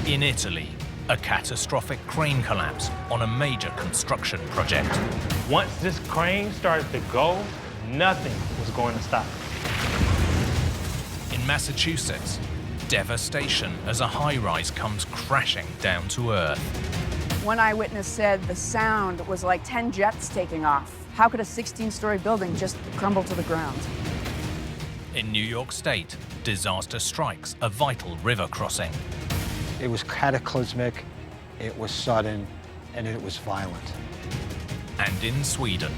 In Italy, a catastrophic crane collapse on a major construction project. Once this crane started to go, nothing was going to stop it. In Massachusetts, devastation as a high-rise comes crashing down to earth. One eyewitness said the sound was like 10 jets taking off. How could a 16-story building just crumble to the ground? In New York State, disaster strikes a vital river crossing. It was cataclysmic, it was sudden, and it was violent. And in Sweden,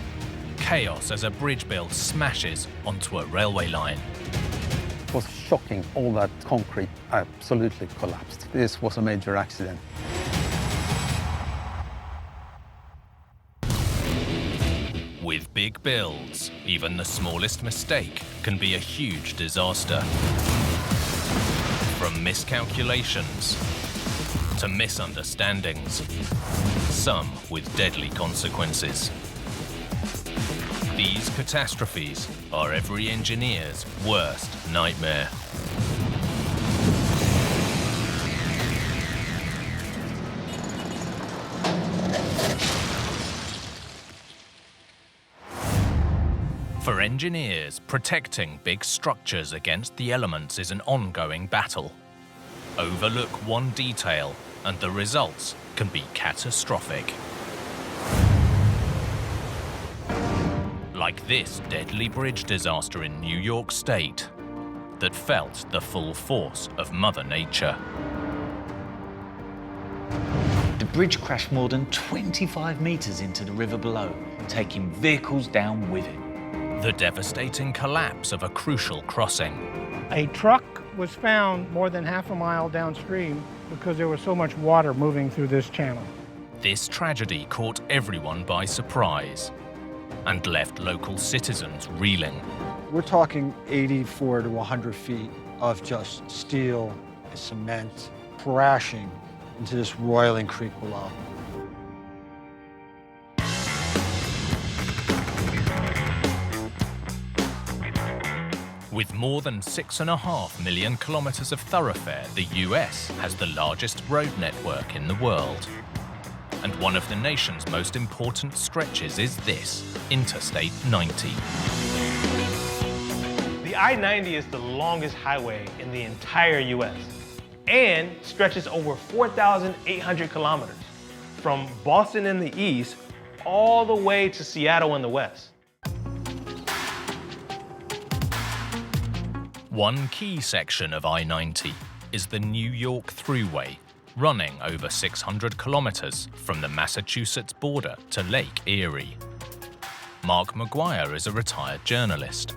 chaos as a bridge build smashes onto a railway line. It was shocking. All that concrete absolutely collapsed. This was a major accident. With big builds, even the smallest mistake can be a huge disaster. From miscalculations to misunderstandings, some with deadly consequences. These catastrophes are every engineer's worst nightmare. For engineers, protecting big structures against the elements is an ongoing battle. Overlook one detail, and the results can be catastrophic. Like this deadly bridge disaster in New York State that felt the full force of Mother Nature. The bridge crashed more than 25 meters into the river below, taking vehicles down with it. The devastating collapse of a crucial crossing. A truck was found more than half a mile downstream because there was so much water moving through this channel. This tragedy caught everyone by surprise and left local citizens reeling. We're talking 84 to 100 feet of just steel, cement, crashing into this roiling creek below. With more than 6.5 million kilometers of thoroughfare, the US has the largest road network in the world. And one of the nation's most important stretches is this, Interstate 90. The I-90 is the longest highway in the entire US and stretches over 4,800 kilometers from Boston in the east all the way to Seattle in the west. One key section of I-90 is the New York Thruway, running over 600 kilometers from the Massachusetts border to Lake Erie. Mark McGuire is a retired journalist.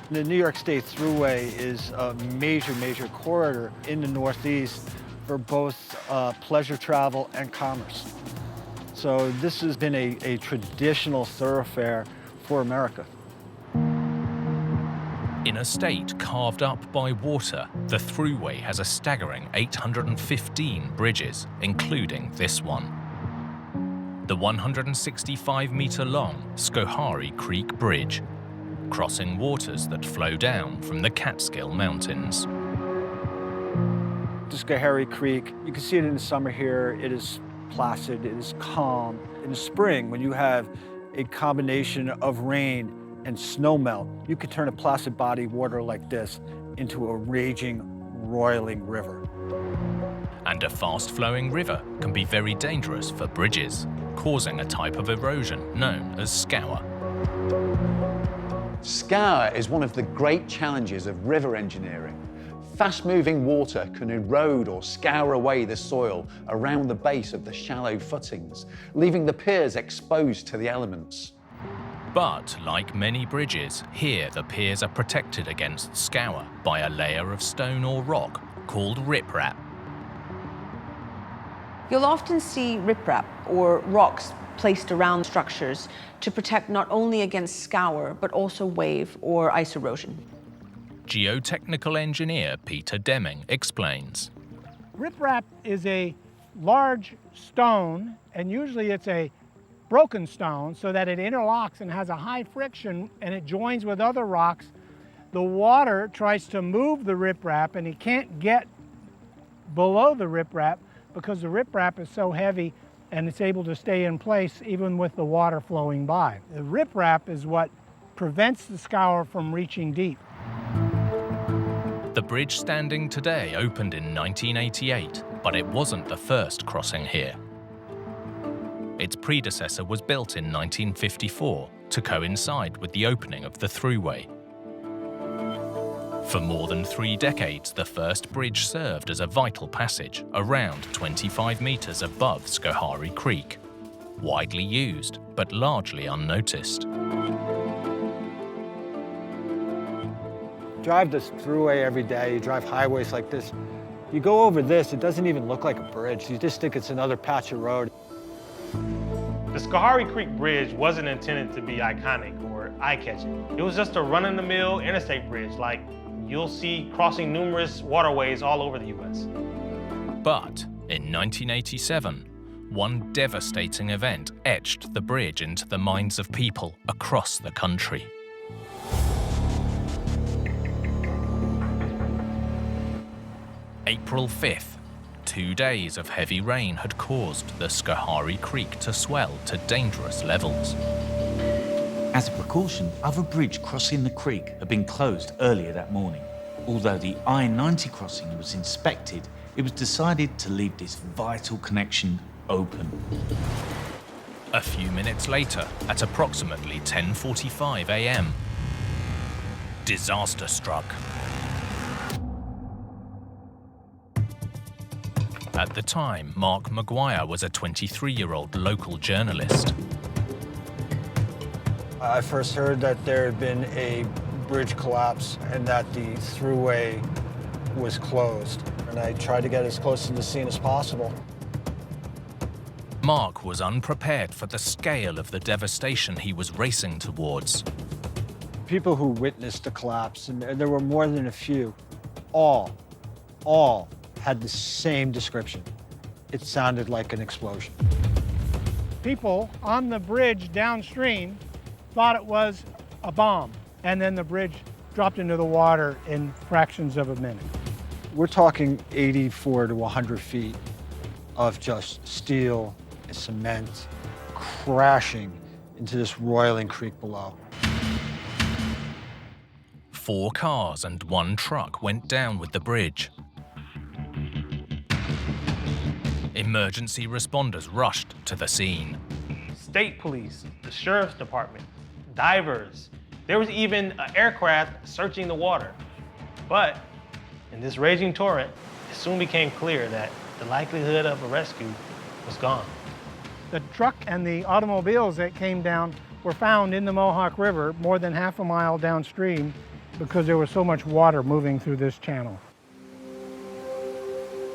The New York State Thruway is a major corridor in the Northeast for both pleasure travel and commerce. So this has been a traditional thoroughfare for America. In a state carved up by water, the Thruway has a staggering 815 bridges, including this one. The 165-meter-long Schoharie Creek Bridge, crossing waters that flow down from the Catskill Mountains. The Schoharie Creek, you can see it in the summer here. It is placid, it is calm. In the spring, when you have a combination of rain and snowmelt, you could turn a placid body of water like this into a raging, roiling river. And a fast-flowing river can be very dangerous for bridges, causing a type of erosion known as scour. Scour is one of the great challenges of river engineering. Fast-moving water can erode or scour away the soil around the base of the shallow footings, leaving the piers exposed to the elements. But, like many bridges, here the piers are protected against scour by a layer of stone or rock called riprap. You'll often see riprap, or rocks, placed around structures to protect not only against scour, but also wave or ice erosion. Geotechnical engineer Peter Deming explains. Riprap is a large stone, and usually it's a broken stone so that it interlocks and has a high friction and it joins with other rocks. The water tries to move the riprap and it can't get below the riprap because the riprap is so heavy and it's able to stay in place even with the water flowing by. The riprap is what prevents the scour from reaching deep. The bridge standing today opened in 1988, but it wasn't the first crossing here. Its predecessor was built in 1954 to coincide with the opening of the thruway. For more than 3 decades, the first bridge served as a vital passage around 25 meters above Schoharie Creek, widely used but largely unnoticed. Drive this thruway every day, you drive highways like this. You go over this, it doesn't even look like a bridge. You just think it's another patch of road. The Schoharie Creek Bridge wasn't intended to be iconic or eye-catching. It was just a run-of-the-mill interstate bridge like you'll see crossing numerous waterways all over the US. But in 1987, one devastating event etched the bridge into the minds of people across the country. April 5th, 2 days of heavy rain had caused the Schoharie Creek to swell to dangerous levels. As a precaution, other bridge crossing the creek had been closed earlier that morning. Although the I-90 crossing was inspected, it was decided to leave this vital connection open. A few minutes later, at approximately 10:45 a.m., disaster struck. At the time, Mark Maguire was a 23-year-old local journalist. I first heard that there had been a bridge collapse and that the thruway was closed. And I tried to get as close to the scene as possible. Mark was unprepared for the scale of the devastation he was racing towards. People who witnessed the collapse, and there were more than a few, all had the same description. It sounded like an explosion. People on the bridge downstream thought it was a bomb, and then the bridge dropped into the water in fractions of a minute. We're talking 84 to 100 feet of just steel and cement crashing into this roiling creek below. 4 cars and 1 truck went down with the bridge. Emergency responders rushed to the scene. State police, the sheriff's department, divers. There was even an aircraft searching the water. But in this raging torrent, it soon became clear that the likelihood of a rescue was gone. The truck and the automobiles that came down were found in the Mohawk River more than half a mile downstream because there was so much water moving through this channel.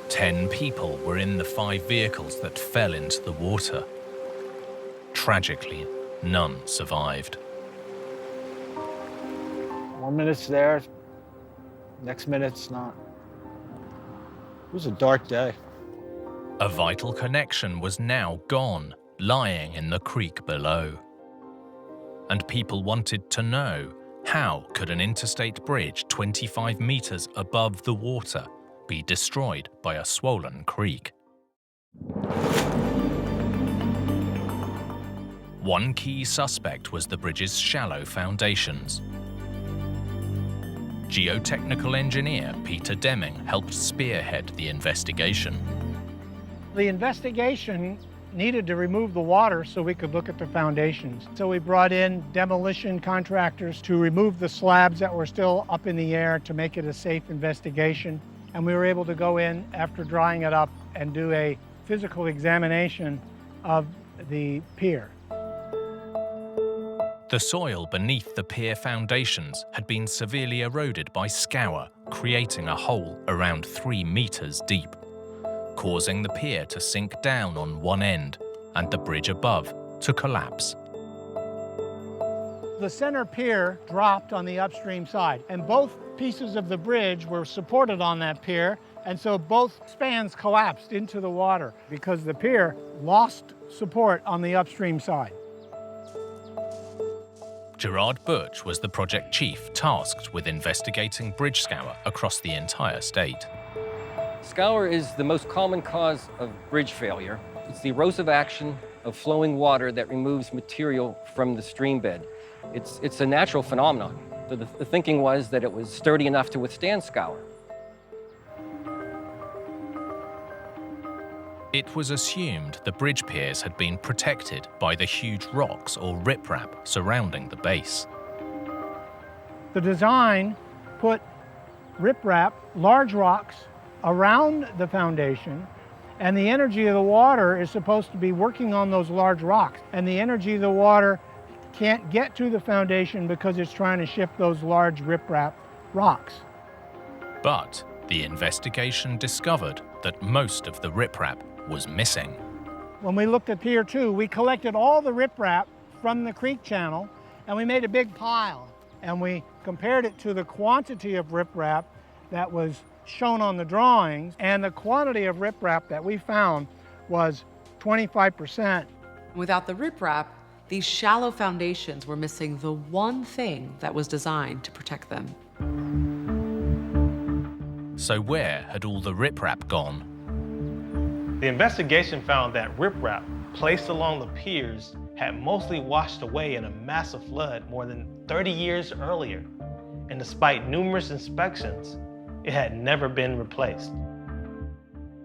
10 people were in the 5 vehicles that fell into the water. Tragically, none survived. 1 minute's there, next minute's not. It was a dark day. A vital connection was now gone, lying in the creek below. And people wanted to know, how could an interstate bridge 25 meters above the water be destroyed by a swollen creek? One key suspect was the bridge's shallow foundations. Geotechnical engineer Peter Deming helped spearhead the investigation. The investigation needed to remove the water so we could look at the foundations. So we brought in demolition contractors to remove the slabs that were still up in the air to make it a safe investigation. And we were able to go in after drying it up and do a physical examination of the pier. The soil beneath the pier foundations had been severely eroded by scour, creating a hole around 3 meters deep, causing the pier to sink down on one end and the bridge above to collapse. The center pier dropped on the upstream side, and both pieces of the bridge were supported on that pier, and so both spans collapsed into the water because the pier lost support on the upstream side. Gerard Butch was the project chief tasked with investigating bridge scour across the entire state. Scour is the most common cause of bridge failure. It's the erosive action of flowing water that removes material from the stream bed. It's a natural phenomenon. So the thinking was that it was sturdy enough to withstand scour. It was assumed the bridge piers had been protected by the huge rocks or riprap surrounding the base. The design put riprap, large rocks, around the foundation, and the energy of the water is supposed to be working on those large rocks. And the energy of the water can't get to the foundation because it's trying to shift those large riprap rocks. But the investigation discovered that most of the riprap was missing. When we looked at Pier 2, we collected all the riprap from the creek channel and we made a big pile. And we compared it to the quantity of riprap that was shown on the drawings, and the quantity of riprap that we found was 25%. Without the riprap, these shallow foundations were missing the one thing that was designed to protect them. So where had all the riprap gone? The investigation found that riprap placed along the piers had mostly washed away in a massive flood more than 30 years earlier. And despite numerous inspections, it had never been replaced.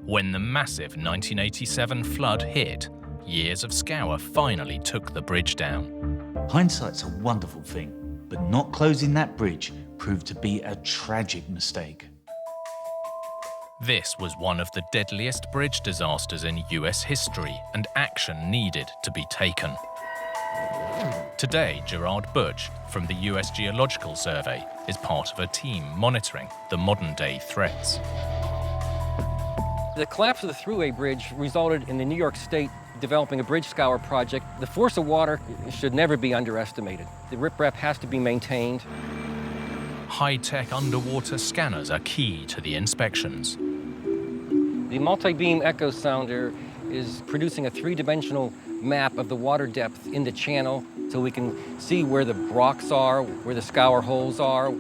When the massive 1987 flood hit, years of scour finally took the bridge down. Hindsight's a wonderful thing, but not closing that bridge proved to be a tragic mistake. This was one of the deadliest bridge disasters in US history, and action needed to be taken. Today, Gerard Butch from the US Geological Survey is part of a team monitoring the modern-day threats. The collapse of the Thruway Bridge resulted in the New York State developing a bridge scour project. The force of water should never be underestimated. The riprap has to be maintained. High-tech underwater scanners are key to the inspections. The multi-beam echo sounder is producing a three-dimensional map of the water depth in the channel so we can see where the rocks are, where the scour holes are.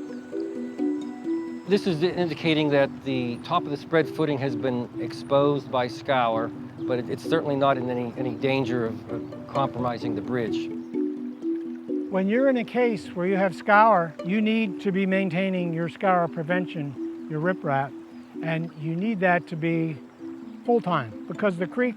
This is indicating that the top of the spread footing has been exposed by scour, but it's certainly not in any danger of compromising the bridge. When you're in a case where you have scour, you need to be maintaining your scour prevention, your riprap, and you need that to be full-time because the creek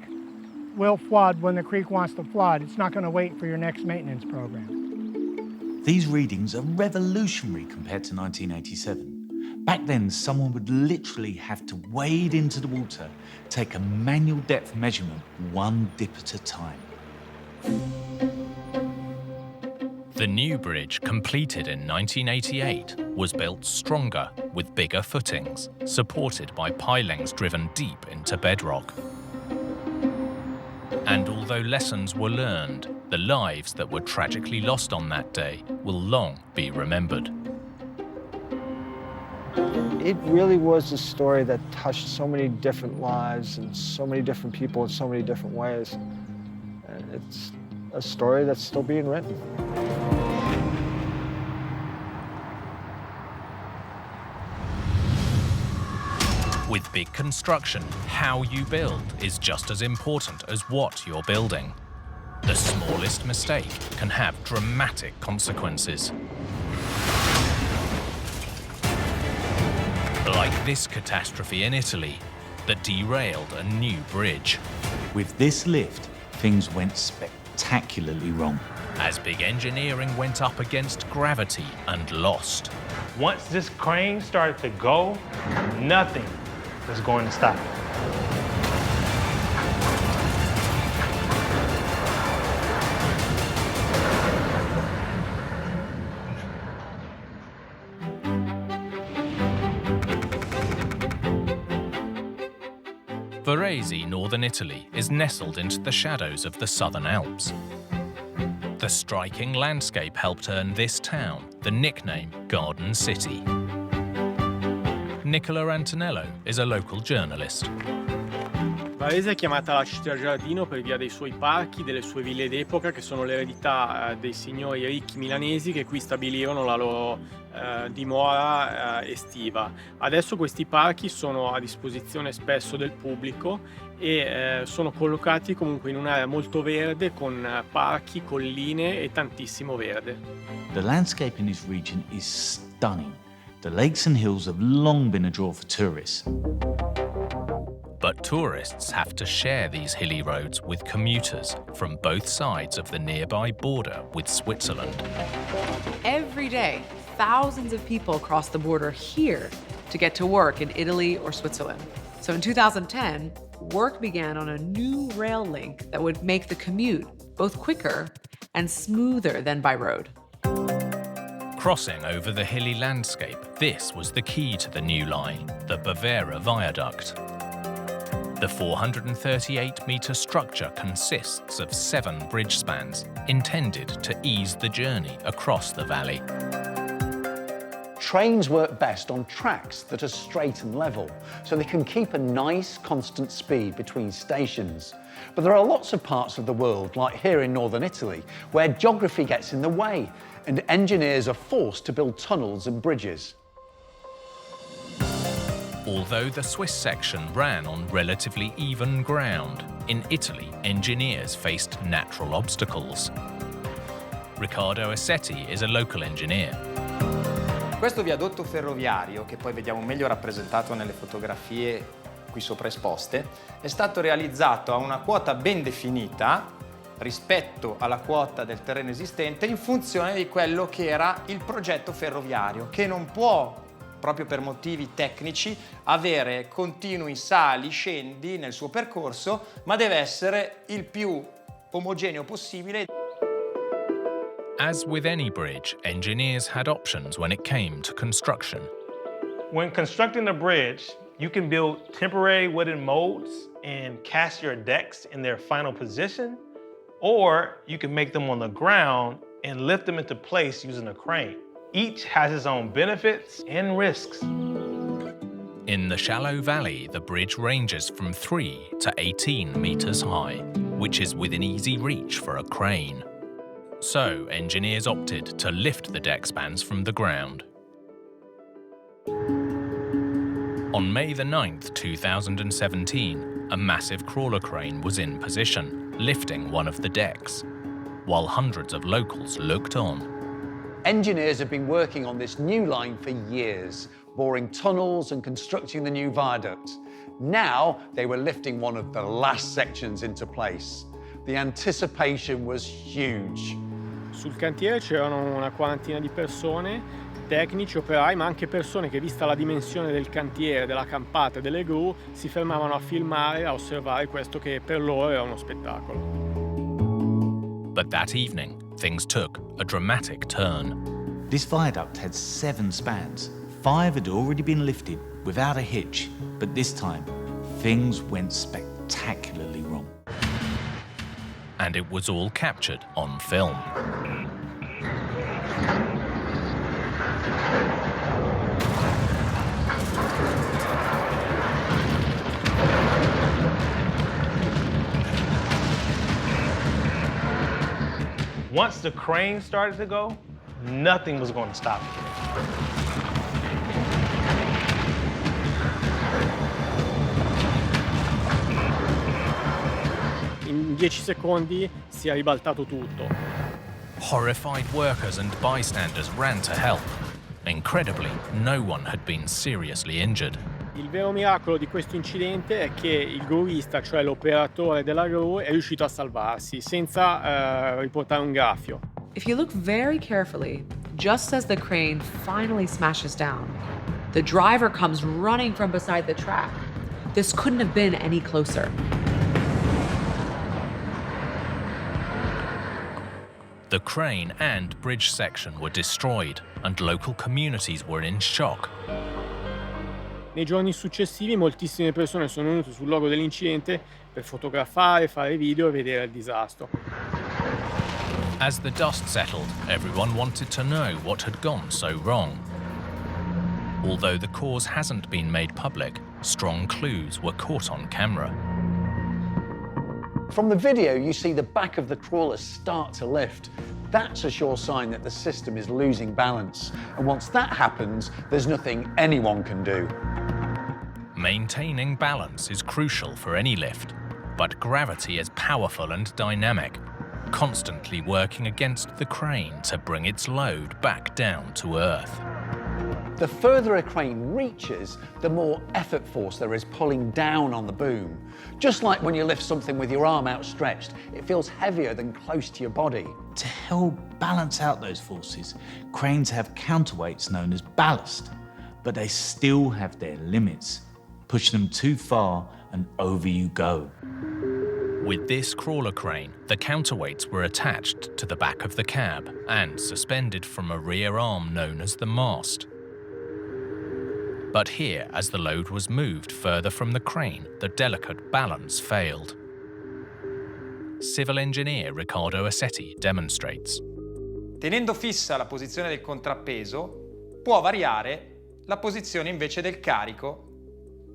will flood when the creek wants to flood. It's not going to wait for your next maintenance program. These readings are revolutionary compared to 1987. Back then, someone would literally have to wade into the water, take a manual depth measurement one dip at a time. The new bridge, completed in 1988, was built stronger with bigger footings, supported by pilings driven deep into bedrock. And although lessons were learned, the lives that were tragically lost on that day will long be remembered. It really was a story that touched so many different lives and so many different people in so many different ways. And it's a story that's still being written. With big construction, how you build is just as important as what you're building. The smallest mistake can have dramatic consequences. Like this catastrophe in Italy that derailed a new bridge. With this lift, things went spectacularly wrong. As big engineering went up against gravity and lost. Once this crane started to go, nothing was going to stop it. Varese, northern Italy, is nestled into the shadows of the southern Alps. The striking landscape helped earn this town the nickname Garden City. Nicola Antonello is a local journalist. Varese è chiamata la città giardino per via dei suoi parchi, delle sue ville d'epoca, che sono l'eredità dei signori ricchi milanesi che qui stabilirono la loro dimora estiva. Adesso questi parchi sono a disposizione spesso del pubblico e sono collocati comunque in un'area molto verde con parchi, colline e tantissimo verde. The landscape in this region is stunning. The lakes and hills have long been a draw for tourists. But tourists have to share these hilly roads with commuters from both sides of the nearby border with Switzerland. Every day, thousands of people cross the border here to get to work in Italy or Switzerland. So in 2010, work began on a new rail link that would make the commute both quicker and smoother than by road. Crossing over the hilly landscape, this was the key to the new line, the Bavera Viaduct. The 438-metre structure consists of 7 bridge spans intended to ease the journey across the valley. Trains work best on tracks that are straight and level, so they can keep a nice, constant speed between stations. But there are lots of parts of the world, like here in northern Italy, where geography gets in the way, and engineers are forced to build tunnels and bridges. Although the Swiss section ran on relatively even ground, in Italy engineers faced natural obstacles. Riccardo Assetti is a local engineer. Questo viadotto ferroviario, che poi vediamo meglio rappresentato nelle fotografie qui sopra esposte, è stato realizzato a una quota ben definita rispetto alla quota del terreno esistente in funzione di quello che era il progetto ferroviario, che non può, proprio per motivi tecnici, avere continui sali, scendi nel suo percorso, ma deve essere il più omogeneo possibile. As with any bridge, engineers had options when it came to construction. When constructing a bridge, you can build temporary wooden molds and cast your decks in their final position, or you can make them on the ground and lift them into place using a crane. Each has its own benefits and risks. In the shallow valley, the bridge ranges from 3 to 18 meters high, which is within easy reach for a crane. So, engineers opted to lift the deck spans from the ground. On May the 9th, 2017, a massive crawler crane was in position, lifting one of the decks, while hundreds of locals looked on. Engineers have been working on this new line for years, boring tunnels and constructing the new viaduct. Now they were lifting one of the last sections into place. The anticipation was huge. Sul cantiere c'erano una quarantina di persone, tecnici, operai, ma anche persone che, vista la dimensione del cantiere, della campata e delle gru, si fermavano a filmare, a osservare questo che per loro era uno spettacolo. But that evening, things took a dramatic turn. This viaduct had 7 spans. 5 had already been lifted without a hitch, but this time, things went spectacularly wrong. And it was all captured on film. Once the crane started to go, nothing was going to stop it. In 10 secondi si è ribaltato tutto. Horrified workers and bystanders ran to help. Incredibly, no one had been seriously injured. Il vero miracolo di questo incidente è che il gruista, cioè l'operatore della gru, è riuscito a salvarsi senza riportare un graffio. If you look very carefully, just as the crane finally smashes down, the driver comes running from beside the track. This couldn't have been any closer. The crane and bridge section were destroyed, and local communities were in shock. Nei giorni successivi moltissime persone sono venute sul luogo dell'incidente per fotografare, fare video e vedere il disastro. As the dust settled, everyone wanted to know what had gone so wrong. Although the cause hasn't been made public, strong clues were caught on camera. From the video, you see the back of the crawler start to lift. That's a sure sign that the system is losing balance. And once that happens, there's nothing anyone can do. Maintaining balance is crucial for any lift, but gravity is powerful and dynamic, constantly working against the crane to bring its load back down to Earth. The further a crane reaches, the more effort force there is pulling down on the boom. Just like when you lift something with your arm outstretched, it feels heavier than close to your body. To help balance out those forces, cranes have counterweights known as ballast, but they still have their limits. Push them too far and over you go. With this crawler crane, the counterweights were attached to the back of the cab and suspended from a rear arm known as the mast. But here, as the load was moved further from the crane, the delicate balance failed. Civil engineer Riccardo Assetti demonstrates. Tenendo fissa la posizione del contrappeso, può variare la posizione invece del carico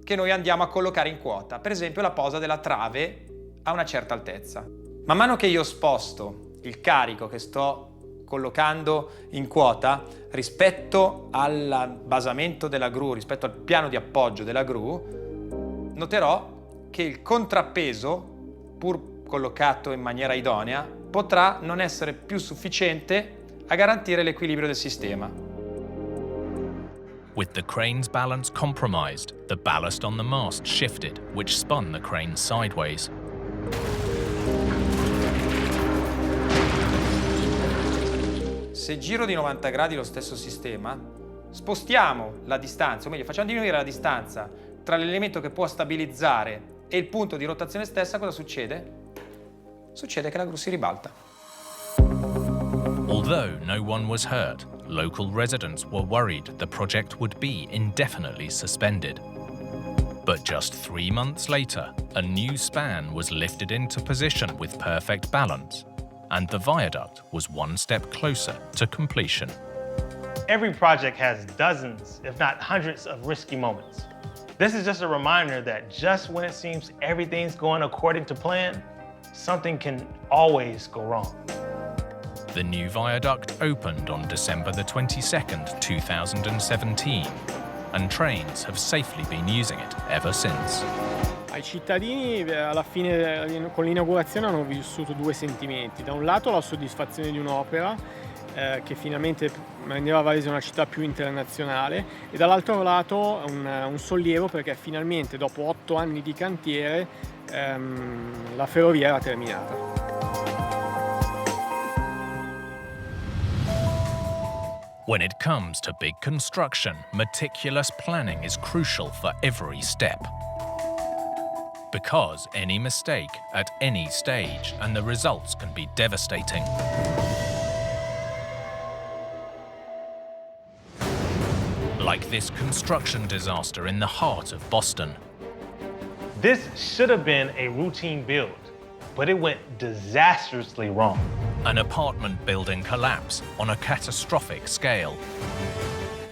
che noi andiamo a collocare in quota, per esempio la posa della trave a una certa altezza. Man mano che io sposto il carico che sto collocando in quota rispetto al basamento della gru, rispetto al piano di appoggio della gru, noterò che il contrappeso, pur collocato in maniera idonea, potrà non essere più sufficiente a garantire l'equilibrio del sistema. With the crane's balance compromised, the ballast on the mast shifted, which spun the crane sideways. Se giro di 90 gradi lo stesso sistema, spostiamo la distanza, o meglio, facciamo diminuire la distanza tra l'elemento che può stabilizzare e il punto di rotazione stessa, cosa succede? Succede che la gru si ribalta. Although no one was hurt, local residents were worried the project would be indefinitely suspended. But just 3 months later, a new span was lifted into position with perfect balance, and the viaduct was one step closer to completion. Every project has dozens, if not hundreds, of risky moments. This is just a reminder that just when it seems everything's going according to plan, something can always go wrong. The new viaduct opened on December the 22nd, 2017, and trains have safely been using it ever since. Ai cittadini alla fine con l'inaugurazione hanno vissuto due sentimenti. Da un lato la soddisfazione di un'opera che finalmente rendeva Varese una città più internazionale e dall'altro lato un sollievo perché finalmente dopo 8 anni di cantiere la ferrovia era terminata. When it comes to big construction, meticulous planning is crucial for every step. Because any mistake at any stage and the results can be devastating. Like this construction disaster in the heart of Boston. This should have been a routine build, but it went disastrously wrong. An apartment building collapse on a catastrophic scale.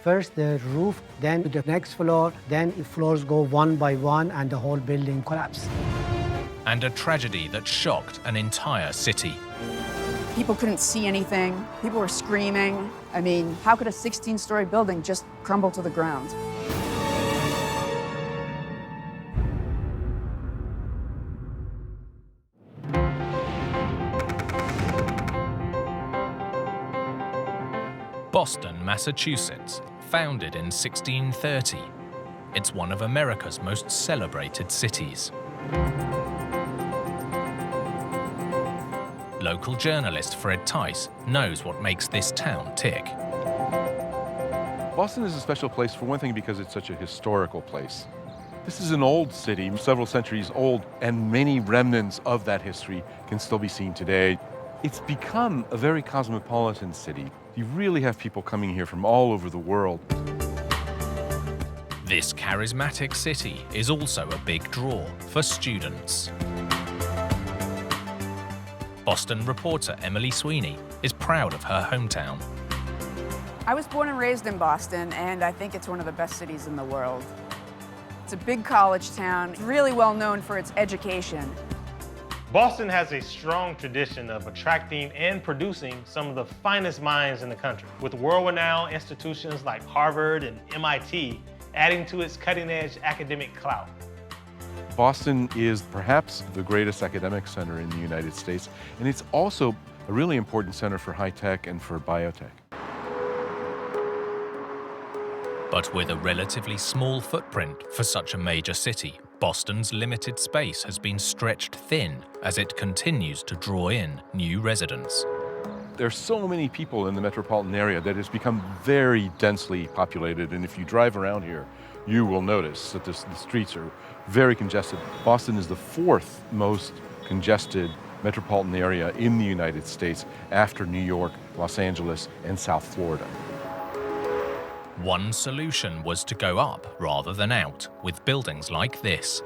First the roof, then the next floor, then the floors go one by one and the whole building collapsed. And a tragedy that shocked an entire city. People couldn't see anything. People were screaming. I mean, how could a 16-story building just crumble to the ground? Boston, Massachusetts, founded in 1630. It's one of America's most celebrated cities. Local journalist Fred Tice knows what makes this town tick. Boston is a special place for one thing because it's such a historical place. This is an old city, several centuries old, and many remnants of that history can still be seen today. It's become a very cosmopolitan city. You really have people coming here from all over the world. This charismatic city is also a big draw for students. Boston reporter Emily Sweeney is proud of her hometown. I was born and raised in Boston, and I think it's one of the best cities in the world. It's a big college town, really well known for its education. Boston has a strong tradition of attracting and producing some of the finest minds in the country, with world-renowned institutions like Harvard and MIT adding to its cutting-edge academic clout. Boston is perhaps the greatest academic center in the United States, and it's also a really important center for high tech and for biotech. But with a relatively small footprint for such a major city, Boston's limited space has been stretched thin as it continues to draw in new residents. There's so many people in the metropolitan area that it's become very densely populated, and if you drive around here, you will notice that the streets are very congested. Boston is the fourth most congested metropolitan area in the United States after New York, Los Angeles, and South Florida. One solution was to go up rather than out with buildings like this.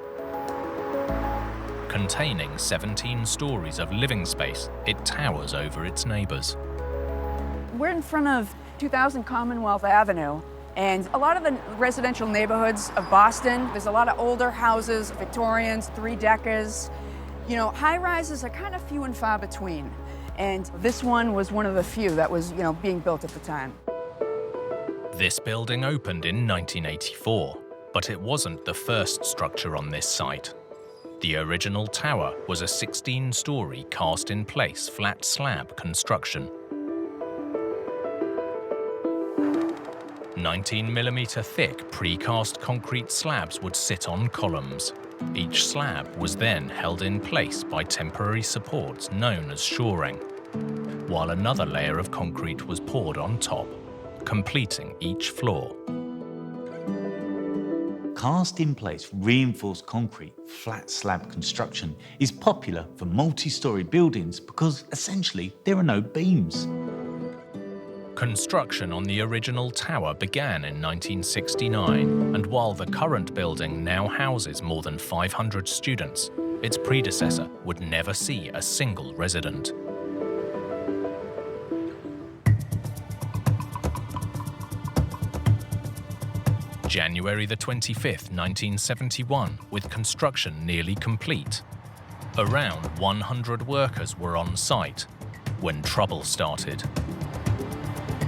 Containing 17 stories of living space, it towers over its neighbors. We're in front of 2000 Commonwealth Avenue, and a lot of the residential neighborhoods of Boston, there's a lot of older houses, Victorians, three-deckers. You know, high-rises are kind of few and far between, and this one was one of the few that was, being built at the time. This building opened in 1984, but it wasn't the first structure on this site. The original tower was a 16-story cast-in-place flat slab construction. 19mm thick precast concrete slabs would sit on columns. Each slab was then held in place by temporary supports known as shoring, while another layer of concrete was poured on top, completing each floor. Cast-in-place reinforced concrete flat slab construction is popular for multi-storey buildings because essentially there are no beams. Construction on the original tower began in 1969, and while the current building now houses more than 500 students, its predecessor would never see a single resident. January the 25th, 1971, with construction nearly complete. Around 100 workers were on site when trouble started.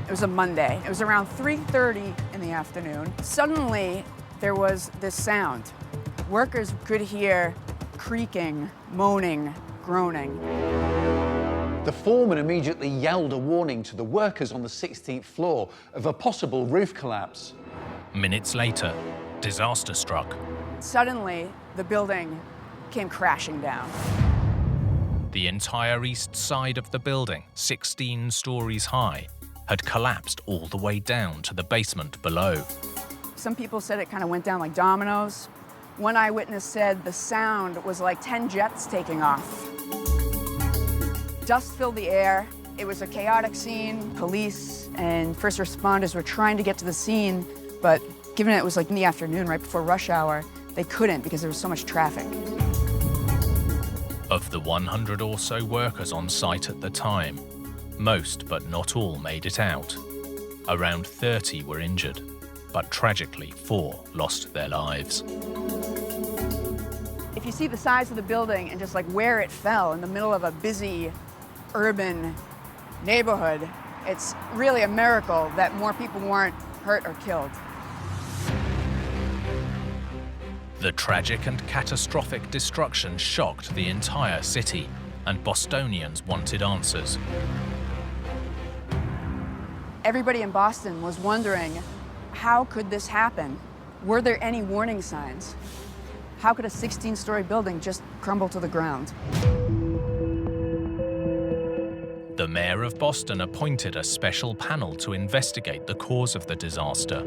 It was a Monday. It was around 3:30 in the afternoon. Suddenly, there was this sound. Workers could hear creaking, moaning, groaning. The foreman immediately yelled a warning to the workers on the 16th floor of a possible roof collapse. Minutes later, disaster struck. Suddenly, the building came crashing down. The entire east side of the building, 16 stories high, had collapsed all the way down to the basement below. Some people said it kind of went down like dominoes. One eyewitness said the sound was like 10 jets taking off. Dust filled the air. It was a chaotic scene. Police and first responders were trying to get to the scene, but given it was like in the afternoon, right before rush hour, they couldn't because there was so much traffic. Of the 100 or so workers on site at the time, most but not all made it out. Around 30 were injured, but tragically 4 lost their lives. If you see the size of the building and just like where it fell in the middle of a busy urban neighborhood, it's really a miracle that more people weren't hurt or killed. The tragic and catastrophic destruction shocked the entire city, and Bostonians wanted answers. Everybody in Boston was wondering, how could this happen? Were there any warning signs? How could a 16-story building just crumble to the ground? The mayor of Boston appointed a special panel to investigate the cause of the disaster.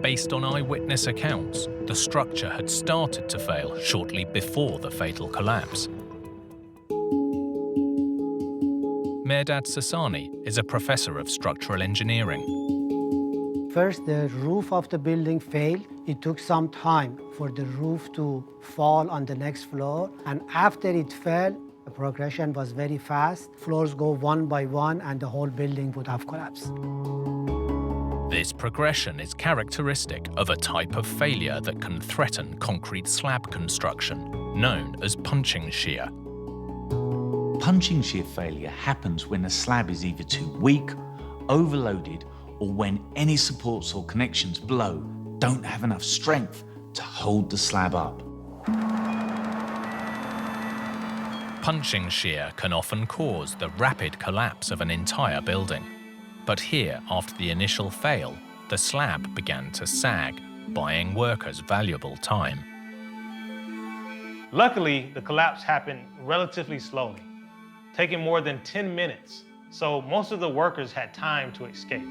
Based on eyewitness accounts, the structure had started to fail shortly before the fatal collapse. Mehrdad Sassani is a professor of structural engineering. First, the roof of the building failed. It took some time for the roof to fall on the next floor. And after it fell, the progression was very fast. Floors go one by one, and the whole building would have collapsed. This progression is characteristic of a type of failure that can threaten concrete slab construction, known as punching shear. Punching shear failure happens when a slab is either too weak, overloaded, or when any supports or connections below don't have enough strength to hold the slab up. Punching shear can often cause the rapid collapse of an entire building. But here, after the initial fail, the slab began to sag, buying workers valuable time. Luckily, the collapse happened relatively slowly, taking more than 10 minutes, so most of the workers had time to escape.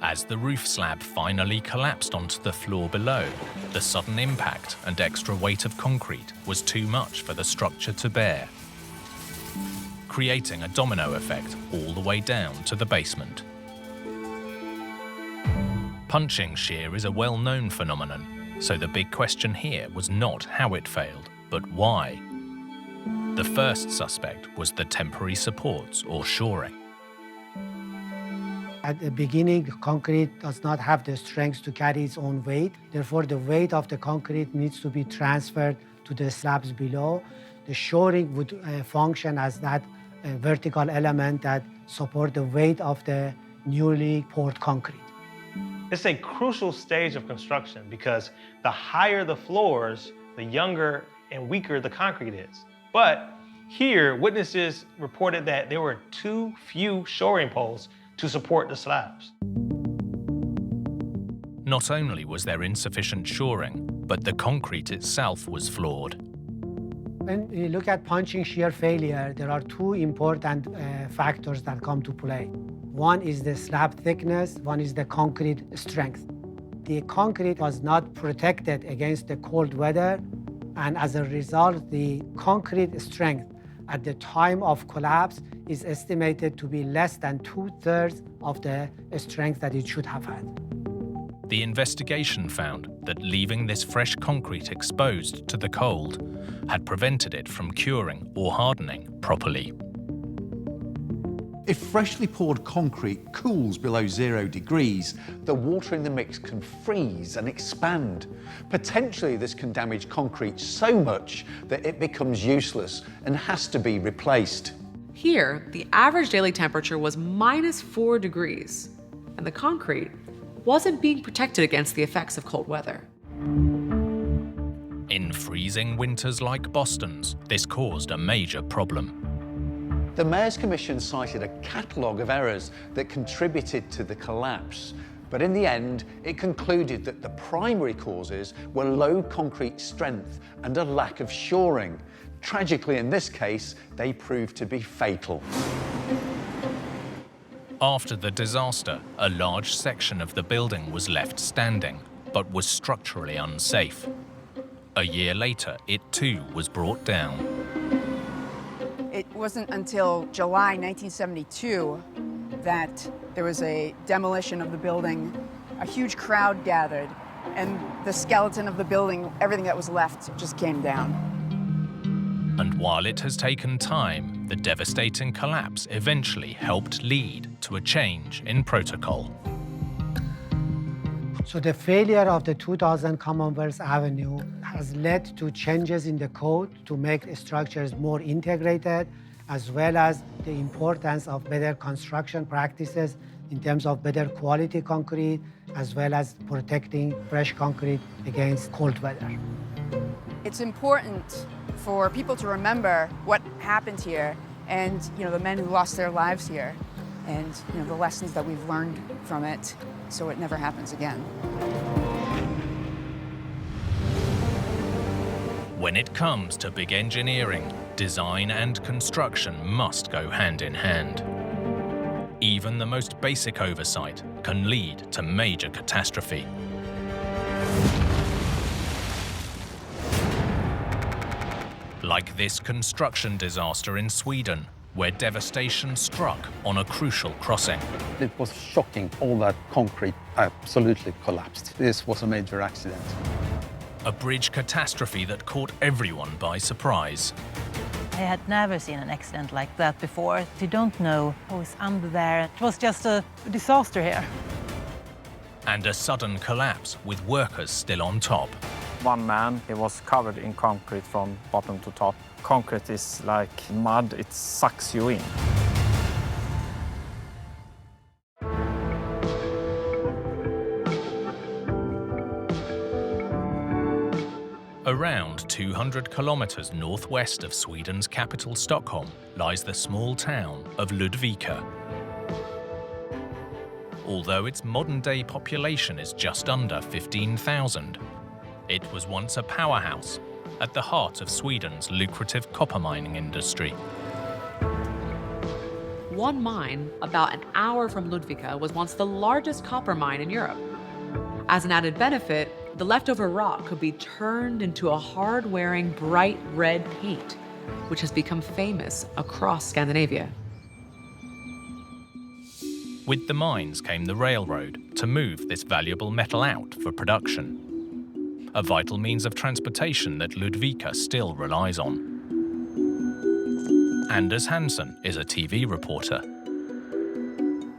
As the roof slab finally collapsed onto the floor below, the sudden impact and extra weight of concrete was too much for the structure to bear, creating a domino effect all the way down to the basement. Punching shear is a well-known phenomenon, so the big question here was not how it failed, but why. The first suspect was the temporary supports or shoring. At the beginning, concrete does not have the strength to carry its own weight. Therefore, the weight of the concrete needs to be transferred to the slabs below. The shoring would function as that vertical element that support the weight of the newly poured concrete. It's a crucial stage of construction because the higher the floors, the younger and weaker the concrete is. But here, witnesses reported that there were too few shoring poles to support the slabs. Not only was there insufficient shoring, but the concrete itself was flawed. When we look at punching shear failure, there are two important factors that come to play. One is the slab thickness, one is the concrete strength. The concrete was not protected against the cold weather, and as a result, the concrete strength at the time of collapse is estimated to be less than 2/3 of the strength that it should have had. The investigation found that leaving this fresh concrete exposed to the cold had prevented it from curing or hardening properly. If freshly poured concrete cools below 0 degrees, the water in the mix can freeze and expand. Potentially, this can damage concrete so much that it becomes useless and has to be replaced. Here, the average daily temperature was -4 degrees, and the concrete wasn't being protected against the effects of cold weather. In freezing winters like Boston's, this caused a major problem. The Mayor's Commission cited a catalogue of errors that contributed to the collapse, but in the end, it concluded that the primary causes were low concrete strength and a lack of shoring. Tragically, in this case, they proved to be fatal. After the disaster, a large section of the building was left standing, but was structurally unsafe. A year later, it too was brought down. It wasn't until July 1972 that there was a demolition of the building. A huge crowd gathered, and the skeleton of the building, everything that was left, just came down. And while it has taken time, the devastating collapse eventually helped lead to a change in protocol. So the failure of the 2000 Commonwealth Avenue has led to changes in the code to make structures more integrated, as well as the importance of better construction practices in terms of better quality concrete, as well as protecting fresh concrete against cold weather. It's important for people to remember what happened here and the men who lost their lives here and the lessons that we've learned from it so it never happens again. When it comes to big engineering, design and construction must go hand in hand. Even the most basic oversight can lead to major catastrophe. Like this construction disaster in Sweden, where devastation struck on a crucial crossing. It was shocking. All that concrete absolutely collapsed. This was a major accident. A bridge catastrophe that caught everyone by surprise. I had never seen an accident like that before. You don't know who's under there. It was just a disaster here. And a sudden collapse with workers still on top. One man, he was covered in concrete from bottom to top. Concrete is like mud, it sucks you in. Around 200 kilometers northwest of Sweden's capital Stockholm lies the small town of Ludvika. Although its modern-day population is just under 15,000, it was once a powerhouse at the heart of Sweden's lucrative copper mining industry. One mine, about an hour from Ludvika, was once the largest copper mine in Europe. As an added benefit, the leftover rock could be turned into a hard-wearing, bright red paint, which has become famous across Scandinavia. With the mines came the railroad to move this valuable metal out for production, a vital means of transportation that Ludvika still relies on. Anders Hansson is a TV reporter.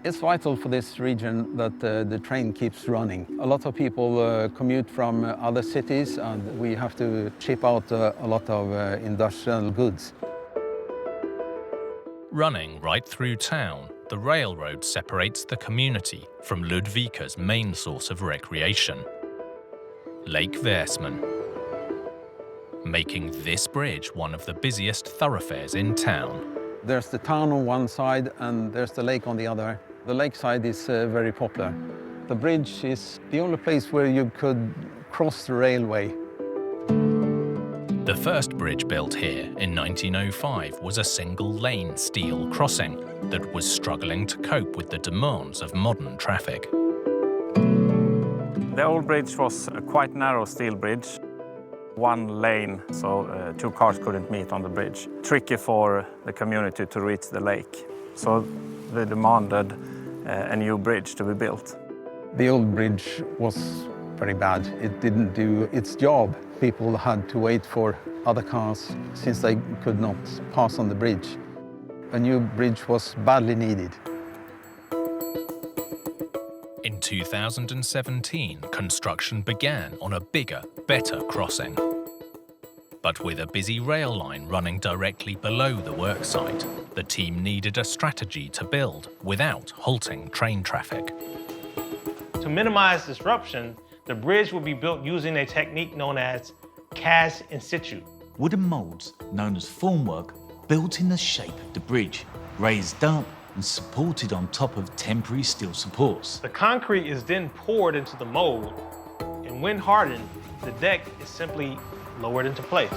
It's vital for this region that the train keeps running. A lot of people commute from other cities, and we have to ship out a lot of industrial goods. Running right through town, the railroad separates the community from Ludvika's main source of recreation, Lake Väsman, making this bridge one of the busiest thoroughfares in town. There's the town on one side and there's the lake on the other. The lakeside is very popular. The bridge is the only place where you could cross the railway. The first bridge built here in 1905 was a single-lane steel crossing that was struggling to cope with the demands of modern traffic. The old bridge was a quite narrow steel bridge. One lane, so 2 cars couldn't meet on the bridge. Tricky for the community to reach the lake. So they demanded a new bridge to be built. The old bridge was very bad. It didn't do its job. People had to wait for other cars since they could not pass on the bridge. A new bridge was badly needed. In 2017, construction began on a bigger, better crossing. But with a busy rail line running directly below the worksite, the team needed a strategy to build without halting train traffic. To minimize disruption, the bridge will be built using a technique known as cast in situ. Wooden molds, known as formwork, built in the shape of the bridge, raised up and supported on top of temporary steel supports. The concrete is then poured into the mold, and when hardened, the deck is simply lowered into place.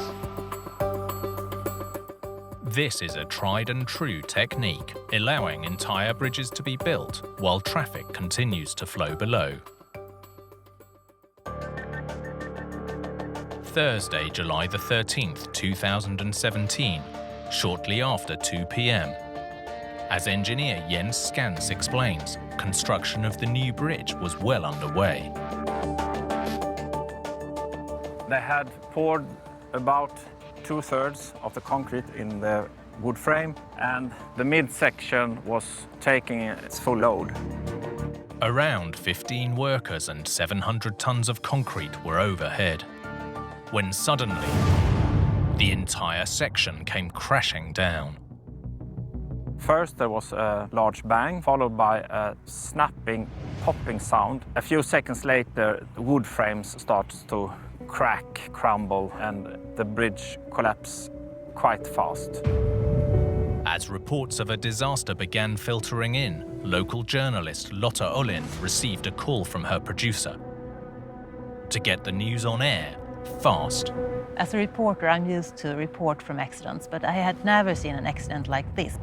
This is a tried and true technique, allowing entire bridges to be built while traffic continues to flow below. Thursday, July the 13th, 2017, shortly after 2 p.m. As engineer Jens Skans explains, construction of the new bridge was well underway. They had poured about 2/3 of the concrete in the wood frame, and the midsection was taking its full load. Around 15 workers and 700 tons of concrete were overhead, when suddenly, the entire section came crashing down. First there was a large bang, followed by a snapping, popping sound. A few seconds later, the wood frames started to crack, crumble, and the bridge collapsed quite fast. As reports of a disaster began filtering in, local journalist Lotta Ullin received a call from her producer to get the news on air fast. As a reporter, I'm used to report from accidents, but I had never seen an accident like this.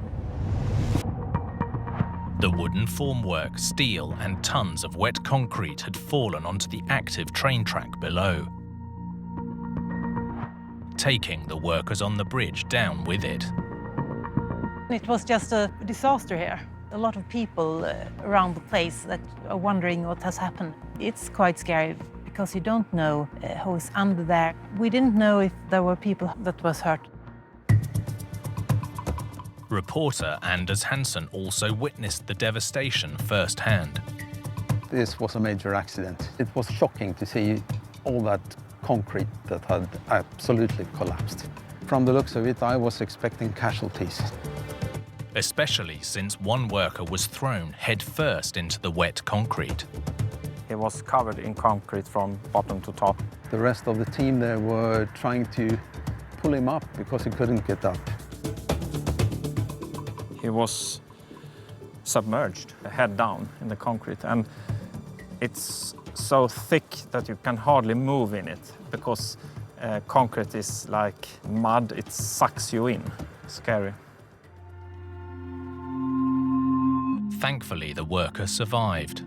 The wooden formwork, steel, and tons of wet concrete had fallen onto the active train track below, taking the workers on the bridge down with it. It was just a disaster here. A lot of people around the place that are wondering what has happened. It's quite scary because you don't know who is under there. We didn't know if there were people that was hurt. Reporter Anders Hansson also witnessed the devastation firsthand. This was a major accident. It was shocking to see all that concrete that had absolutely collapsed. From the looks of it, I was expecting casualties. Especially since one worker was thrown headfirst into the wet concrete. He was covered in concrete from bottom to top. The rest of the team there were trying to pull him up because he couldn't get up. He was submerged, head down in the concrete, and it's so thick that you can hardly move in it because concrete is like mud, it sucks you in. Scary. Thankfully, the worker survived.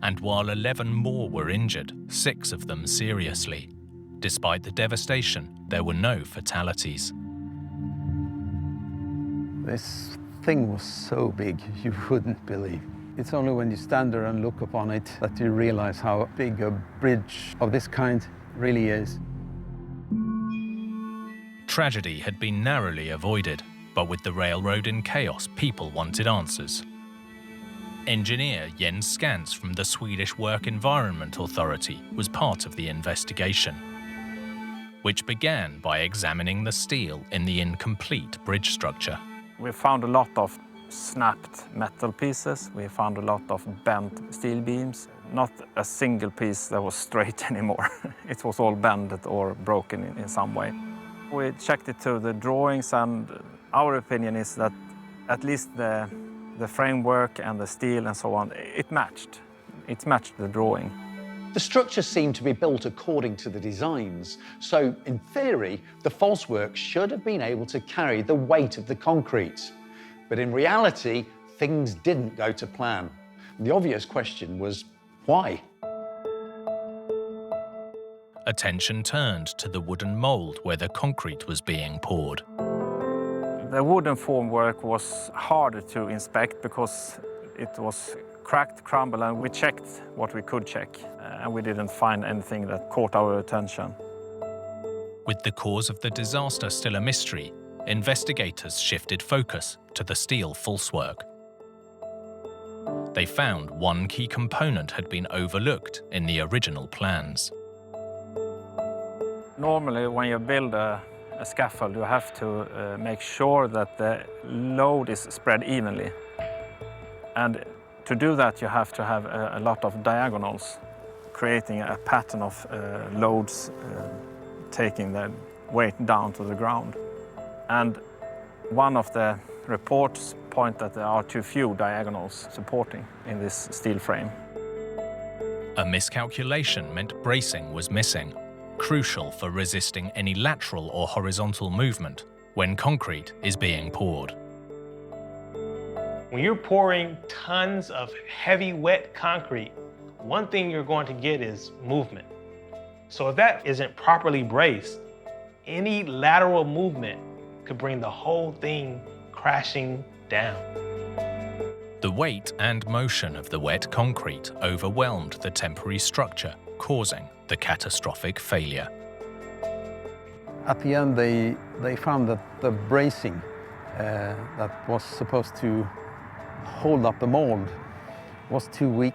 And while 11 more were injured, 6 of them seriously. Despite the devastation, there were no fatalities. This thing was so big, you wouldn't believe. It's only when you stand there and look upon it that you realize how big a bridge of this kind really is. Tragedy had been narrowly avoided, but with the railroad in chaos, people wanted answers. Engineer Jens Skantz from the Swedish Work Environment Authority was part of the investigation, which began by examining the steel in the incomplete bridge structure. We found a lot of snapped metal pieces. We found a lot of bent steel beams. Not a single piece that was straight anymore. It was all bended or broken in some way. We checked it to the drawings, and our opinion is that at least the framework and the steel and so on, it matched. It matched the drawing. The structure seemed to be built according to the designs, so in theory, the falsework should have been able to carry the weight of the concrete. But in reality, things didn't go to plan. The obvious question was, why? Attention turned to the wooden mold where the concrete was being poured. The wooden formwork was harder to inspect because it was cracked, crumbled, and we checked what we could check, and we didn't find anything that caught our attention. With the cause of the disaster still a mystery, investigators shifted focus to the steel falsework. They found one key component had been overlooked in the original plans. Normally, when you build a scaffold, you have to make sure that the load is spread evenly. And to do that, you have to have a lot of diagonals, creating a pattern of loads taking the weight down to the ground. And one of the reports point that there are too few diagonals supporting in this steel frame. A miscalculation meant bracing was missing, crucial for resisting any lateral or horizontal movement when concrete is being poured. When you're pouring tons of heavy, wet concrete, one thing you're going to get is movement. So if that isn't properly braced, any lateral movement could bring the whole thing crashing down. The weight and motion of the wet concrete overwhelmed the temporary structure, causing the catastrophic failure. At the end, they found that the bracing that was supposed to hold up the mold was too weak.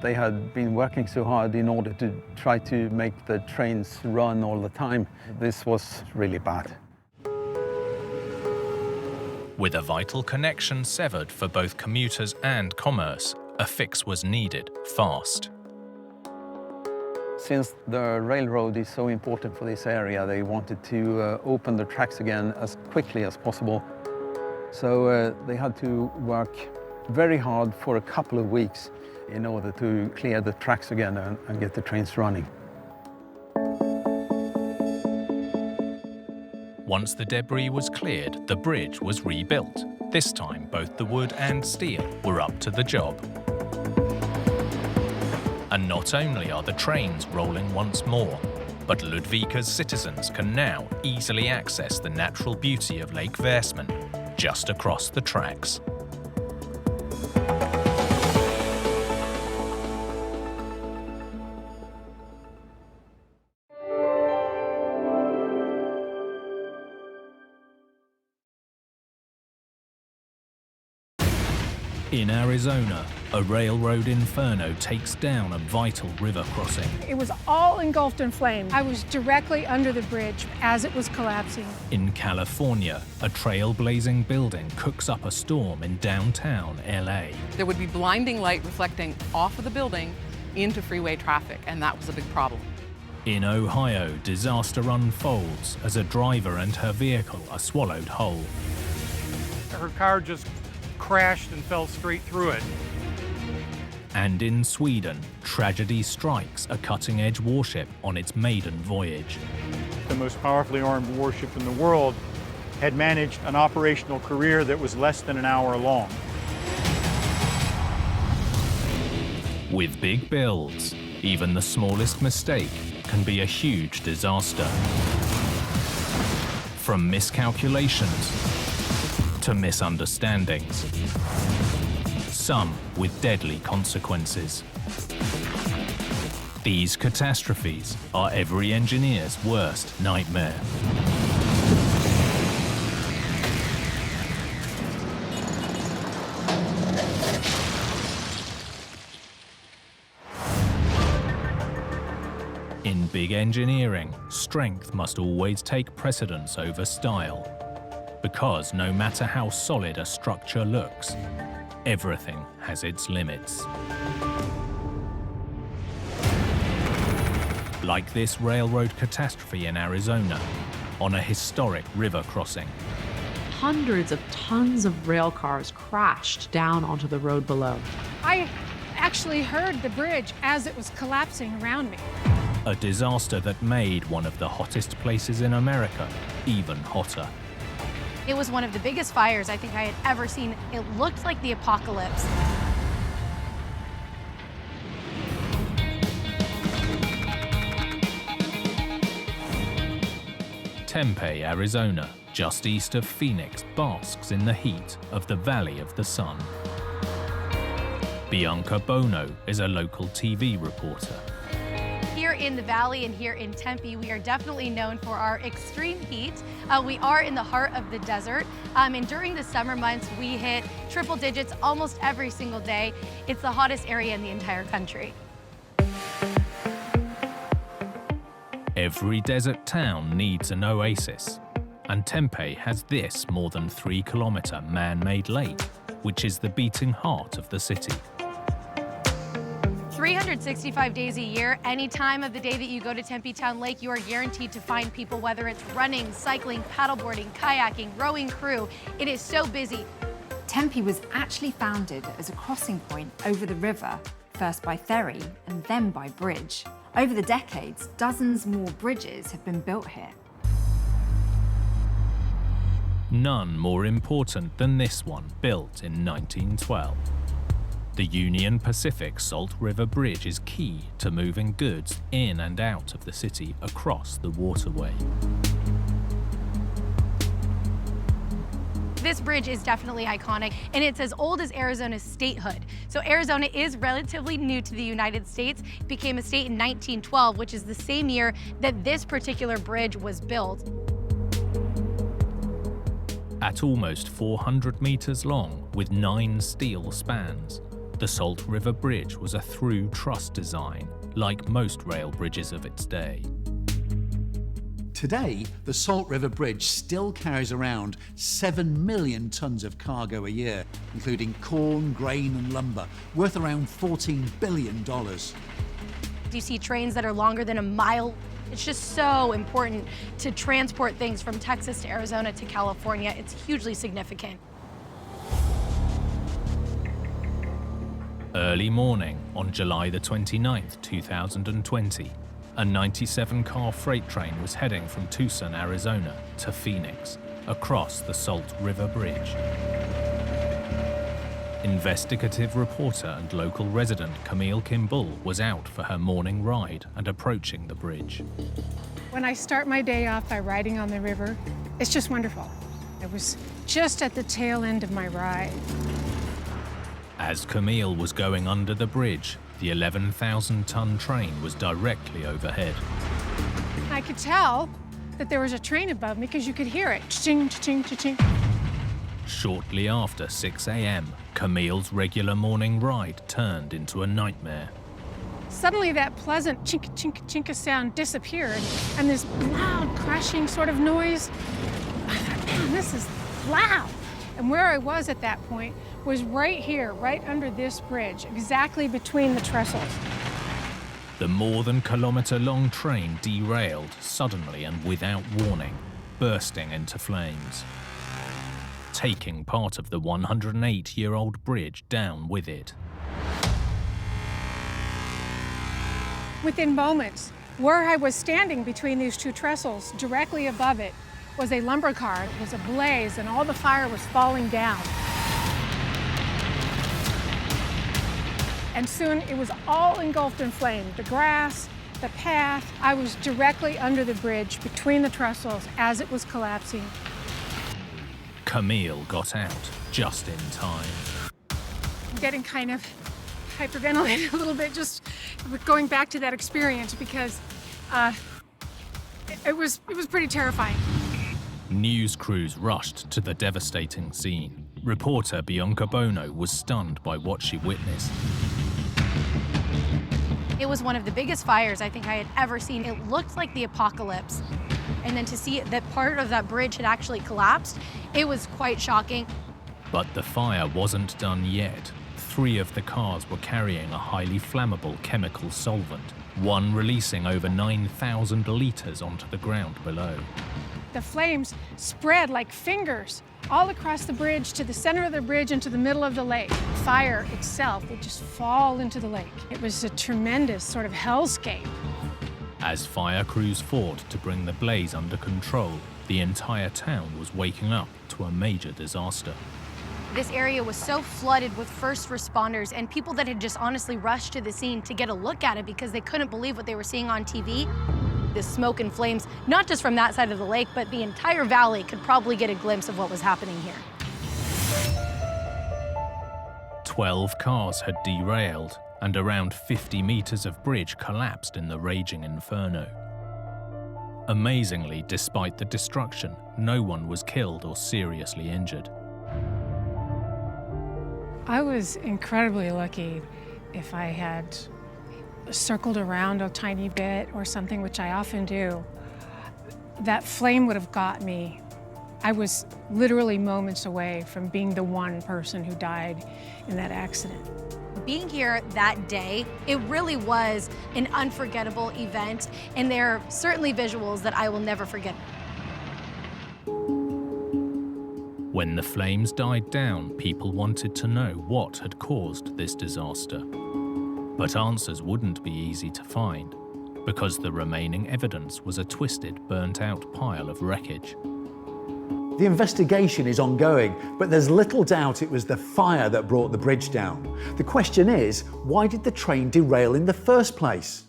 They had been working so hard in order to try to make the trains run all the time. This was really bad. With a vital connection severed for both commuters and commerce, a fix was needed fast. Since the railroad is so important for this area, they wanted to open the tracks again as quickly as possible. So they had to work very hard for a couple of weeks in order to clear the tracks again and get the trains running. Once the debris was cleared, the bridge was rebuilt. This time, both the wood and steel were up to the job. And not only are the trains rolling once more, but Ludvika's citizens can now easily access the natural beauty of Lake Väsmen just across the tracks. In Arizona, A railroad inferno takes down a vital river crossing. It was all engulfed in flame. I was directly under the bridge as it was collapsing. In California, a trailblazing building cooks up a storm in downtown LA. There would be blinding light reflecting off of the building into freeway traffic, and that was a big problem. In Ohio, disaster unfolds as a driver and her vehicle are swallowed whole. Her car just crashed and fell straight through it. And in Sweden, tragedy strikes a cutting-edge warship on its maiden voyage. The most powerfully armed warship in the world had managed an operational career that was less than an hour long. With big builds, even the smallest mistake can be a huge disaster. From miscalculations to misunderstandings, some with deadly consequences. These catastrophes are every engineer's worst nightmare. In big engineering, strength must always take precedence over style, because no matter how solid a structure looks, everything has its limits. Like this railroad catastrophe in Arizona, on a historic river crossing. Hundreds of tons of rail cars crashed down onto the road below. I actually heard the bridge as it was collapsing around me. A disaster that made one of the hottest places in America even hotter. It was one of the biggest fires I think I had ever seen. It looked like the apocalypse. Tempe, Arizona, just east of Phoenix, basks in the heat of the Valley of the Sun. Bianca Bono is a local TV reporter. Here in the valley and here in Tempe, we are definitely known for our extreme heat. We are in the heart of the desert, and during the summer months, we hit triple digits almost every single day. It's the hottest area in the entire country. Every desert town needs an oasis, and Tempe has this more than 3-kilometer man-made lake, which is the beating heart of the city. 365 days a year, any time of the day that you go to Tempe Town Lake, you are guaranteed to find people, whether it's running, cycling, paddleboarding, kayaking, rowing crew. It is so busy. Tempe was actually founded as a crossing point over the river, first by ferry and then by bridge. Over the decades, dozens more bridges have been built here. None more important than this one, built in 1912. The Union Pacific Salt River Bridge is key to moving goods in and out of the city across the waterway. This bridge is definitely iconic, and it's as old as Arizona's statehood. So Arizona is relatively new to the United States. It became a state in 1912, which is the same year that this particular bridge was built. At almost 400 meters long, with 9 steel spans, the Salt River Bridge was a through truss design, like most rail bridges of its day. Today, the Salt River Bridge still carries around 7 million tons of cargo a year, including corn, grain and lumber, worth around $14 billion. You see trains that are longer than a mile. It's just so important to transport things from Texas to Arizona to California. It's hugely significant. Early morning on July the 29th, 2020, a 97-car freight train was heading from Tucson, Arizona to Phoenix, across the Salt River Bridge. Investigative reporter and local resident Camille Kimball was out for her morning ride and approaching the bridge. When I start my day off by riding on the river, it's just wonderful. I was just at the tail end of my ride. As Camille was going under the bridge, the 11,000-ton train was directly overhead. I could tell that there was a train above me because you could hear it, cha-ching, cha-ching, cha-ching. Shortly after 6 a.m., Camille's regular morning ride turned into a nightmare. Suddenly that pleasant chink, chink, chink sound disappeared, and this loud crashing sort of noise. I thought, man, this is loud. And where I was at that point was right here, right under this bridge, exactly between the trestles. The more than kilometre-long train derailed suddenly and without warning, bursting into flames, taking part of the 108-year-old bridge down with it. Within moments, where I was standing between these two trestles, directly above it, was a lumber car. It was ablaze, and all the fire was falling down. And soon it was all engulfed in flame. The grass, the path. I was directly under the bridge between the trestles as it was collapsing. Camille got out just in time. I'm getting kind of hyperventilated a little bit just with going back to that experience because it was pretty terrifying. News crews rushed to the devastating scene. Reporter Bianca Bono was stunned by what she witnessed. It was one of the biggest fires I think I had ever seen. It looked like the apocalypse. And then to see that part of that bridge had actually collapsed, it was quite shocking. But the fire wasn't done yet. 3 of the cars were carrying a highly flammable chemical solvent, one releasing over 9,000 litres onto the ground below. The flames spread like fingers all across the bridge to the center of the bridge and to the middle of the lake. Fire itself would just fall into the lake. It was a tremendous sort of hellscape. As fire crews fought to bring the blaze under control, the entire town was waking up to a major disaster. This area was so flooded with first responders and people that had just honestly rushed to the scene to get a look at it because they couldn't believe what they were seeing on TV. The smoke and flames, not just from that side of the lake, but the entire valley could probably get a glimpse of what was happening here. 12 cars had derailed, and around 50 meters of bridge collapsed in the raging inferno. Amazingly, despite the destruction, no one was killed or seriously injured. I was incredibly lucky. If I had circled around a tiny bit or something, which I often do, that flame would have got me. I was literally moments away from being the one person who died in that accident. Being here that day, it really was an unforgettable event, and there are certainly visuals that I will never forget. When the flames died down, people wanted to know what had caused this disaster. But answers wouldn't be easy to find, because the remaining evidence was a twisted, burnt-out pile of wreckage. The investigation is ongoing, but there's little doubt it was the fire that brought the bridge down. The question is, why did the train derail in the first place?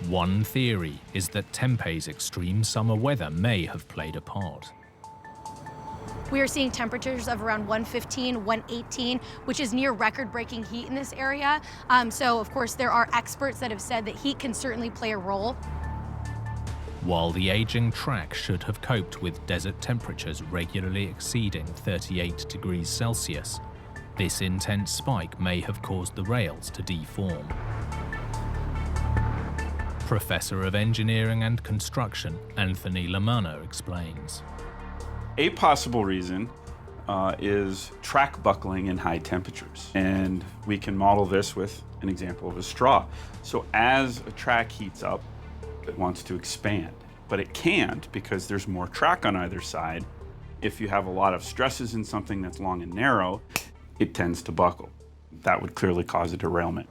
One theory is that Tempe's extreme summer weather may have played a part. We are seeing temperatures of around 115, 118, which is near record-breaking heat in this area. So, of course, there are experts that have said that heat can certainly play a role. While the aging track should have coped with desert temperatures regularly exceeding 38 degrees Celsius, this intense spike may have caused the rails to deform. Professor of Engineering and Construction, Anthony Lamano explains. A possible reason is track buckling in high temperatures. And we can model this with an example of a straw. So as a track heats up, it wants to expand, but it can't because there's more track on either side. If you have a lot of stresses in something that's long and narrow, it tends to buckle. That would clearly cause a derailment.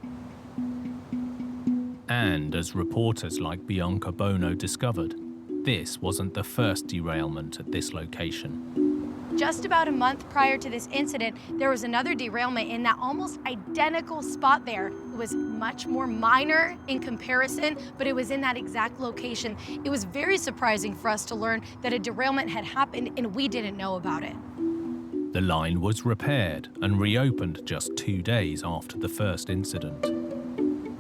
And as reporters like Bianca Bono discovered, this wasn't the first derailment at this location. Just about a month prior to this incident, there was another derailment in that almost identical spot there. It was much more minor in comparison, but it was in that exact location. It was very surprising for us to learn that a derailment had happened and we didn't know about it. The line was repaired and reopened just 2 days after the first incident.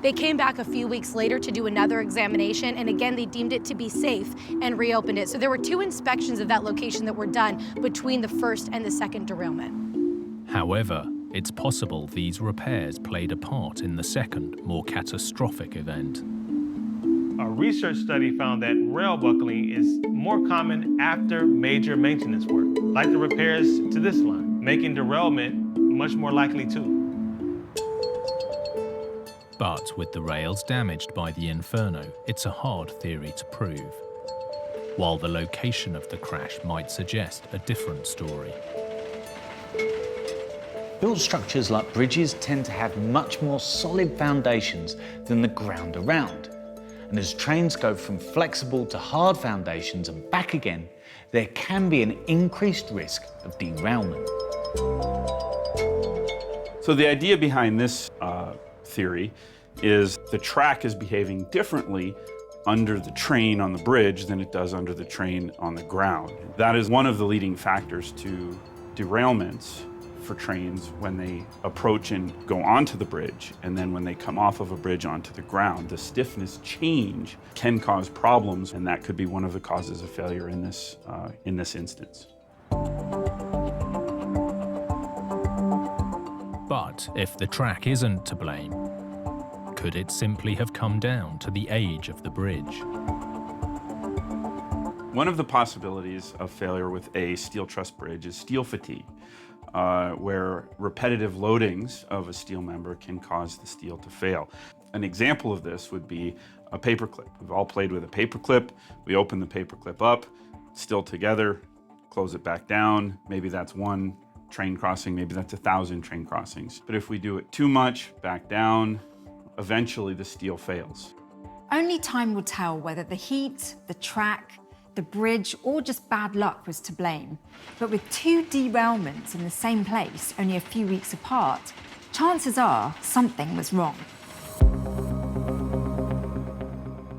They came back a few weeks later to do another examination, and again, they deemed it to be safe and reopened it. So there were 2 inspections of that location that were done between the first and the second derailment. However, it's possible these repairs played a part in the second, more catastrophic event. A research study found that rail buckling is more common after major maintenance work, like the repairs to this line, making derailment much more likely too. But with the rails damaged by the Inferno, it's a hard theory to prove, while the location of the crash might suggest a different story. Built structures like bridges tend to have much more solid foundations than the ground around. And as trains go from flexible to hard foundations and back again, there can be an increased risk of derailment. So the idea behind this theory is the track is behaving differently under the train on the bridge than it does under the train on the ground. That is one of the leading factors to derailments for trains when they approach and go onto the bridge, and then when they come off of a bridge onto the ground. The stiffness change can cause problems, and that could be one of the causes of failure in this instance. But if the track isn't to blame, could it simply have come down to the age of the bridge? One of the possibilities of failure with a steel truss bridge is steel fatigue, where repetitive loadings of a steel member can cause the steel to fail. An example of this would be a paperclip. We've all played with a paperclip. We open the paperclip up, still together, close it back down. Maybe that's 1 train crossing, maybe that's 1,000 train crossings. But if we do it too much, back down, eventually the steel fails. Only time will tell whether the heat, the track, the bridge, or just bad luck was to blame. But with 2 derailments in the same place, only a few weeks apart, chances are something was wrong.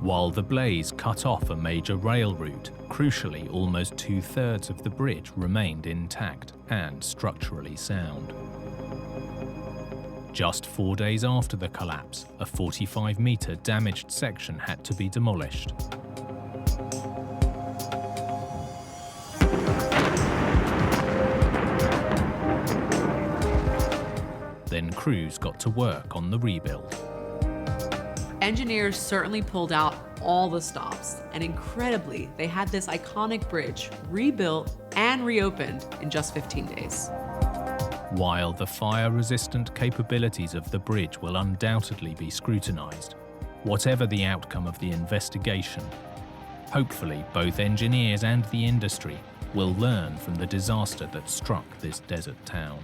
While the blaze cut off a major rail route, crucially, almost 2/3 of the bridge remained intact and structurally sound. Just 4 days after the collapse, a 45-metre damaged section had to be demolished. Then crews got to work on the rebuild. Engineers certainly pulled out all the stops, and incredibly, they had this iconic bridge rebuilt and reopened in just 15 days. While the fire-resistant capabilities of the bridge will undoubtedly be scrutinised, whatever the outcome of the investigation, hopefully both engineers and the industry will learn from the disaster that struck this desert town.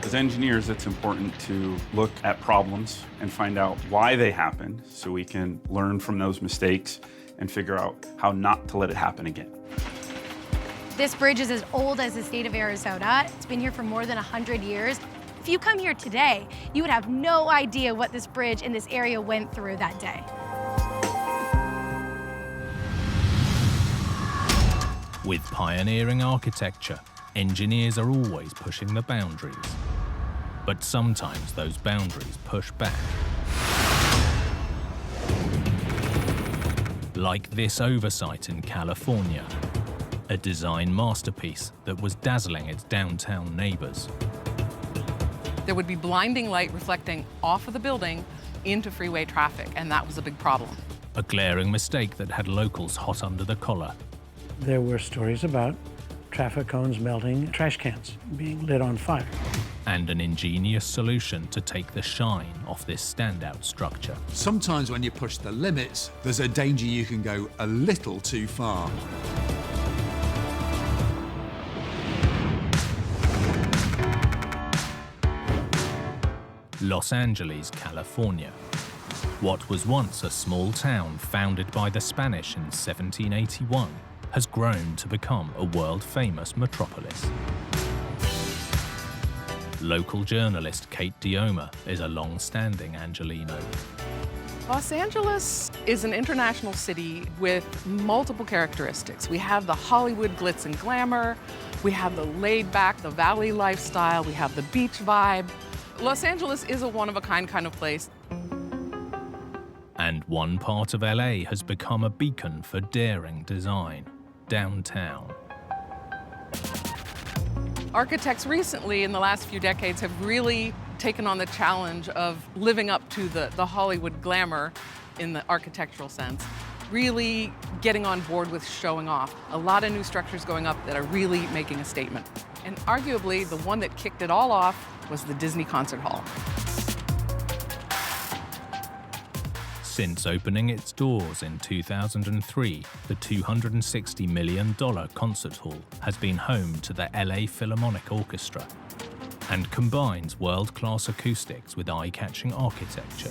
As engineers, it's important to look at problems and find out why they happened so we can learn from those mistakes and figure out how not to let it happen again. This bridge is as old as the state of Arizona. It's been here for more than 100 years. If you come here today, you would have no idea what this bridge in this area went through that day. With pioneering architecture, engineers are always pushing the boundaries. But sometimes those boundaries push back. Like this oversight in California, a design masterpiece that was dazzling its downtown neighbors. There would be blinding light reflecting off of the building into freeway traffic, and that was a big problem. A glaring mistake that had locals hot under the collar. There were stories about traffic cones melting, trash cans being lit on fire. And an ingenious solution to take the shine off this standout structure. Sometimes when you push the limits, there's a danger you can go a little too far. Los Angeles, California. What was once a small town founded by the Spanish in 1781 has grown to become a world-famous metropolis. Local journalist Kate Dioma is a long-standing Angelino. Los Angeles is an international city with multiple characteristics. We have the Hollywood glitz and glamour, we have the laid-back, the valley lifestyle, we have the beach vibe, Los Angeles is a one-of-a-kind kind of place. And one part of LA has become a beacon for daring design, downtown. Architects recently, in the last few decades, have really taken on the challenge of living up to the Hollywood glamour in the architectural sense, really getting on board with showing off. A lot of new structures going up that are really making a statement. And arguably, the one that kicked it all off was the Disney Concert Hall. Since opening its doors in 2003, the $260 million concert hall has been home to the LA Philharmonic Orchestra and combines world-class acoustics with eye-catching architecture.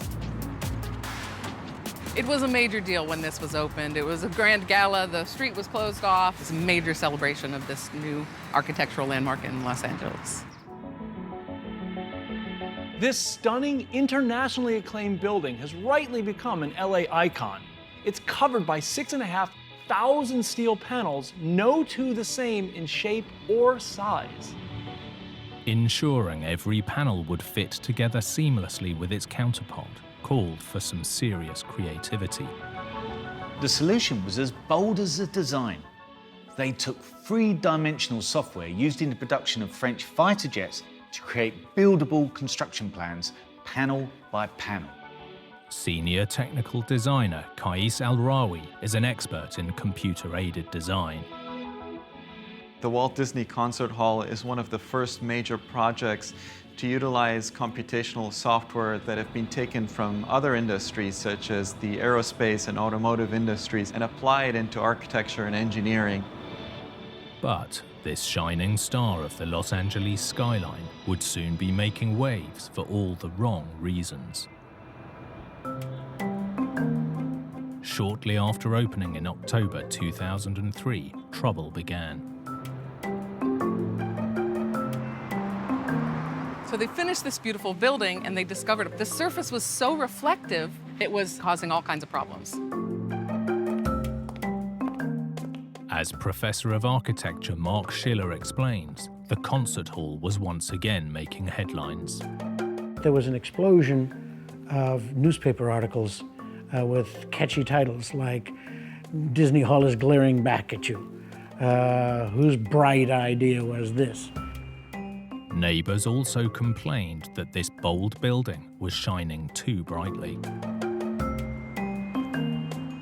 It was a major deal when this was opened. It was a grand gala. The street was closed off. It was a major celebration of this new architectural landmark in Los Angeles. This stunning, internationally acclaimed building has rightly become an LA icon. It's covered by 6,500 steel panels, no two the same in shape or size. Ensuring every panel would fit together seamlessly with its counterpart called for some serious creativity. The solution was as bold as the design. They took three-dimensional software used in the production of French fighter jets to create buildable construction plans, panel by panel. Senior technical designer Kais Al-Rawi is an expert in computer-aided design. The Walt Disney Concert Hall is one of the first major projects to utilize computational software that have been taken from other industries, such as the aerospace and automotive industries, and apply it into architecture and engineering. But this shining star of the Los Angeles skyline would soon be making waves for all the wrong reasons. Shortly after opening in October 2003, trouble began. So they finished this beautiful building and they discovered the surface was so reflective, it was causing all kinds of problems. As Professor of Architecture Mark Schiller explains, the concert hall was once again making headlines. There was an explosion of newspaper articles with catchy titles like Disney Hall is glaring back at you. Whose bright idea was this? Neighbors also complained that this bold building was shining too brightly.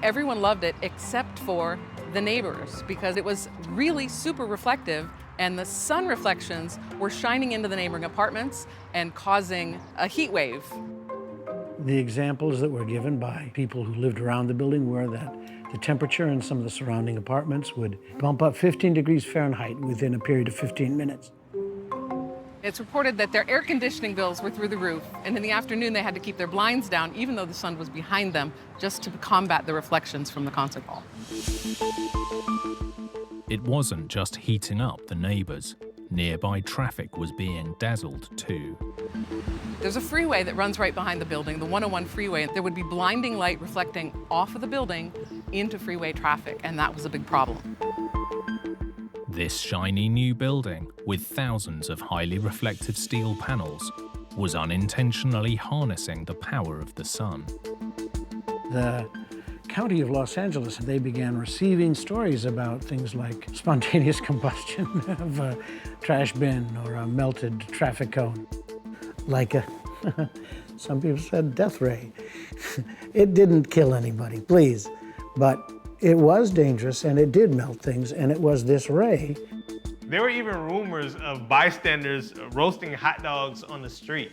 Everyone loved it except for the neighbors because it was really super reflective and the sun reflections were shining into the neighboring apartments and causing a heat wave. The examples that were given by people who lived around the building were that the temperature in some of the surrounding apartments would bump up 15 degrees Fahrenheit within a period of 15 minutes. It's reported that their air conditioning bills were through the roof, and in the afternoon they had to keep their blinds down even though the sun was behind them just to combat the reflections from the concert hall. It wasn't just heating up the neighbors. Nearby traffic was being dazzled too. There's a freeway that runs right behind the building, the 101 freeway. There would be blinding light reflecting off of the building into freeway traffic, and that was a big problem. This shiny new building, with thousands of highly reflective steel panels, was unintentionally harnessing the power of the sun. The County of Los Angeles, they began receiving stories about things like spontaneous combustion of a trash bin or a melted traffic cone. Like some people said, death ray. It didn't kill anybody, please, but it was dangerous and it did melt things, and it was this ray. There were even rumors of bystanders roasting hot dogs on the street.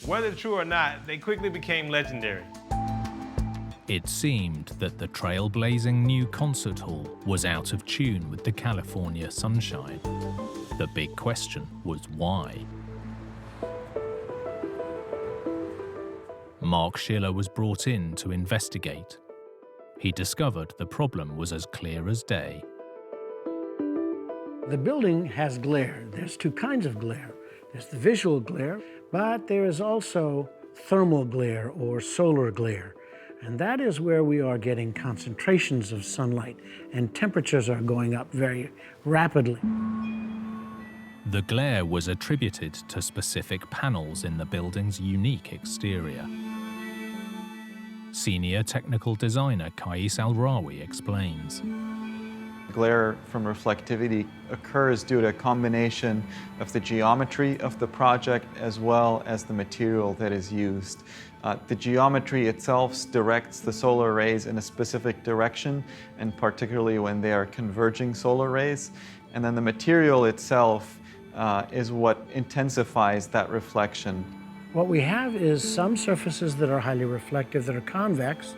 Whether true or not, they quickly became legendary. It seemed that the trailblazing new concert hall was out of tune with the California sunshine. The big question was why? Mark Schiller was brought in to investigate. He discovered the problem was as clear as day. The building has glare. There's two kinds of glare. There's the visual glare, but there is also thermal glare or solar glare. And that is where we are getting concentrations of sunlight and temperatures are going up very rapidly. The glare was attributed to specific panels in the building's unique exterior. Senior technical designer Kais Al-Rawi explains. Glare from reflectivity occurs due to a combination of the geometry of the project as well as the material that is used. The geometry itself directs the solar rays in a specific direction, and particularly when they are converging solar rays. And then the material itself is what intensifies that reflection. What we have is some surfaces that are highly reflective, that are convex,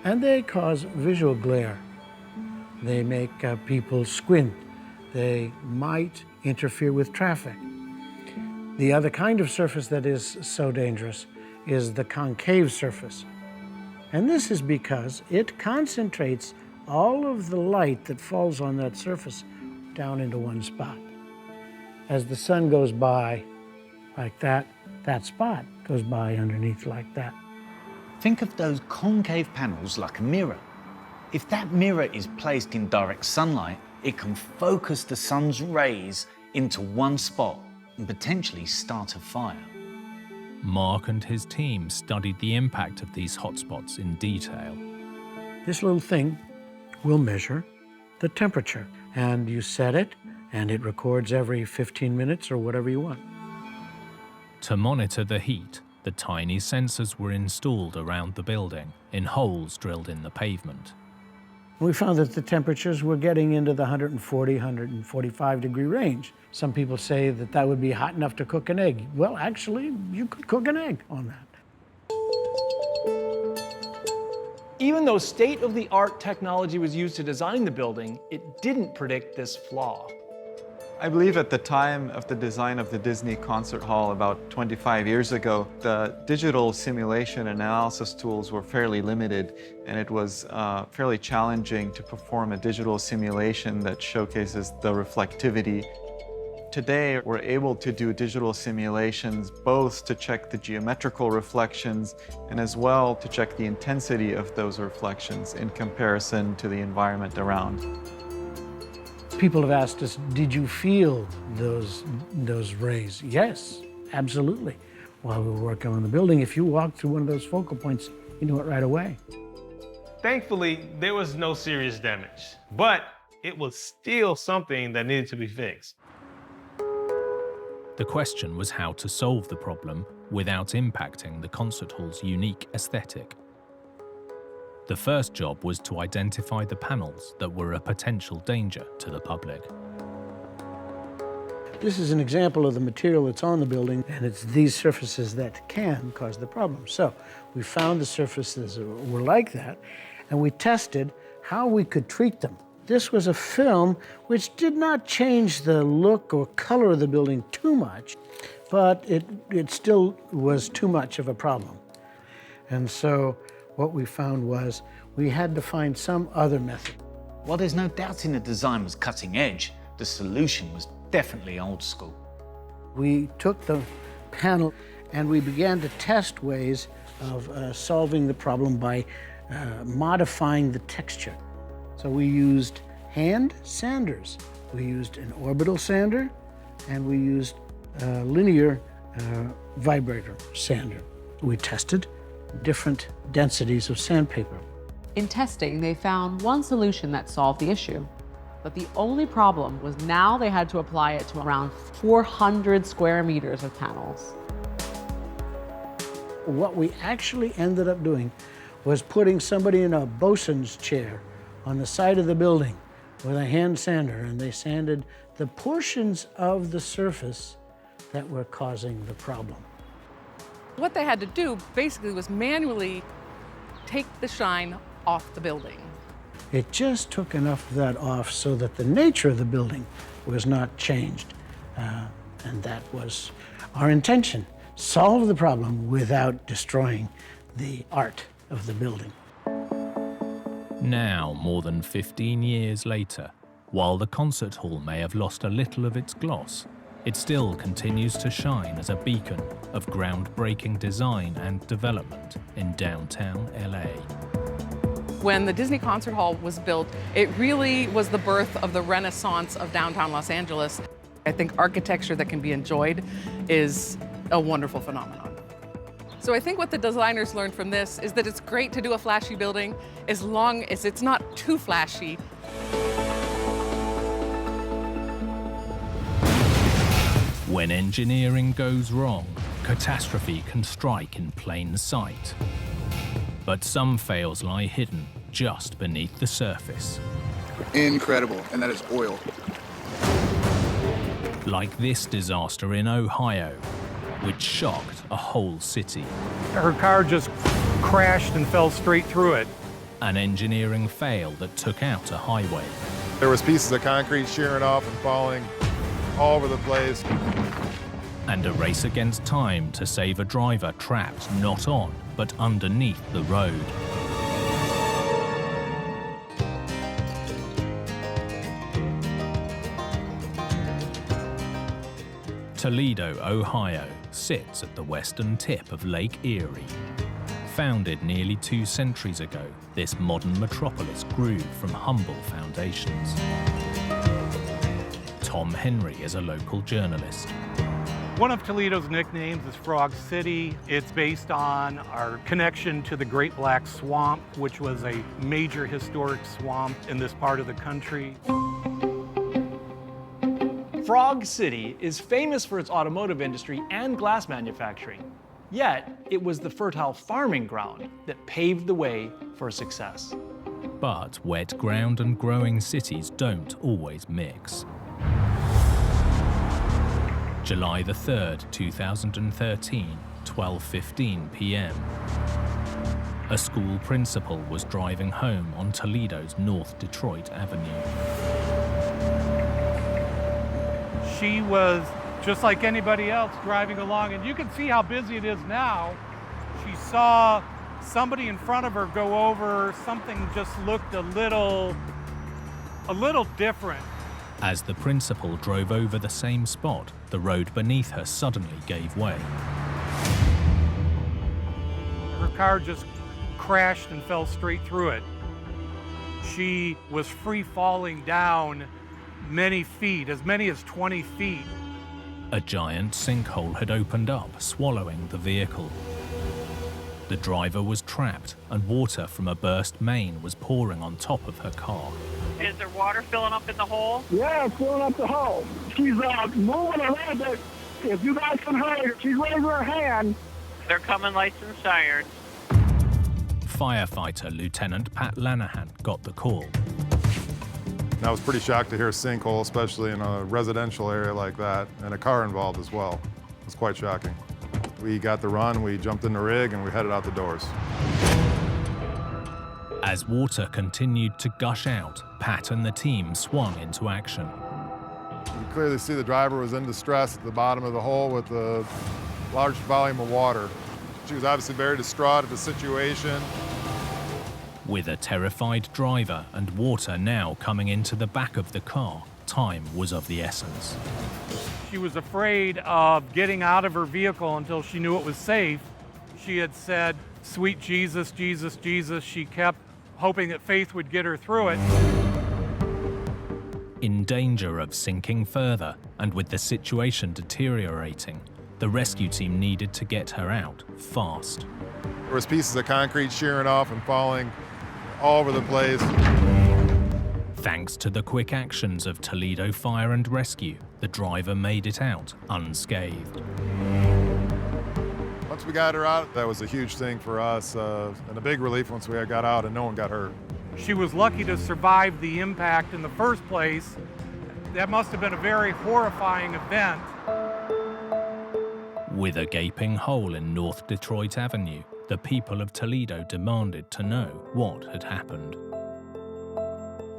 and they cause visual glare. They make people squint. They might interfere with traffic. The other kind of surface that is so dangerous is the concave surface. And this is because it concentrates all of the light that falls on that surface down into one spot. As the sun goes by like that, that spot goes by underneath like that. Think of those concave panels like a mirror. If that mirror is placed in direct sunlight, it can focus the sun's rays into one spot and potentially start a fire. Mark and his team studied the impact of these hotspots in detail. This little thing will measure the temperature, and you set it, and it records every 15 minutes or whatever you want. To monitor the heat, the tiny sensors were installed around the building in holes drilled in the pavement. We found that the temperatures were getting into the 140, 145 degree range. Some people say that that would be hot enough to cook an egg. Well, actually, you could cook an egg on that. Even though state-of-the-art technology was used to design the building, it didn't predict this flaw. I believe at the time of the design of the Disney Concert Hall about 25 years ago, the digital simulation and analysis tools were fairly limited, and it was fairly challenging to perform a digital simulation that showcases the reflectivity. Today, we're able to do digital simulations both to check the geometrical reflections and as well to check the intensity of those reflections in comparison to the environment around. People have asked us, did you feel those rays? Yes, absolutely. While we were working on the building, if you walked through one of those focal points, you knew it right away. Thankfully, there was no serious damage, but it was still something that needed to be fixed. The question was how to solve the problem without impacting the concert hall's unique aesthetic. The first job was to identify the panels that were a potential danger to the public. This is an example of the material that's on the building, and it's these surfaces that can cause the problem. So we found the surfaces that were like that, and we tested how we could treat them. This was a film which did not change the look or color of the building too much, but it still was too much of a problem. And so what we found was we had to find some other method. While there's no doubting the design was cutting edge, the solution was definitely old school. We took the panel and we began to test ways of solving the problem by modifying the texture. So we used hand sanders. We used an orbital sander, and we used a linear vibrator sander. We tested different densities of sandpaper. In testing, they found one solution that solved the issue. But the only problem was now they had to apply it to around 400 square meters of panels. What we actually ended up doing was putting somebody in a bosun's chair on the side of the building with a hand sander, and they sanded the portions of the surface that were causing the problem. What they had to do basically was manually take the shine off the building. It just took enough of that off so that the nature of the building was not changed. And that was our intention. Solve the problem without destroying the art of the building. Now, more than 15 years later, while the concert hall may have lost a little of its gloss, it still continues to shine as a beacon of groundbreaking design and development in downtown LA. When the Disney Concert Hall was built, it really was the birth of the renaissance of downtown Los Angeles. I think architecture that can be enjoyed is a wonderful phenomenon. So I think what the designers learned from this is that it's great to do a flashy building as long as it's not too flashy. When engineering goes wrong, catastrophe can strike in plain sight. But some fails lie hidden just beneath the surface. Incredible, and that is oil. Like this disaster in Ohio, which shocked a whole city. Her car just crashed and fell straight through it. An engineering fail that took out a highway. There was pieces of concrete shearing off and falling all over the place. And a race against time to save a driver trapped not on, but underneath the road. Toledo, Ohio, sits at the western tip of Lake Erie. Founded nearly 2 centuries ago, this modern metropolis grew from humble foundations. Tom Henry is a local journalist. One of Toledo's nicknames is Frog City. It's based on our connection to the Great Black Swamp, which was a major historic swamp in this part of the country. Frog City is famous for its automotive industry and glass manufacturing. Yet, it was the fertile farming ground that paved the way for success. But wet ground and growing cities don't always mix. July the 3rd, 2013, 12:15 p.m. A school principal was driving home on Toledo's North Detroit Avenue. She was just like anybody else driving along, and you can see how busy it is now. She saw somebody in front of her go over, something just looked a little different. As the principal drove over the same spot, the road beneath her suddenly gave way. Her car just crashed and fell straight through it. She was free falling down many feet, as many as 20 feet. A giant sinkhole had opened up, swallowing the vehicle. The driver was trapped, and water from a burst main was pouring on top of her car. Is there water filling up in the hole? Yeah, it's filling up the hole. She's moving a little bit. If you guys can hurry her, she's raising her hand. They're coming lights and sirens. Firefighter Lieutenant Pat Lanahan got the call. And I was pretty shocked to hear a sinkhole, especially in a residential area like that, and a car involved as well. It was quite shocking. We got the run, we jumped in the rig, and we headed out the doors. As water continued to gush out, Pat and the team swung into action. You could clearly see the driver was in distress at the bottom of the hole with a large volume of water. She was obviously very distraught at the situation. With a terrified driver and water now coming into the back of the car, time was of the essence. She was afraid of getting out of her vehicle until she knew it was safe. She had said, "Sweet Jesus, Jesus, Jesus." She kept hoping that faith would get her through it. In danger of sinking further, and with the situation deteriorating, the rescue team needed to get her out fast. There was pieces of concrete shearing off and falling all over the place. Thanks to the quick actions of Toledo Fire and Rescue, the driver made it out unscathed. Once we got her out, that was a huge thing for us, and a big relief once we got out and no one got hurt. She was lucky to survive the impact in the first place. That must have been a very horrifying event. With a gaping hole in North Detroit Avenue, the people of Toledo demanded to know what had happened.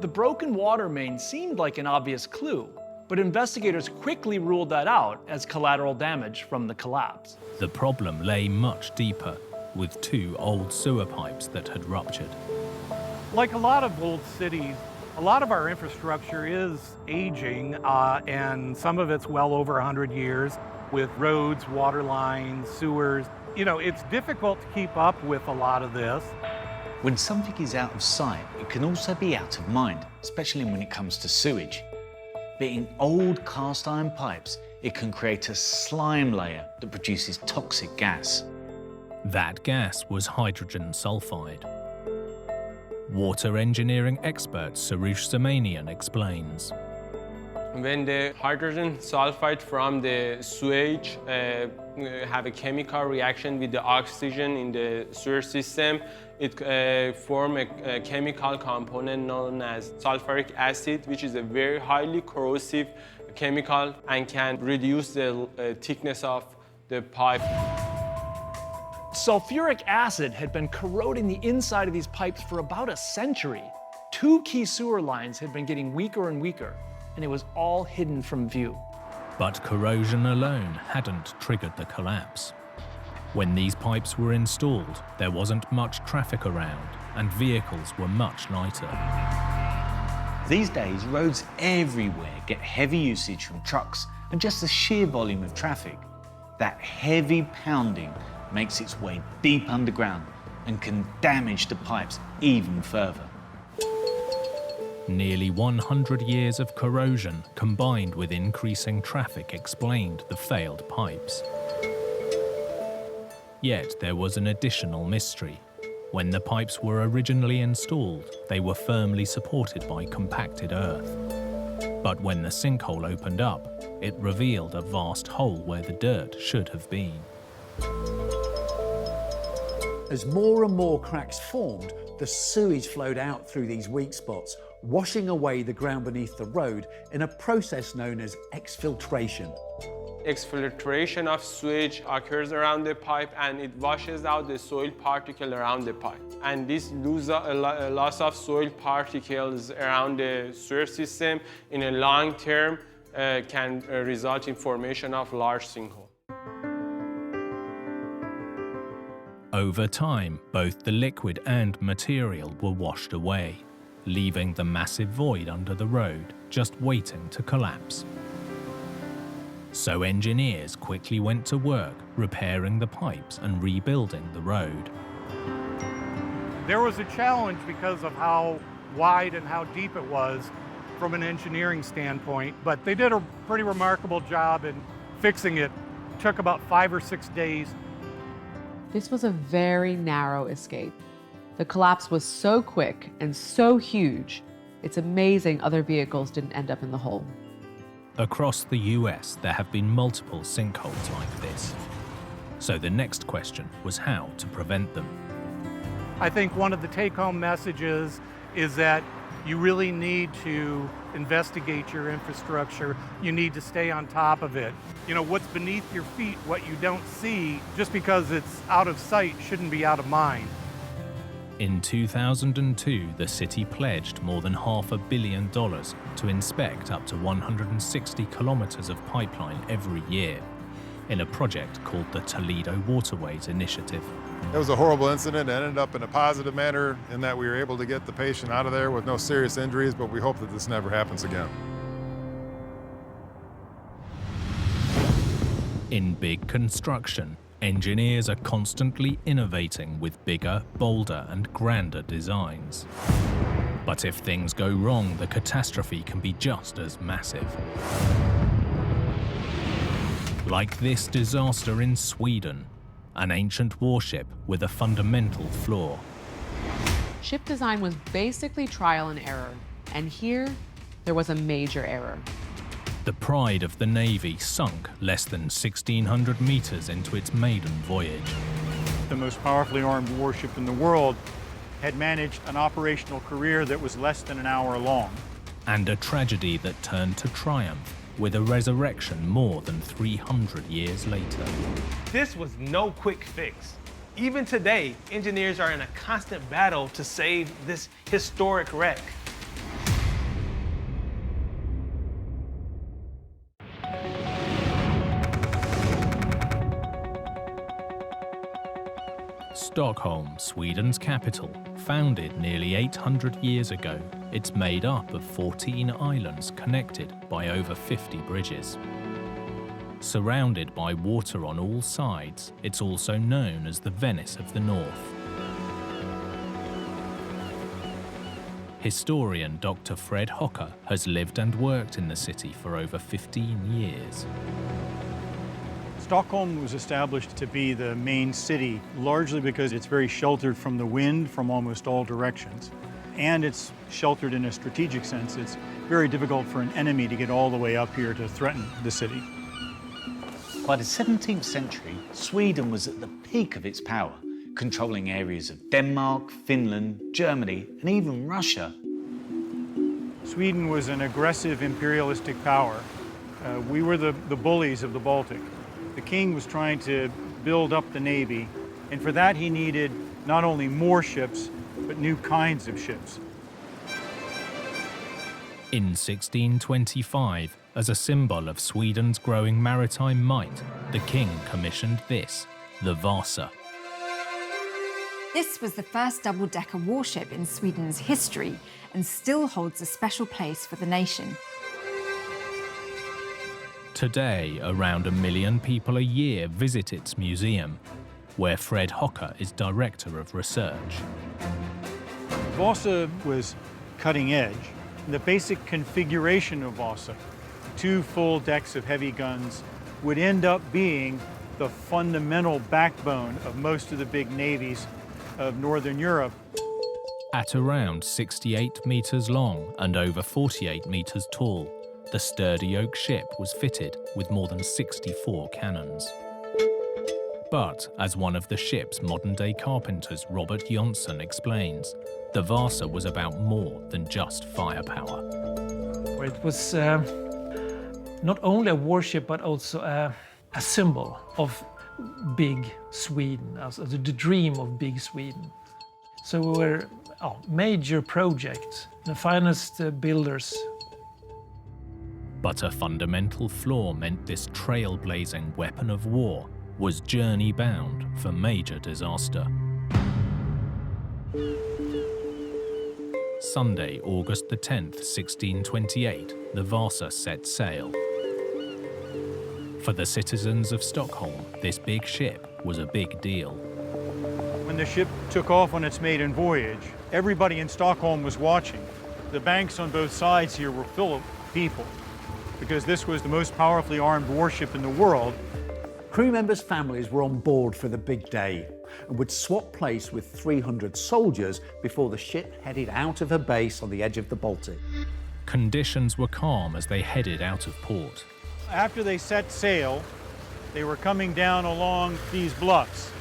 The broken water main seemed like an obvious clue, but investigators quickly ruled that out as collateral damage from the collapse. The problem lay much deeper, with 2 old sewer pipes that had ruptured. Like a lot of old cities, a lot of our infrastructure is aging, and some of it's well over 100 years, with roads, water lines, sewers. You know, it's difficult to keep up with a lot of this. When something is out of sight, it can also be out of mind, especially when it comes to sewage. but in old cast iron pipes, it can create a slime layer that produces toxic gas. That gas was hydrogen sulfide. Water engineering expert Soroush Zamanian explains. When the hydrogen sulfide from the sewage have a chemical reaction with the oxygen in the sewer system, it forms a chemical component known as sulfuric acid, which is a very highly corrosive chemical and can reduce the thickness of the pipe. Sulfuric acid had been corroding the inside of these pipes for about a century. 2 key sewer lines had been getting weaker and weaker, and it was all hidden from view. But corrosion alone hadn't triggered the collapse. When these pipes were installed, there wasn't much traffic around, and vehicles were much lighter. These days, roads everywhere get heavy usage from trucks and just the sheer volume of traffic. That heavy pounding makes its way deep underground and can damage the pipes even further. Nearly 100 years of corrosion combined with increasing traffic explained the failed pipes. Yet there was an additional mystery. When the pipes were originally installed, they were firmly supported by compacted earth. But when the sinkhole opened up, it revealed a vast hole where the dirt should have been. As more and more cracks formed, the sewage flowed out through these weak spots, washing away the ground beneath the road in a process known as exfiltration. Exfiltration of sewage occurs around the pipe and it washes out the soil particle around the pipe. And this loss of soil particles around the sewer system in a long term can result in formation of large sinkhole. Over time, both the liquid and material were washed away, leaving the massive void under the road just waiting to collapse. So engineers quickly went to work repairing the pipes and rebuilding the road. There was a challenge because of how wide and how deep it was from an engineering standpoint, but they did a pretty remarkable job in fixing it. It took about 5 or 6 days. This was a very narrow escape. The collapse was so quick and so huge, it's amazing other vehicles didn't end up in the hole. Across the US, there have been multiple sinkholes like this. So the next question was how to prevent them. I think one of the take-home messages is that you really need to investigate your infrastructure. You need to stay on top of it. You know, what's beneath your feet, what you don't see, just because it's out of sight shouldn't be out of mind. In 2002, the city pledged more than $500 million to inspect up to 160 kilometers of pipeline every year in a project called the Toledo Waterways Initiative. It was a horrible incident. It ended up in a positive manner in that we were able to get the patient out of there with no serious injuries, but we hope that this never happens again. In big construction, engineers are constantly innovating with bigger, bolder, and grander designs. But if things go wrong, the catastrophe can be just as massive. Like this disaster in Sweden, an ancient warship with a fundamental flaw. Ship design was basically trial and error, and here there was a major error. The Pride of the Navy sunk less than 1,600 meters into its maiden voyage. The most powerfully armed warship in the world had managed an operational career that was less than an hour long. And a tragedy that turned to triumph with a resurrection more than 300 years later. This was no quick fix. Even today, engineers are in a constant battle to save this historic wreck. Stockholm, Sweden's capital, founded nearly 800 years ago, it's made up of 14 islands connected by over 50 bridges. Surrounded by water on all sides, it's also known as the Venice of the North. Historian Dr. Fred Hocker has lived and worked in the city for over 15 years. Stockholm was established to be the main city, largely because it's very sheltered from the wind from almost all directions. And it's sheltered in a strategic sense. It's very difficult for an enemy to get all the way up here to threaten the city. By the 17th century, Sweden was at the peak of its power, controlling areas of Denmark, Finland, Germany, and even Russia. Sweden was an aggressive imperialistic power. We were the bullies of the Baltic. The king was trying to build up the navy, and for that he needed not only more ships, but new kinds of ships. In 1625, as a symbol of Sweden's growing maritime might, the king commissioned this, the Vasa. This was the first double-decker warship in Sweden's history and still holds a special place for the nation. Today, around 1 million people a year visit its museum, where Fred Hocker is director of research. Vasa was cutting edge. The basic configuration of Vasa, 2 full decks of heavy guns, would end up being the fundamental backbone of most of the big navies of Northern Europe. At around 68 meters long and over 48 meters tall, the sturdy oak ship was fitted with more than 64 cannons. But, as one of the ship's modern-day carpenters, Robert Jonsson, explains, the Vasa was about more than just firepower. It was not only a warship, but also a symbol of big Sweden, also the dream of big Sweden. So we were a major project, the finest builders. But a fundamental flaw meant this trailblazing weapon of war was journey-bound for major disaster. Sunday, August the 10th, 1628, the Vasa set sail. For the citizens of Stockholm, this big ship was a big deal. When the ship took off on its maiden voyage, everybody in Stockholm was watching. The banks on both sides here were full of people, because this was the most powerfully armed warship in the world. Crew members' families were on board for the big day and would swap place with 300 soldiers before the ship headed out of her base on the edge of the Baltic. Conditions were calm as they headed out of port. After they set sail, they were coming down along these bluffs.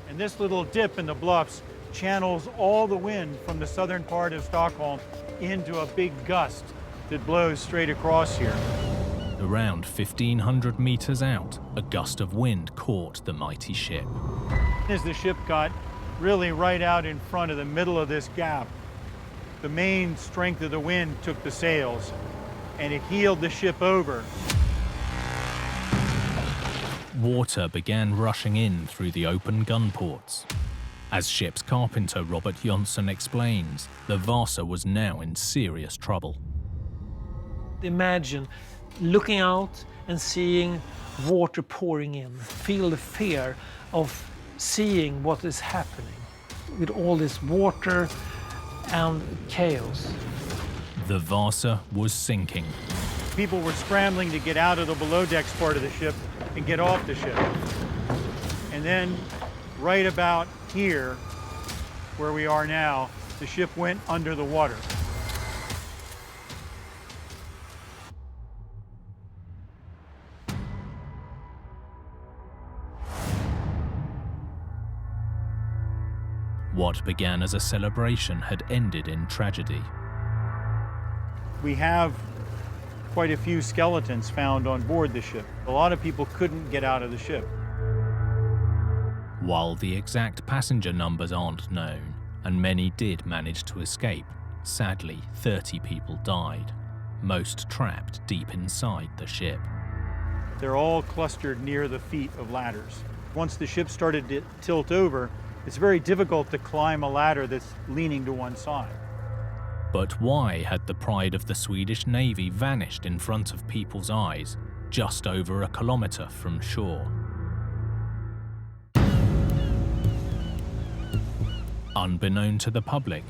And this little dip in the bluffs channels all the wind from the southern part of Stockholm into a big gust that blows straight across here. Around 1,500 meters out, a gust of wind caught the mighty ship. As the ship got really right out in front of the middle of this gap, the main strength of the wind took the sails, and it heeled the ship over. Water began rushing in through the open gun ports. As ship's carpenter Robert Jonsson explains, the Vasa was now in serious trouble. Imagine looking out and seeing water pouring in. Feel the fear of seeing what is happening with all this water and chaos. The Vasa was sinking. People were scrambling to get out of the below decks part of the ship and get off the ship. And then right about here, where we are now, the ship went under the water. What began as a celebration had ended in tragedy. We have quite a few skeletons found on board the ship. A lot of people couldn't get out of the ship. While the exact passenger numbers aren't known, and many did manage to escape, sadly 30 people died, most trapped deep inside the ship. They're all clustered near the feet of ladders. Once the ship started to tilt over, it's very difficult to climb a ladder that's leaning to one side. But why had the pride of the Swedish Navy vanished in front of people's eyes, just over a kilometre from shore? Unbeknown to the public,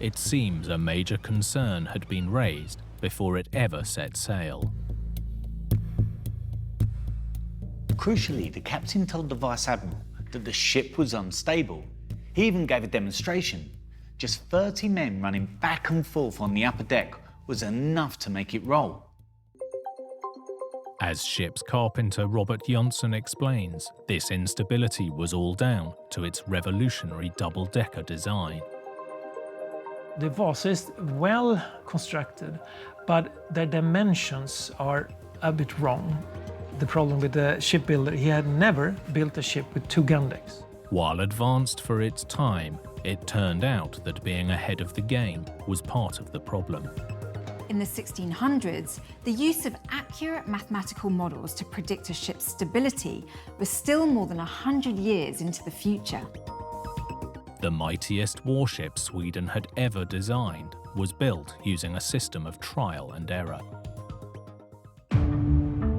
it seems a major concern had been raised before it ever set sail. Crucially, the captain told the Vice Admiral that the ship was unstable. He even gave a demonstration. Just 30 men running back and forth on the upper deck was enough to make it roll. As ship's carpenter Robert Johnson explains, this instability was all down to its revolutionary double-decker design. The Vasa is well constructed, but their dimensions are a bit wrong. The problem with the shipbuilder, he had never built a ship with 2 gun decks. While advanced for its time, it turned out that being ahead of the game was part of the problem. In the 1600s, the use of accurate mathematical models to predict a ship's stability was still more than 100 years into the future. The mightiest warship Sweden had ever designed was built using a system of trial and error.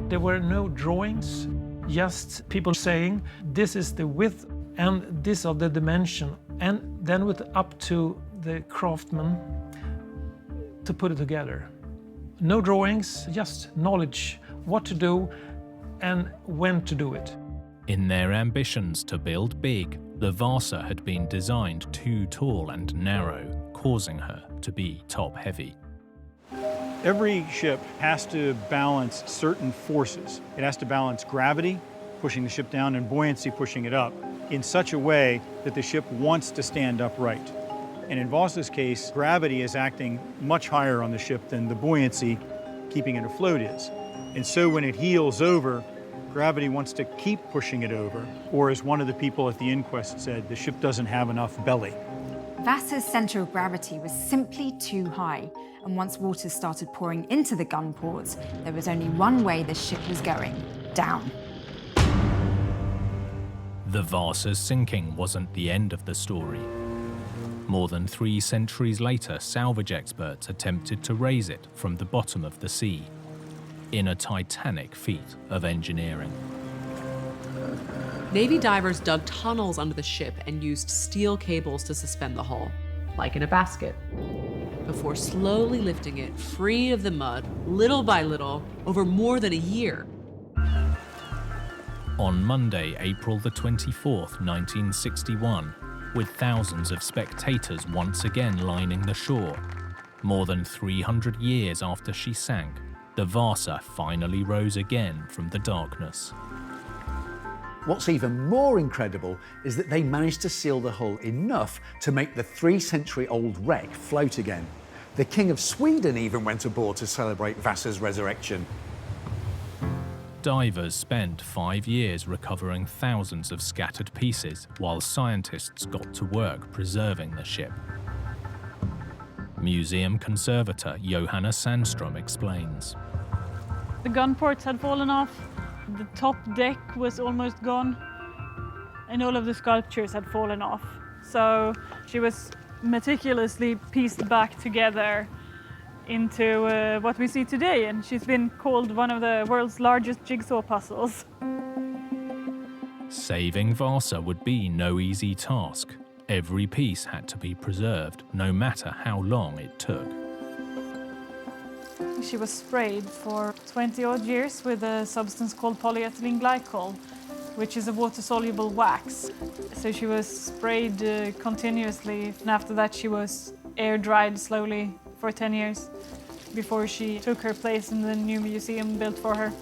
There were no drawings, just people saying, this is the width and these are the dimension, and then with up to the craftsman to put it together. No drawings, just knowledge, what to do and when to do it. In their ambitions to build big, the Vasa had been designed too tall and narrow, causing her to be top-heavy. Every ship has to balance certain forces. It has to balance gravity, pushing the ship down, and buoyancy, pushing it up, in such a way that the ship wants to stand upright. And in Vasa's case, gravity is acting much higher on the ship than the buoyancy keeping it afloat is. And so when it heels over, gravity wants to keep pushing it over. Or as one of the people at the inquest said, the ship doesn't have enough belly. Vasa's centre of gravity was simply too high, and once water started pouring into the gun ports, there was only one way the ship was going: down. The Vasa's sinking wasn't the end of the story. More than 3 centuries later, salvage experts attempted to raise it from the bottom of the sea, in a titanic feat of engineering. Navy divers dug tunnels under the ship and used steel cables to suspend the hull, like in a basket, before slowly lifting it free of the mud, little by little, over more than a year. On Monday, April the 24th, 1961, with thousands of spectators once again lining the shore, more than 300 years after she sank, the Vasa finally rose again from the darkness. What's even more incredible is that they managed to seal the hull enough to make the 3-century-old wreck float again. The King of Sweden even went aboard to celebrate Vasa's resurrection. Divers spent 5 years recovering thousands of scattered pieces while scientists got to work preserving the ship. Museum conservator Johanna Sandström explains. The gun ports had fallen off, the top deck was almost gone, and all of the sculptures had fallen off. So she was meticulously pieced back together into what we see today, and she's been called one of the world's largest jigsaw puzzles. Saving Vasa would be no easy task. Every piece had to be preserved, no matter how long it took. She was sprayed for 20-odd years with a substance called polyethylene glycol, which is a water-soluble wax. So she was sprayed continuously, and after that she was air-dried slowly for 10 years before she took her place in the new museum built for her.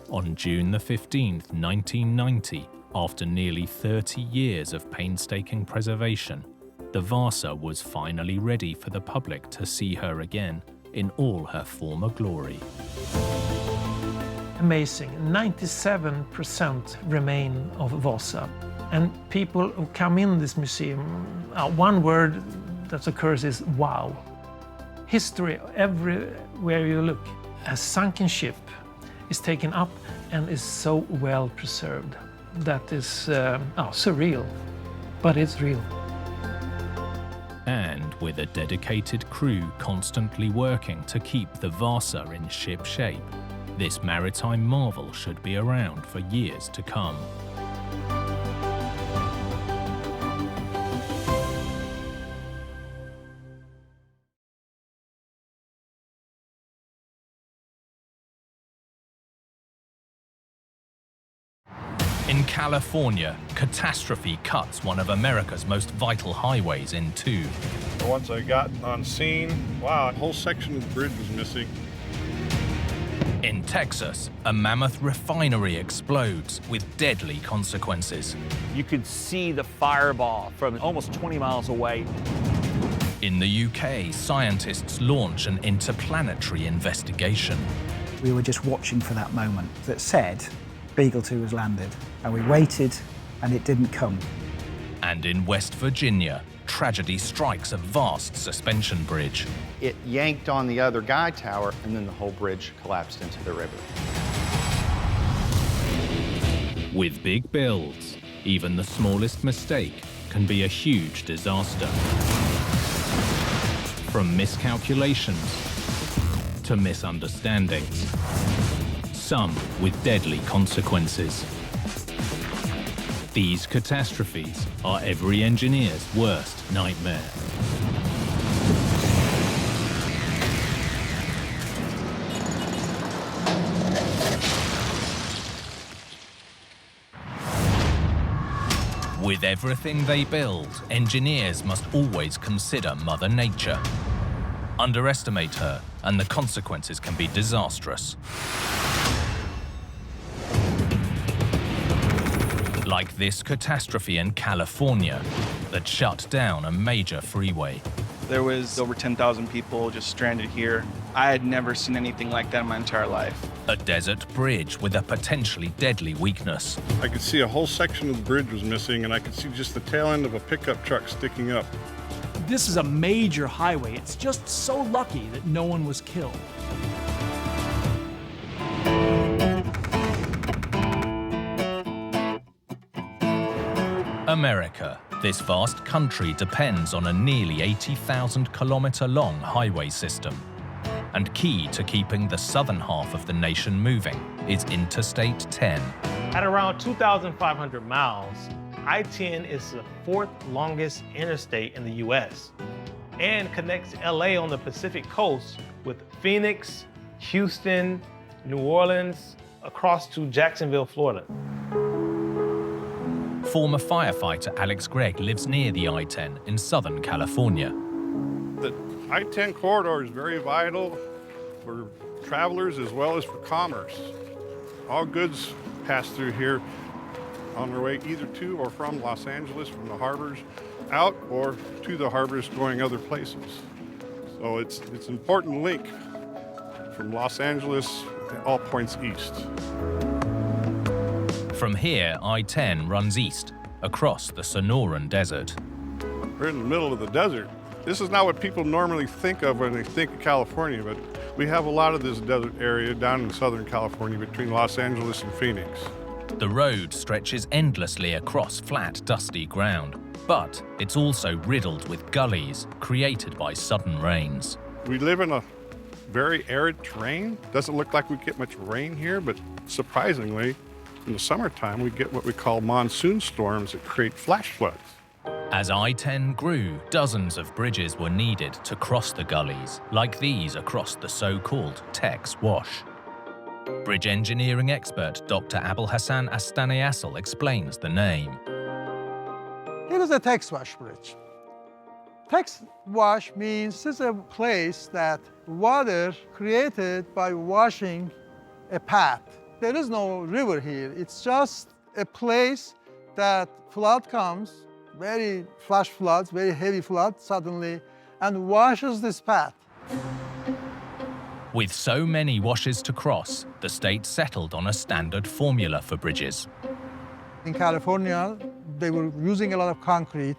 On June the 15th, 1990, after nearly 30 years of painstaking preservation, the Vasa was finally ready for the public to see her again in all her former glory. Amazing, 97% remain of Vasa. And people who come in this museum, one word that occurs is wow. History everywhere you look. A sunken ship is taken up and is so well preserved. That is surreal, but it's real. And with a dedicated crew constantly working to keep the Vasa in ship shape, this maritime marvel should be around for years to come. In California, Catastrophe cuts one of America's most vital highways in two. Once I got on scene, wow, a whole section of the bridge was missing. In Texas, a mammoth refinery explodes with deadly consequences. You could see the fireball from almost 20 miles away. In the UK, scientists launch an interplanetary investigation. We were just watching for that moment that said Beagle 2 was landed, and we waited, and it didn't come. And in West Virginia, tragedy strikes a vast suspension bridge. It yanked on the other guide tower, and then the whole bridge collapsed into the river. With big builds, even the smallest mistake can be a huge disaster. From miscalculations to misunderstandings, some with deadly consequences. These catastrophes are every engineer's worst nightmare. With everything they build, engineers must always consider Mother Nature. Underestimate her, and the consequences can be disastrous. Like this catastrophe in California that shut down a major freeway. There was over 10,000 people just stranded here. I had never seen anything like that in my entire life. A desert bridge with a potentially deadly weakness. I could see a whole section of the bridge was missing, and I could see just the tail end of a pickup truck sticking up. This is a major highway. It's just so lucky that no one was killed. America. This vast country depends on a nearly 80,000-kilometer-long highway system. And key to keeping the southern half of the nation moving is Interstate 10. At around 2,500 miles, I-10 is the fourth longest interstate in the US and connects LA on the Pacific coast with Phoenix, Houston, New Orleans, across to Jacksonville, Florida. Former firefighter Alex Gregg lives near the I-10 in Southern California. The I-10 corridor is very vital for travelers as well as for commerce. All goods pass through here on their way either to or from Los Angeles, from the harbors out, or to the harbors going other places. So it's an important link from Los Angeles to all points east. From here, I-10 runs east, across the Sonoran Desert. We're in the middle of the desert. This is not what people normally think of when they think of California, but we have a lot of this desert area down in Southern California between Los Angeles and Phoenix. The road stretches endlessly across flat, dusty ground, but it's also riddled with gullies created by sudden rains. We live in a very arid terrain. Doesn't look like we get much rain here, but surprisingly, in the summertime, we get what we call monsoon storms that create flash floods. As I-10 grew, dozens of bridges were needed to cross the gullies, like these across the so-called Tex Wash. Bridge engineering expert Dr. Abul Hassan Astane-Assel explains the name. Here is a Tex Wash bridge. Tex Wash means this is a place that water created by washing a path. There is no river here. It's just a place that flood comes, very flash floods, very heavy flood suddenly, and washes this path. With so many washes to cross, the state settled on a standard formula for bridges. In California, they were using a lot of concrete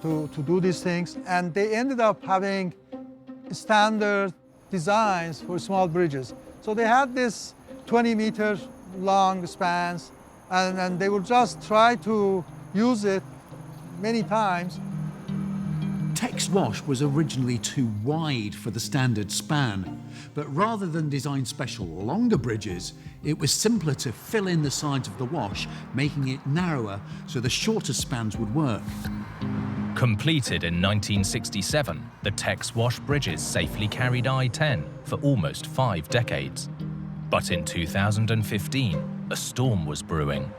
to do these things, and they ended up having standard designs for small bridges. So they had this 20-meter long spans, and they would just try to use it many times. Tex Wash was originally too wide for the standard span, but rather than design special longer bridges, it was simpler to fill in the sides of the wash, making it narrower so the shorter spans would work. Completed in 1967, the Tex Wash bridges safely carried I-10 for almost 5 decades. But in 2015, a storm was brewing.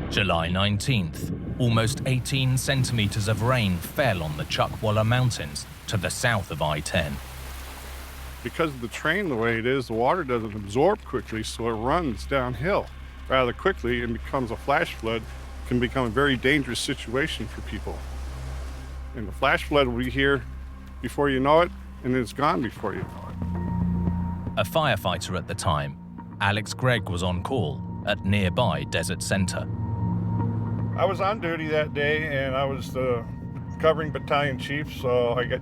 July 19th, almost 18 centimeters of rain fell on the Chuckwalla Mountains to the south of I-10. Because of the terrain the way it is, the water doesn't absorb quickly, so it runs downhill rather quickly and becomes a flash flood. Can become a very dangerous situation for people. And the flash flood will be here before you know it, and it's gone before you know it. A firefighter at the time, Alex Gregg was on call at nearby Desert Center. I was on duty that day, and I was the covering battalion chief, so I get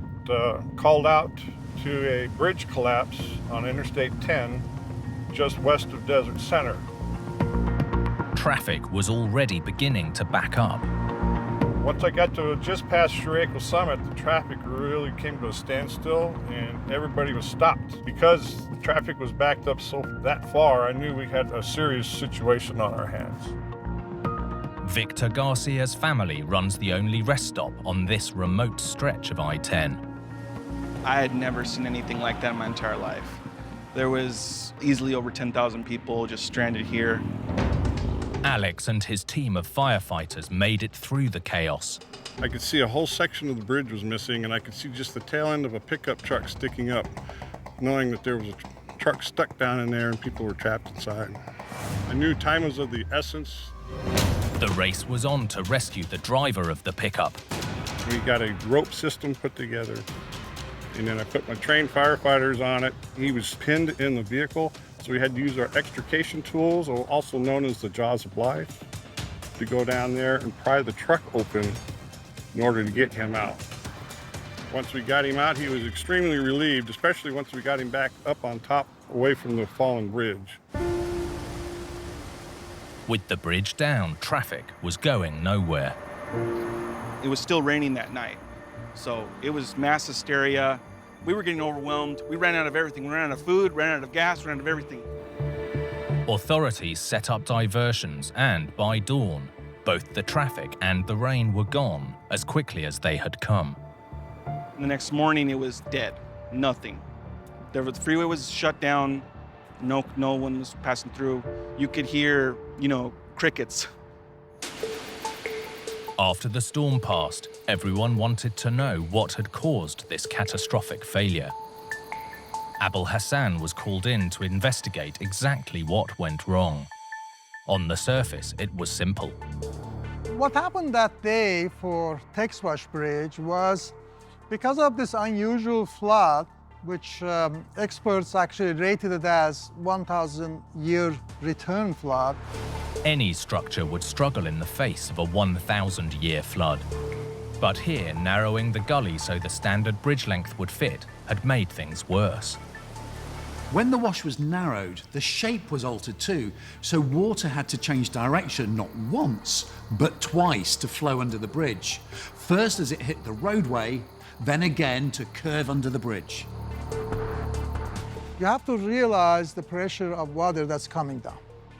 called out to a bridge collapse on Interstate 10, just west of Desert Center. Traffic was already beginning to back up. Once I got to just past Schuylkill Summit, the traffic really came to a standstill, and everybody was stopped. Because the traffic was backed up that far, I knew we had a serious situation on our hands. Victor Garcia's family runs the only rest stop on this remote stretch of I-10. I had never seen anything like that in my entire life. There was easily over 10,000 people just stranded here. Alex and his team of firefighters made it through the chaos. I could see a whole section of the bridge was missing, and I could see just the tail end of a pickup truck sticking up, knowing that there was a truck stuck down in there and people were trapped inside. I knew time was of the essence. The race was on to rescue the driver of the pickup. We got a rope system put together, and then I put my trained firefighters on it. He was pinned in the vehicle, so we had to use our extrication tools, also known as the jaws of life, to go down there and pry the truck open in order to get him out. Once we got him out, he was extremely relieved, especially once we got him back up on top, away from the fallen bridge. With the bridge down, traffic was going nowhere. It was still raining that night, so it was mass hysteria. We were getting overwhelmed. We ran out of everything. We ran out of food, ran out of gas, ran out of everything. Authorities set up diversions, and by dawn, both the traffic and the rain were gone as quickly as they had come. The next morning, it was dead. Nothing. The freeway was shut down. No one was passing through. You could hear, crickets. After the storm passed, everyone wanted to know what had caused this catastrophic failure. Abul Hassan was called in to investigate exactly what went wrong. On the surface, it was simple. What happened that day for Texwash Bridge was because of this unusual flood, which experts actually rated it as 1,000-year return flood. Any structure would struggle in the face of a 1,000-year flood. But here, narrowing the gully so the standard bridge length would fit had made things worse. When the wash was narrowed, the shape was altered too, so water had to change direction not once, but twice to flow under the bridge. First as it hit the roadway, then again to curve under the bridge. You have to realize the pressure of water that's coming down.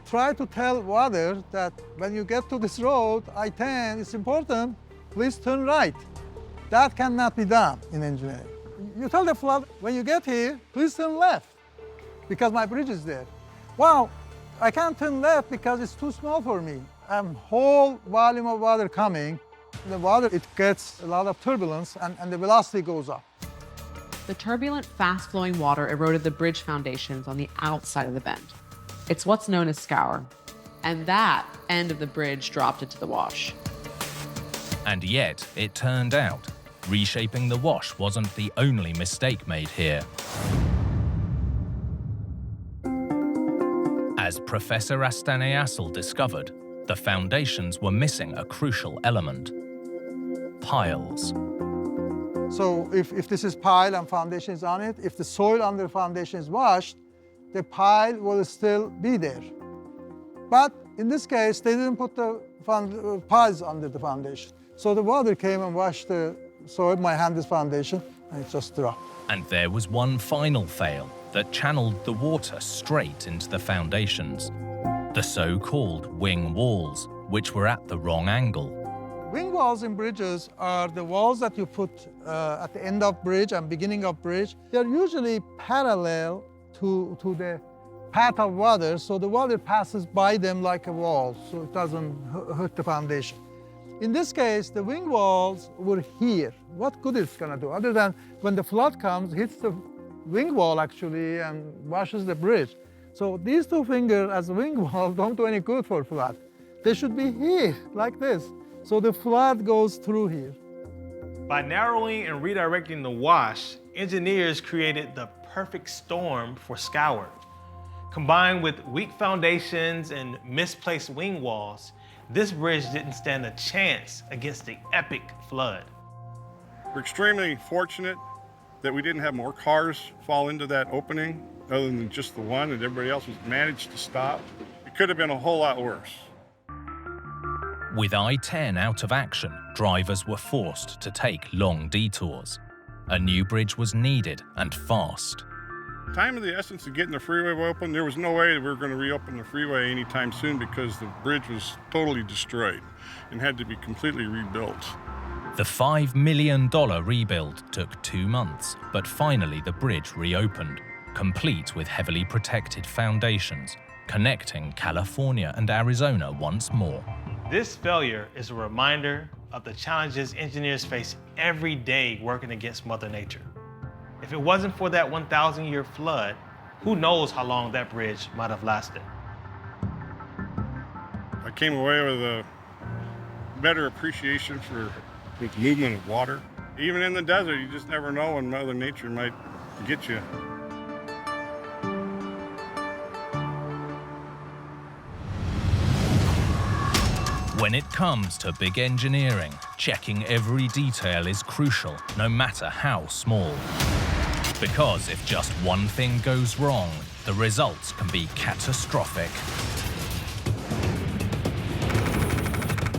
Try to tell water that when you get to this road, I-10, it's important, please turn right. That cannot be done in engineering. You tell the flood, when you get here, please turn left, because my bridge is there. Wow, I can't turn left because it's too small for me. Whole volume of water coming. The water, it gets a lot of turbulence and the velocity goes up. The turbulent, fast-flowing water eroded the bridge foundations on the outside of the bend. It's what's known as Scour, and that end of the bridge dropped into the wash. And yet, it turned out, reshaping the wash wasn't the only mistake made here. As Professor Astane Assel discovered, the foundations were missing a crucial element: piles. So if this is pile and foundation is on it, if the soil under the foundation is washed, the pile will still be there. But in this case, they didn't put the piles under the foundation. So the water came and washed the soil, my hand is foundation, and it just dropped. And there was one final fail that channeled the water straight into the foundations: the so-called wing walls, which were at the wrong angle. Wing walls in bridges are the walls that you put at the end of bridge and beginning of bridge. They're usually parallel to the path of water, so the water passes by them like a wall, so it doesn't hurt the foundation. In this case, the wing walls were here. What good it's gonna do, other than when the flood comes, hits the wing wall actually and washes the bridge. So these two fingers as a wing wall don't do any good for flood. They should be here, like this. So the flood goes through here. By narrowing and redirecting the wash, engineers created the perfect storm for Scour. Combined with weak foundations and misplaced wing walls, this bridge didn't stand a chance against the epic flood. We're extremely fortunate that we didn't have more cars fall into that opening, other than just the one, and everybody else was managed to stop. It could have been a whole lot worse. With I-10 out of action, drivers were forced to take long detours. A new bridge was needed and fast. Time of the essence of getting the freeway open, there was no way that we were going to reopen the freeway anytime soon because the bridge was totally destroyed and had to be completely rebuilt. The $5 million rebuild took 2 months, but finally the bridge reopened, complete with heavily protected foundations, connecting California and Arizona once more. This failure is a reminder of the challenges engineers face every day working against Mother Nature. If it wasn't for that 1,000-year flood, who knows how long that bridge might have lasted. I came away with a better appreciation for the movement of water. Even in the desert, you just never know when Mother Nature might get you. When it comes to big engineering, checking every detail is crucial, no matter how small. Because if just one thing goes wrong, the results can be catastrophic.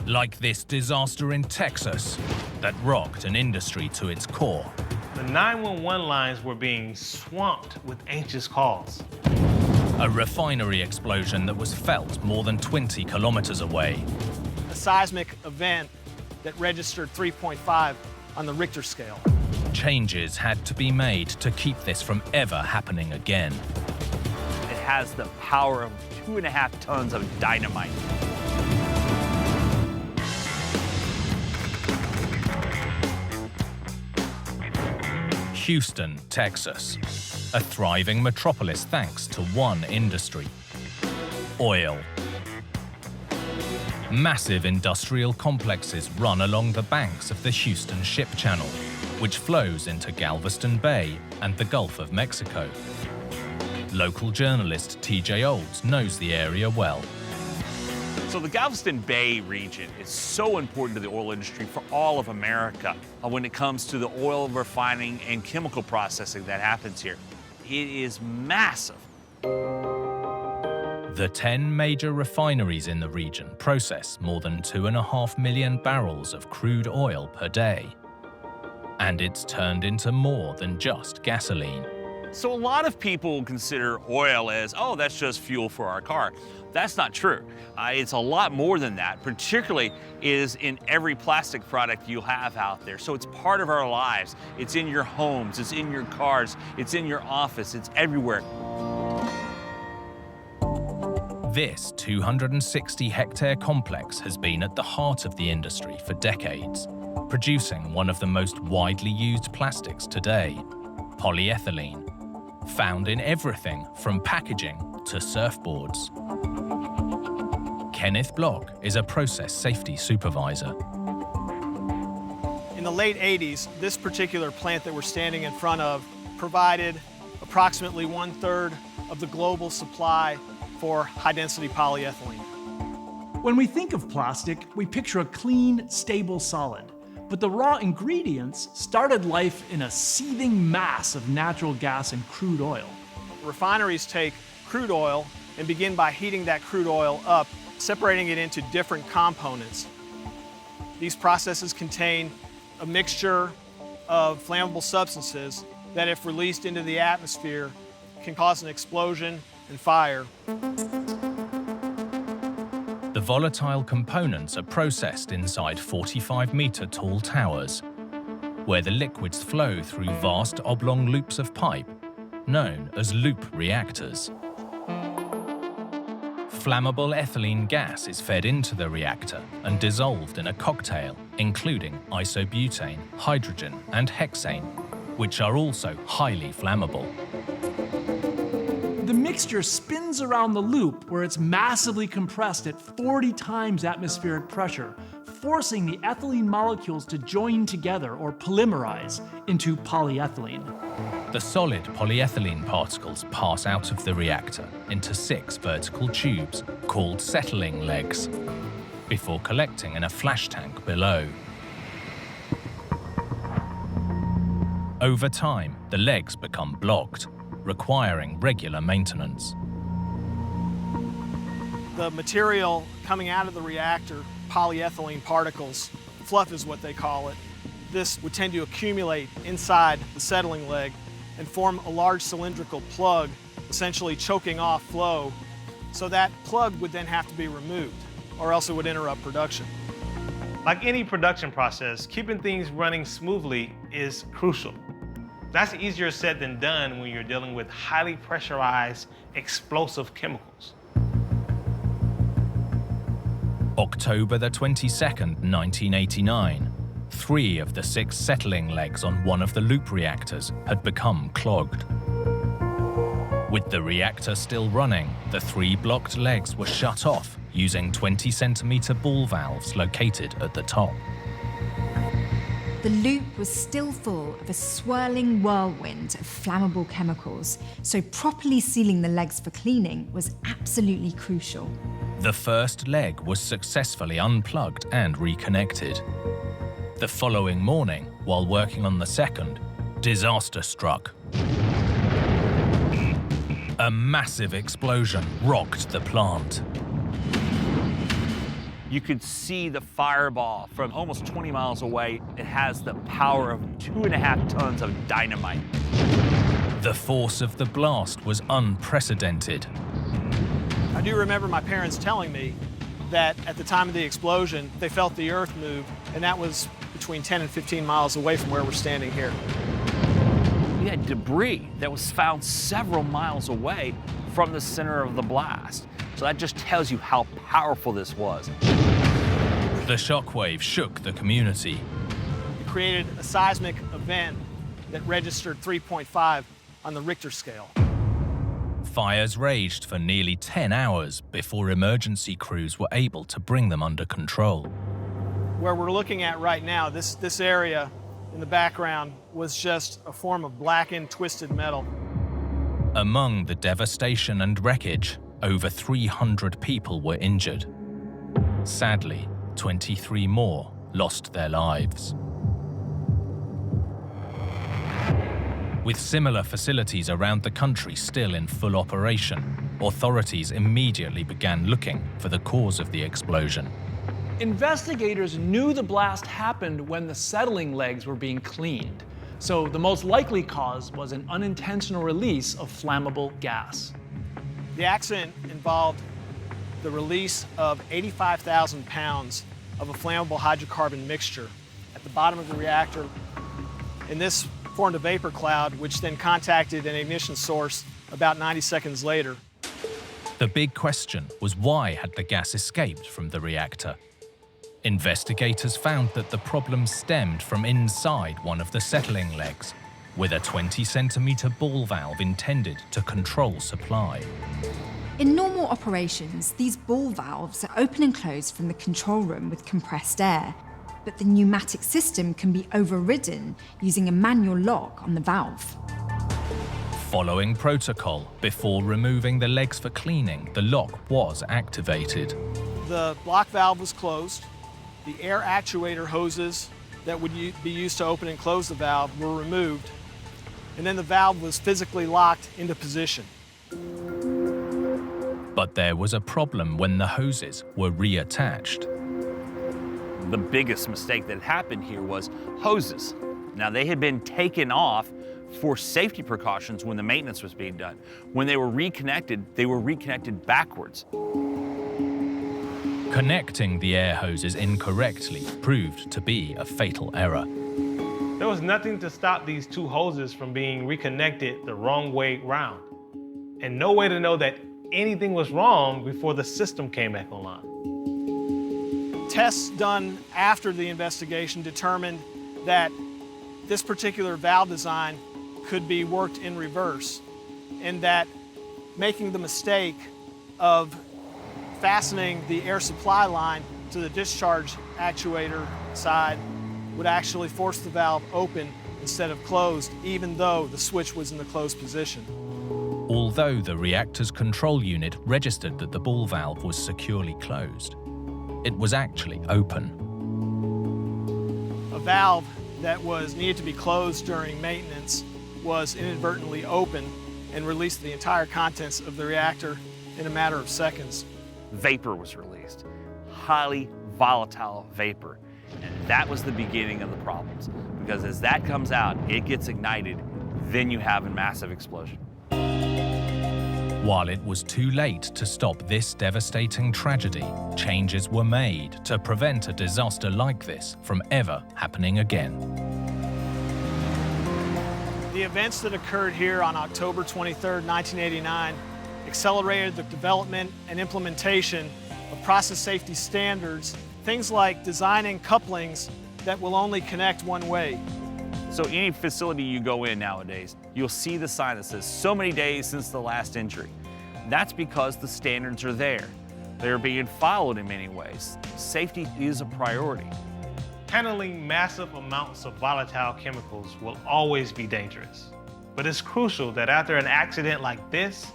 Like this disaster in Texas that rocked an industry to its core. The 911 lines were being swamped with anxious calls. A refinery explosion that was felt more than 20 kilometers away. A seismic event that registered 3.5 on the Richter scale. Changes had to be made to keep this from ever happening again. It has the power of 2.5 tons of dynamite. Houston, Texas, a thriving metropolis thanks to one industry: oil. Massive industrial complexes run along the banks of the Houston Ship Channel, which flows into Galveston Bay and the Gulf of Mexico. Local journalist TJ Olds knows the area well. So the Galveston Bay region is so important to the oil industry for all of America when it comes to the oil refining and chemical processing that happens here. It is massive. The 10 major refineries in the region process more than 2.5 million barrels of crude oil per day. And it's turned into more than just gasoline. So a lot of people consider oil as, oh, that's just fuel for our car. That's not true. It's a lot more than that, particularly is in every plastic product you have out there. So it's part of our lives. It's in your homes, it's in your cars, it's in your office, it's everywhere. This 260-hectare complex has been at the heart of the industry for decades, producing one of the most widely used plastics today, polyethylene, found in everything from packaging to surfboards. Kenneth Block is a process safety supervisor. In the late 80s, this particular plant that we're standing in front of provided approximately 1/3 of the global supply for high-density polyethylene. When we think of plastic, we picture a clean, stable solid. But the raw ingredients started life in a seething mass of natural gas and crude oil. Refineries take crude oil and begin by heating that crude oil up, separating it into different components. These processes contain a mixture of flammable substances that, if released into the atmosphere, can cause an explosion and fire. The volatile components are processed inside 45-meter tall towers, where the liquids flow through vast oblong loops of pipe, known as loop reactors. Flammable ethylene gas is fed into the reactor and dissolved in a cocktail, including isobutane, hydrogen, and hexane, which are also highly flammable. The mixture spins around the loop where it's massively compressed at 40 times atmospheric pressure, forcing the ethylene molecules to join together or polymerize into polyethylene. The solid polyethylene particles pass out of the reactor into 6 vertical tubes called settling legs, before collecting in a flash tank below. Over time, the legs become blocked, requiring regular maintenance. The material coming out of the reactor, polyethylene particles, fluff is what they call it, this would tend to accumulate inside the settling leg and form a large cylindrical plug, essentially choking off flow. So that plug would then have to be removed, or else it would interrupt production. Like any production process, keeping things running smoothly is crucial. That's easier said than done when you're dealing with highly pressurized, explosive chemicals. October the 22nd, 1989. 3 of the 6 settling legs on one of the loop reactors had become clogged. With the reactor still running, the 3 blocked legs were shut off using 20-centimeter ball valves located at the top. The loop was still full of a swirling whirlwind of flammable chemicals, so properly sealing the legs for cleaning was absolutely crucial. The first leg was successfully unplugged and reconnected. The following morning, while working on the second, disaster struck. A massive explosion rocked the plant. You could see the fireball from almost 20 miles away. It has the power of 2.5 tons of dynamite. The force of the blast was unprecedented. I do remember my parents telling me that at the time of the explosion, they felt the earth move, and that was between 10 and 15 miles away from where we're standing here. We had debris that was found several miles away from the center of the blast. So that just tells you how powerful this was. The shockwave shook the community. It created a seismic event that registered 3.5 on the Richter scale. Fires raged for nearly 10 hours before emergency crews were able to bring them under control. Where we're looking at right now, this area in the background was just a form of blackened, twisted metal. Among the devastation and wreckage, over 300 people were injured. Sadly, 23 more lost their lives. With similar facilities around the country still in full operation, authorities immediately began looking for the cause of the explosion. Investigators knew the blast happened when the settling legs were being cleaned, so the most likely cause was an unintentional release of flammable gas. The accident involved the release of 85,000 pounds of a flammable hydrocarbon mixture at the bottom of the reactor, and this formed a vapor cloud, which then contacted an ignition source about 90 seconds later. The big question was, why had the gas escaped from the reactor? Investigators found that the problem stemmed from inside one of the settling legs, with a 20-centimeter ball valve intended to control supply. In normal operations, these ball valves are open and closed from the control room with compressed air, but the pneumatic system can be overridden using a manual lock on the valve. Following protocol, before removing the legs for cleaning, the lock was activated. The block valve was closed. The air actuator hoses that would be used to open and close the valve were removed, and then the valve was physically locked into position. But there was a problem when the hoses were reattached. The biggest mistake that happened here was hoses. Now, they had been taken off for safety precautions when the maintenance was being done. When they were reconnected backwards. Connecting the air hoses incorrectly proved to be a fatal error. There was nothing to stop these 2 hoses from being reconnected the wrong way round, and no way to know that anything was wrong before the system came back online. Tests done after the investigation determined that this particular valve design could be worked in reverse, and that making the mistake of fastening the air supply line to the discharge actuator side would actually force the valve open instead of closed, even though the switch was in the closed position. Although the reactor's control unit registered that the ball valve was securely closed, it was actually open. A valve that was needed to be closed during maintenance was inadvertently open and released the entire contents of the reactor in a matter of seconds. Vapor was released, highly volatile vapor. And that was the beginning of the problems, because as that comes out, it gets ignited, then you have a massive explosion. While it was too late to stop this devastating tragedy, changes were made to prevent a disaster like this from ever happening again. The events that occurred here on October 23, 1989, accelerated the development and implementation of process safety standards, things like designing couplings that will only connect one way. So any facility you go in nowadays, you'll see the sign that says so many days since the last injury. That's because the standards are there. They're being followed in many ways. Safety is a priority. Handling massive amounts of volatile chemicals will always be dangerous. But it's crucial that after an accident like this,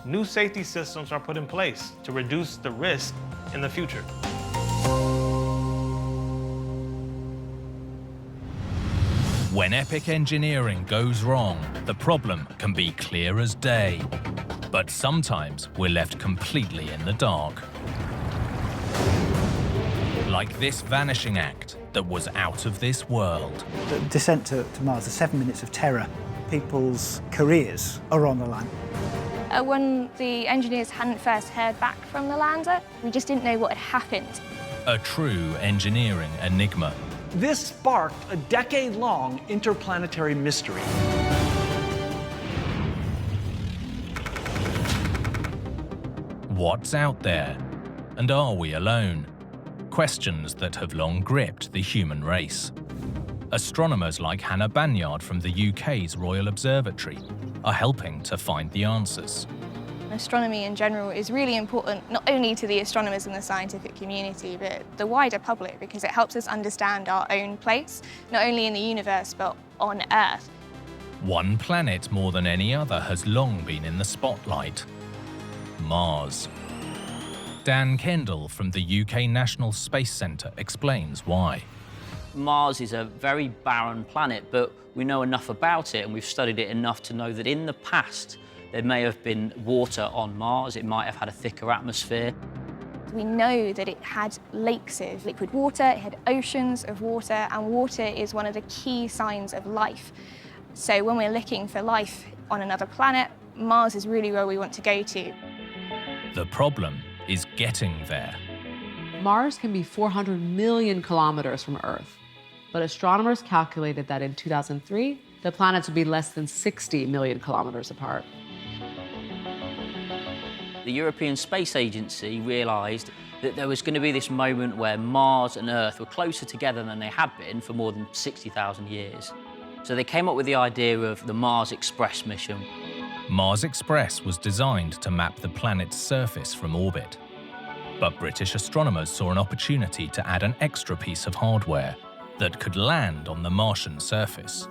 new safety systems are put in place to reduce the risk in the future. When epic engineering goes wrong, the problem can be clear as day. But sometimes we're left completely in the dark. Like this vanishing act that was out of this world. The descent to Mars, the 7 minutes of terror, people's careers are on the line. When the engineers hadn't first heard back from the lander, we just didn't know what had happened. A true engineering enigma. This sparked a decade-long interplanetary mystery. What's out there? And are we alone? Questions that have long gripped the human race. Astronomers like Hannah Banyard from the UK's Royal Observatory are helping to find the answers. Astronomy in general is really important, not only to the astronomers and the scientific community, but the wider public, because it helps us understand our own place, not only in the universe, but on Earth. One planet more than any other has long been in the spotlight: Mars. Dan Kendall from the UK National Space Centre explains why. Mars is a very barren planet, but we know enough about it and we've studied it enough to know that in the past there may have been water on Mars, it might have had a thicker atmosphere. We know that it had lakes of liquid water, it had oceans of water, and water is one of the key signs of life. So when we're looking for life on another planet, Mars is really where we want to go to. The problem is getting there. Mars can be 400 million kilometers from Earth, but astronomers calculated that in 2003, the planets would be less than 60 million kilometers apart. The European Space Agency realised that there was going to be this moment where Mars and Earth were closer together than they had been for more than 60,000 years. So they came up with the idea of the Mars Express mission. Mars Express was designed to map the planet's surface from orbit. But British astronomers saw an opportunity to add an extra piece of hardware that could land on the Martian surface.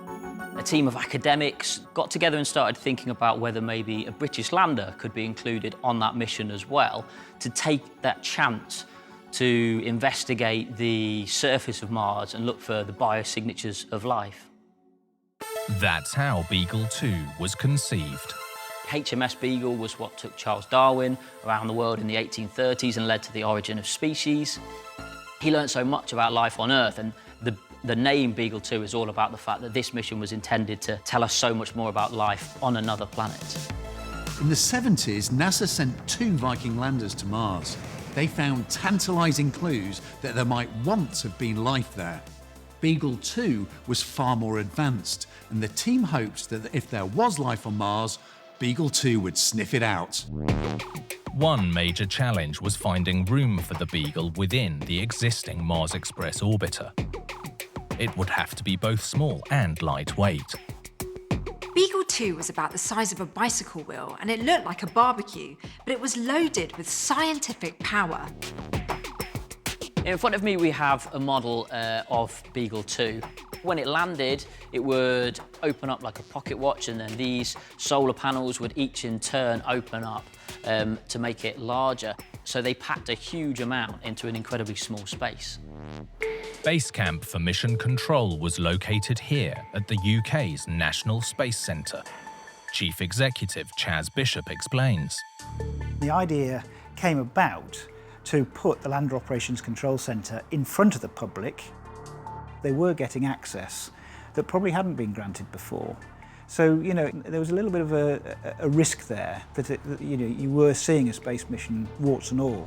A team of academics got together and started thinking about whether maybe a British lander could be included on that mission as well, to take that chance to investigate the surface of Mars and look for the biosignatures of life. That's how Beagle 2 was conceived. HMS Beagle was what took Charles Darwin around the world in the 1830s and led to the origin of species. He learned so much about life on Earth, and the name Beagle 2 is all about the fact that this mission was intended to tell us so much more about life on another planet. In the 70s, NASA sent 2 Viking landers to Mars. They found tantalising clues that there might once have been life there. Beagle 2 was far more advanced, and the team hoped that if there was life on Mars, Beagle 2 would sniff it out. One major challenge was finding room for the Beagle within the existing Mars Express orbiter. It would have to be both small and lightweight. Beagle 2 was about the size of a bicycle wheel and it looked like a barbecue, but it was loaded with scientific power. In front of me we have a model of Beagle 2. When it landed, it would open up like a pocket watch, and then these solar panels would each in turn open up to make it larger. So they packed a huge amount into an incredibly small space. Base camp for mission control was located here at the UK's National Space Centre. Chief Executive Chas Bishop explains. The idea came about to put the Lander Operations Control Centre in front of the public. They were getting access that probably hadn't been granted before. So, you know, there was a little bit of a risk there that, you were seeing a space mission, warts and all.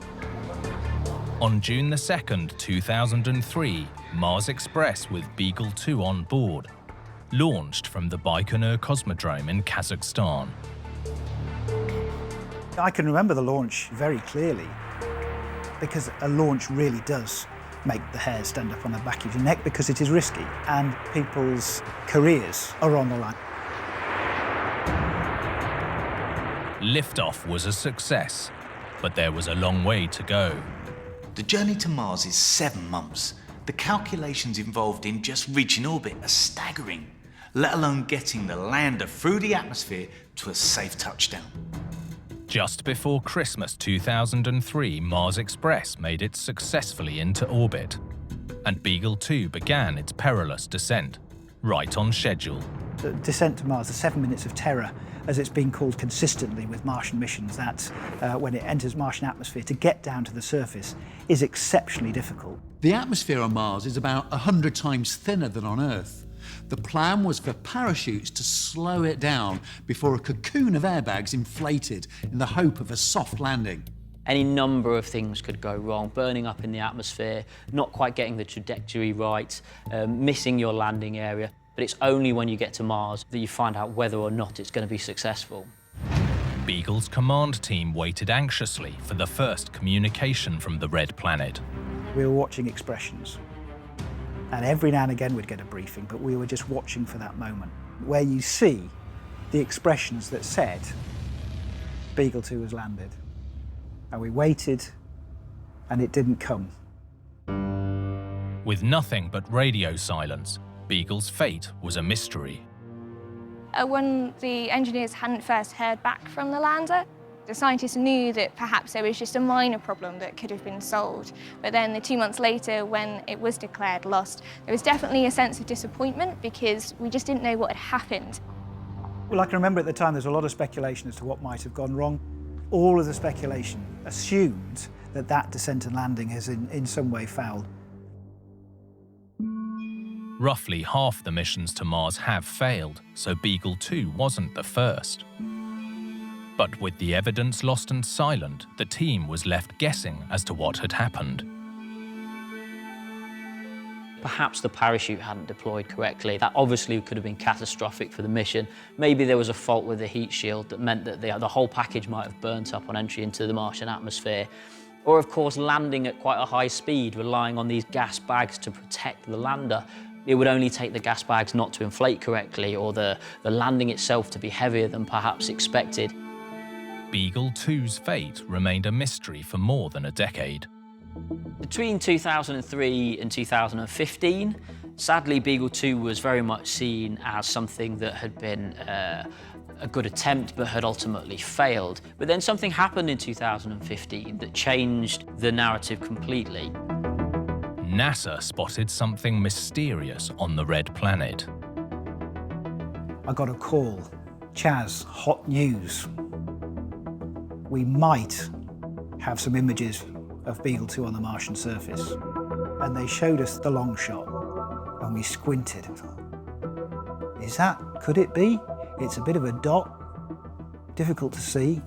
On June the 2nd, 2003, Mars Express with Beagle 2 on board launched from the Baikonur Cosmodrome in Kazakhstan. I can remember the launch very clearly because a launch really does make the hairs stand up on the back of your neck because it is risky and people's careers are on the line. Liftoff was a success, but there was a long way to go. The journey to Mars is 7 months. The calculations involved in just reaching orbit are staggering, let alone getting the lander through the atmosphere to a safe touchdown. Just before Christmas 2003, Mars Express made it successfully into orbit, and Beagle 2 began its perilous descent, right on schedule. The descent to Mars, the 7 minutes of terror, as it's been called consistently with Martian missions, that when it enters Martian atmosphere, to get down to the surface is exceptionally difficult. The atmosphere on Mars is about 100 times thinner than on Earth. The plan was for parachutes to slow it down before a cocoon of airbags inflated in the hope of a soft landing. Any number of things could go wrong, burning up in the atmosphere, not quite getting the trajectory right, missing your landing area. But it's only when you get to Mars that you find out whether or not it's going to be successful. Beagle's command team waited anxiously for the first communication from the Red Planet. We were watching expressions. And every now and again we'd get a briefing, but we were just watching for that moment where you see the expressions that said Beagle 2 has landed. And we waited, and it didn't come. With nothing but radio silence, Beagle's fate was a mystery. When the engineers hadn't first heard back from the lander, the scientists knew that perhaps there was just a minor problem that could have been solved. But then 2 months later, when it was declared lost, there was definitely a sense of disappointment because we just didn't know what had happened. Well, I can remember at the time there's a lot of speculation as to what might have gone wrong. All of the speculation assumed that that descent and landing has in some way failed. Roughly half the missions to Mars have failed, so Beagle 2 wasn't the first. But with the evidence lost and silent, the team was left guessing as to what had happened. Perhaps the parachute hadn't deployed correctly. That obviously could have been catastrophic for the mission. Maybe there was a fault with the heat shield that meant that the whole package might have burnt up on entry into the Martian atmosphere. Or, of course, landing at quite a high speed, relying on these gas bags to protect the lander. It would only take the gas bags not to inflate correctly, or the landing itself to be heavier than perhaps expected. Beagle 2's fate remained a mystery for more than a decade. Between 2003 and 2015, sadly, Beagle 2 was very much seen as something that had been a good attempt but had ultimately failed. But then something happened in 2015 that changed the narrative completely. NASA spotted something mysterious on the Red Planet. I got a call. Chas, hot news. We might have some images of Beagle 2 on the Martian surface. And they showed us the long shot, and we squinted and thought, could it be? It's a bit of a dot, difficult to see,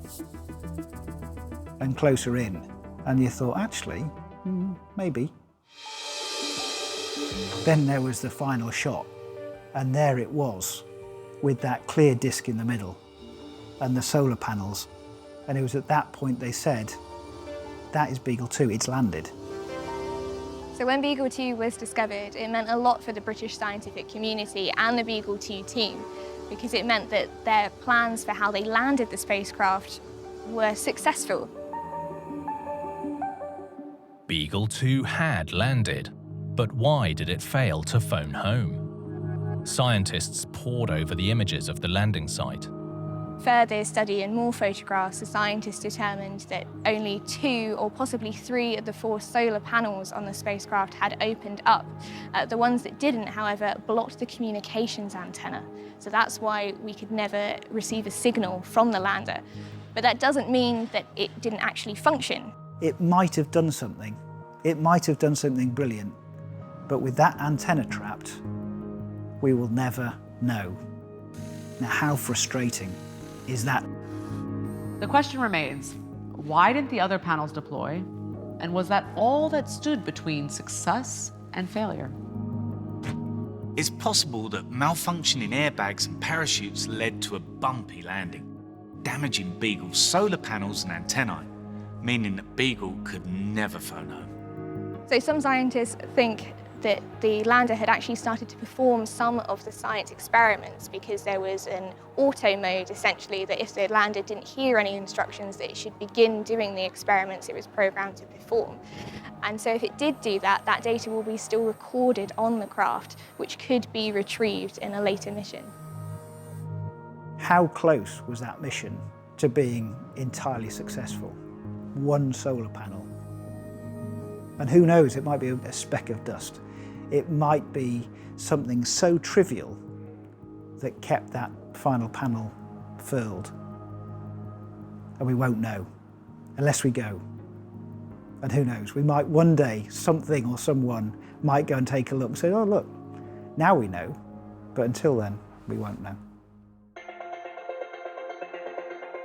and closer in. And you thought, actually, maybe. Then there was the final shot, and there it was, with that clear disc in the middle. and the solar panels. And it was at that point they said, that is Beagle 2, it's landed. So when Beagle 2 was discovered, it meant a lot for the British scientific community and the Beagle 2 team, because it meant that their plans for how they landed the spacecraft were successful. Beagle 2 had landed, but why did it fail to phone home? Scientists pored over the images of the landing site. Further study and more photographs, the scientists determined that only 2 or possibly 3 of the 4 solar panels on the spacecraft had opened up. The ones that didn't, however, blocked the communications antenna. So that's why we could never receive a signal from the lander. But that doesn't mean that it didn't actually function. It might have done something. It might have done something brilliant. But with that antenna trapped, we will never know. Now, how frustrating is that? The question remains, why didn't the other panels deploy? And was that all that stood between success and failure? It's possible that malfunctioning airbags and parachutes led to a bumpy landing, damaging Beagle's solar panels and antennae, meaning that Beagle could never phone home. So some scientists think that the lander had actually started to perform some of the science experiments because there was an auto mode, essentially, that if the lander didn't hear any instructions, that it should begin doing the experiments it was programmed to perform. And so if it did do that, that data will be still recorded on the craft, which could be retrieved in a later mission. How close was that mission to being entirely successful? 1 solar panel. And who knows, it might be a speck of dust. It might be something so trivial that kept that final panel furled. And we won't know, unless we go. And who knows, we might one day, something or someone might go and take a look and say, oh look, now we know. But until then, we won't know.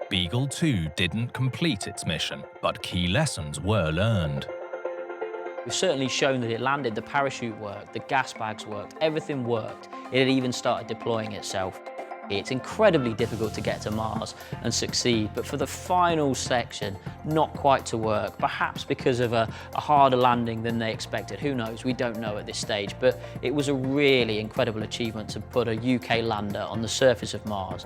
Beagle 2 didn't complete its mission, but key lessons were learned. We've certainly shown that it landed, the parachute worked, the gas bags worked, everything worked. It had even started deploying itself. It's incredibly difficult to get to Mars and succeed, but for the final section, not quite to work, perhaps because of a harder landing than they expected. Who knows? We don't know at this stage, but it was a really incredible achievement to put a UK lander on the surface of Mars.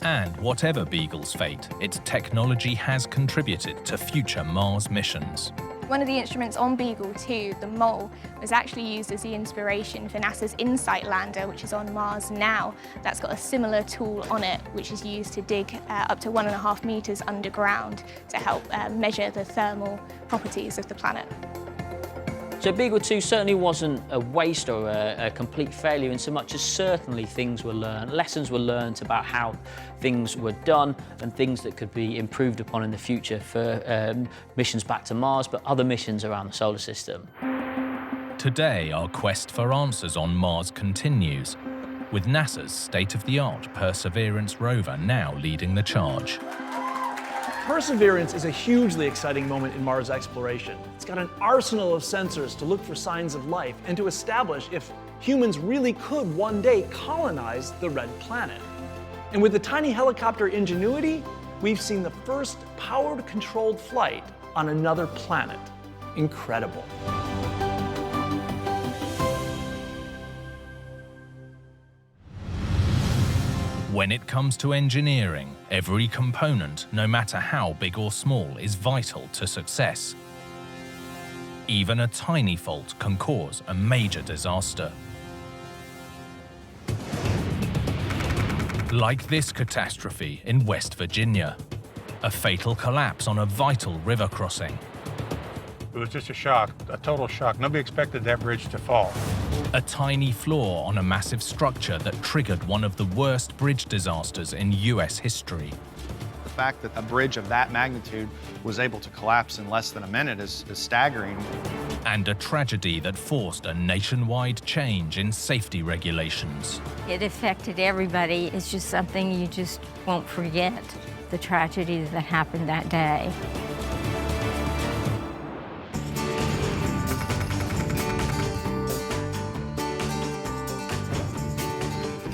And whatever Beagle's fate, its technology has contributed to future Mars missions. One of the instruments on Beagle 2, the mole, was actually used as the inspiration for NASA's InSight lander, which is on Mars now. That's got a similar tool on it, which is used to dig up to 1.5 meters underground to help measure the thermal properties of the planet. So Beagle 2 certainly wasn't a waste or a complete failure in so much as certainly things were learned, lessons were learned about how things were done and things that could be improved upon in the future for missions back to Mars, but other missions around the solar system. Today, our quest for answers on Mars continues, with NASA's state-of-the-art Perseverance rover now leading the charge. Perseverance is a hugely exciting moment in Mars exploration. It's got an arsenal of sensors to look for signs of life and to establish if humans really could one day colonize the red planet. And with the tiny helicopter Ingenuity, we've seen the first powered controlled flight on another planet. Incredible. When it comes to engineering, every component, no matter how big or small, is vital to success. Even a tiny fault can cause a major disaster. Like this catastrophe in West Virginia, a fatal collapse on a vital river crossing. It was just a shock, a total shock. Nobody expected that bridge to fall. A tiny flaw on a massive structure that triggered one of the worst bridge disasters in US history. The fact that a bridge of that magnitude was able to collapse in less than a minute is staggering. And a tragedy that forced a nationwide change in safety regulations. It affected everybody. It's just something you just won't forget, the tragedies that happened that day.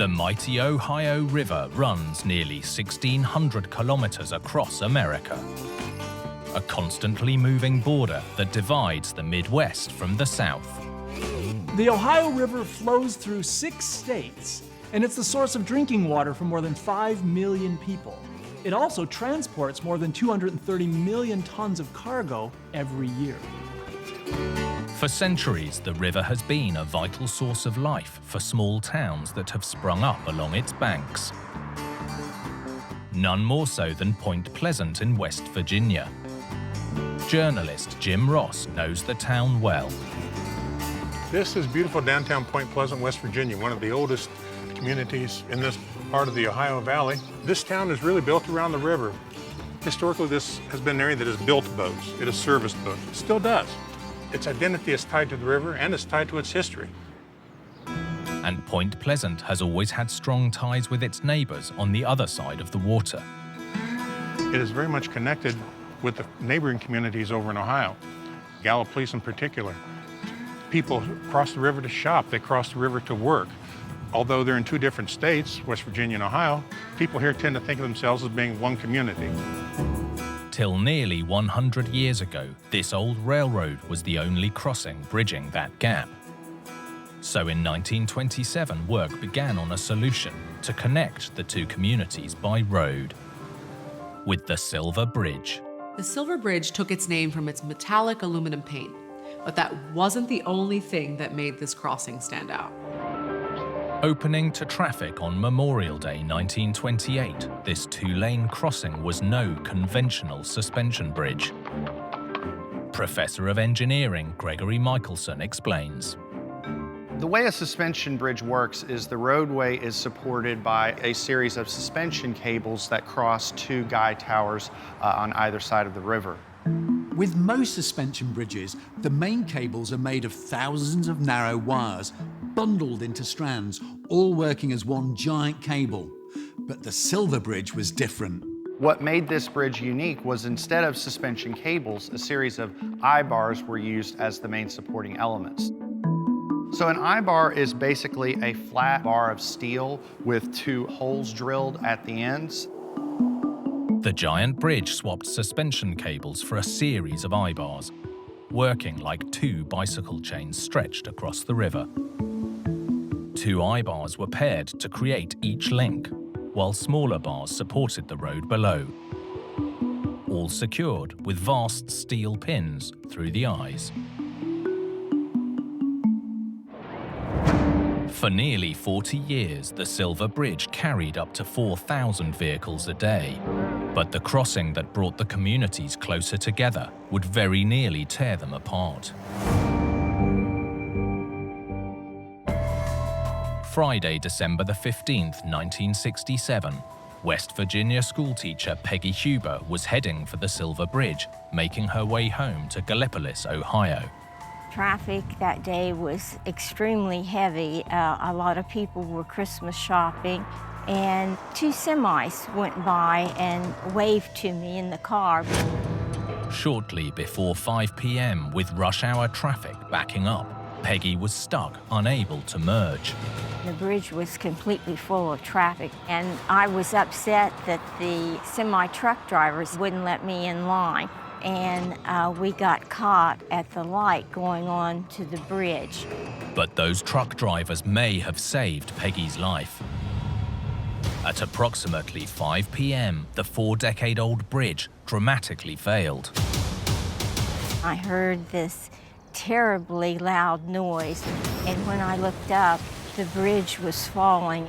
The mighty Ohio River runs nearly 1,600 kilometers across America, a constantly moving border that divides the Midwest from the South. The Ohio River flows through 6 states, and it's the source of drinking water for more than 5 million people. It also transports more than 230 million tons of cargo every year. For centuries, the river has been a vital source of life for small towns that have sprung up along its banks. None more so than Point Pleasant in West Virginia. Journalist Jim Ross knows the town well. This is beautiful downtown Point Pleasant, West Virginia, one of the oldest communities in this part of the Ohio Valley. This town is really built around the river. Historically, this has been an area that has built boats. It has serviced boats. It still does. Its identity is tied to the river and it's tied to its history. And Point Pleasant has always had strong ties with its neighbors on the other side of the water. It is very much connected with the neighboring communities over in Ohio, Gallipolis in particular. People cross the river to shop, they cross the river to work. Although they're in 2 different states, West Virginia and Ohio, people here tend to think of themselves as being one community. Till nearly 100 years ago, this old railroad was the only crossing bridging that gap. So in 1927, work began on a solution to connect the 2 communities by road, with the Silver Bridge. The Silver Bridge took its name from its metallic aluminum paint, but that wasn't the only thing that made this crossing stand out. Opening to traffic on Memorial Day 1928, this 2-lane crossing was no conventional suspension bridge. Professor of Engineering Gregory Michelson explains. The way a suspension bridge works is the roadway is supported by a series of suspension cables that cross 2 guy towers on either side of the river. With most suspension bridges, the main cables are made of thousands of narrow wires, bundled into strands, all working as one giant cable. But the Silver Bridge was different. What made this bridge unique was instead of suspension cables, a series of I-bars were used as the main supporting elements. So an I-bar is basically a flat bar of steel with 2 holes drilled at the ends. The giant bridge swapped suspension cables for a series of I-bars, working like 2 bicycle chains stretched across the river. 2 I-bars were paired to create each link, while smaller bars supported the road below, all secured with vast steel pins through the eyes. For nearly 40 years, the Silver Bridge carried up to 4,000 vehicles a day. But the crossing that brought the communities closer together would very nearly tear them apart. Friday, December the 15th, 1967, West Virginia schoolteacher Peggy Huber was heading for the Silver Bridge, making her way home to Gallipolis, Ohio. Traffic that day was extremely heavy. A lot of people were Christmas shopping, and 2 semis went by and waved to me in the car. Shortly before 5 p.m., with rush hour traffic backing up, Peggy was stuck, unable to merge. The bridge was completely full of traffic, and I was upset that the semi-truck drivers wouldn't let me in line. And we got caught at the light going on to the bridge. But those truck drivers may have saved Peggy's life. At approximately 5 p.m., the 4-decade-old bridge dramatically failed. I heard this terribly loud noise, and when I looked up, the bridge was falling.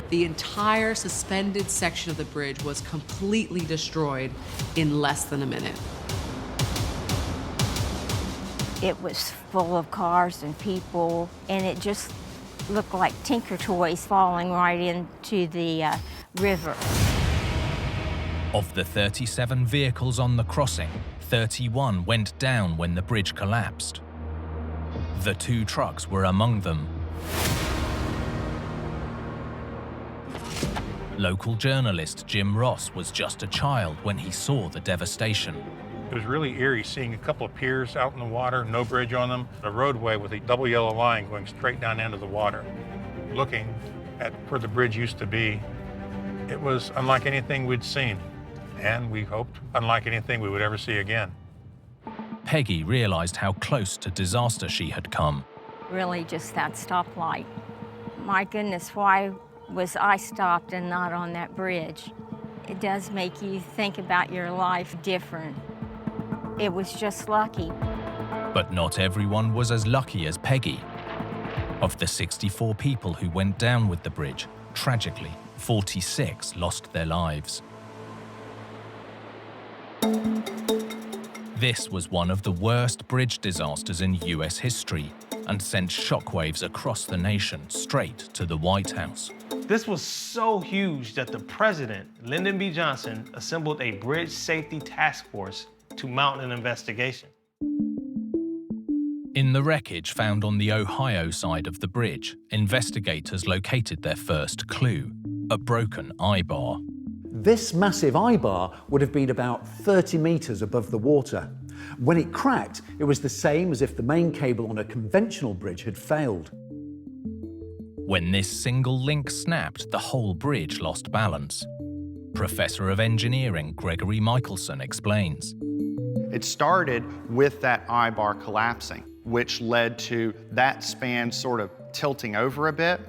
The entire suspended section of the bridge was completely destroyed in less than a minute. It was full of cars and people, and it just looked like Tinker Toys falling right into the river. Of the 37 vehicles on the crossing, 31 went down when the bridge collapsed. The 2 trucks were among them. Local journalist Jim Ross was just a child when he saw the devastation. It was really eerie seeing a couple of piers out in the water, no bridge on them, a roadway with a double yellow line going straight down into the water. looking at where the bridge used to be, it was unlike anything we'd seen, and we hoped unlike anything we would ever see again. Peggy realized how close to disaster she had come. Really just that stoplight. My goodness, why was I stopped and not on that bridge? It does make you think about your life different. It was just lucky. But not everyone was as lucky as Peggy. Of the 64 people who went down with the bridge, tragically, 46 lost their lives. This was one of the worst bridge disasters in US history and sent shockwaves across the nation straight to the White House. This was so huge that the president, Lyndon B. Johnson, assembled a bridge safety task force to mount an investigation. In the wreckage found on the Ohio side of the bridge, investigators located their first clue, a broken eye-bar. This massive eye-bar would have been about 30 meters above the water. When it cracked, it was the same as if the main cable on a conventional bridge had failed. When this single link snapped, the whole bridge lost balance. Professor of Engineering Gregory Michelson explains. It started with that eye-bar collapsing, which led to that span sort of tilting over a bit.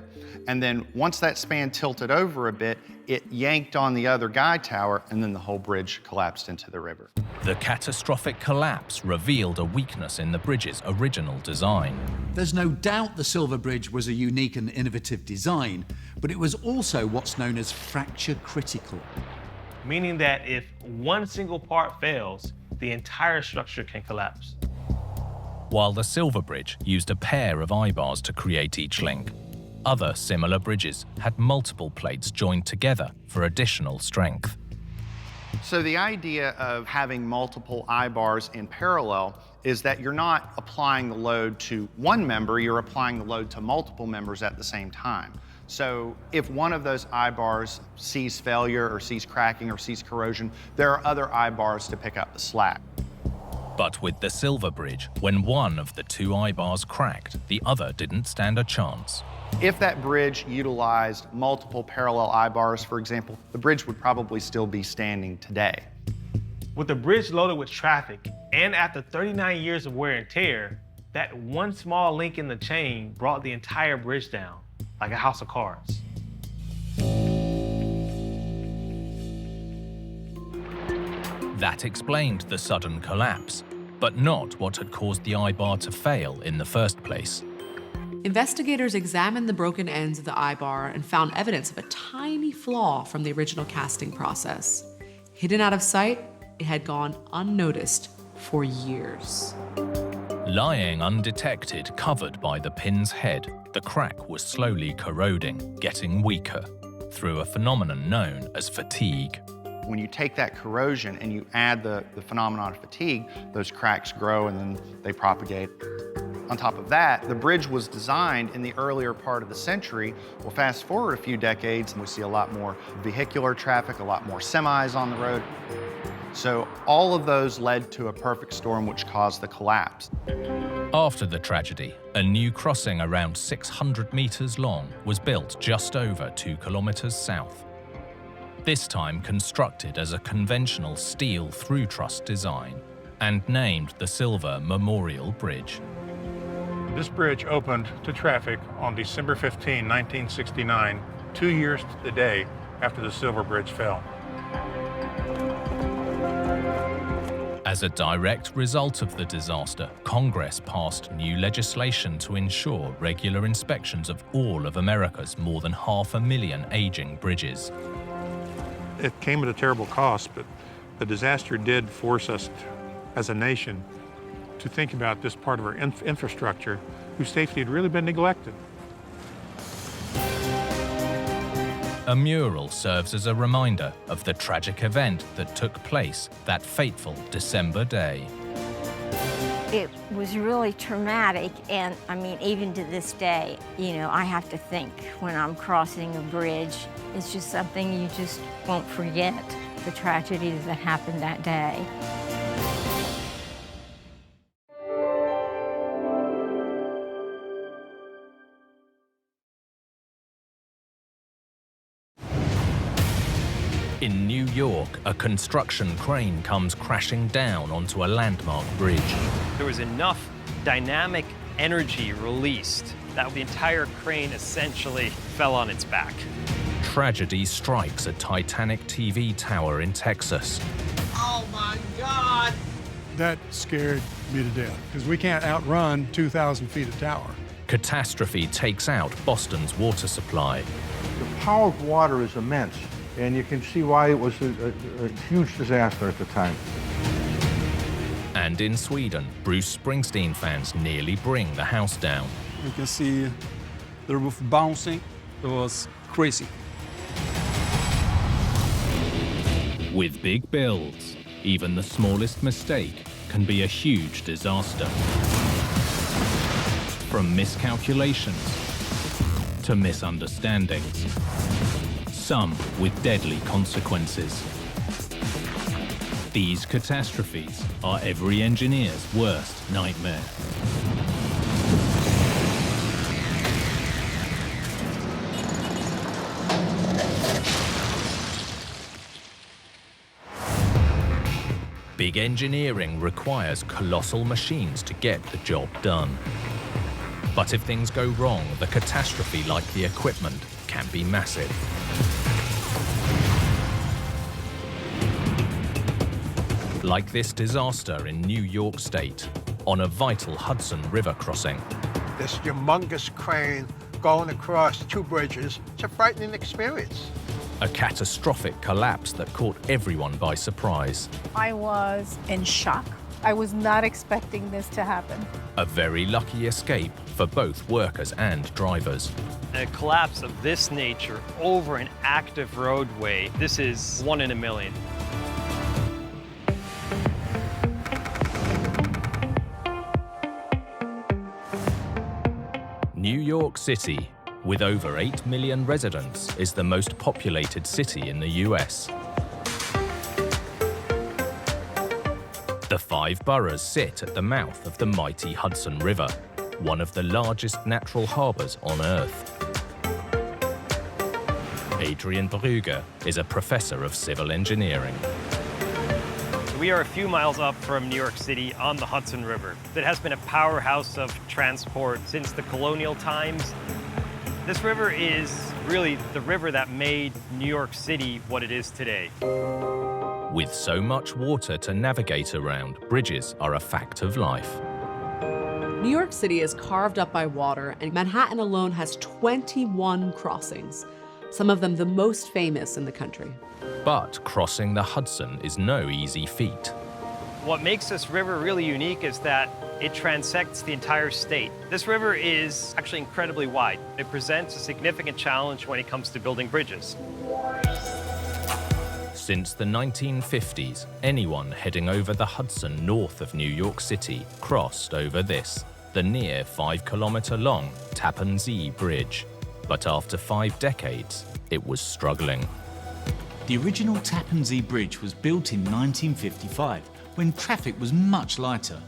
And then once that span tilted over a bit, it yanked on the other guy tower, and then the whole bridge collapsed into the river. The catastrophic collapse revealed a weakness in the bridge's original design. There's no doubt the Silver Bridge was a unique and innovative design, but it was also what's known as fracture critical. Meaning that if one single part fails, the entire structure can collapse. While the Silver Bridge used a pair of eye-bars to create each link, other similar bridges had multiple plates joined together for additional strength. So the idea of having multiple eye-bars in parallel is that you're not applying the load to one member, you're applying the load to multiple members at the same time. So if one of those eye-bars sees failure or sees cracking or sees corrosion, there are other eye-bars to pick up the slack. But with the Silver Bridge, when one of the two eye-bars cracked, the other didn't stand a chance. If that bridge utilized multiple parallel eye-bars, for example, the bridge would probably still be standing today. With the bridge loaded with traffic, and after 39 years of wear and tear, that one small link in the chain brought the entire bridge down, like a house of cards. That explained the sudden collapse, but not what had caused the eye-bar to fail in the first place. Investigators examined the broken ends of the eye-bar and found evidence of a tiny flaw from the original casting process. Hidden out of sight, it had gone unnoticed for years. Lying undetected, covered by the pin's head, the crack was slowly corroding, getting weaker, through a phenomenon known as fatigue. When you take that corrosion and you add the phenomenon of fatigue, those cracks grow and then they propagate. On top of that, the bridge was designed in the earlier part of the century. Well, fast forward a few decades and we see a lot more vehicular traffic, a lot more semis on the road. So all of those led to a perfect storm which caused the collapse. After the tragedy, a new crossing around 600 meters long was built just over 2 kilometers south. This time constructed as a conventional steel through-truss design and named the Silver Memorial Bridge. This bridge opened to traffic on December 15, 1969, 2 years to the day after the Silver Bridge fell. As a direct result of the disaster, Congress passed new legislation to ensure regular inspections of all of America's more than 500,000 aging bridges. It came at a terrible cost, but the disaster did force us as a nation to think about this part of our infrastructure whose safety had really been neglected. A mural serves as a reminder of the tragic event that took place that fateful December day. It was really traumatic, and I mean, even to this day, I have to think when I'm crossing a bridge, it's just something you just won't forget, the tragedies that happened that day. In New York, a construction crane comes crashing down onto a landmark bridge. There was enough dynamic energy released that the entire crane essentially fell on its back. Tragedy strikes a Titanic TV tower in Texas. Oh my God! That scared me to death, because we can't outrun 2,000 feet of tower. Catastrophe takes out Boston's water supply. The power of water is immense, and you can see why it was a huge disaster at the time. And in Sweden, Bruce Springsteen fans nearly bring the house down. You can see the roof bouncing. It was crazy. With big builds, even the smallest mistake can be a huge disaster. From miscalculations to misunderstandings, some with deadly consequences. These catastrophes are every engineer's worst nightmare. Big engineering requires colossal machines to get the job done. But if things go wrong, the catastrophe, like the equipment, can be massive. Like this disaster in New York State, on a vital Hudson River crossing. This humongous crane going across two bridges, it's a frightening experience. A catastrophic collapse that caught everyone by surprise. I was in shock. I was not expecting this to happen. A very lucky escape for both workers and drivers. A collapse of this nature over an active roadway, this is 1 in a million. New York City, with over 8 million residents, is the most populated city in the US. The 5 boroughs sit at the mouth of the mighty Hudson River, one of the largest natural harbors on Earth. Adrian Brugger is a professor of civil engineering. We are a few miles up from New York City on the Hudson River. It has been a powerhouse of transport since the colonial times. This river is really the river that made New York City what it is today. With so much water to navigate around, bridges are a fact of life. New York City is carved up by water, and Manhattan alone has 21 crossings, some of them the most famous in the country. But crossing the Hudson is no easy feat. What makes this river really unique is that it transects the entire state. This river is actually incredibly wide. It presents a significant challenge when it comes to building bridges. Since the 1950s, anyone heading over the Hudson north of New York City crossed over this, the near 5-kilometer-long Tappan Zee Bridge. But after 5 decades, it was struggling. The original Tappan Zee Bridge was built in 1955, when traffic was much lighter.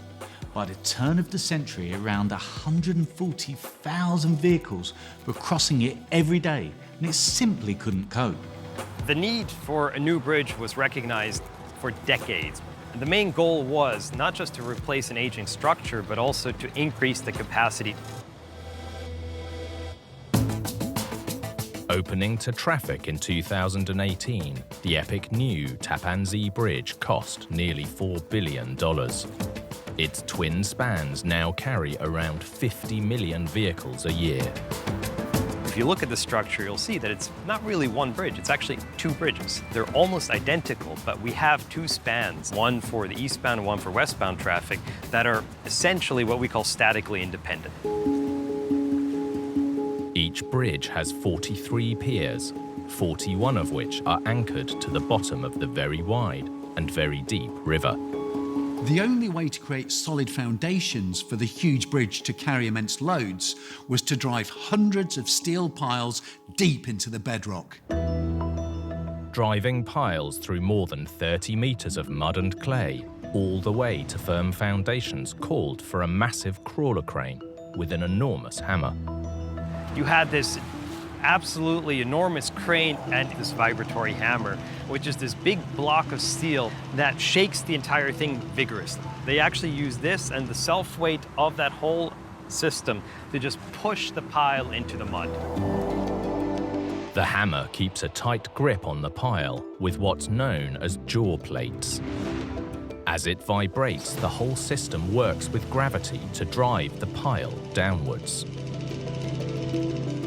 By the turn of the century, around 140,000 vehicles were crossing it every day, and it simply couldn't cope. The need for a new bridge was recognized for decades. And the main goal was not just to replace an aging structure, but also to increase the capacity. Opening to traffic in 2018, the epic new Tappan Zee Bridge cost nearly $4 billion. Its twin spans now carry around 50 million vehicles a year. If you look at the structure, you'll see that it's not really one bridge, it's actually 2 bridges. They're almost identical, but we have 2 spans, one for the eastbound and one for westbound traffic, that are essentially what we call statically independent. Each bridge has 43 piers, 41 of which are anchored to the bottom of the very wide and very deep river. The only way to create solid foundations for the huge bridge to carry immense loads was to drive hundreds of steel piles deep into the bedrock. Driving piles through more than 30 meters of mud and clay, all the way to firm foundations, called for a massive crawler crane with an enormous hammer. You had this absolutely enormous crane and this vibratory hammer, which is this big block of steel that shakes the entire thing vigorously. They actually use this and the self-weight of that whole system to just push the pile into the mud. The hammer keeps a tight grip on the pile with what's known as jaw plates. As it vibrates, the whole system works with gravity to drive the pile downwards.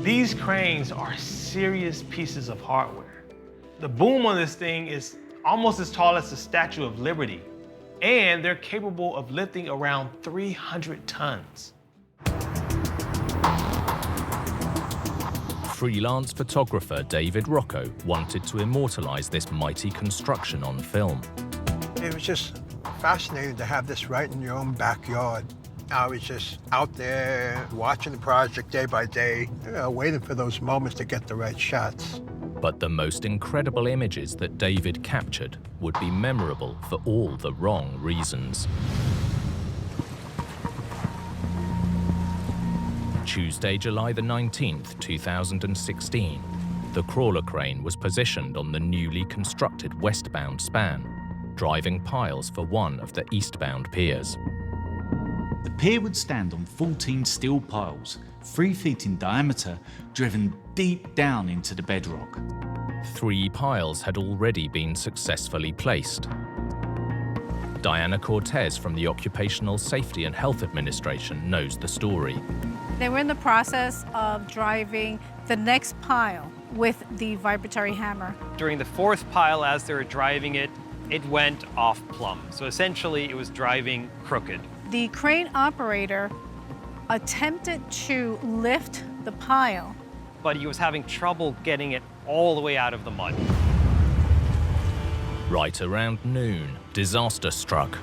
These cranes are serious pieces of hardware. The boom on this thing is almost as tall as the Statue of Liberty, and they're capable of lifting around 300 tons. Freelance photographer David Rocco wanted to immortalize this mighty construction on film. It was just fascinating to have this right in your own backyard. I was just out there watching the project day by day, waiting for those moments to get the right shots. But the most incredible images that David captured would be memorable for all the wrong reasons. Tuesday, July the 19th, 2016, the crawler crane was positioned on the newly constructed westbound span, driving piles for one of the eastbound piers. The pier would stand on 14 steel piles, 3 feet in diameter, driven deep down into the bedrock. 3 piles had already been successfully placed. Diana Cortez from the Occupational Safety and Health Administration knows the story. They were in the process of driving the next pile with the vibratory hammer. During the 4th pile, as they were driving it, it went off plumb. So essentially, it was driving crooked. The crane operator attempted to lift the pile, but he was having trouble getting it all the way out of the mud. Right around noon, disaster struck.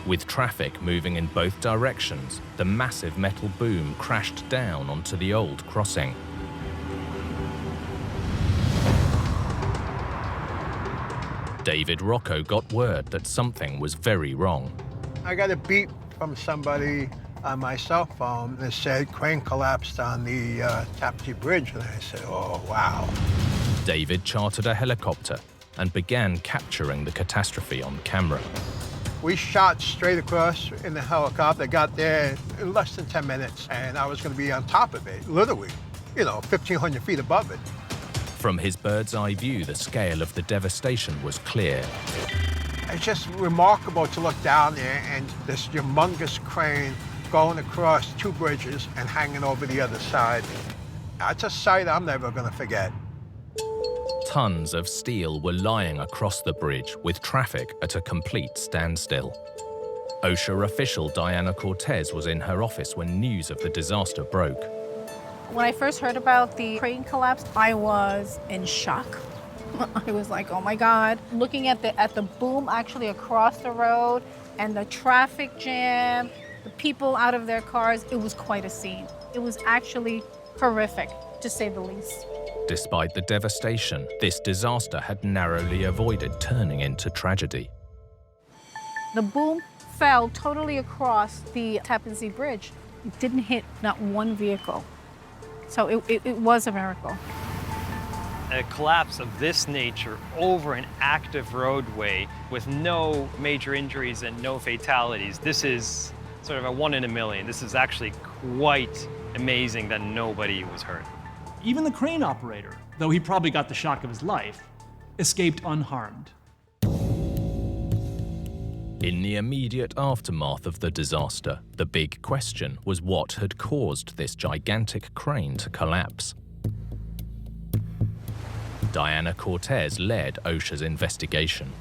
With traffic moving in both directions, the massive metal boom crashed down onto the old crossing. David Rocco got word that something was very wrong. I got a beep from somebody on my cell phone that said crane collapsed on the Tapestry Bridge, and I said, oh, wow. David chartered a helicopter and began capturing the catastrophe on camera. We shot straight across in the helicopter, got there in less than 10 minutes, and I was going to be on top of it, literally, 1,500 feet above it. From his bird's eye view, the scale of the devastation was clear. It's just remarkable to look down there and this humongous crane going across 2 bridges and hanging over the other side. That's a sight I'm never going to forget. Tons of steel were lying across the bridge with traffic at a complete standstill. OSHA official Diana Cortez was in her office when news of the disaster broke. when I first heard about the crane collapse, I was in shock. I was like, oh my God. Looking at the boom actually across the road and the traffic jam, the people out of their cars, it was quite a scene. It was actually horrific, to say the least. Despite the devastation, this disaster had narrowly avoided turning into tragedy. The boom fell totally across the Tappan Zee Bridge. It didn't hit not one vehicle. So it was a miracle. A collapse of this nature over an active roadway with no major injuries and no fatalities, this is sort of a 1 in a million. This is actually quite amazing that nobody was hurt. Even the crane operator, though he probably got the shock of his life, escaped unharmed. In the immediate aftermath of the disaster, the big question was what had caused this gigantic crane to collapse. Diana Cortez led OSHA's investigation.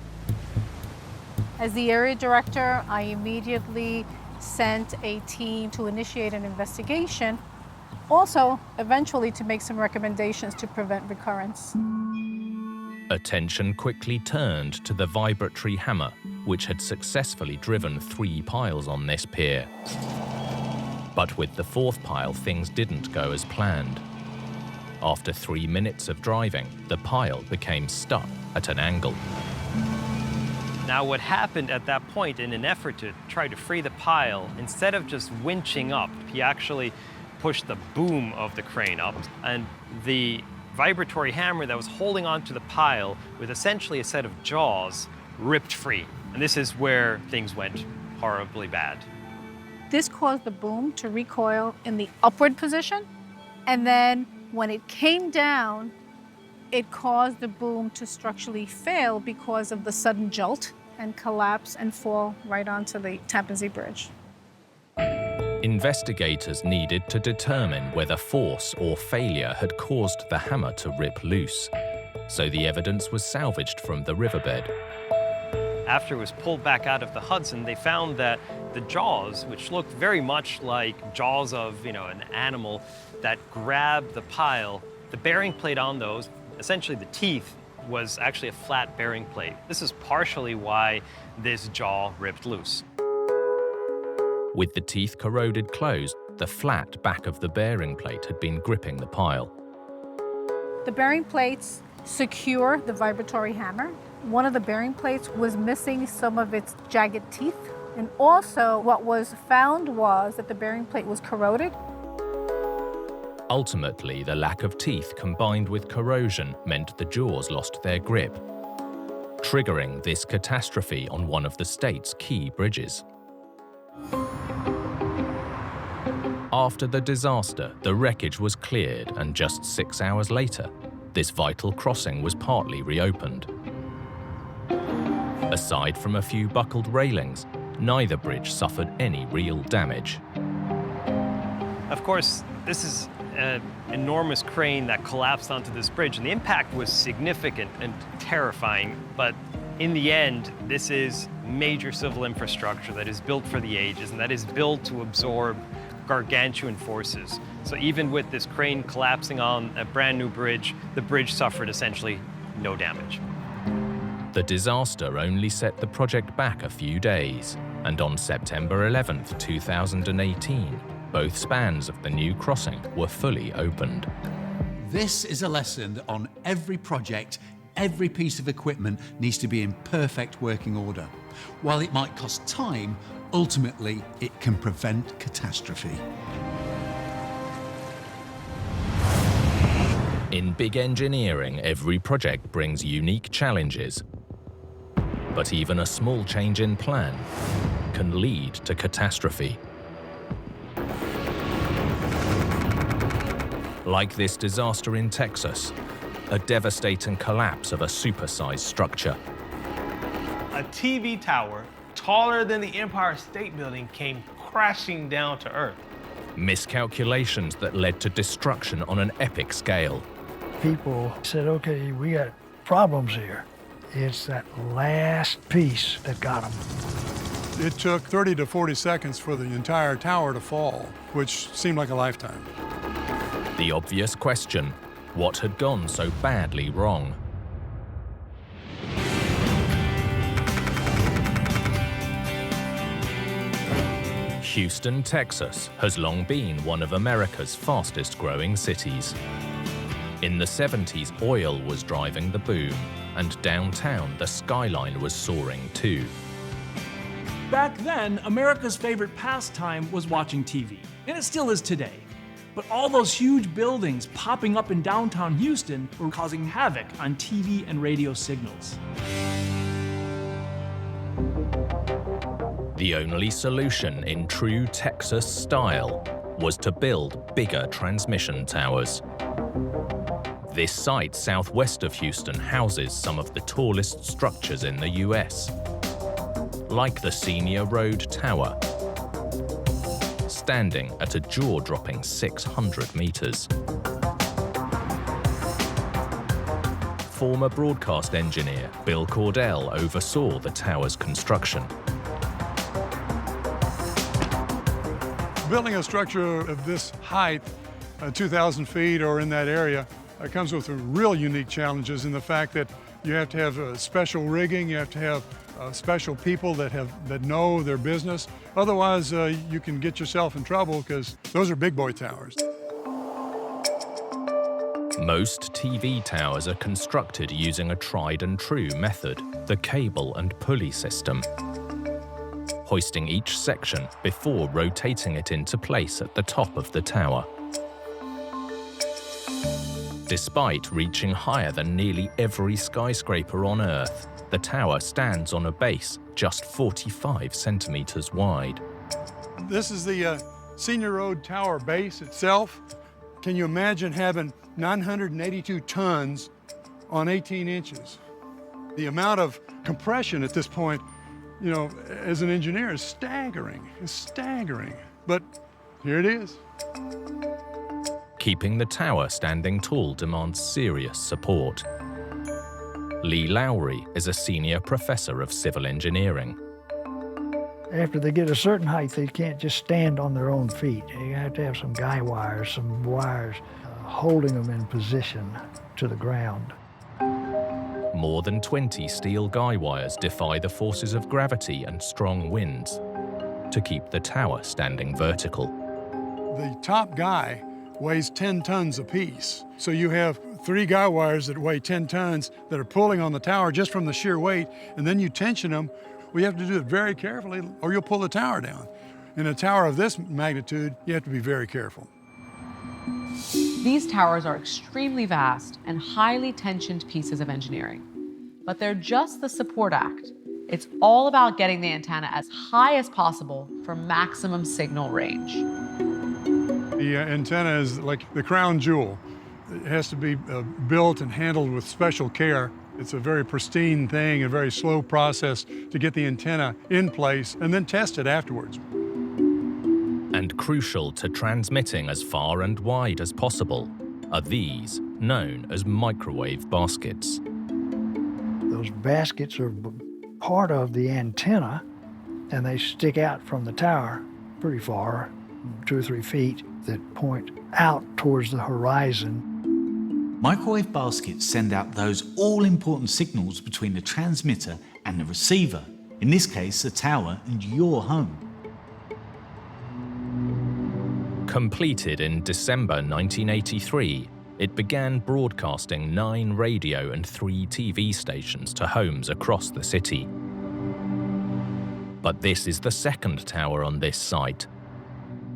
As the area director, I immediately sent a team to initiate an investigation, also eventually to make some recommendations to prevent recurrence. Attention quickly turned to the vibratory hammer, which had successfully driven 3 piles on this pier. But with the 4th pile, things didn't go as planned. After 3 minutes of driving, the pile became stuck at an angle. Now, what happened at that point, in an effort to try to free the pile, instead of just winching up, he actually pushed the boom of the crane up, and the vibratory hammer that was holding onto the pile with essentially a set of jaws ripped free. And this is where things went horribly bad. This caused the boom to recoil in the upward position, and then when it came down, it caused the boom to structurally fail because of the sudden jolt and collapse and fall right onto the Tappan Zee Bridge. Investigators needed to determine whether force or failure had caused the hammer to rip loose, so the evidence was salvaged from the riverbed. After it was pulled back out of the Hudson, they found that the jaws, which looked very much like jaws of, an animal that grabbed the pile, the bearing plate on those, essentially the teeth, was actually a flat bearing plate. This is partially why this jaw ripped loose. With the teeth corroded closed, the flat back of the bearing plate had been gripping the pile. The bearing plates secure the vibratory hammer. One of the bearing plates was missing some of its jagged teeth. And also what was found was that the bearing plate was corroded. Ultimately, the lack of teeth combined with corrosion meant the jaws lost their grip, triggering this catastrophe on one of the state's key bridges. After the disaster, the wreckage was cleared, and just 6 hours later, this vital crossing was partly reopened. Aside from a few buckled railings, neither bridge suffered any real damage. Of course, this is an enormous crane that collapsed onto this bridge, and the impact was significant and terrifying, but in the end, this is major civil infrastructure that is built for the ages and that is built to absorb gargantuan forces. So even with this crane collapsing on a brand new bridge, the bridge suffered essentially no damage. The disaster only set the project back a few days, and on September 11th, 2018, both spans of the new crossing were fully opened. This is a lesson on every project. Every piece of equipment needs to be in perfect working order. While it might cost time, ultimately it can prevent catastrophe. In big engineering, every project brings unique challenges. But even a small change in plan can lead to catastrophe. Like this disaster in Texas, a devastating collapse of a supersized structure. A TV tower taller than the Empire State Building came crashing down to Earth. Miscalculations that led to destruction on an epic scale. People said, okay, we got problems here. It's that last piece that got them. It took 30 to 40 seconds for the entire tower to fall, which seemed like a lifetime. The obvious question, what had gone so badly wrong? Houston, Texas has long been one of America's fastest growing cities. In the 70s, oil was driving the boom, and downtown the skyline was soaring too. Back then, America's favorite pastime was watching TV, and it still is today. But all those huge buildings popping up in downtown Houston were causing havoc on TV and radio signals. The only solution in true Texas style was to build bigger transmission towers. This site southwest of Houston houses some of the tallest structures in the US, like the Senior Road Tower, standing at a jaw-dropping 600 meters. Former broadcast engineer Bill Cordell oversaw the tower's construction. Building a structure of this height, 2,000 feet or in that area, comes with real unique challenges in the fact that you have to have special rigging, you have to have special people that know their business. Otherwise, you can get yourself in trouble because those are big boy towers. Most TV towers are constructed using a tried and true method, the cable and pulley system. hoisting each section before rotating it into place at the top of the tower. Despite reaching higher than nearly every skyscraper on Earth, the tower stands on a base just 45 centimeters wide. This is the Senior Road Tower base itself. Can you imagine having 982 tons on 18 inches? The amount of compression at this point, you know, as an engineer is staggering. It's staggering. But here it is. Keeping the tower standing tall demands serious support. Lee Lowry is a senior professor of civil engineering. After they get a certain height, they can't just stand on their own feet. You have to have some guy wires, some wires holding them in position to the ground. More than 20 steel guy wires defy the forces of gravity and strong winds to keep the tower standing vertical. The top guy weighs 10 tons apiece. So you have 3 guy wires that weigh 10 tons that are pulling on the tower just from the sheer weight, and then you tension them. Well, you have to do it very carefully or you'll pull the tower down. In a tower of this magnitude, you have to be very careful. These towers are extremely vast and highly tensioned pieces of engineering, but they're just the support act. It's all about getting the antenna as high as possible for maximum signal range. The antenna is like the crown jewel. It has to be built and handled with special care. It's a very pristine thing, a very slow process to get the antenna in place and then test it afterwards. And crucial to transmitting as far and wide as possible are these, known as microwave baskets. Those baskets are part of the antenna, and they stick out from the tower pretty far, 2 or 3 feet, that point out towards the horizon. Microwave baskets send out those all-important signals between the transmitter and the receiver, in this case the tower and your home. Completed in December 1983, it began broadcasting 9 radio and 3 TV stations to homes across the city. But this is the second tower on this site.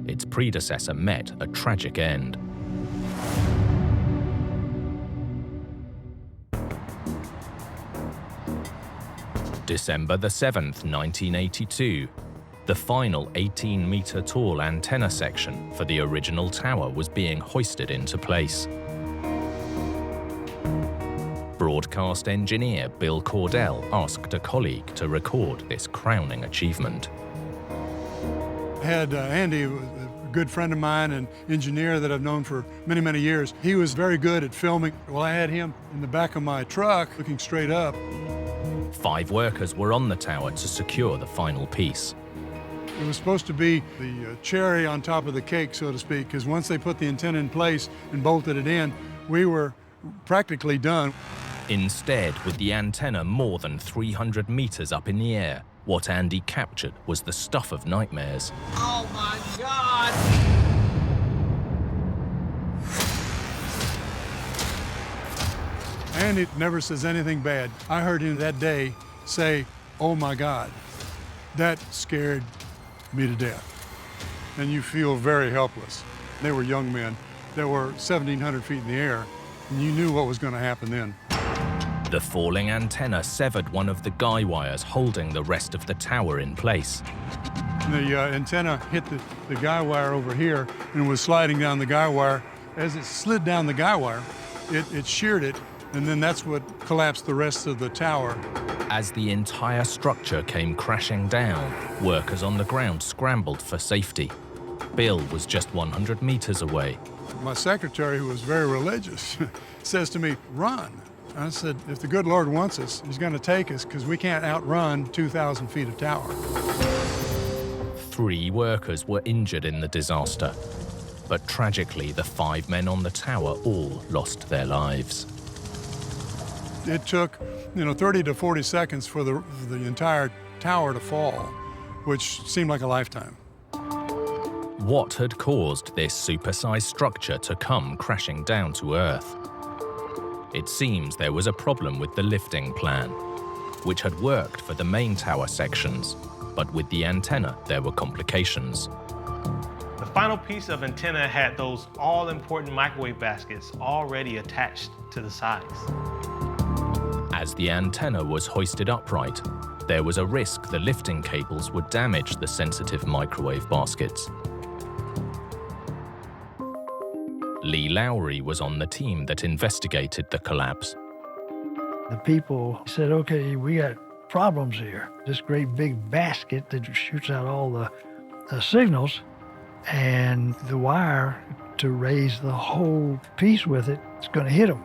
Its predecessor met a tragic end. December the 7th, 1982, the final 18-meter tall antenna section for the original tower was being hoisted into place. Broadcast engineer Bill Cordell asked a colleague to record this crowning achievement. I had Andy, a good friend of mine, an engineer that I've known for many, many years. He was very good at filming. Well, I had him in the back of my truck looking straight up. 5 workers were on the tower to secure the final piece. It was supposed to be the cherry on top of the cake, so to speak, because once they put the antenna in place and bolted it in, we were practically done. Instead, with the antenna more than 300 meters up in the air, what Andy captured was the stuff of nightmares. Oh my God! Andy never says anything bad. I heard him that day say, "Oh my God." That scared me to death. And you feel very helpless. They were young men that were 1,700 feet in the air, and you knew what was going to happen then. The falling antenna severed one of the guy wires holding the rest of the tower in place. The antenna hit the guy wire over here and was sliding down the guy wire. As it slid down the guy wire, it sheared it, and then that's what collapsed the rest of the tower. As the entire structure came crashing down, workers on the ground scrambled for safety. Bill was just 100 meters away. My secretary, who was very religious, says to me, "Run." I said, if the good Lord wants us, he's going to take us because we can't outrun 2,000 feet of tower. 3 workers were injured in the disaster, but tragically, the 5 men on the tower all lost their lives. It took, 30 to 40 seconds for the entire tower to fall, which seemed like a lifetime. What had caused this supersized structure to come crashing down to Earth? It seems there was a problem with the lifting plan, which had worked for the main tower sections, But with the antenna, there were complications. The final piece of antenna had those all-important microwave baskets already attached to the sides. As the antenna was hoisted upright, there was a risk the lifting cables would damage the sensitive microwave baskets. Lee Lowry was on the team that investigated the collapse. The people said, okay, we got problems here. This great big basket that shoots out all the signals, and the wire to raise the whole piece with it, it's going to hit them.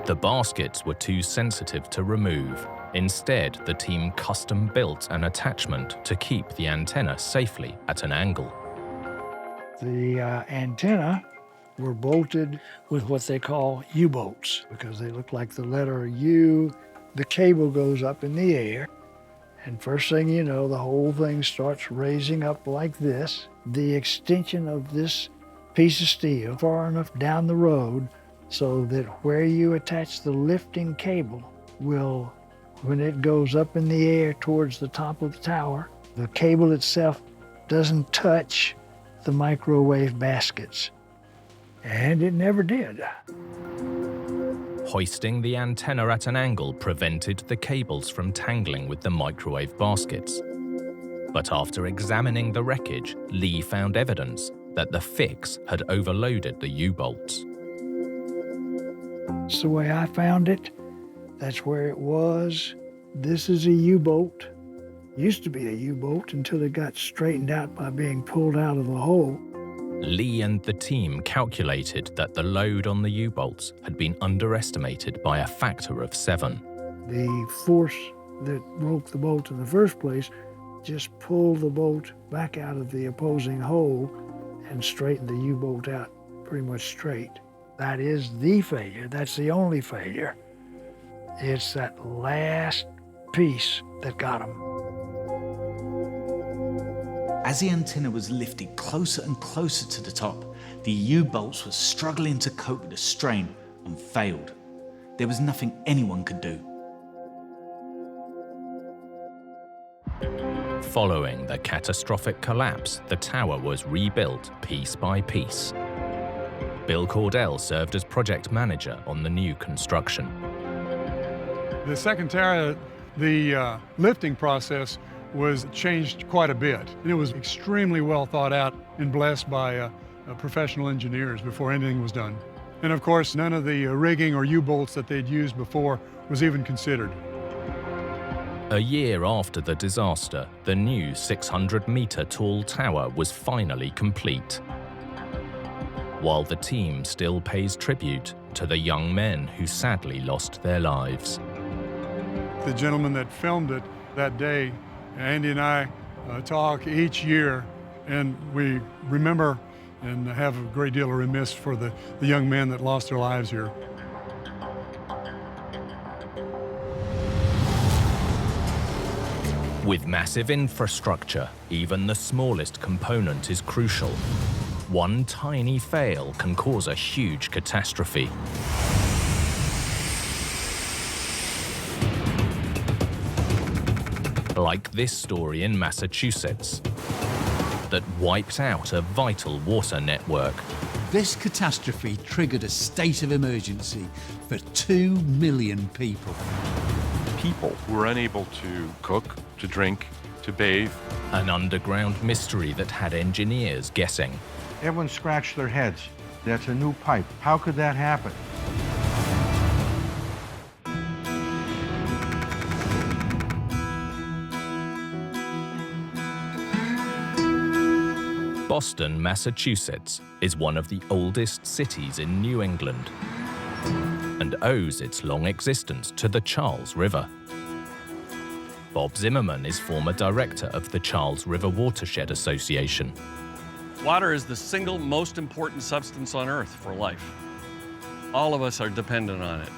The baskets were too sensitive to remove. Instead, the team custom-built an attachment to keep the antenna safely at an angle. The antenna were bolted with what they call U-bolts because they look like the letter U. The cable goes up in the air, and first thing you know, the whole thing starts raising up like this. The extension of this piece of steel far enough down the road so that where you attach the lifting cable will, when it goes up in the air towards the top of the tower, the cable itself doesn't touch the microwave baskets. And it never did. Hoisting the antenna at an angle prevented the cables from tangling with the microwave baskets. But after examining the wreckage, Lee found evidence that the fix had overloaded the U-bolts. That's the way I found it. That's where it was. This is a U-bolt. Used to be a U-bolt until it got straightened out by being pulled out of the hole. Lee and the team calculated that the load on the U-bolts had been underestimated by a factor of 7. The force that broke the bolt in the first place just pulled the bolt back out of the opposing hole and straightened the U-bolt out pretty much straight. That is the failure. That's the only failure. It's that last piece that got them. As the antenna was lifted closer and closer to the top, the U-bolts were struggling to cope with the strain and failed. There was nothing anyone could do. Following the catastrophic collapse, the tower was rebuilt piece by piece. Bill Cordell served as project manager on the new construction. The second tower, the lifting process was changed quite a bit. And it was extremely well thought out and blessed by professional engineers before anything was done. And of course, none of the rigging or U-bolts that they'd used before was even considered. A year after the disaster, the new 600-meter tall tower was finally complete. While the team still pays tribute to the young men who sadly lost their lives. The gentleman that filmed it that day, Andy and I talk each year, and we remember and have a great deal of remiss for the young men that lost their lives here. With massive infrastructure, even the smallest component is crucial. One tiny fail can cause a huge catastrophe. Like this story in Massachusetts that wiped out a vital water network. This catastrophe triggered a state of emergency for 2 million people. People were unable to cook, to drink, to bathe. An underground mystery that had engineers guessing. Everyone scratched their heads. That's a new pipe. How could that happen? Boston, Massachusetts is one of the oldest cities in New England and owes its long existence to the Charles River. Bob Zimmerman is former director of the Charles River Watershed Association. Water is the single most important substance on Earth for life. All of us are dependent on it.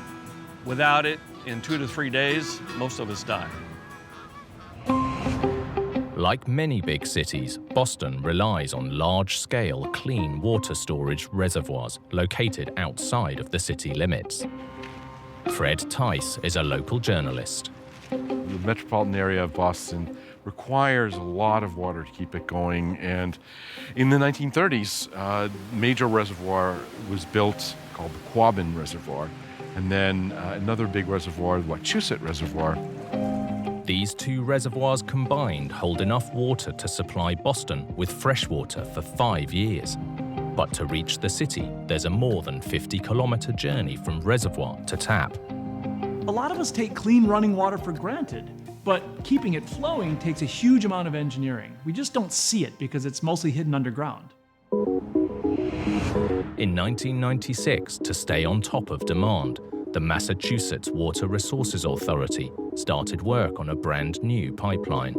Without it, in 2 to 3 days, most of us die. Like many big cities, Boston relies on large-scale clean water storage reservoirs located outside of the city limits. Fred Tice is a local journalist. The metropolitan area of Boston requires a lot of water to keep it going. And in the 1930s, a major reservoir was built called the Quabbin Reservoir, and then another big reservoir, the Wachusett Reservoir. These two reservoirs combined hold enough water to supply Boston with fresh water for 5 years. But to reach the city, there's a more than 50-kilometer journey from reservoir to tap. A lot of us take clean running water for granted, but keeping it flowing takes a huge amount of engineering. We just don't see it because it's mostly hidden underground. In 1996, to stay on top of demand, the Massachusetts Water Resources Authority started work on a brand new pipeline.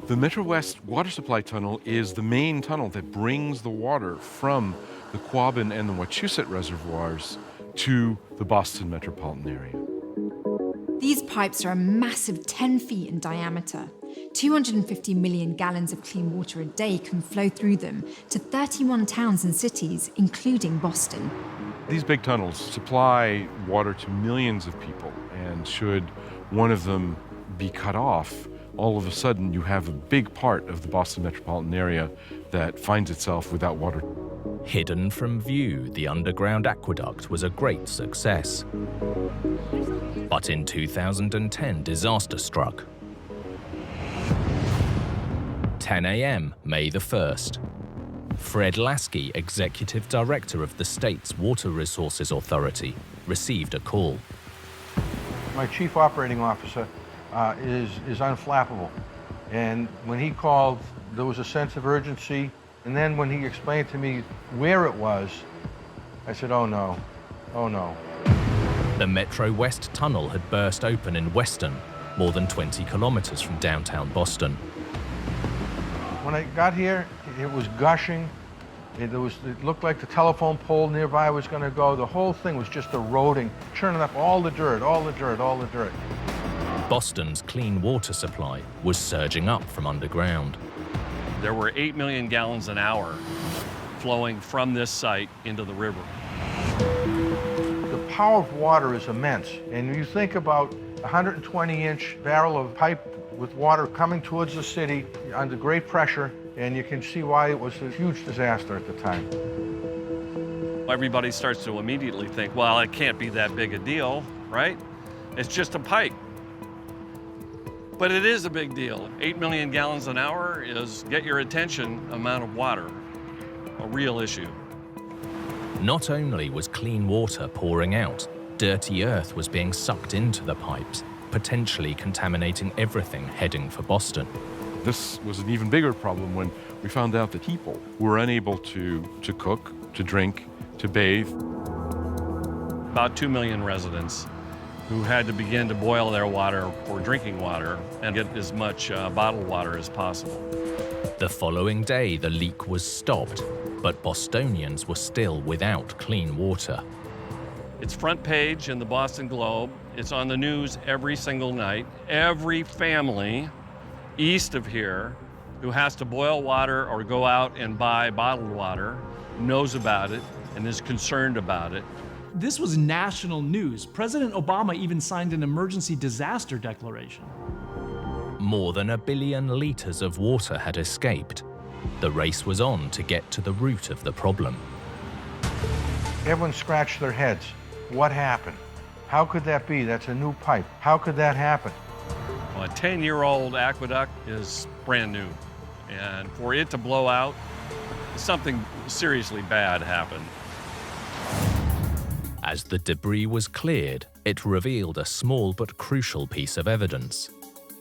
The Metro West Water Supply Tunnel is the main tunnel that brings the water from the Quabbin and the Wachusett reservoirs to the Boston metropolitan area. These pipes are a massive 10 feet in diameter. 250 million gallons of clean water a day can flow through them to 31 towns and cities, including Boston. These big tunnels supply water to millions of people, and should one of them be cut off, all of a sudden you have a big part of the Boston metropolitan area that finds itself without water. Hidden from view, the underground aqueduct was a great success. But in 2010, disaster struck. 10 a.m., May the 1st. Fred Lasky, executive director of the state's Water Resources Authority, received a call. My chief operating officer is unflappable. And when he called, there was a sense of urgency. And then when he explained to me where it was, I said, oh no, oh no. The Metro West Tunnel had burst open in Weston, more than 20 kilometers from downtown Boston. When I got here, it was gushing. It looked like the telephone pole nearby was going to go. The whole thing was just eroding, churning up all the dirt, all the dirt, all the dirt. Boston's clean water supply was surging up from underground. There were 8 million gallons an hour flowing from this site into the river. The power of water is immense. And you think about a 120-inch barrel of pipe with water coming towards the city under great pressure, and you can see why it was a huge disaster at the time. Everybody starts to immediately think, well, it can't be that big a deal, right? It's just a pipe. But it is a big deal. 8 million gallons an hour is, get your attention, amount of water, a real issue. Not only was clean water pouring out, dirty earth was being sucked into the pipes, potentially contaminating everything heading for Boston. This was an even bigger problem when we found out that people were unable to cook, to drink, to bathe. About 2 million residents who had to begin to boil their water for drinking water and get as much bottled water as possible. The following day, the leak was stopped, but Bostonians were still without clean water. It's front page in the Boston Globe. It's on the news every single night. Every family east of here who has to boil water or go out and buy bottled water knows about it and is concerned about it. This was national news. President Obama even signed an emergency disaster declaration. More than 1 billion liters of water had escaped. The race was on to get to the root of the problem. Everyone scratched their heads. What happened? How could that be? That's a new pipe. How could that happen? Well, a 10-year-old aqueduct is brand new. And for it to blow out, something seriously bad happened. As the debris was cleared, it revealed a small but crucial piece of evidence.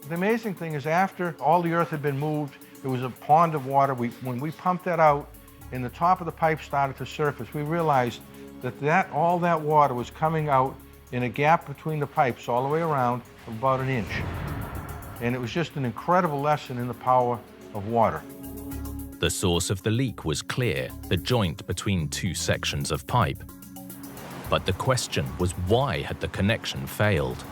The amazing thing is after all the earth had been moved, there was a pond of water. When we pumped that out and the top of the pipe started to surface, we realized that all that water was coming out in a gap between the pipes all the way around of about 1 inch. And it was just an incredible lesson in the power of water. The source of the leak was clear, the joint between two sections of pipe. But the question was, why had the connection failed?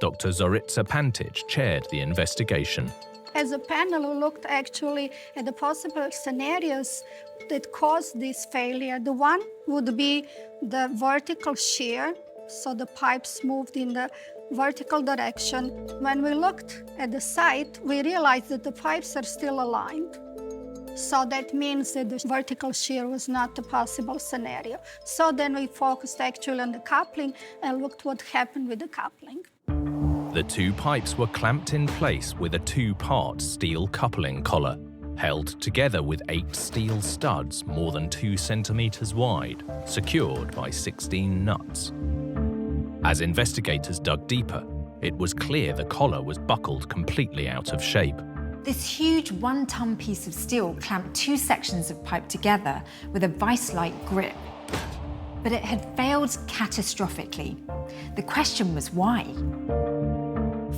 Dr. Zorica Pantic chaired the investigation. As a panel, we looked actually at the possible scenarios that caused this failure. The one would be the vertical shear. so the pipes moved in the vertical direction. When we looked at the site, we realized that the pipes are still aligned. So that means that the vertical shear was not a possible scenario. So then we focused actually on the coupling and looked what happened with the coupling. The two pipes were clamped in place with a two-part steel coupling collar, held together with 8 steel studs more than 2 centimeters wide, secured by 16 nuts. As investigators dug deeper, it was clear the collar was buckled completely out of shape. This huge 1-ton piece of steel clamped 2 sections of pipe together with a vice-like grip. But it had failed catastrophically. The question was why?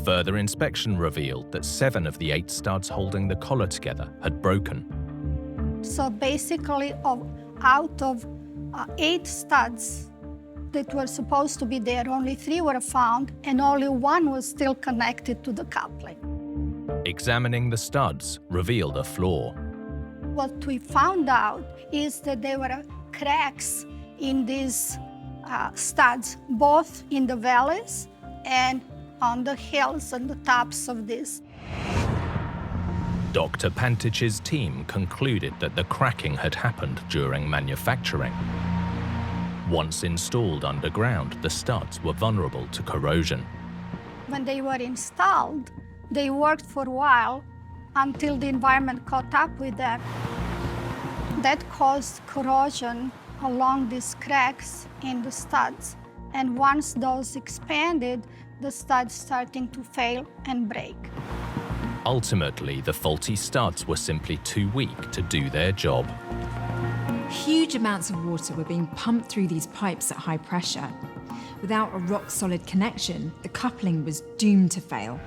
Further inspection revealed that 7 of the 8 studs holding the collar together had broken. So basically, out of 8 studs that were supposed to be there, only 3 were found, and only 1 was still connected to the coupling. Examining the studs revealed a flaw. What we found out is that there were cracks in these studs, both in the valleys and on the hills and the tops of this. Dr. Pantich's team concluded that the cracking had happened during manufacturing. Once installed underground, the studs were vulnerable to corrosion. When they were installed, they worked for a while until the environment caught up with them. That caused corrosion along these cracks in the studs. And once those expanded, the studs starting to fail and break. Ultimately, the faulty studs were simply too weak to do their job. Huge amounts of water were being pumped through these pipes at high pressure. Without a rock-solid connection, the coupling was doomed to fail.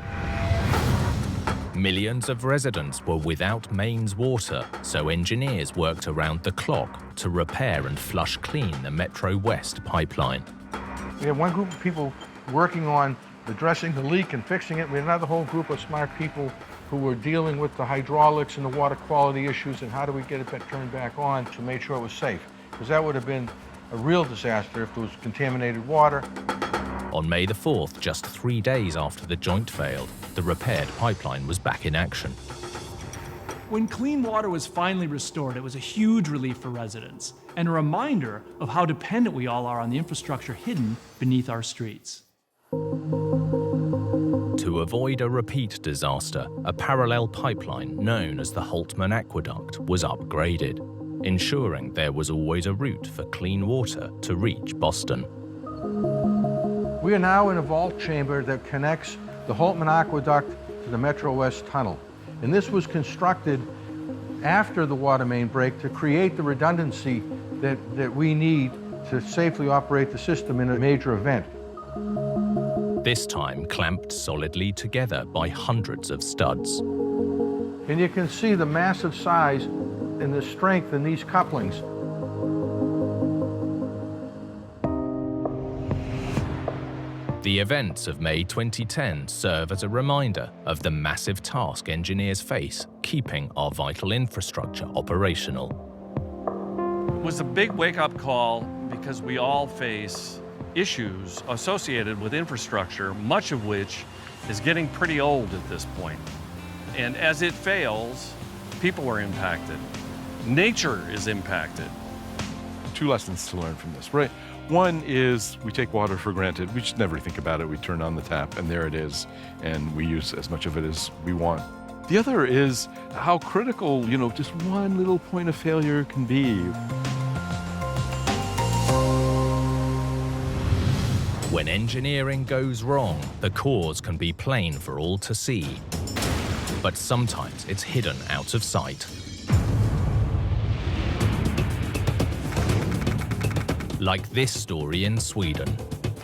Millions of residents were without mains water, so engineers worked around the clock to repair and flush clean the Metro West pipeline. We had one group of people working on addressing the leak and fixing it. We had another whole group of smart people who were dealing with the hydraulics and the water quality issues and how do we get it turned back on to make sure it was safe. Because that would have been a real disaster if there was contaminated water. On May the 4th, just 3 days after the joint failed, the repaired pipeline was back in action. When clean water was finally restored, it was a huge relief for residents and a reminder of how dependent we all are on the infrastructure hidden beneath our streets. To avoid a repeat disaster, a parallel pipeline known as the Holtman Aqueduct was upgraded, ensuring there was always a route for clean water to reach Boston. We are now in a vault chamber that connects the Holtman Aqueduct to the Metro West Tunnel. And this was constructed after the water main break to create the redundancy that we need to safely operate the system in a major event. This time clamped solidly together by hundreds of studs. And you can see the massive size and the strength in these couplings. The events of May 2010 serve as a reminder of the massive task engineers face keeping our vital infrastructure operational. It was a big wake-up call because we all face issues associated with infrastructure, much of which is getting pretty old at this point. And as it fails, people are impacted. Nature is impacted. 2 lessons to learn from this, right? One is we take water for granted. We just never think about it. We turn on the tap and there it is, and we use as much of it as we want. The other is how critical, just one little point of failure can be. When engineering goes wrong, the cause can be plain for all to see. But sometimes it's hidden out of sight. Like this story in Sweden,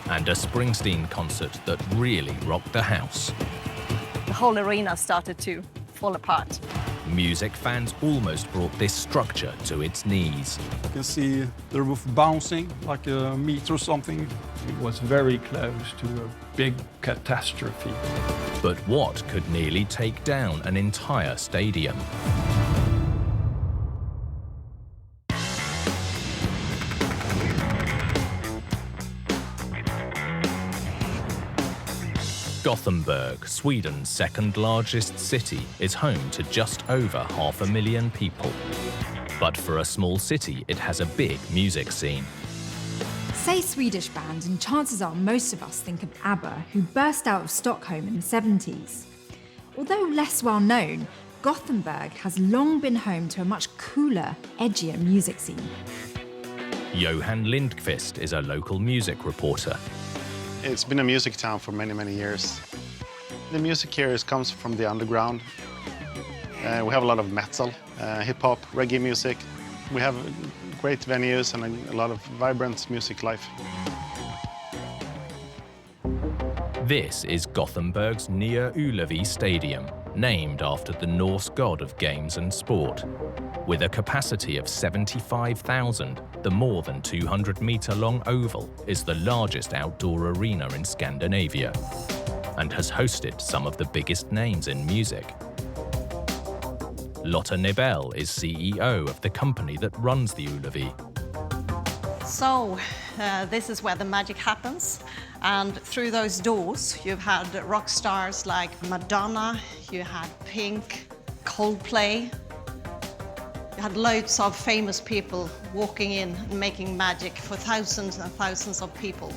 and a Springsteen concert that really rocked the house. The whole arena started to fall apart. Music fans almost brought this structure to its knees. You can see the roof bouncing like a meter or something. It was very close to a big catastrophe. But what could nearly take down an entire stadium? Gothenburg, Sweden's second largest city, is home to just over 500,000 people. But for a small city, it has a big music scene. Say Swedish band, and chances are most of us think of ABBA, who burst out of Stockholm in the 70s. Although less well known, Gothenburg has long been home to a much cooler, edgier music scene. Johan Lindqvist is a local music reporter. It's been a music town for many, many years. The music here comes from the underground. We have a lot of metal, hip-hop, reggae music. We have great venues and a lot of vibrant music life. This is Gothenburg's Nya Ullevi Stadium, named after the Norse god of games and sport. With a capacity of 75,000, the more than 200-metre-long oval is the largest outdoor arena in Scandinavia and has hosted some of the biggest names in music. Lotta Nibel is CEO of the company that runs the Ullevi. So, this is where the magic happens. And through those doors, you've had rock stars like Madonna, you had Pink, Coldplay. You had loads of famous people walking in and making magic for thousands and thousands of people.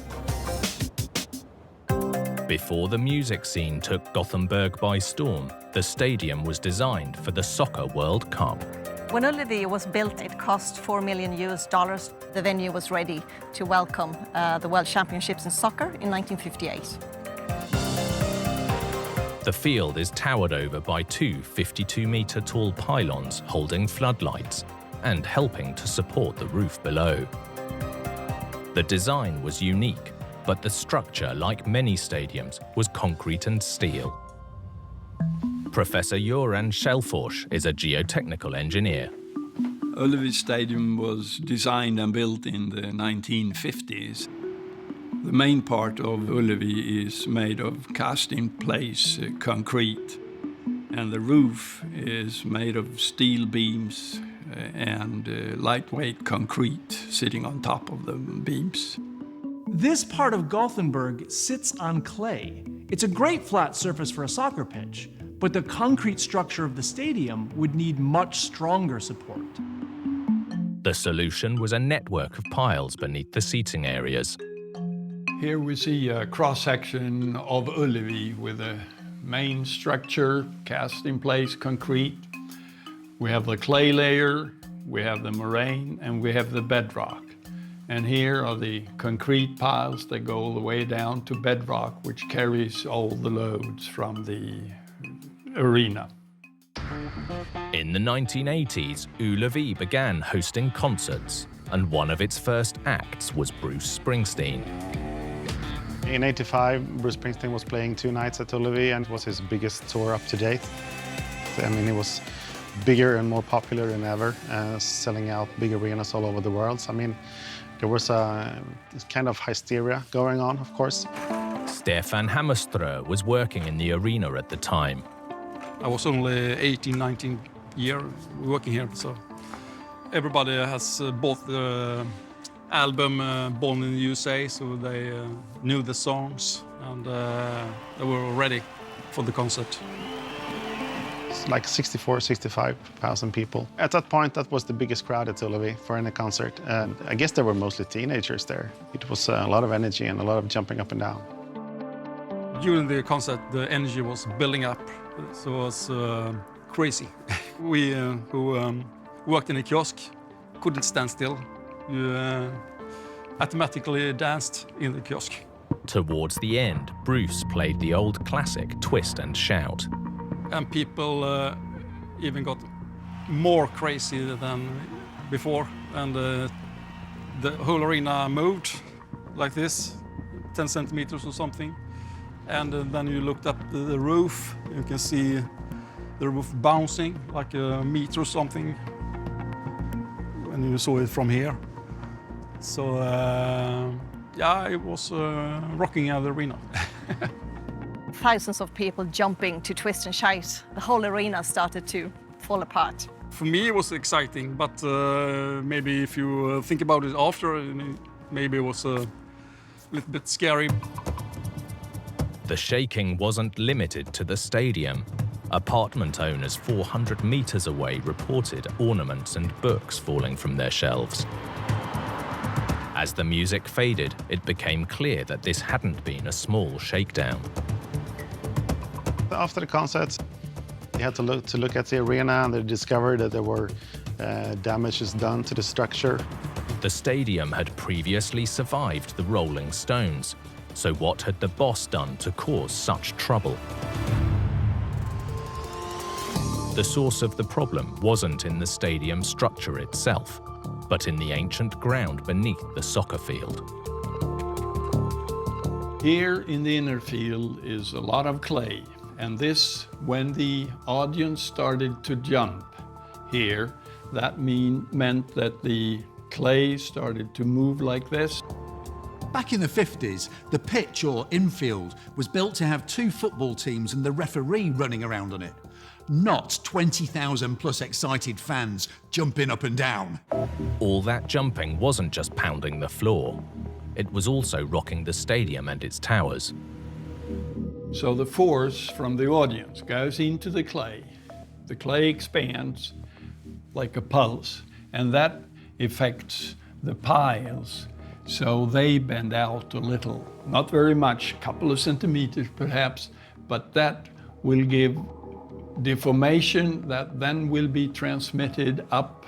Before the music scene took Gothenburg by storm, the stadium was designed for the Soccer World Cup. When Ullevi was built, it cost $4 million. The venue was ready to welcome the World Championships in soccer in 1958. The field is towered over by two 52-metre-tall pylons holding floodlights and helping to support the roof below. The design was unique, but the structure, like many stadiums, was concrete and steel. Professor Göran Kjellfors is a geotechnical engineer. Ullevi Stadium was designed and built in the 1950s. The main part of Ullevi is made of cast-in-place concrete, and the roof is made of steel beams and lightweight concrete sitting on top of the beams. This part of Gothenburg sits on clay. It's a great flat surface for a soccer pitch, but the concrete structure of the stadium would need much stronger support. The solution was a network of piles beneath the seating areas. Here we see a cross-section of Ullevi with a main structure, cast-in-place concrete. We have the clay layer, we have the moraine, and we have the bedrock. And here are the concrete piles that go all the way down to bedrock, which carries all the loads from the arena. In the 1980s, Ullevi began hosting concerts, and one of its first acts was Bruce Springsteen. In '85, Bruce Springsteen was playing 2 nights at Ullevi, and it was his biggest tour up to date. I mean, it was bigger and more popular than ever, selling out big arenas all over the world. So, I mean, there was a kind of hysteria going on, of course. Stefan Hammerströ was working in the arena at the time. I was only 18, 19 years working here, so everybody has bought the album Born in the USA, so they knew the songs and they were ready for the concert. It's like 65,000 people. At that point, that was the biggest crowd at Ullevi for any concert. And I guess there were mostly teenagers there. It was a lot of energy and a lot of jumping up and down. During the concert, the energy was building up, so it was crazy. We who worked in a kiosk couldn't stand still. You automatically danced in the kiosk. Towards the end, Bruce played the old classic Twist and Shout. And people even got more crazy than before. And the whole arena moved like this, 10 centimeters or something. And then you looked up the roof, you can see the roof bouncing like a meter or something when you saw it from here. So, yeah, it was rocking out the arena. Thousands of people jumping to Twist and Shout. The whole arena started to fall apart. For me, it was exciting, but maybe if you think about it after, maybe it was a little bit scary. The shaking wasn't limited to the stadium. Apartment owners 400 meters away reported ornaments and books falling from their shelves. As the music faded, it became clear that this hadn't been a small shakedown. After the concert, they had to look at the arena, and they discovered that there were damages done to the structure. The stadium had previously survived the Rolling Stones, so what had the boss done to cause such trouble? The source of the problem wasn't in the stadium structure itself, but in the ancient ground beneath the soccer field. Here in the inner field is a lot of clay, and this, when the audience started to jump here, that meant that the clay started to move like this. Back in the 50s, the pitch, or infield, was built to have 2 football teams and the referee running around on it, not 20,000 plus excited fans jumping up and down. All that jumping wasn't just pounding the floor. It was also rocking the stadium and its towers. So the force from the audience goes into the clay. The clay expands like a pulse, and that affects the piles. So they bend out a little, not very much, a couple of centimeters perhaps, but that will give deformation that then will be transmitted up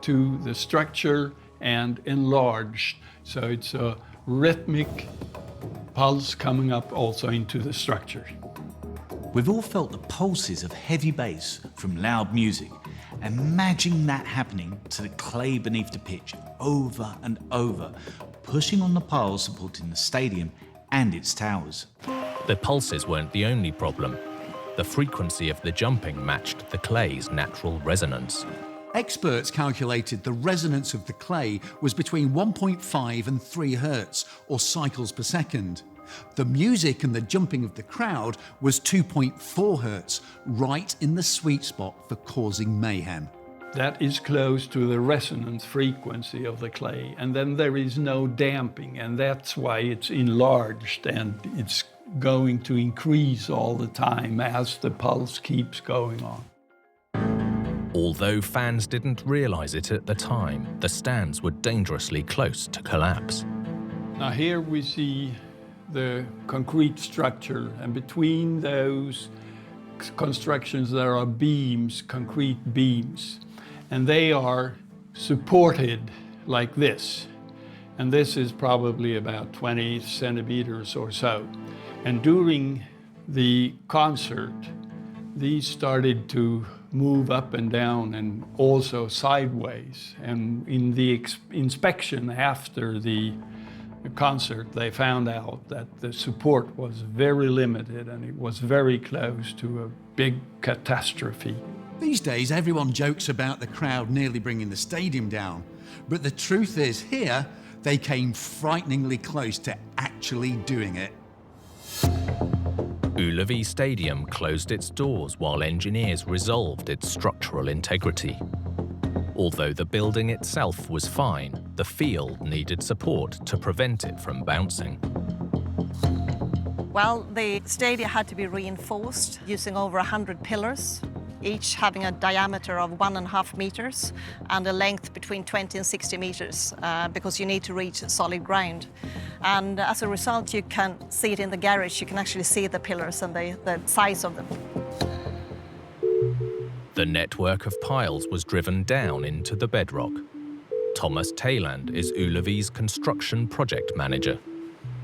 to the structure and enlarged. So it's a rhythmic pulse coming up also into the structure. We've all felt the pulses of heavy bass from loud music. Imagine that happening to the clay beneath the pitch over and over, pushing on the piles supporting the stadium and its towers. The pulses weren't the only problem. The frequency of the jumping matched the clay's natural resonance. Experts calculated the resonance of the clay was between 1.5 and 3 hertz, or cycles per second. The music and the jumping of the crowd was 2.4 hertz, right in the sweet spot for causing mayhem. That is close to the resonance frequency of the clay, and then there is no damping, and that's why it's enlarged, and it's going to increase all the time as the pulse keeps going on. Although fans didn't realize it at the time, the stands were dangerously close to collapse. Now here we see the concrete structure, and between those constructions there are beams, concrete beams, and they are supported like this. And this is probably about 20 centimeters or so. And during the concert, these started to move up and down and also sideways. And in the inspection after the concert, they found out that the support was very limited and it was very close to a big catastrophe. These days, everyone jokes about the crowd nearly bringing the stadium down. But the truth is, here, they came frighteningly close to actually doing it. Ullevi Stadium closed its doors while engineers resolved its structural integrity. Although the building itself was fine, the field needed support to prevent it from bouncing. Well, the stadium had to be reinforced using over 100 pillars, each having a diameter of 1.5 meters and a length between 20 and 60 meters, because you need to reach solid ground. And as a result, you can see it in the garage. You can actually see the pillars and the size of them. The network of piles was driven down into the bedrock. Thomas Tayland is Ullevi's construction project manager.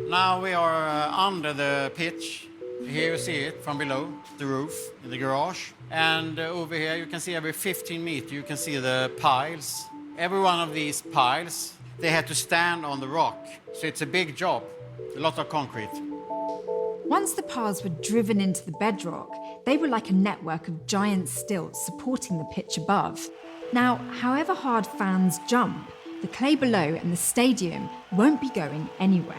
Now we are under the pitch. Here you see it from below, the roof in the garage. And over here you can see every 15 meters you can see the piles. Every one of these piles, they had to stand on the rock. So it's a big job, a lot of concrete. Once the piles were driven into the bedrock, they were like a network of giant stilts supporting the pitch above. Now, however hard fans jump, the clay below and the stadium won't be going anywhere.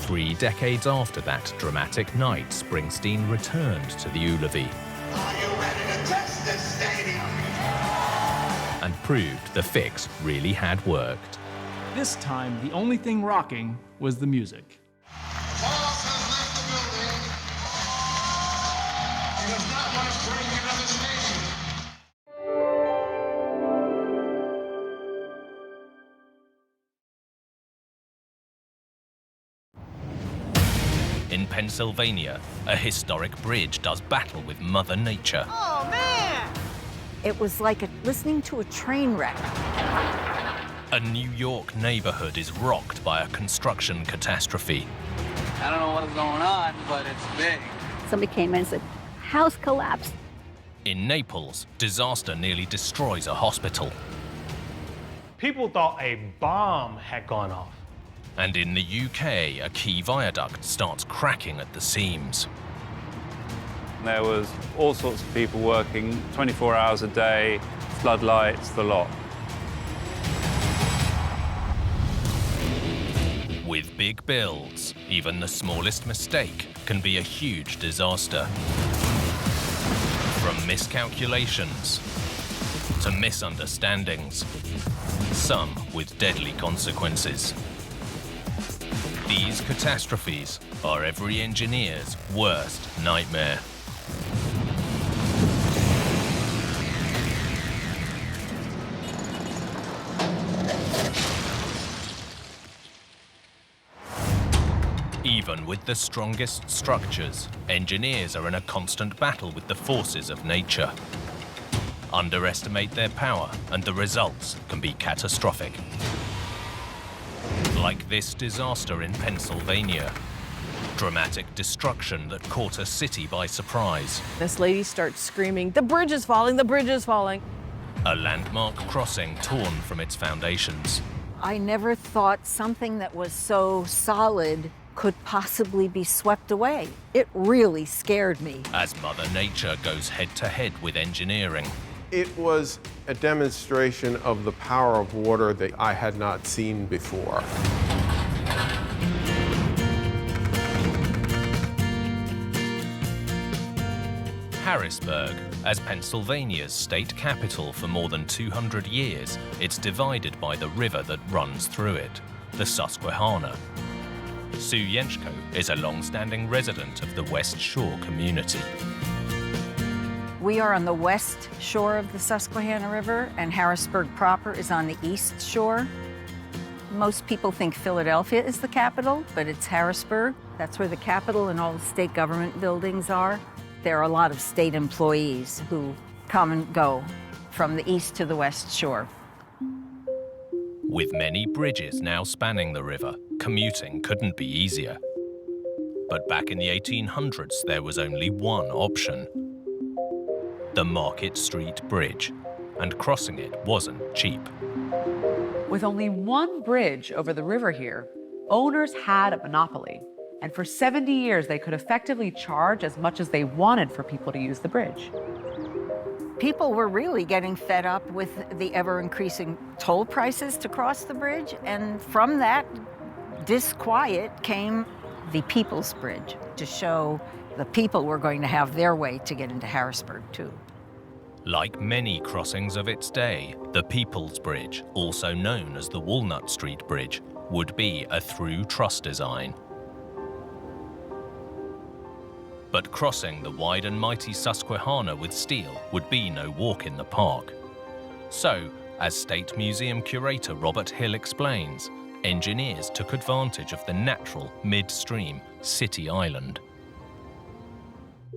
3 decades after that dramatic night, Springsteen returned to the Ullevi. Are you ready to test this stadium? And proved the fix really had worked. This time, the only thing rocking was the music. In Pennsylvania, a historic bridge does battle with Mother Nature. Oh, man! It was like listening to a train wreck. A New York neighborhood is rocked by a construction catastrophe. I don't know what's going on, but it's big. Somebody came in and said, house collapsed. In Naples, disaster nearly destroys a hospital. People thought a bomb had gone off. And in the UK, a key viaduct starts cracking at the seams. There was all sorts of people working 24 hours a day, floodlights, the lot. With big builds, even the smallest mistake can be a huge disaster. From miscalculations to misunderstandings, some with deadly consequences. These catastrophes are every engineer's worst nightmare. Even with the strongest structures, engineers are in a constant battle with the forces of nature. Underestimate their power, and the results can be catastrophic. Like this disaster in Pennsylvania. Dramatic destruction that caught a city by surprise. This lady starts screaming, "The bridge is falling, the bridge is falling." A landmark crossing torn from its foundations. I never thought something that was so solid could possibly be swept away. It really scared me. As Mother Nature goes head-to-head with engineering. It was a demonstration of the power of water that I had not seen before. Harrisburg, as Pennsylvania's state capital for more than 200 years, it's divided by the river that runs through it, the Susquehanna. Sue Yenchko is a long-standing resident of the West Shore community. We are on the west shore of the Susquehanna River, and Harrisburg proper is on the east shore. Most people think Philadelphia is the capital, but it's Harrisburg. That's where the Capitol and all the state government buildings are. There are a lot of state employees who come and go from the east to the west shore. With many bridges now spanning the river, commuting couldn't be easier. But back in the 1800s, there was only one option. The Market Street Bridge, and crossing it wasn't cheap. With only one bridge over the river here, owners had a monopoly. And for 70 years, they could effectively charge as much as they wanted for people to use the bridge. People were really getting fed up with the ever-increasing toll prices to cross the bridge, and from that disquiet came the People's Bridge, to show the people were going to have their way to get into Harrisburg, too. Like many crossings of its day, the People's Bridge, also known as the Walnut Street Bridge, would be a through truss design. But crossing the wide and mighty Susquehanna with steel would be no walk in the park. So, as State Museum curator Robert Hill explains, engineers took advantage of the natural midstream city island.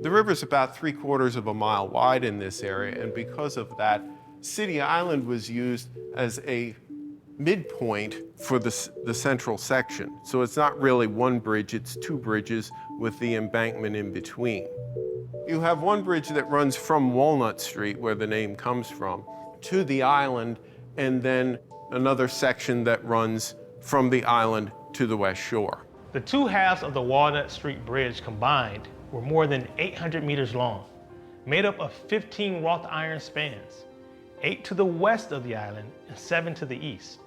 The river's about 3/4 of a mile wide in this area, and because of that, City Island was used as a midpoint for the central section. So it's not really one bridge, it's two bridges with the embankment in between. You have one bridge that runs from Walnut Street, where the name comes from, to the island, and then another section that runs from the island to the West Shore. The two halves of the Walnut Street Bridge combined were more than 800 meters long, made up of 15 wrought iron spans, 8 to the west of the island and 7 to the east,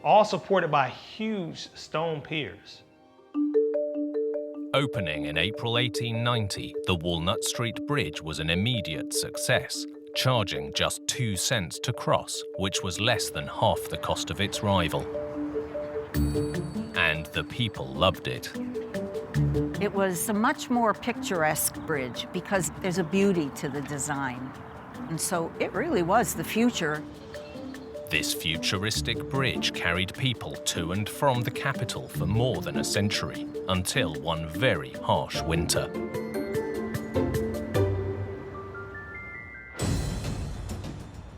all supported by huge stone piers. Opening in April 1890, the Walnut Street Bridge was an immediate success, charging just 2 cents to cross, which was less than half the cost of its rival. And the people loved it. It was a much more picturesque bridge because there's a beauty to the design. And so it really was the future. This futuristic bridge carried people to and from the capital for more than a century, until one very harsh winter.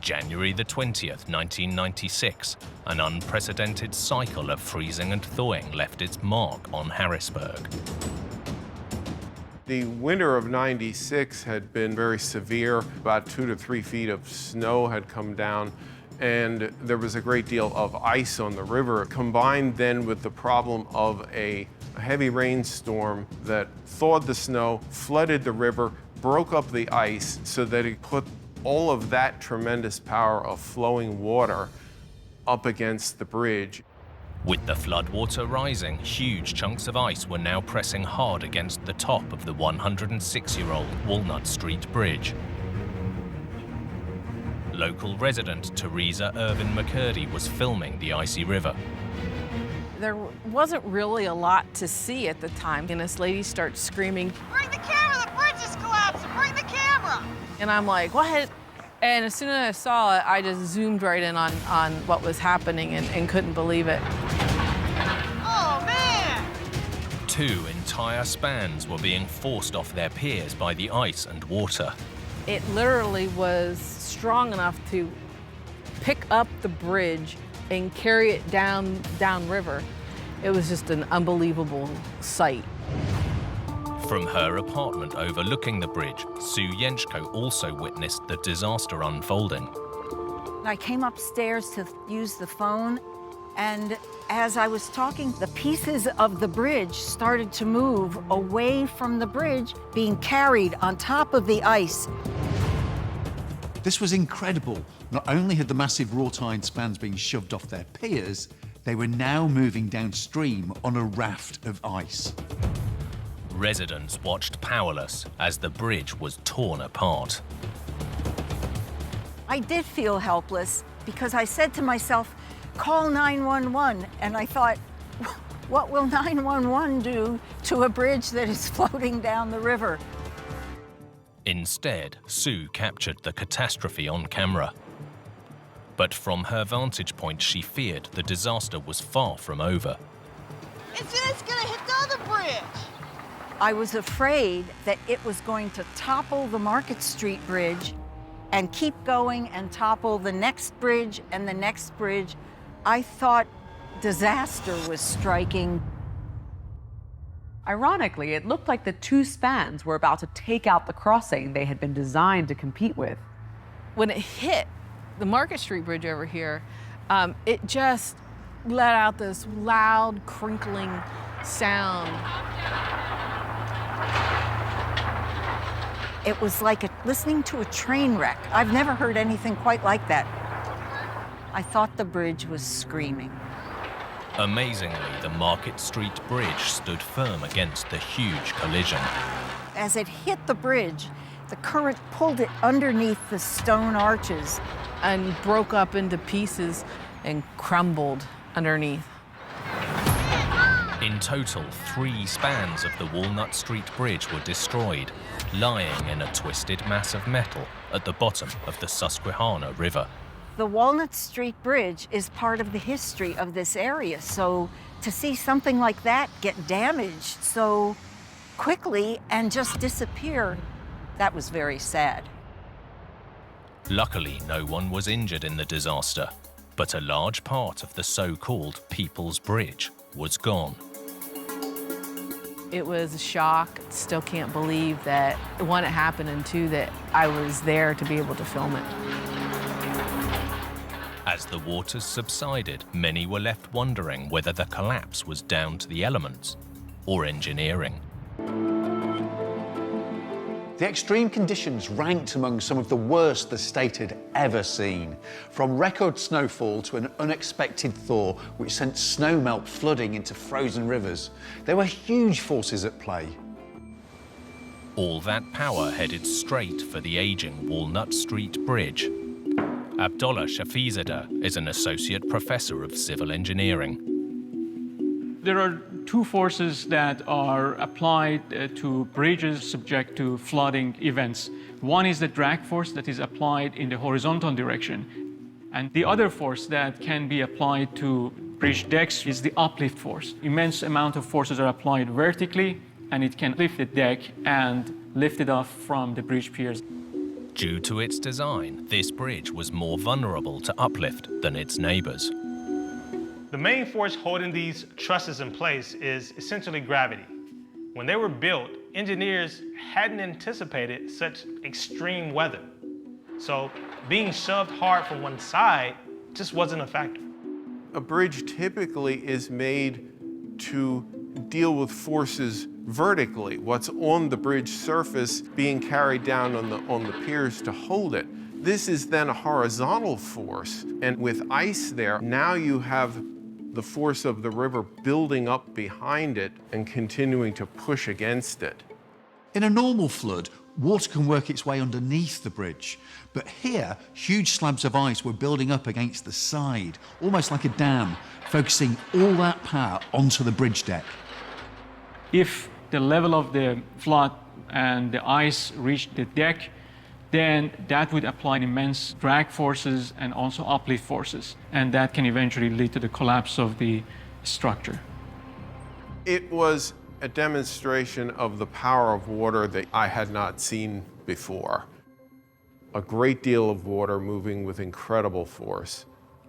January the 20th, 1996, an unprecedented cycle of freezing and thawing left its mark on Harrisburg. The winter of '96 had been very severe. About 2 to 3 feet of snow had come down, and there was a great deal of ice on the river, combined then with the problem of a heavy rainstorm that thawed the snow, flooded the river, broke up the ice so that it put all of that tremendous power of flowing water up against the bridge. With the floodwater rising, huge chunks of ice were now pressing hard against the top of the 106-year-old Walnut Street Bridge. Local resident Teresa Irvin McCurdy was filming the icy river. There wasn't really a lot to see at the time, and this lady starts screaming, Bring the camera, the bridge is collapsing, bring the camera! and I'm like, what? And as soon as I saw it, I just zoomed right in on what was happening and couldn't believe it. Oh, man! 2 entire spans were being forced off their piers by the ice and water. It literally was strong enough to pick up the bridge and carry it downriver. It was just an unbelievable sight. From her apartment overlooking the bridge, Sue Yenchko also witnessed the disaster unfolding. I came upstairs to use the phone, and as I was talking, the pieces of the bridge started to move away from the bridge, being carried on top of the ice. This was incredible. Not only had the massive wrought iron spans been shoved off their piers, they were now moving downstream on a raft of ice. Residents watched powerless as the bridge was torn apart. I did feel helpless because I said to myself, call 911, and I thought, what will 911 do to a bridge that is floating down the river? Instead, Sue captured the catastrophe on camera. But from her vantage point, she feared the disaster was far from over. It's gonna hit the other bridge! I was afraid that it was going to topple the Market Street Bridge and keep going and topple the next bridge and the next bridge. I thought disaster was striking. Ironically, it looked like the 2 spans were about to take out the crossing they had been designed to compete with. When it hit the Market Street Bridge over here, it just let out this loud, crinkling sound. It was like listening to a train wreck. I've never heard anything quite like that. I thought the bridge was screaming. Amazingly, the Market Street Bridge stood firm against the huge collision. As it hit the bridge, the current pulled it underneath the stone arches and broke up into pieces and crumbled underneath. In total, 3 spans of the Walnut Street Bridge were destroyed, lying in a twisted mass of metal at the bottom of the Susquehanna River. The Walnut Street Bridge is part of the history of this area, so to see something like that get damaged so quickly and just disappear, that was very sad. Luckily, no one was injured in the disaster, but a large part of the so-called People's Bridge was gone. It was a shock. Still can't believe that, 1, it happened, and 2, that I was there to be able to film it. As the waters subsided, many were left wondering whether the collapse was down to the elements or engineering. The extreme conditions ranked among some of the worst the state had ever seen, from record snowfall to an unexpected thaw which sent snowmelt flooding into frozen rivers. There were huge forces at play. All that power headed straight for the aging Walnut Street Bridge. Abdollah Shafizadeh is an associate professor of civil engineering. There are two forces that are applied to bridges subject to flooding events. One is the drag force that is applied in the horizontal direction. And the other force that can be applied to bridge decks is the uplift force. Immense amount of forces are applied vertically, and it can lift the deck and lift it off from the bridge piers. Due to its design, this bridge was more vulnerable to uplift than its neighbors. The main force holding these trusses in place is essentially gravity. When they were built, engineers hadn't anticipated such extreme weather. So being shoved hard from one side just wasn't a factor. A bridge typically is made to deal with forces vertically, what's on the bridge surface being carried down on the piers to hold it. This is then a horizontal force, and with ice there, now you have the force of the river building up behind it and continuing to push against it. In a normal flood, water can work its way underneath the bridge. But here, huge slabs of ice were building up against the side, almost like a dam, focusing all that power onto the bridge deck. If the level of the flood and the ice reached the deck, then that would apply immense drag forces and also uplift forces, and that can eventually lead to the collapse of the structure. It was a demonstration of the power of water that I had not seen before. A great deal of water moving with incredible force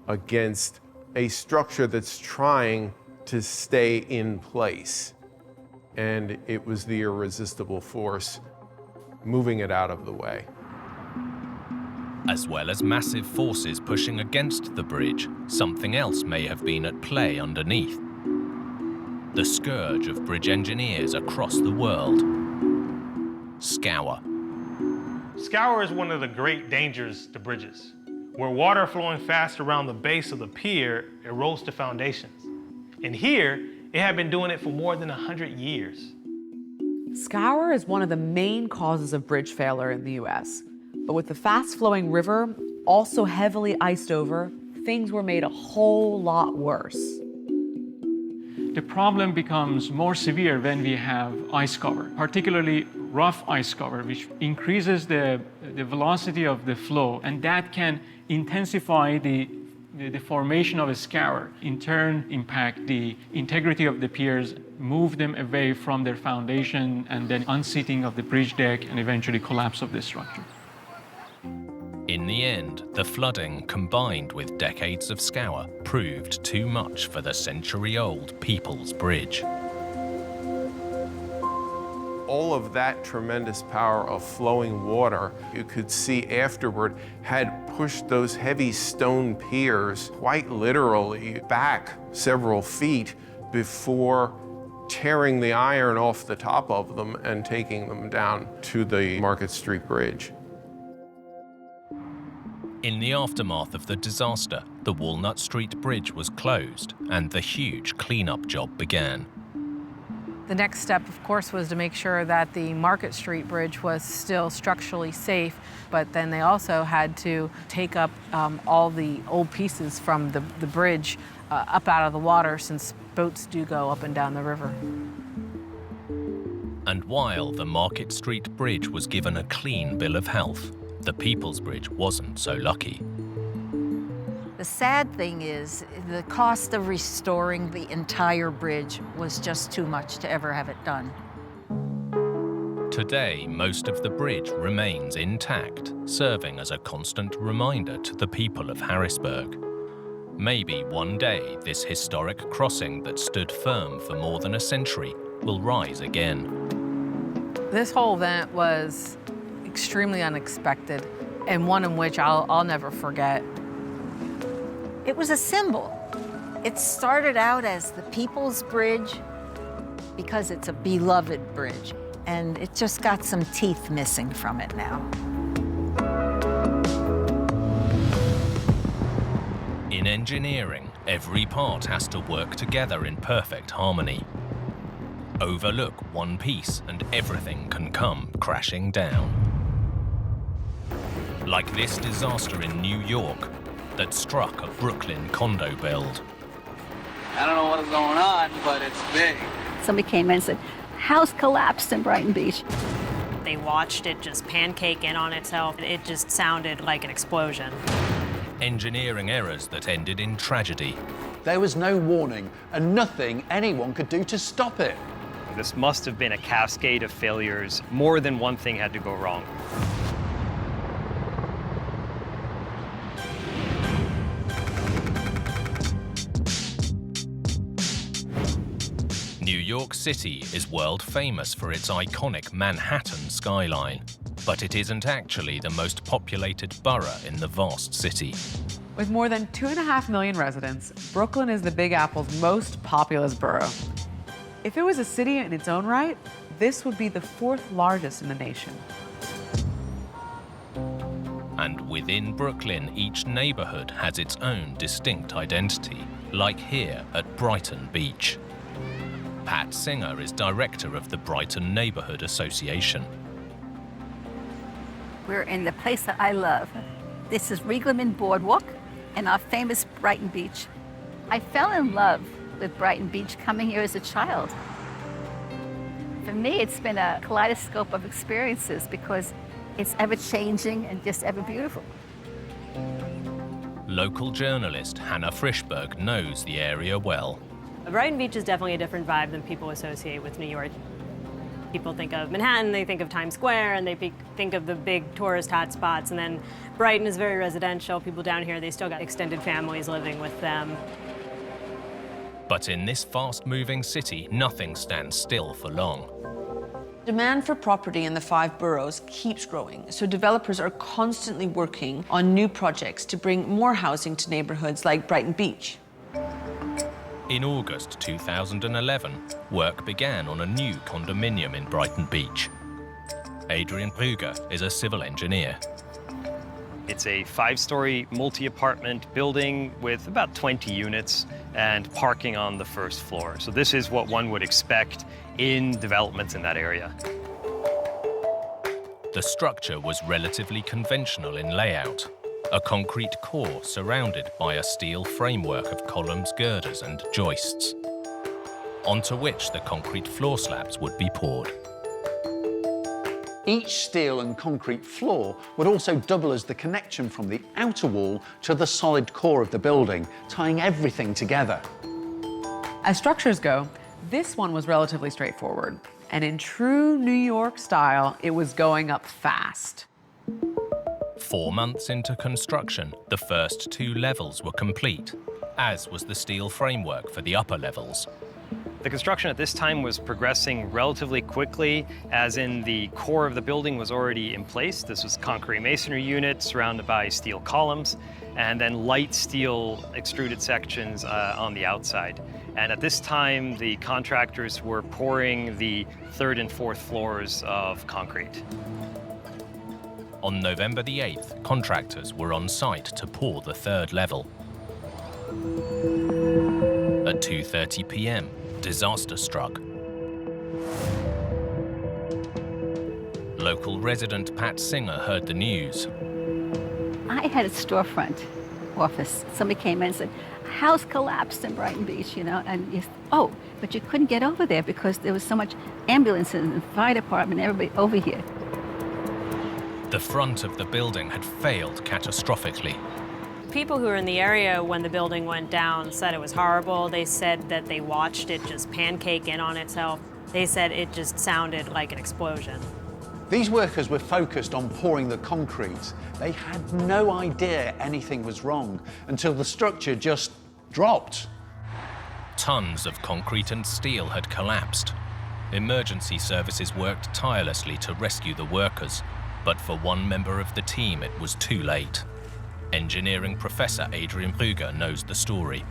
against a structure that's trying to stay in place. And it was the irresistible force moving it out of the way. As well as massive forces pushing against the bridge, something else may have been at play underneath. The scourge of bridge engineers across the world, Scour. Scour is one of the great dangers to bridges, where water flowing fast around the base of the pier erodes the foundations. And here, it had been doing it for more than 100 years. Scour is one of the main causes of bridge failure in the US. But with the fast-flowing river also heavily iced over, things were made a whole lot worse. The problem becomes more severe when we have ice cover, particularly rough ice cover, which increases the velocity of the flow, and that can intensify the formation of a scour, in turn impact the integrity of the piers, move them away from their foundation, and then unseating of the bridge deck and eventually collapse of the structure. In the end, the flooding combined with decades of scour proved too much for the century-old People's Bridge. All of that tremendous power of flowing water, you could see afterward, had pushed those heavy stone piers quite literally back several feet before tearing the iron off the top of them and taking them down to the Market Street Bridge. In the aftermath of the disaster, the Walnut Street Bridge was closed and the huge cleanup job began. The next step, of course, was to make sure that the Market Street Bridge was still structurally safe, but then they also had to take up all the old pieces from the bridge up out of the water, since boats do go up and down the river. And while the Market Street Bridge was given a clean bill of health, the People's Bridge wasn't so lucky. The sad thing is, the cost of restoring the entire bridge was just too much to ever have it done. Today, most of the bridge remains intact, serving as a constant reminder to the people of Harrisburg. Maybe one day, this historic crossing that stood firm for more than a century will rise again. This whole event was extremely unexpected, and one in which I'll never forget. It was a symbol. It started out as the People's Bridge because it's a beloved bridge, and it just got some teeth missing from it now. In engineering, every part has to work together in perfect harmony. Overlook one piece and everything can come crashing down. Like this disaster in New York that struck a Brooklyn condo build. I don't know what is going on, but it's big. Somebody came in and said, house collapsed in Brighton Beach. They watched it just pancake in on itself. It just sounded like an explosion. Engineering errors that ended in tragedy. There was no warning and nothing anyone could do to stop it. This must have been a cascade of failures. More than one thing had to go wrong. New York City is world famous for its iconic Manhattan skyline, but it isn't actually the most populated borough in the vast city. With more than 2.5 million residents, Brooklyn is the Big Apple's most populous borough. If it was a city in its own right, this would be the 4th largest in the nation. And within Brooklyn, each neighborhood has its own distinct identity, like here at Brighton Beach. Pat Singer is director of the Brighton Neighborhood Association. We're in the place that I love. This is Riegleman Boardwalk and our famous Brighton Beach. I fell in love with Brighton Beach coming here as a child. For me, it's been a kaleidoscope of experiences because it's ever-changing and just ever beautiful. Local journalist Hannah Frischberg knows the area well. Brighton Beach is definitely a different vibe than people associate with New York. People think of Manhattan, they think of Times Square, and they think of the big tourist hotspots. And then Brighton is very residential. People down here, they still got extended families living with them. But in this fast-moving city, nothing stands still for long. Demand for property in the 5 boroughs keeps growing, so developers are constantly working on new projects to bring more housing to neighborhoods like Brighton Beach. In August 2011, work began on a new condominium in Brighton Beach. Adrian Brugger is a civil engineer. It's a 5-story multi-apartment building with about 20 units and parking on the first floor. So this is what one would expect in developments in that area. The structure was relatively conventional in layout. A concrete core surrounded by a steel framework of columns, girders and joists, onto which the concrete floor slabs would be poured. Each steel and concrete floor would also double as the connection from the outer wall to the solid core of the building, tying everything together. As structures go, this one was relatively straightforward. And in true New York style, it was going up fast. 4 months into construction, the first 2 levels were complete, as was the steel framework for the upper levels. The construction at this time was progressing relatively quickly, as in the core of the building was already in place. This was a concrete masonry unit surrounded by steel columns, and then light steel extruded sections on the outside. And at this time, the contractors were pouring the 3rd and 4th floors of concrete. On November the 8th, contractors were on site to pour the 3rd level. At 2:30 p.m., disaster struck. Local resident Pat Singer heard the news. I had a storefront office. Somebody came in and said, house collapsed in Brighton Beach, you know, and oh, but you couldn't get over there because there was so much ambulances and fire department, everybody over here. The front of the building had failed catastrophically. People who were in the area when the building went down said it was horrible. They said that they watched it just pancake in on itself. They said it just sounded like an explosion. These workers were focused on pouring the concrete. They had no idea anything was wrong until the structure just dropped. Tons of concrete and steel had collapsed. Emergency services worked tirelessly to rescue the workers, but for one member of the team, it was too late. Engineering professor Adrian Brugger knows the story.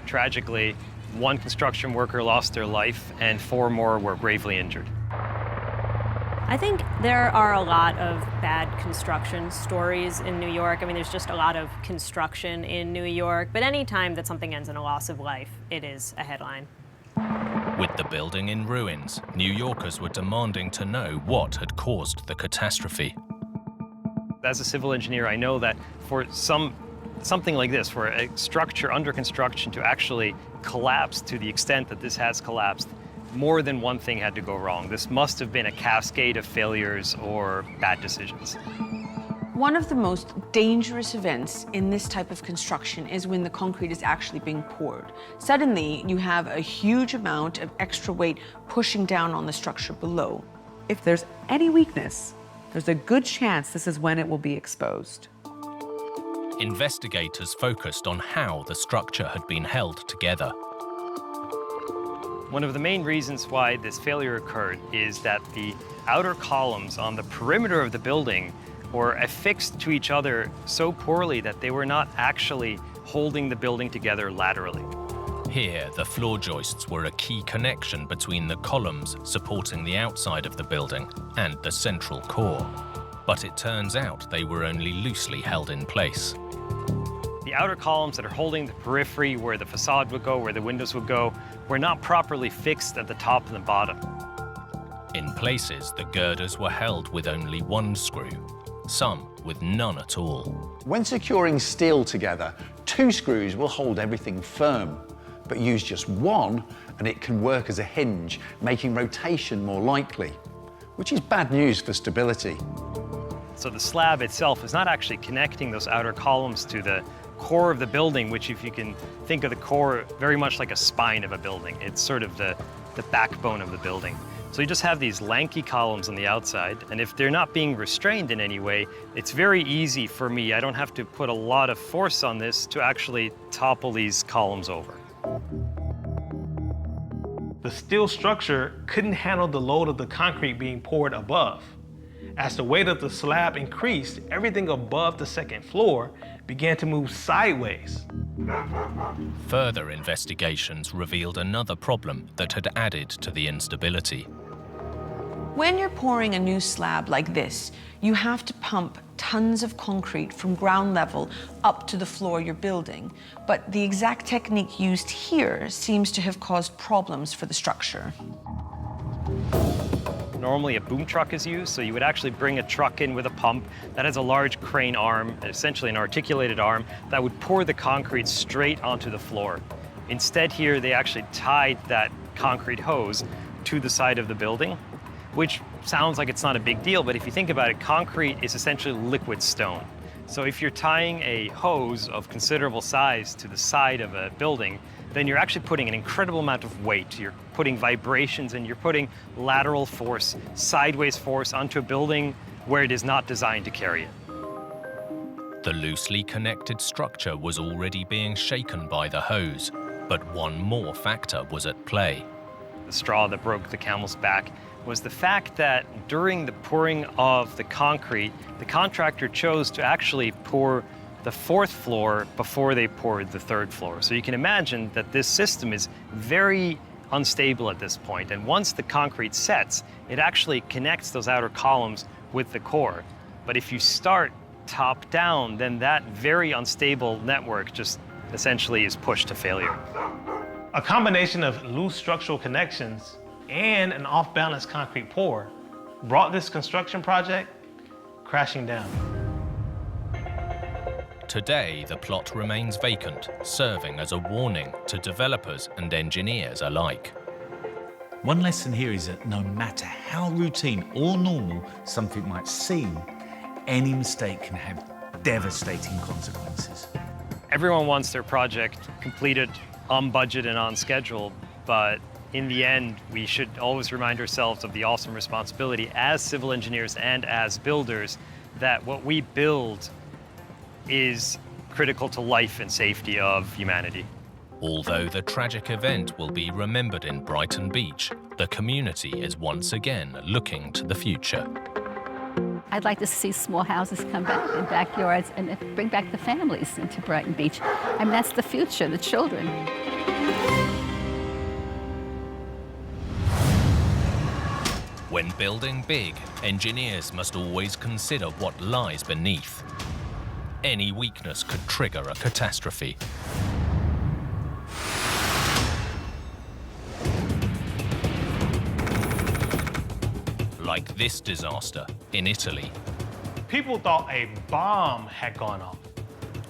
Tragically, 1 construction worker lost their life and 4 more were gravely injured. I think there are a lot of bad construction stories in New York. I mean, there's just a lot of construction in New York, but any time that something ends in a loss of life, it is a headline. With the building in ruins, New Yorkers were demanding to know what had caused the catastrophe. As a civil engineer, I know that for some something like this, for a structure under construction to actually collapse to the extent that this has collapsed, more than one thing had to go wrong. This must have been a cascade of failures or bad decisions. One of the most dangerous events in this type of construction is when the concrete is actually being poured. Suddenly, you have a huge amount of extra weight pushing down on the structure below. If there's any weakness, there's a good chance this is when it will be exposed. Investigators focused on how the structure had been held together. One of the main reasons why this failure occurred is that the outer columns on the perimeter of the building were affixed to each other so poorly that they were not actually holding the building together laterally. Here, the floor joists were a key connection between the columns supporting the outside of the building and the central core. But it turns out they were only loosely held in place. The outer columns that are holding the periphery, where the facade would go, where the windows would go, were not properly fixed at the top and the bottom. In places, the girders were held with only one screw, some with none at all. When securing steel together, 2 screws will hold everything firm, but use just one and it can work as a hinge, making rotation more likely, which is bad news for stability. So the slab itself is not actually connecting those outer columns to the core of the building, which, if you can think of the core very much like a spine of a building, it's sort of the backbone of the building. So you just have these lanky columns on the outside, and if they're not being restrained in any way, it's very easy for me, I don't have to put a lot of force on this to actually topple these columns over. The steel structure couldn't handle the load of the concrete being poured above. As the weight of the slab increased, everything above the second floor began to move sideways. Further investigations revealed another problem that had added to the instability. When you're pouring a new slab like this, you have to pump tons of concrete from ground level up to the floor you're building. But the exact technique used here seems to have caused problems for the structure. Normally a boom truck is used, so you would actually bring a truck in with a pump that has a large crane arm, essentially an articulated arm, that would pour the concrete straight onto the floor. Instead here, they actually tied that concrete hose to the side of the building, which sounds like it's not a big deal, but if you think about it, concrete is essentially liquid stone. So if you're tying a hose of considerable size to the side of a building, then you're actually putting an incredible amount of weight. You're putting vibrations and you're putting lateral force, sideways force onto a building where it is not designed to carry it. The loosely connected structure was already being shaken by the hose, but one more factor was at play. The straw that broke the camel's back was the fact that during the pouring of the concrete, the contractor chose to actually pour the 4th floor before they poured the 3rd floor. So you can imagine that this system is very unstable at this point. And once the concrete sets, it actually connects those outer columns with the core. But if you start top down, then that very unstable network just essentially is pushed to failure. A combination of loose structural connections and an off-balance concrete pour brought this construction project crashing down. Today, the plot remains vacant, serving as a warning to developers and engineers alike. One lesson here is that no matter how routine or normal something might seem, any mistake can have devastating consequences. Everyone wants their project completed on budget and on schedule, but in the end, we should always remind ourselves of the awesome responsibility as civil engineers and as builders that what we build is critical to life and safety of humanity. Although the tragic event will be remembered in Brighton Beach, the community is once again looking to the future. I'd like to see small houses come back in backyards and bring back the families into Brighton Beach. I mean, that's the future, the children. When building big, engineers must always consider what lies beneath. Any weakness could trigger a catastrophe. Like this disaster in Italy. People thought a bomb had gone off.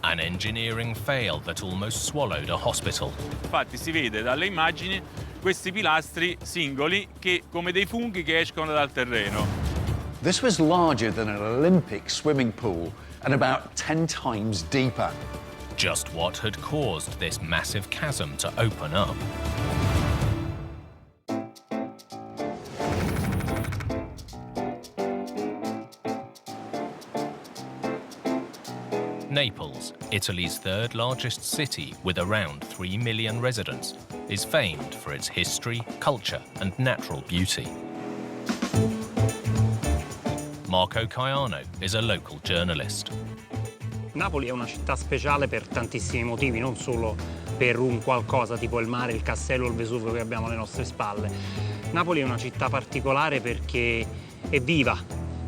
An engineering fail that almost swallowed a hospital. Infatti si vede dalle immagini questi pilastri singoli che come dei funghi che escono dal terreno. This was larger than an Olympic swimming pool and about 10 times deeper. Just what had caused this massive chasm to open up? Naples, Italy's third largest city with around 3 million residents, is famed for its history, culture and natural beauty. Marco Caiano is a local journalist. Napoli è una città speciale per tantissimi motivi, non solo per un qualcosa tipo il mare, il castello, il Vesuvio che abbiamo alle nostre spalle. Napoli è una città particolare perché è viva,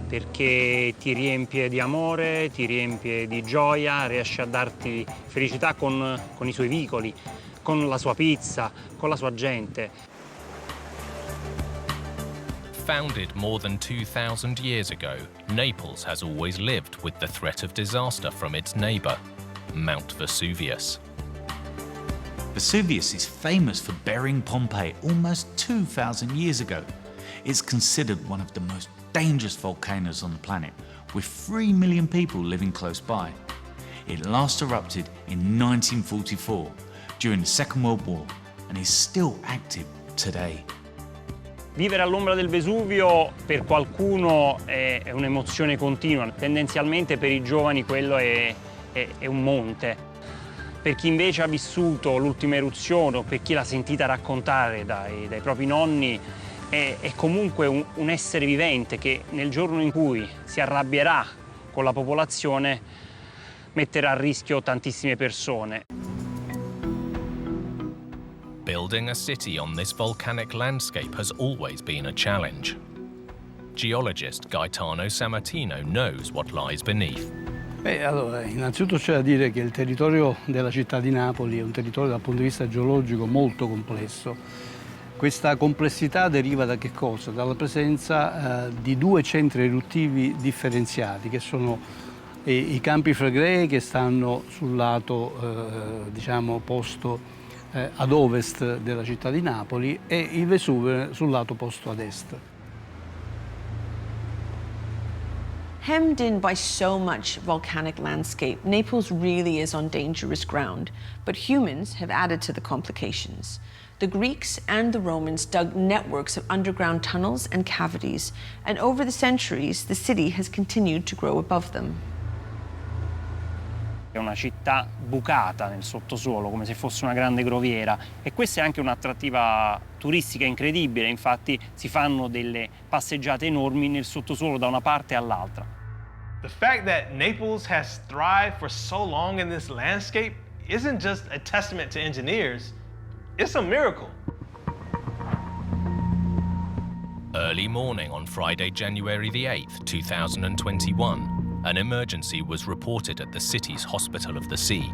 perché ti riempie di amore, ti riempie di gioia, riesce a darti felicità con i suoi vicoli, con la sua pizza, con la sua gente. Founded more than 2,000 years ago, Naples has always lived with the threat of disaster from its neighbour, Mount Vesuvius. Vesuvius is famous for burying Pompeii almost 2,000 years ago. It's considered one of the most dangerous volcanoes on the planet, with 3 million people living close by. It last erupted in 1944 during the Second World War and is still active today. Vivere all'ombra del Vesuvio per qualcuno è un'emozione continua, tendenzialmente per i giovani quello è un monte. Per chi invece ha vissuto l'ultima eruzione o per chi l'ha sentita raccontare dai propri nonni è comunque un essere vivente che nel giorno in cui si arrabbierà con la popolazione metterà a rischio tantissime persone. Building a city on this volcanic landscape has always been a challenge. Geologist Gaetano Sammartino knows what lies beneath. Allora, innanzitutto c'è da dire che il territorio della città di Napoli è un territorio dal punto di vista geologico molto complesso. Questa complessità deriva da che cosa? Dalla presenza di 2 centri eruttivi differenziati, che sono i campi flegrei che stanno sul lato, diciamo, posto ad ovest della città di Napoli e il Vesuvio sul lato posto ad est. Hemmed in by so much volcanic landscape, Naples really is on dangerous ground, but humans have added to the complications. The Greeks and the Romans dug networks of underground tunnels and cavities, and over the centuries, the city has continued to grow above them. È una città bucata nel sottosuolo, come se fosse una grande groviera, e questa è anche un'attrattiva turistica incredibile. Infatti si fanno delle passeggiate enormi nel sottosuolo da una parte all'altra. The fact that Naples has thrived for so long in this landscape isn't just a testament to engineers, it's a miracle. Early morning on Friday, January the 8th, 2021. An emergency was reported at the city's Hospital of the Sea.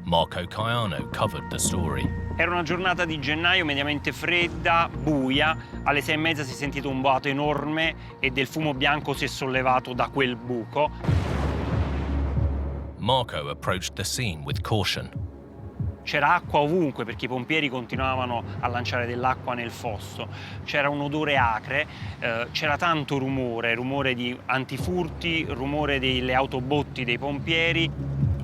Marco Caiano covered the story. Era una giornata di gennaio mediamente fredda, buia. Alle 6:30 si è sentito un boato enorme e del fumo bianco si è sollevato da quel buco. Marco approached the scene with caution. C'era acqua ovunque perché i pompieri continuavano a lanciare dell'acqua nel fosso. C'era un odore acre, c'era tanto rumore di antifurti, rumore delle autobotti dei pompieri.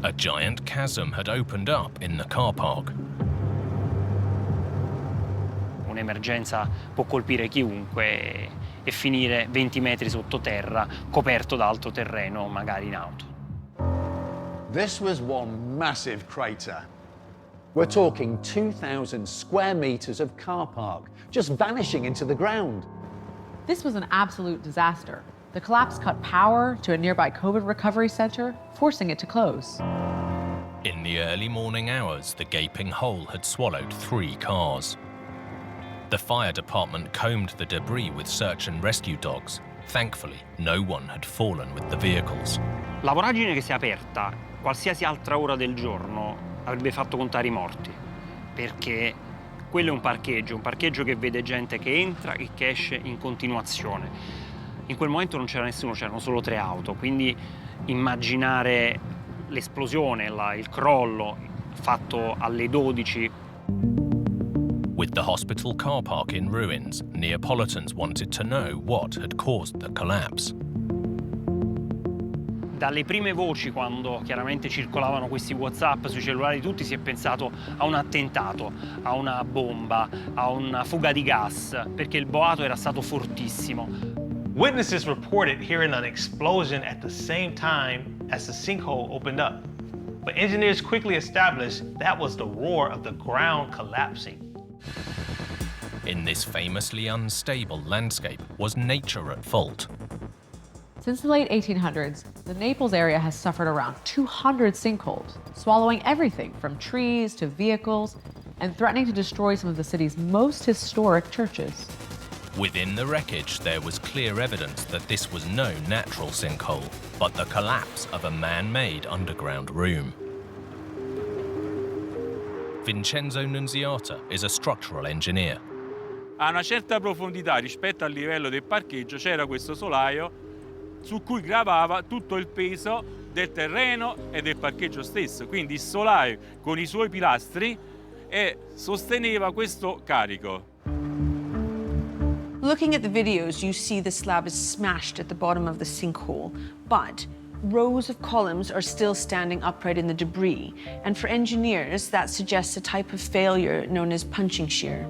A giant chasm had opened up in the car park. Un'emergenza può colpire chiunque e finire 20 metri sottoterra, coperto da alto terreno, magari in auto. This was one massive crater. We're talking 2,000 square meters of car park, just vanishing into the ground. This was an absolute disaster. The collapse cut power to a nearby COVID recovery center, forcing it to close. In the early morning hours, the gaping hole had swallowed 3 cars. The fire department combed the debris with search and rescue dogs. Thankfully, no one had fallen with the vehicles. La voragine che si è aperta, qualsiasi altra ora del giorno, avrebbe fatto contare i morti, perché quello è un parcheggio che vede gente che entra e che esce in continuazione. In quel momento non c'era nessuno, c'erano solo 3 auto, quindi immaginare l'esplosione, il crollo fatto alle 12. With the hospital car park in ruins, Neapolitans wanted to know what had caused the collapse. Dalle prime voci, quando chiaramente circolavano questi WhatsApp sui cellulari di tutti, si è pensato a un attentato, a una bomba, a una fuga di gas, perché il boato era stato fortissimo. Witnesses reported hearing an explosion at the same time as the sinkhole opened up. But engineers quickly established that was the roar of the ground collapsing. In this famously unstable landscape, was nature at fault? Since the late 1800s, the Naples area has suffered around 200 sinkholes, swallowing everything from trees to vehicles and threatening to destroy some of the city's most historic churches. Within the wreckage, there was clear evidence that this was no natural sinkhole, but the collapse of a man-made underground room. Vincenzo Nunziata is a structural engineer. A una certa profondità rispetto al livello del parcheggio c'era questo solaio su cui gravava tutto il peso del terreno e del parcheggio stesso. Quindi il solaio con i suoi pilastri sosteneva questo carico. Looking at the videos, you see the slab is smashed at the bottom of the sinkhole, but rows of columns are still standing upright in the debris. And for engineers, that suggests a type of failure known as punching shear.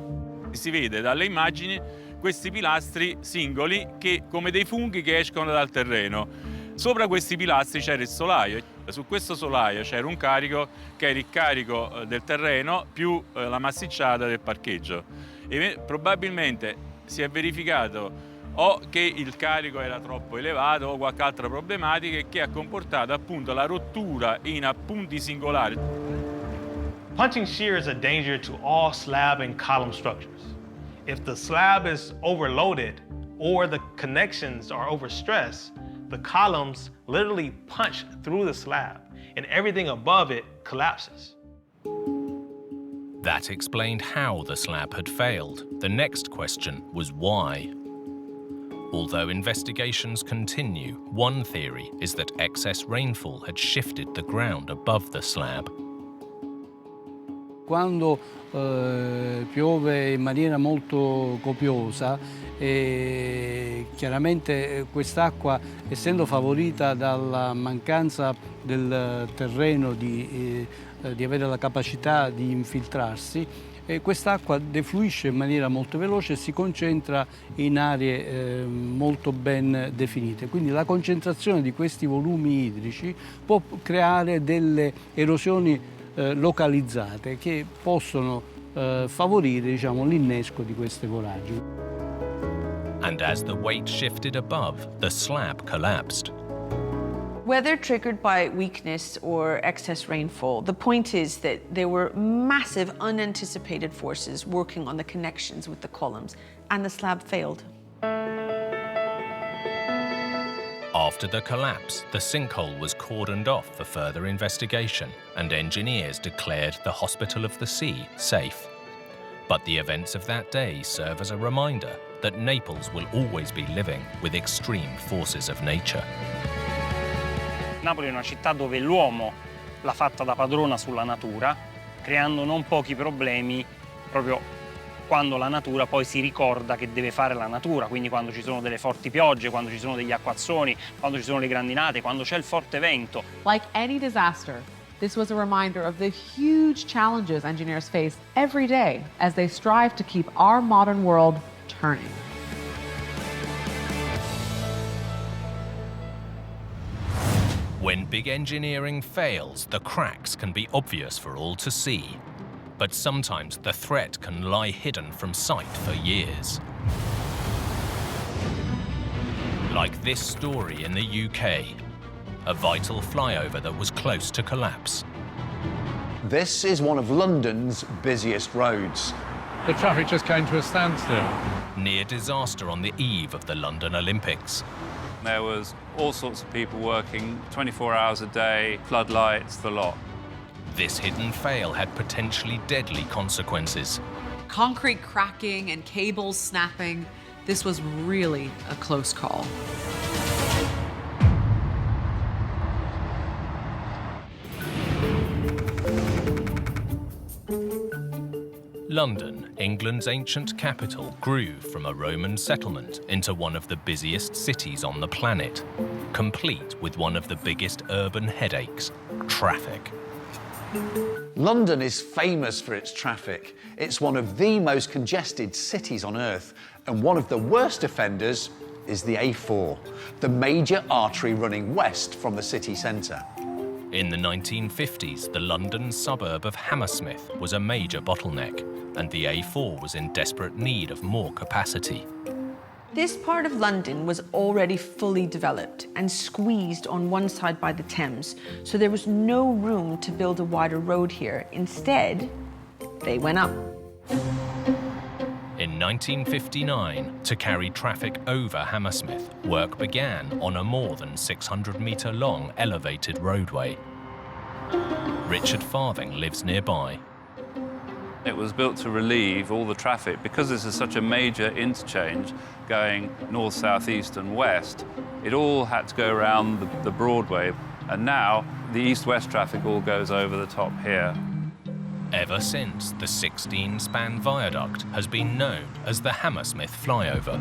Si vede dalle immagini questi pilastri singoli che come dei funghi che escono dal terreno. Sopra questi pilastri c'era il solaio. Su questo solaio c'era un carico che era il carico del terreno più la massicciata del parcheggio. E probabilmente si è verificato o che il carico era troppo elevato o qualche altra problematica che ha comportato appunto la rottura in appunti singolari. Punching shear is a danger to all slab and column structures. If the slab is overloaded or the connections are overstressed, the columns literally punch through the slab and everything above it collapses. That explained how the slab had failed. The next question was why. Although investigations continue, one theory is that excess rainfall had shifted the ground above the slab. Quando piove in maniera molto copiosa, chiaramente quest'acqua, essendo favorita dalla mancanza del terreno di avere la capacità di infiltrarsi, quest'acqua defluisce in maniera molto veloce e si concentra in aree molto ben definite. Quindi la concentrazione di questi volumi idrici può creare delle erosioni localizzate che possono favorire, diciamo, l'innesco di queste voragini. And as the weight shifted above, the slab collapsed. Whether triggered by weakness or excess rainfall, the point is that there were massive unanticipated forces working on the connections with the columns, and the slab failed. After the collapse, the sinkhole was cordoned off for further investigation, and engineers declared the Hospital of the Sea safe. But the events of that day serve as a reminder that Naples will always be living with extreme forces of nature. Napoli è una città dove l'uomo l'ha fatta da padrona sulla natura, creando non pochi problemi proprio quando la natura poi si ricorda che deve fare la natura, quindi quando ci sono delle forti piogge, quando ci sono degli acquazzoni, quando ci sono le grandinate, quando c'è il forte vento. Like any disaster, this was a reminder of the huge challenges engineers face every day as they strive to keep our modern world turning. When big engineering fails, the cracks can be obvious for all to see. But sometimes the threat can lie hidden from sight for years. Like this story in the UK, a vital flyover that was close to collapse. This is one of London's busiest roads. The traffic just came to a standstill. Near disaster on the eve of the London Olympics. There was all sorts of people working 24 hours a day, floodlights, the lot. This hidden fail had potentially deadly consequences. Concrete cracking and cables snapping. This was really a close call. London, England's ancient capital, grew from a Roman settlement into one of the busiest cities on the planet, complete with one of the biggest urban headaches, traffic. London is famous for its traffic. It's one of the most congested cities on Earth, and one of the worst offenders is the A4, the major artery running west from the city centre. In the 1950s, the London suburb of Hammersmith was a major bottleneck, and the A4 was in desperate need of more capacity. This part of London was already fully developed and squeezed on one side by the Thames, so there was no room to build a wider road here. Instead, they went up. In 1959, to carry traffic over Hammersmith, work began on a more than 600-metre-long elevated roadway. Richard Farthing lives nearby. It was built to relieve all the traffic. Because this is such a major interchange going north, south, east and west, it all had to go around the Broadway. And now the east-west traffic all goes over the top here. Ever since, the 16-span viaduct has been known as the Hammersmith flyover.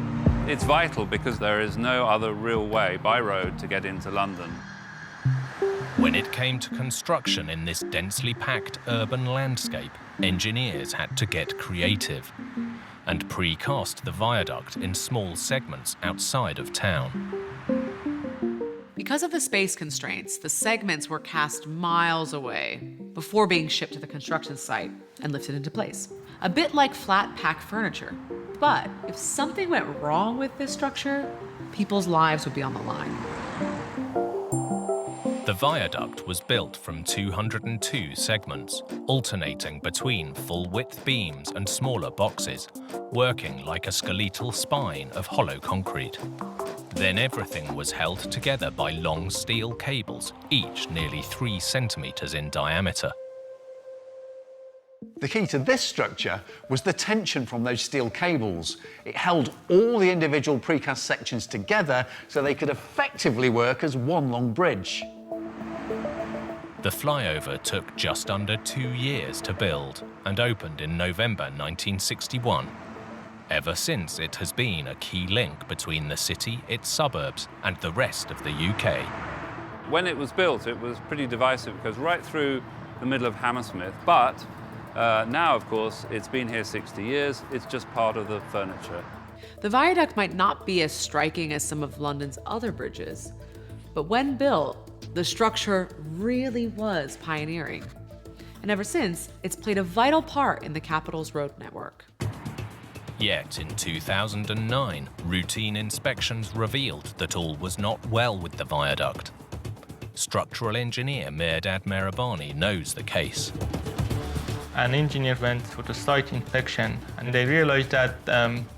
It's vital because there is no other real way by road to get into London. When it came to construction in this densely packed urban landscape, engineers had to get creative and precast the viaduct in small segments outside of town. Because of the space constraints, the segments were cast miles away before being shipped to the construction site and lifted into place. A bit like flat pack furniture. But if something went wrong with this structure, people's lives would be on the line. The viaduct was built from 202 segments, alternating between full-width beams and smaller boxes, working like a skeletal spine of hollow concrete. Then everything was held together by long steel cables, each nearly 3 centimetres in diameter. The key to this structure was the tension from those steel cables. It held all the individual precast sections together so they could effectively work as one long bridge. The flyover took just under 2 years to build and opened in November 1961. Ever since, it has been a key link between the city, its suburbs, and the rest of the UK. When it was built, it was pretty divisive because right through the middle of Hammersmith, but now, of course, it's been here 60 years. It's just part of the furniture. The viaduct might not be as striking as some of London's other bridges, but when built, the structure really was pioneering. And ever since, it's played a vital part in the capital's road network. Yet in 2009, routine inspections revealed that all was not well with the viaduct. Structural engineer Mehrdad Mehrabani knows the case. An engineer went to the site inspection and they realized that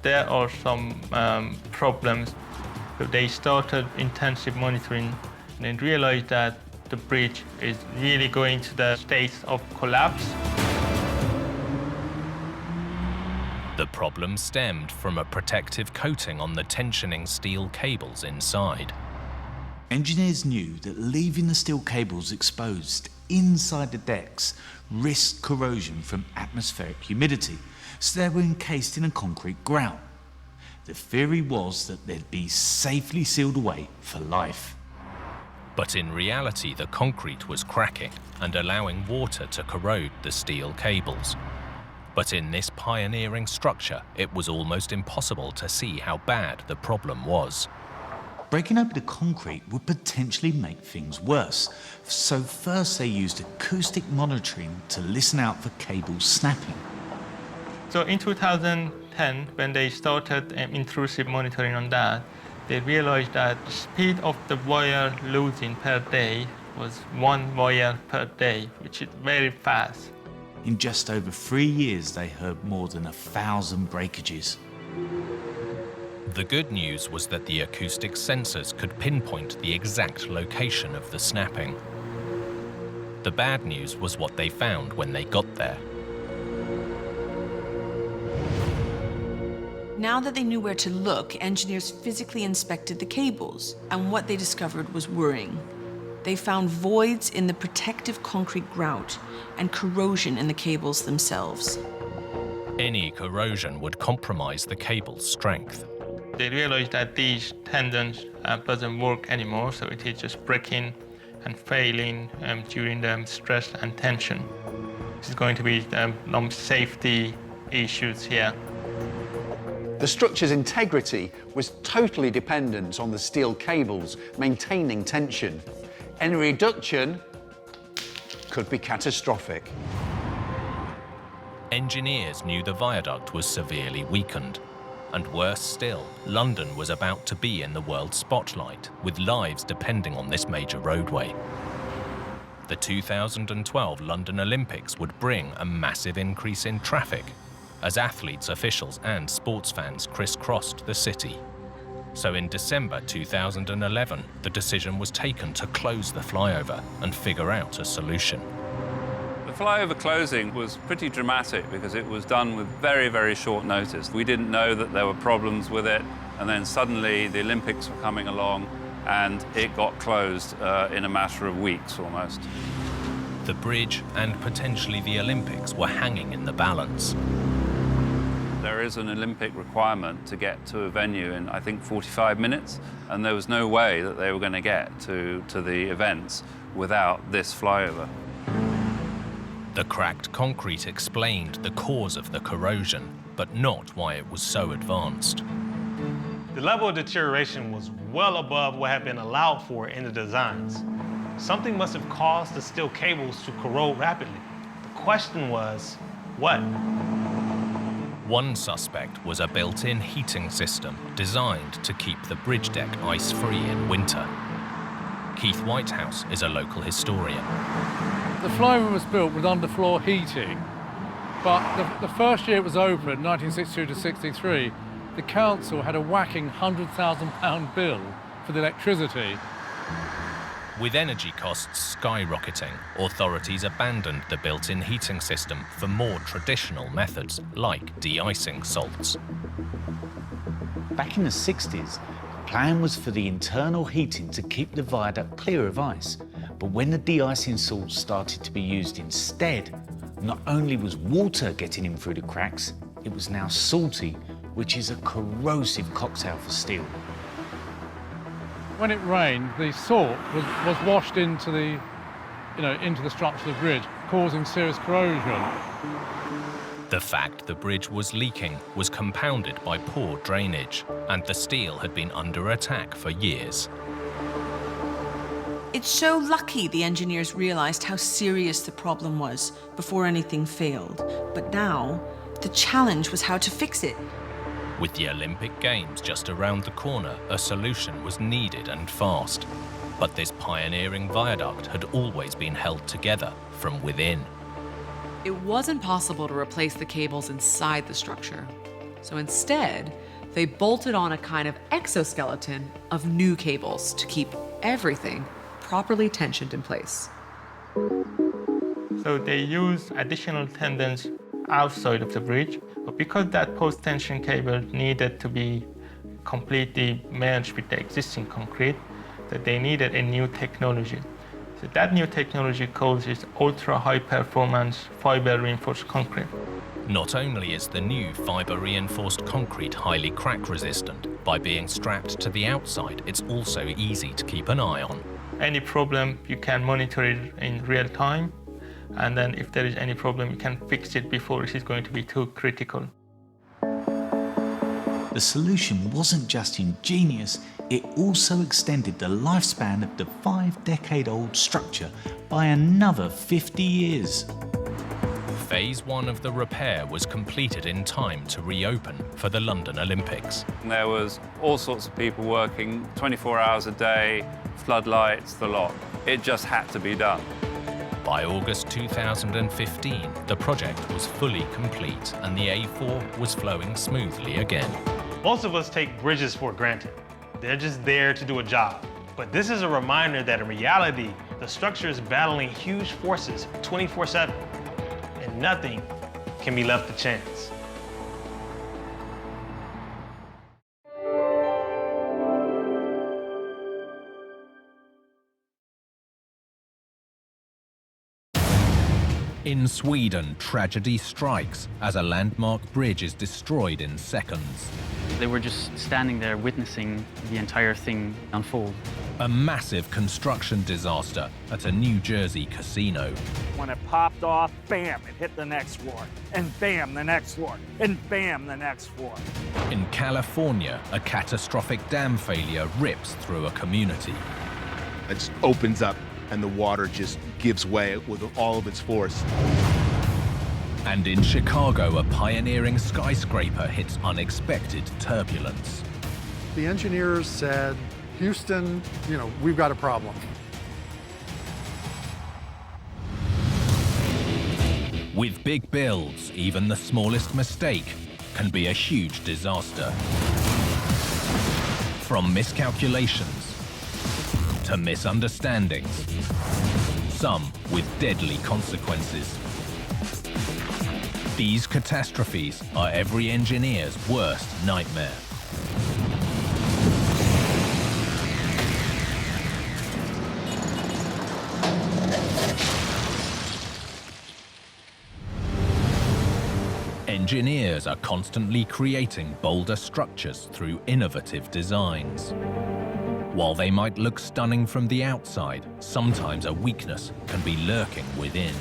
there are some problems. So they started intensive monitoring and they realized that the bridge is really going to the state of collapse. The problem stemmed from a protective coating on the tensioning steel cables inside. Engineers knew that leaving the steel cables exposed inside the decks risked corrosion from atmospheric humidity, so they were encased in a concrete grout. The theory was that they'd be safely sealed away for life. But in reality, the concrete was cracking and allowing water to corrode the steel cables. But in this pioneering structure, it was almost impossible to see how bad the problem was. Breaking open the concrete would potentially make things worse. So first they used acoustic monitoring to listen out for cables snapping. So in 2010, when they started intrusive monitoring on that, they realized that the speed of the wire losing per day was 1 wire per day, which is very fast. In just over 3 years, they heard more than 1,000 breakages. The good news was that the acoustic sensors could pinpoint the exact location of the snapping. The bad news was what they found when they got there. Now that they knew where to look, engineers physically inspected the cables, and what they discovered was worrying. They found voids in the protective concrete grout and corrosion in the cables themselves. Any corrosion would compromise the cable's strength. They realized that these tendons doesn't work anymore, so it is just breaking and failing during the stress and tension. There's going to be some safety issues here. The structure's integrity was totally dependent on the steel cables maintaining tension. Any reduction could be catastrophic. Engineers knew the viaduct was severely weakened. And worse still, London was about to be in the world's spotlight, with lives depending on this major roadway. The 2012 London Olympics would bring a massive increase in traffic, as athletes, officials and sports fans crisscrossed the city. So in December 2011, the decision was taken to close the flyover and figure out a solution. The flyover closing was pretty dramatic because it was done with very, very short notice. We didn't know that there were problems with it, and then suddenly the Olympics were coming along and it got closed in a matter of weeks almost. The bridge and potentially the Olympics were hanging in the balance. There is an Olympic requirement to get to a venue in, I think, 45 minutes, and there was no way that they were going to get to the events without this flyover. The cracked concrete explained the cause of the corrosion, but not why it was so advanced. The level of deterioration was well above what had been allowed for in the designs. Something must have caused the steel cables to corrode rapidly. The question was, what? One suspect was a built-in heating system designed to keep the bridge deck ice-free in winter. Keith Whitehouse is a local historian. The flyover was built with underfloor heating, but the first year it was open, 1962 to 63, the council had a whacking £100,000 bill for the electricity. With energy costs skyrocketing, authorities abandoned the built-in heating system for more traditional methods, like de-icing salts. Back in the 60s, the plan was for the internal heating to keep the viaduct clear of ice. But when the de-icing salts started to be used instead, not only was water getting in through the cracks, it was now salty, which is a corrosive cocktail for steel. When it rained, the salt was washed into the, into the structure of the bridge, causing serious corrosion. The fact the bridge was leaking was compounded by poor drainage, and the steel had been under attack for years. It's so lucky the engineers realized how serious the problem was before anything failed. But now, the challenge was how to fix it. With the Olympic Games just around the corner, a solution was needed and fast. But this pioneering viaduct had always been held together from within. It wasn't possible to replace the cables inside the structure. So instead, they bolted on a kind of exoskeleton of new cables to keep everything properly tensioned in place. So they used additional tendons outside of the bridge, but because that post-tension cable needed to be completely merged with the existing concrete, that they needed a new technology. So that new technology calls it ultra-high performance fiber reinforced concrete. Not only is the new fiber reinforced concrete highly crack resistant, by being strapped to the outside, it's also easy to keep an eye on. Any problem, you can monitor it in real time, and then if there is any problem, you can fix it before it is going to be too critical. The solution wasn't just ingenious, it also extended the lifespan of the 5-decade-old structure by another 50 years. Phase 1 of the repair was completed in time to reopen for the London Olympics. There was all sorts of people working 24 hours a day, floodlights, the lot. It just had to be done. By August 2015, the project was fully complete and the A4 was flowing smoothly again. Most of us take bridges for granted. They're just there to do a job. But this is a reminder that in reality, the structure is battling huge forces 24/7, and nothing can be left to chance. In Sweden, tragedy strikes as a landmark bridge is destroyed in seconds. They were just standing there witnessing the entire thing unfold. A massive construction disaster at a New Jersey casino. When it popped off, bam, it hit the next floor. And bam, the next floor. And bam, the next floor. In California, a catastrophic dam failure rips through a community. It just opens up and the water just gives way with all of its force. And in Chicago, a pioneering skyscraper hits unexpected turbulence. The engineers said, Houston, we've got a problem. With big builds, even the smallest mistake can be a huge disaster. From miscalculations to misunderstandings, some with deadly consequences. These catastrophes are every engineer's worst nightmare. Engineers are constantly creating bolder structures through innovative designs. While they might look stunning from the outside, sometimes a weakness can be lurking within.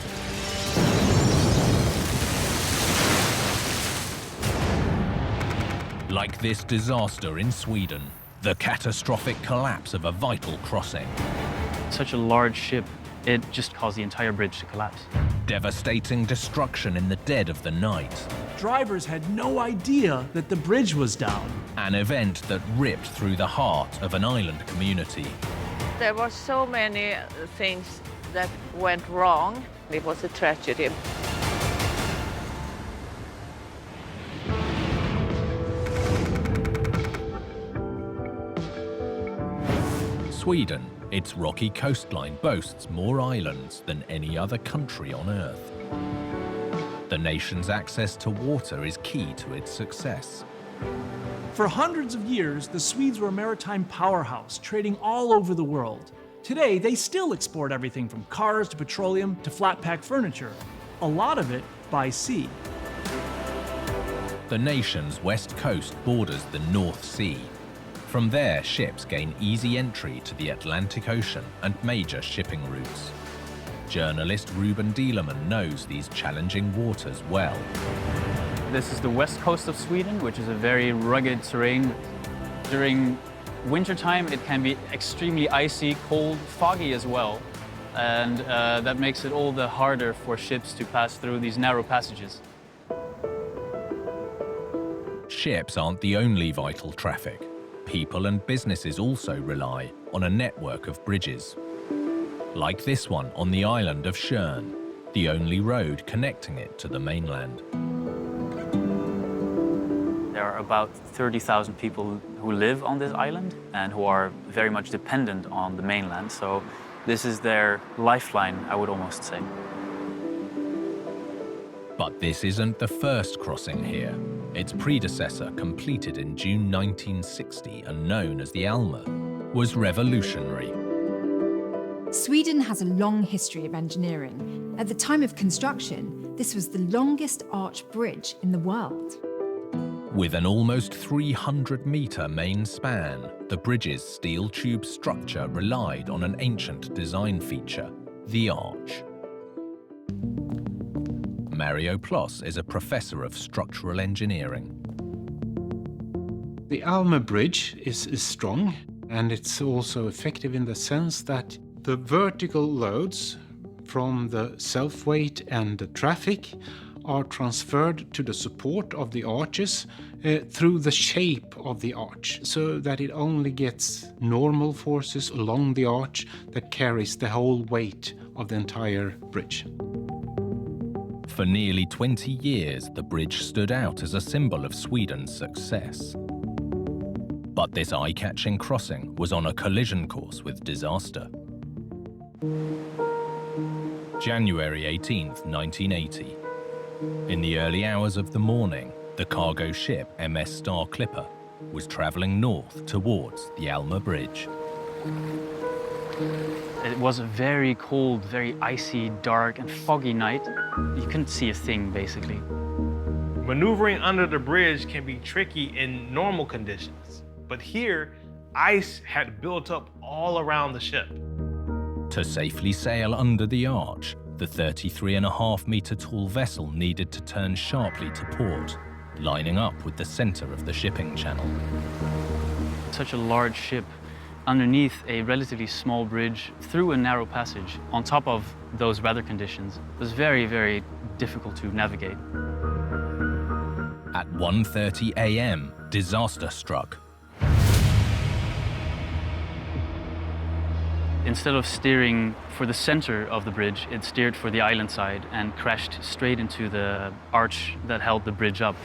Like this disaster in Sweden, the catastrophic collapse of a vital crossing. Such a large ship, it just caused the entire bridge to collapse. Devastating destruction in the dead of the night. Drivers had no idea that the bridge was down. An event that ripped through the heart of an island community. There were so many things that went wrong. It was a tragedy. Sweden, its rocky coastline boasts more islands than any other country on Earth. The nation's access to water is key to its success. For hundreds of years, the Swedes were a maritime powerhouse, trading all over the world. Today, they still export everything from cars to petroleum to flat-pack furniture, a lot of it by sea. The nation's west coast borders the North Sea. From there, ships gain easy entry to the Atlantic Ocean and major shipping routes. Journalist Ruben Dieleman knows these challenging waters well. This is the west coast of Sweden, which is a very rugged terrain. During wintertime, it can be extremely icy, cold, foggy as well. And that makes it all the harder for ships to pass through these narrow passages. Ships aren't the only vital traffic. People and businesses also rely on a network of bridges. Like this one on the island of Tjörn, the only road connecting it to the mainland. There are about 30,000 people who live on this island and who are very much dependent on the mainland. So this is their lifeline, I would almost say. But this isn't the first crossing here. Its predecessor, completed in June 1960 and known as the Alma, was revolutionary. Sweden has a long history of engineering. At the time of construction, this was the longest arch bridge in the world. With an almost 300-meter main span, the bridge's steel tube structure relied on an ancient design feature, the arch. Mario Ploss is a professor of structural engineering. The Alma bridge is strong, and it's also effective in the sense that the vertical loads from the self-weight and the traffic are transferred to the support of the arches through the shape of the arch, so that it only gets normal forces along the arch that carries the whole weight of the entire bridge. For nearly 20 years, the bridge stood out as a symbol of Sweden's success. But this eye-catching crossing was on a collision course with disaster. January 18th, 1980. In the early hours of the morning, the cargo ship MS Star Clipper was traveling north towards the Alma Bridge. It was a very cold, very icy, dark and foggy night. You couldn't see a thing, basically. Maneuvering under the bridge can be tricky in normal conditions, but here, ice had built up all around the ship. To safely sail under the arch, the 33.5-meter tall vessel needed to turn sharply to port, lining up with the center of the shipping channel. Such a large ship underneath a relatively small bridge through a narrow passage on top of those weather conditions was very, very difficult to navigate. At 1:30 a.m., disaster struck. Instead of steering for the center of the bridge, it steered for the island side and crashed straight into the arch that held the bridge up.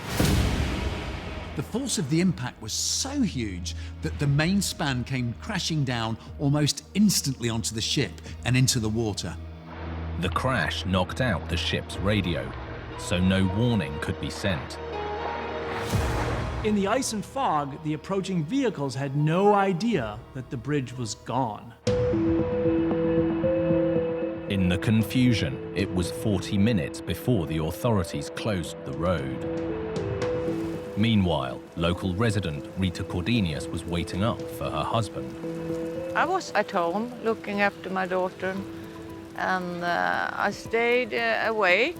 The force of the impact was so huge that the main span came crashing down almost instantly onto the ship and into the water. The crash knocked out the ship's radio, so no warning could be sent. In the ice and fog, the approaching vehicles had no idea that the bridge was gone. In the confusion, it was 40 minutes before the authorities closed the road. Meanwhile, local resident Rita Cordenius was waiting up for her husband. I was at home looking after my daughter, and I stayed awake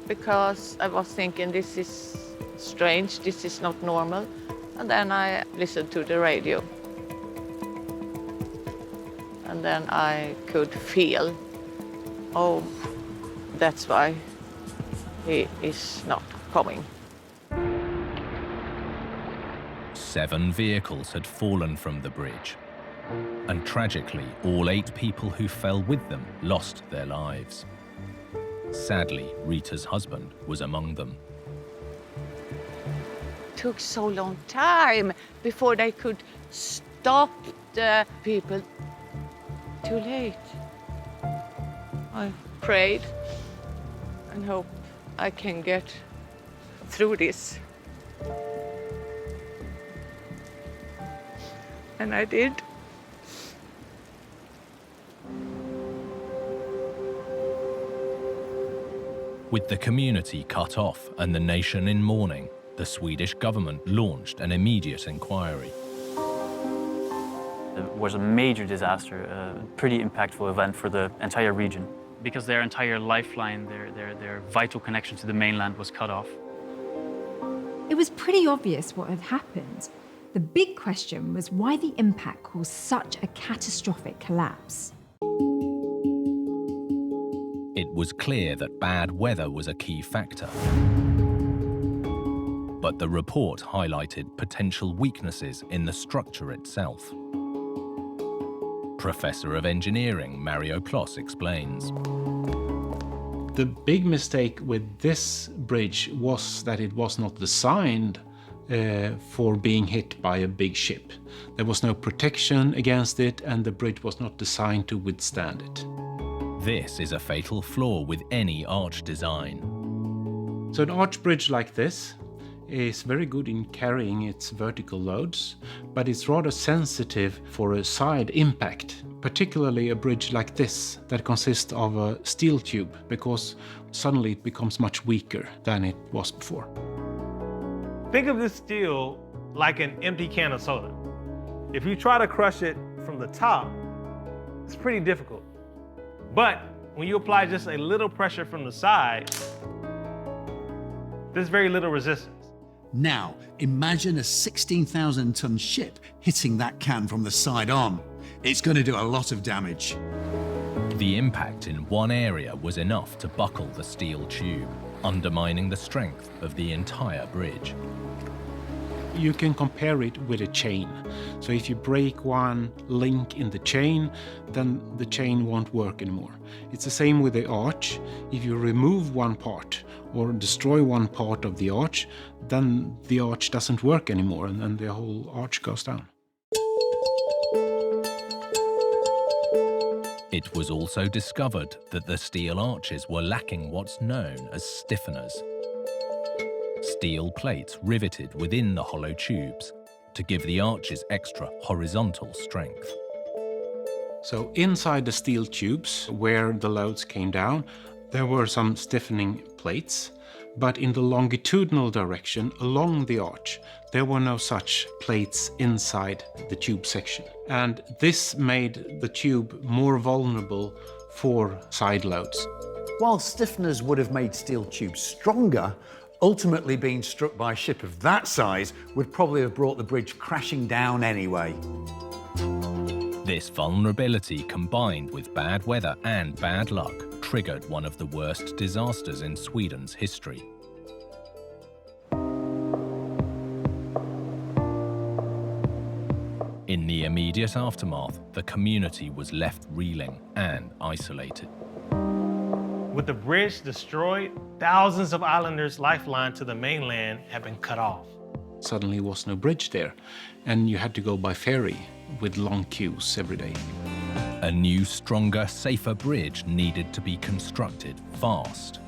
because I was thinking, this is strange, this is not normal. And then I listened to the radio. And then I could feel, oh, that's why he is not coming. 7 vehicles had fallen from the bridge. And tragically, all 8 people who fell with them lost their lives. Sadly, Rita's husband was among them. It took so long time before they could stop the people. Too late. I prayed and hope I can get through this. And I did. With the community cut off and the nation in mourning, the Swedish government launched an immediate inquiry. It was a major disaster, a pretty impactful event for the entire region, because their entire lifeline, their vital connection to the mainland was cut off. It was pretty obvious what had happened. The big question was why the impact caused such a catastrophic collapse. It was clear that bad weather was a key factor. But the report highlighted potential weaknesses in the structure itself. Professor of Engineering Mario Ploss explains. The big mistake with this bridge was that it was not designed for being hit by a big ship. There was no protection against it, and the bridge was not designed to withstand it. This is a fatal flaw with any arch design. So an arch bridge like this is very good in carrying its vertical loads, but it's rather sensitive for a side impact, particularly a bridge like this that consists of a steel tube, because suddenly it becomes much weaker than it was before. Think of this steel like an empty can of soda. If you try to crush it from the top, it's pretty difficult. But when you apply just a little pressure from the side, there's very little resistance. Now, imagine a 16,000-ton ship hitting that can from the side on. It's going to do a lot of damage. The impact in one area was enough to buckle the steel tube, undermining the strength of the entire bridge. You can compare it with a chain. So if you break one link in the chain, then the chain won't work anymore. It's the same with the arch. If you remove one part or destroy one part of the arch, then the arch doesn't work anymore, and then the whole arch goes down. It was also discovered that the steel arches were lacking what's known as stiffeners. Steel plates riveted within the hollow tubes to give the arches extra horizontal strength. So inside the steel tubes, where the loads came down, There were some stiffening plates, but in the longitudinal direction along the arch, there were no such plates inside the tube section. And this made the tube more vulnerable for side loads. While stiffeners would have made steel tubes stronger, ultimately being struck by a ship of that size would probably have brought the bridge crashing down anyway. This vulnerability, combined with bad weather and bad luck, triggered one of the worst disasters in Sweden's history. In the immediate aftermath, the community was left reeling and isolated. With the bridge destroyed, thousands of islanders' lifeline to the mainland had been cut off. Suddenly was no bridge there, and you had to go by ferry with long queues every day. A new, stronger, safer bridge needed to be constructed fast.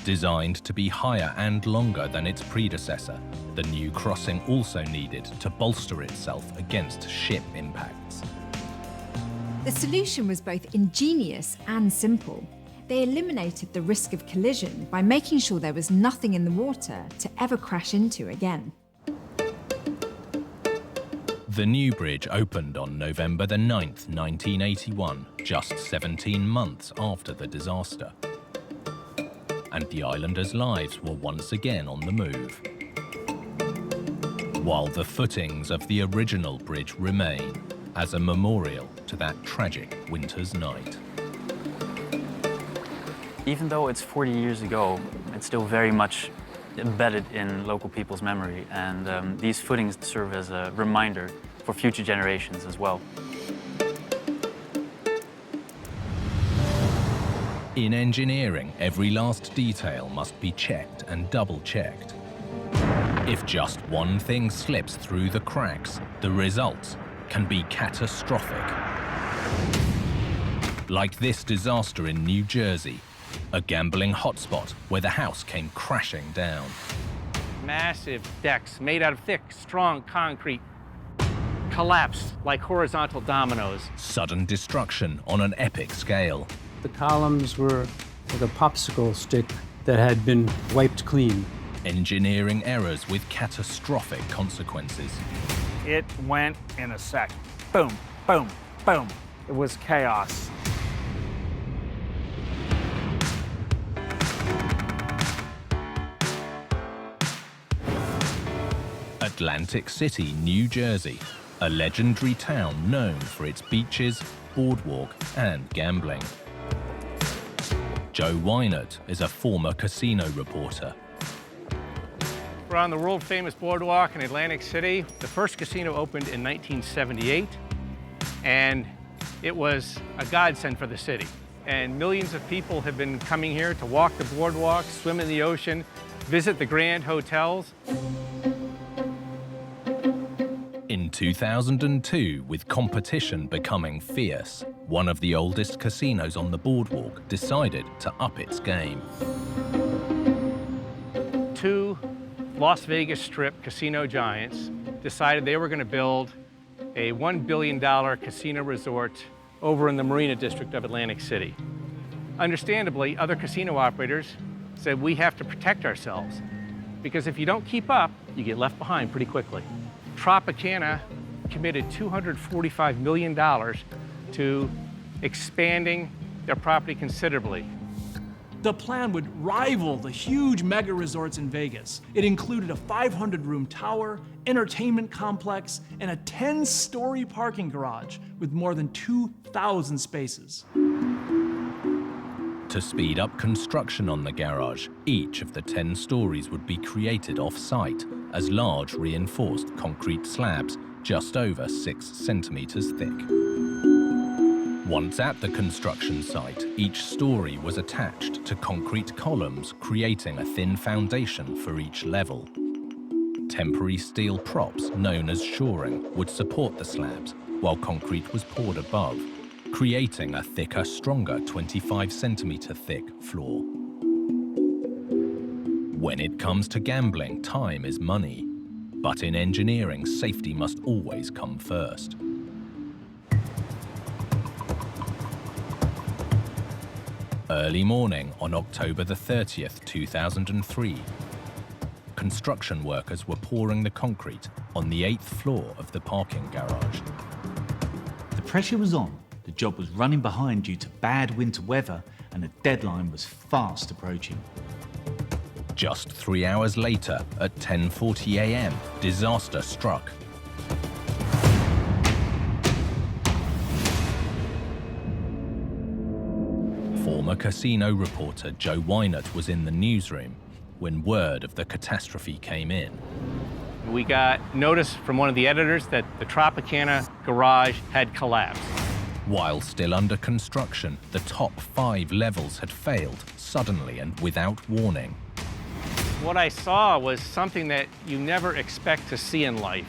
Designed to be higher and longer than its predecessor, the new crossing also needed to bolster itself against ship impacts. The solution was both ingenious and simple. They eliminated the risk of collision by making sure there was nothing in the water to ever crash into again. The new bridge opened on November the 9th, 1981, just 17 months after the disaster. And the islanders' lives were once again on the move. While the footings of the original bridge remain as a memorial to that tragic winter's night. Even though it's 40 years ago, it's still very much embedded in local people's memory, and these footings serve as a reminder for future generations as well. In engineering, every last detail must be checked and double-checked. If just one thing slips through the cracks, the results can be catastrophic. Like this disaster in New Jersey, a gambling hotspot where the house came crashing down. Massive decks made out of thick, strong concrete collapsed like horizontal dominoes. Sudden destruction on an epic scale. The columns were like a popsicle stick that had been wiped clean. Engineering errors with catastrophic consequences. It went in a second. Boom, boom, boom. It was chaos. Atlantic City, New Jersey, a legendary town known for its beaches, boardwalk, and gambling. Joe Weinert is a former casino reporter. We're on the world-famous boardwalk in Atlantic City. The first casino opened in 1978, and it was a godsend for the city. And millions of people have been coming here to walk the boardwalk, swim in the ocean, visit the grand hotels. In 2002, with competition becoming fierce, one of the oldest casinos on the boardwalk decided to up its game. Two Las Vegas Strip casino giants decided they were going to build a $1 billion casino resort over in the Marina District of Atlantic City. Understandably, other casino operators said we have to protect ourselves because if you don't keep up, you get left behind pretty quickly. Tropicana committed $245 million to expanding their property considerably. The plan would rival the huge mega resorts in Vegas. It included a 500-room tower, entertainment complex, and a 10-story parking garage with more than 2,000 spaces. To speed up construction on the garage, each of the 10 stories would be created off-site as large reinforced concrete slabs just over 6 centimeters thick. Once at the construction site, each story was attached to concrete columns, creating a thin foundation for each level. Temporary steel props, known as shoring, would support the slabs, while concrete was poured above, creating a thicker, stronger 25-centimeter thick floor. When it comes to gambling, time is money. But in engineering, safety must always come first. Early morning on October the 30th, 2003. Construction workers were pouring the concrete on the 8th floor of the parking garage. The pressure was on, the job was running behind due to bad winter weather, and the deadline was fast approaching. Just 3 hours later, at 10:40 a.m., disaster struck. Former casino reporter Joe Wynott was in the newsroom when word of the catastrophe came in. We got notice from one of the editors that the Tropicana garage had collapsed. While still under construction, the top 5 levels had failed suddenly and without warning. What I saw was something that you never expect to see in life.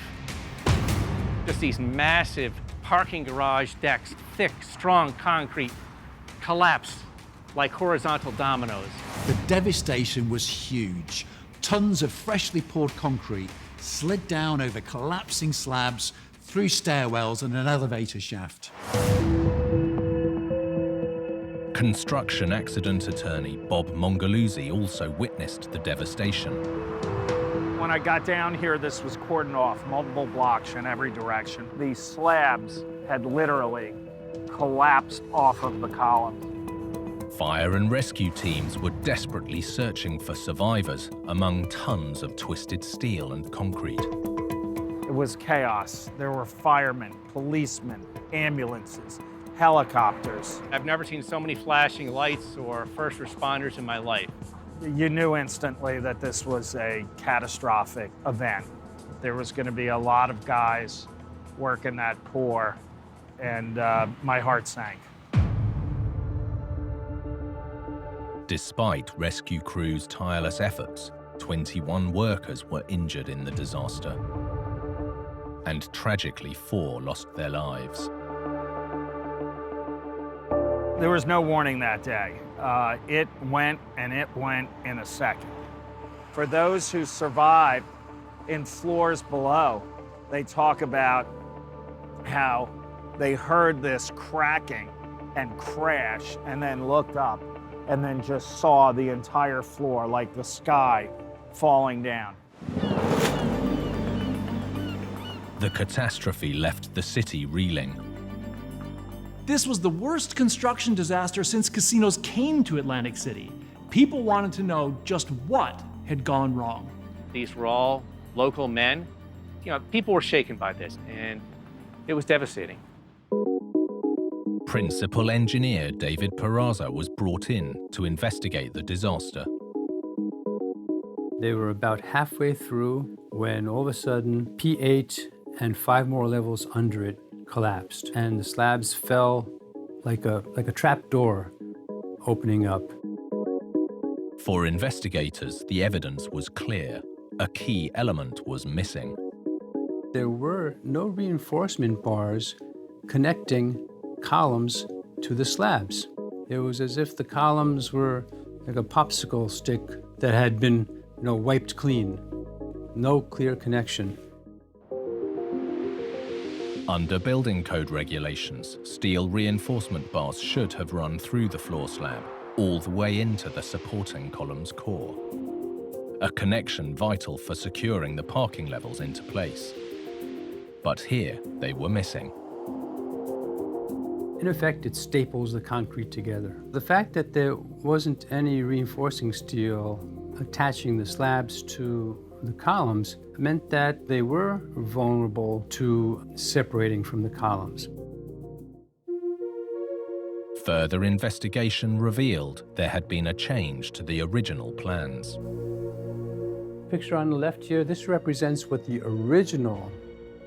Just these massive parking garage decks, thick, strong concrete, collapsed like horizontal dominoes. The devastation was huge. Tons of freshly poured concrete slid down over collapsing slabs, through stairwells and an elevator shaft. Construction accident attorney Bob Mongaluzzi also witnessed the devastation. When I got down here, this was cordoned off, multiple blocks in every direction. These slabs had literally collapsed off of the columns. Fire and rescue teams were desperately searching for survivors among tons of twisted steel and concrete. It was chaos. There were firemen, policemen, ambulances, helicopters. I've never seen so many flashing lights or first responders in my life. You knew instantly that this was a catastrophic event. There was going to be a lot of guys working that pour, and my heart sank. Despite rescue crews' tireless efforts, 21 workers were injured in the disaster. And tragically, 4 lost their lives. There was no warning that day. It went and it went in a second. For those who survived in floors below, they talk about how they heard this cracking and crash and then looked up and then just saw the entire floor, like the sky, falling down. The catastrophe left the city reeling. This was the worst construction disaster since casinos came to Atlantic City. People wanted to know just what had gone wrong. These were all local men. You know, people were shaken by this, and it was devastating. Principal engineer David Peraza was brought in to investigate the disaster. They were about halfway through when all of a sudden P8 and 5 more levels under it collapsed, and the slabs fell like a trap door opening up. For investigators, the evidence was clear. A key element was missing. There were no reinforcement bars connecting columns to the slabs. It was as if the columns were like a popsicle stick that had been, wiped clean. No clear connection. Under building code regulations, steel reinforcement bars should have run through the floor slab, all the way into the supporting column's core. A connection vital for securing the parking levels into place. But here, they were missing. In effect, it staples the concrete together. The fact that there wasn't any reinforcing steel attaching the slabs to the columns meant that they were vulnerable to separating from the columns. Further investigation revealed there had been a change to the original plans. Picture on the left here, this represents what the original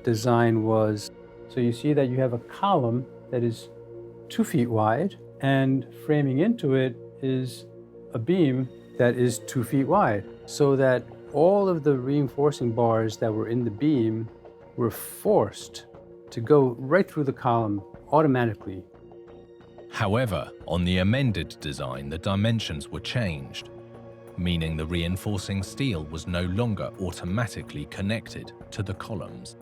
design was. So you see that you have a column that is 2 feet wide, and framing into it is a beam that is 2 feet wide, so that all of the reinforcing bars that were in the beam were forced to go right through the column automatically. However, on the amended design, the dimensions were changed, meaning the reinforcing steel was no longer automatically connected to the columns.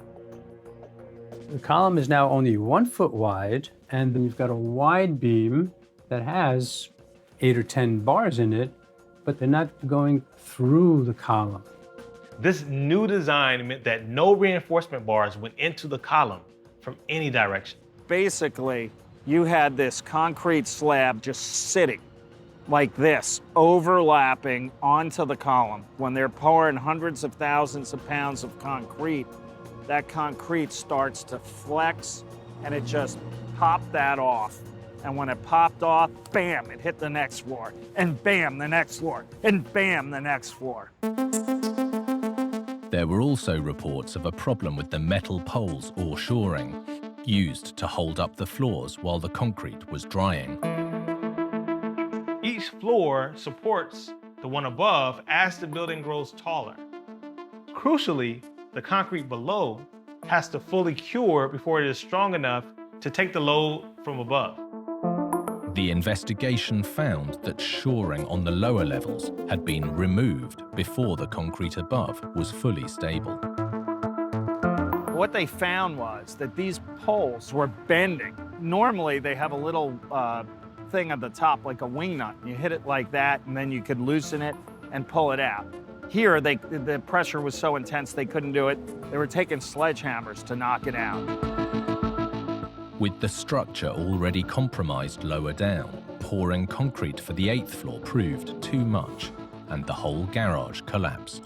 The column is now only 1 foot wide, and then you've got a wide beam that has 8 or 10 bars in it, but they're not going through the column. This new design meant that no reinforcement bars went into the column from any direction. Basically, you had this concrete slab just sitting like this, overlapping onto the column. When they're pouring hundreds of thousands of pounds of concrete, that concrete starts to flex and it just popped that off. And when it popped off, bam, it hit the next floor, and bam, the next floor, and bam, the next floor. There were also reports of a problem with the metal poles or shoring, used to hold up the floors while the concrete was drying. Each floor supports the one above as the building grows taller. Crucially, the concrete below has to fully cure before it is strong enough to take the load from above. The investigation found that shoring on the lower levels had been removed before the concrete above was fully stable. What they found was that these poles were bending. Normally, they have a little thing at the top, like a wing nut. You hit it like that, and then you could loosen it and pull it out. Here, the pressure was so intense they couldn't do it. They were taking sledgehammers to knock it out. With the structure already compromised lower down, pouring concrete for the 8th floor proved too much, and the whole garage collapsed.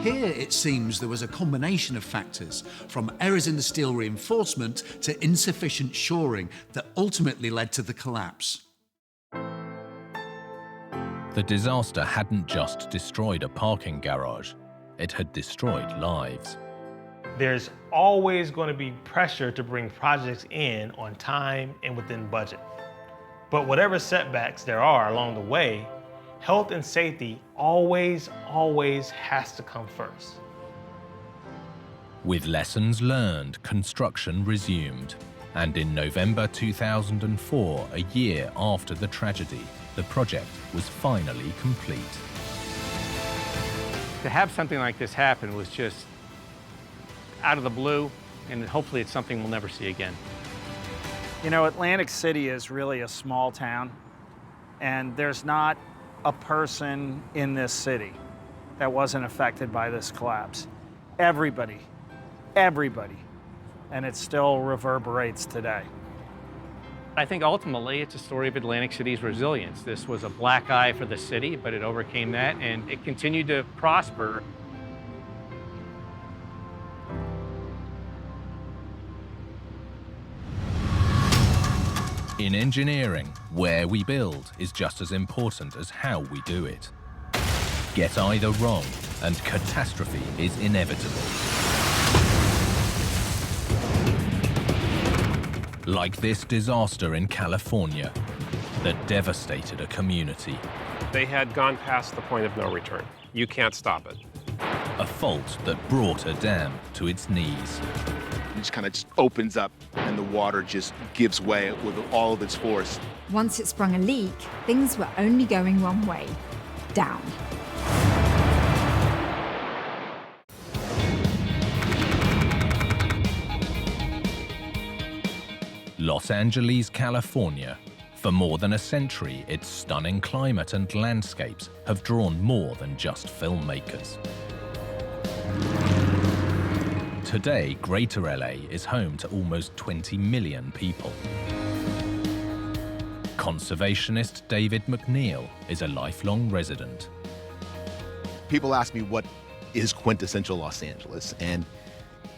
Here, it seems there was a combination of factors, from errors in the steel reinforcement to insufficient shoring, that ultimately led to the collapse. The disaster hadn't just destroyed a parking garage, it had destroyed lives. There's always going to be pressure to bring projects in on time and within budget. But whatever setbacks there are along the way, health and safety always has to come first. With lessons learned, construction resumed. And in November 2004, a year after the tragedy, the project was finally complete. To have something like this happen was just out of the blue, and hopefully it's something we'll never see again. You know, Atlantic City is really a small town, and there's not a person in this city that wasn't affected by this collapse. Everybody, and it still reverberates today. I think ultimately it's a story of Atlantic City's resilience. This was a black eye for the city, but it overcame that, and it continued to prosper. In engineering, where we build is just as important as how we do it. Get either wrong, and catastrophe is inevitable. Like this disaster in California that devastated a community. They had gone past the point of no return. You can't stop it. A fault that brought a dam to its knees. It just kind of opens up and the water just gives way with all of its force. Once it sprung a leak, things were only going one way, down. Los Angeles, California. For more than a century, its stunning climate and landscapes have drawn more than just filmmakers. Today, Greater LA is home to almost 20 million people. Conservationist David McNeil is a lifelong resident. People ask me what is quintessential Los Angeles, and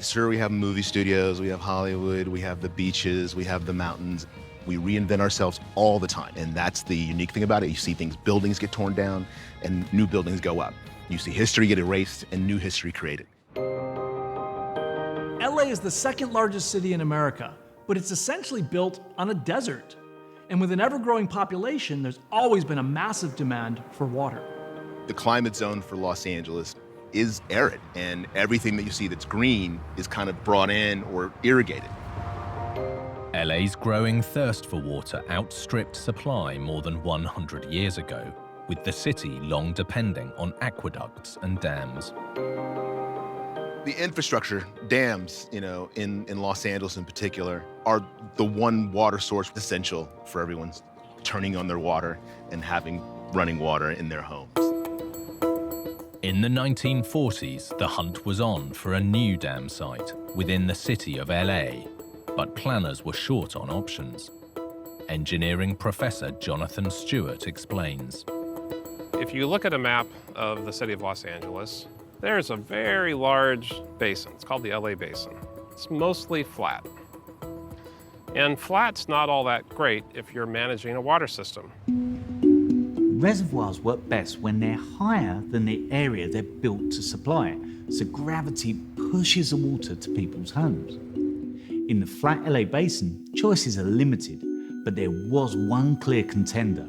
sure, we have movie studios, we have Hollywood, we have the beaches, we have the mountains. We reinvent ourselves all the time, and that's the unique thing about it. You see buildings get torn down, and new buildings go up. You see history get erased, and new history created. LA is the second largest city in America, but it's essentially built on a desert. And with an ever-growing population, there's always been a massive demand for water. The climate zone for Los Angeles is arid, and everything that you see that's green is kind of brought in or irrigated. LA's growing thirst for water outstripped supply more than 100 years ago, with the city long depending on aqueducts and dams. The infrastructure, dams, in Los Angeles in particular, are the one water source essential for everyone's turning on their water and having running water in their homes. In the 1940s, the hunt was on for a new dam site within the city of LA, but planners were short on options. Engineering professor Jonathan Stewart explains. If you look at a map of the city of Los Angeles, there's a very large basin. It's called the LA Basin. It's mostly flat. And flat's not all that great if you're managing a water system. Reservoirs work best when they're higher than the area they're built to supply, so gravity pushes the water to people's homes. In the flat LA Basin, choices are limited, but there was one clear contender,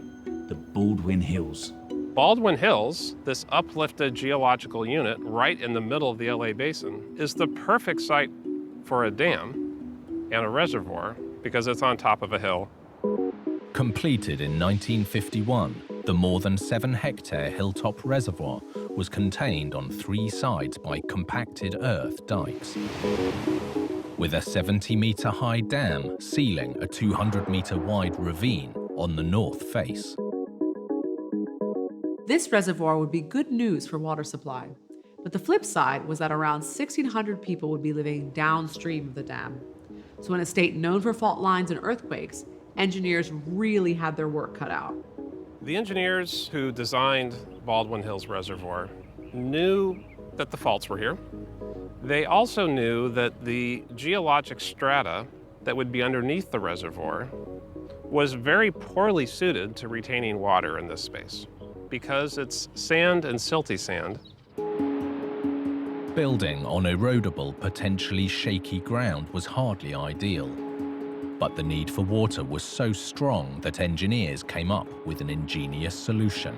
the Baldwin Hills. Baldwin Hills, this uplifted geological unit right in the middle of the LA Basin, is the perfect site for a dam and a reservoir because it's on top of a hill. Completed in 1951, the more than 7-hectare hilltop reservoir was contained on 3 sides by compacted earth dikes, with a 70-meter high dam sealing a 200-meter wide ravine on the north face. This reservoir would be good news for water supply, but the flip side was that around 1,600 people would be living downstream of the dam. So in a state known for fault lines and earthquakes, engineers really had their work cut out. The engineers who designed Baldwin Hills Reservoir knew that the faults were here. They also knew that the geologic strata that would be underneath the reservoir was very poorly suited to retaining water in this space because it's sand and silty sand. Building on erodible, potentially shaky ground was hardly ideal. But the need for water was so strong that engineers came up with an ingenious solution.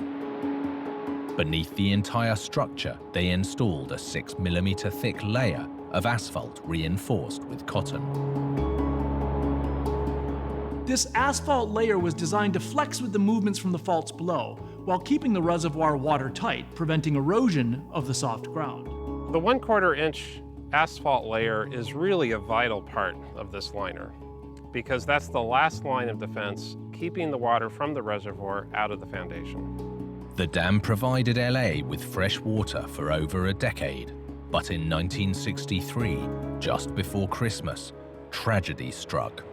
Beneath the entire structure, they installed a 6mm thick layer of asphalt reinforced with cotton. This asphalt layer was designed to flex with the movements from the faults below, while keeping the reservoir watertight, preventing erosion of the soft ground. The 1/4 inch asphalt layer is really a vital part of this liner, because that's the last line of defense, keeping the water from the reservoir out of the foundation. The dam provided LA with fresh water for over a decade, but in 1963, just before Christmas, tragedy struck.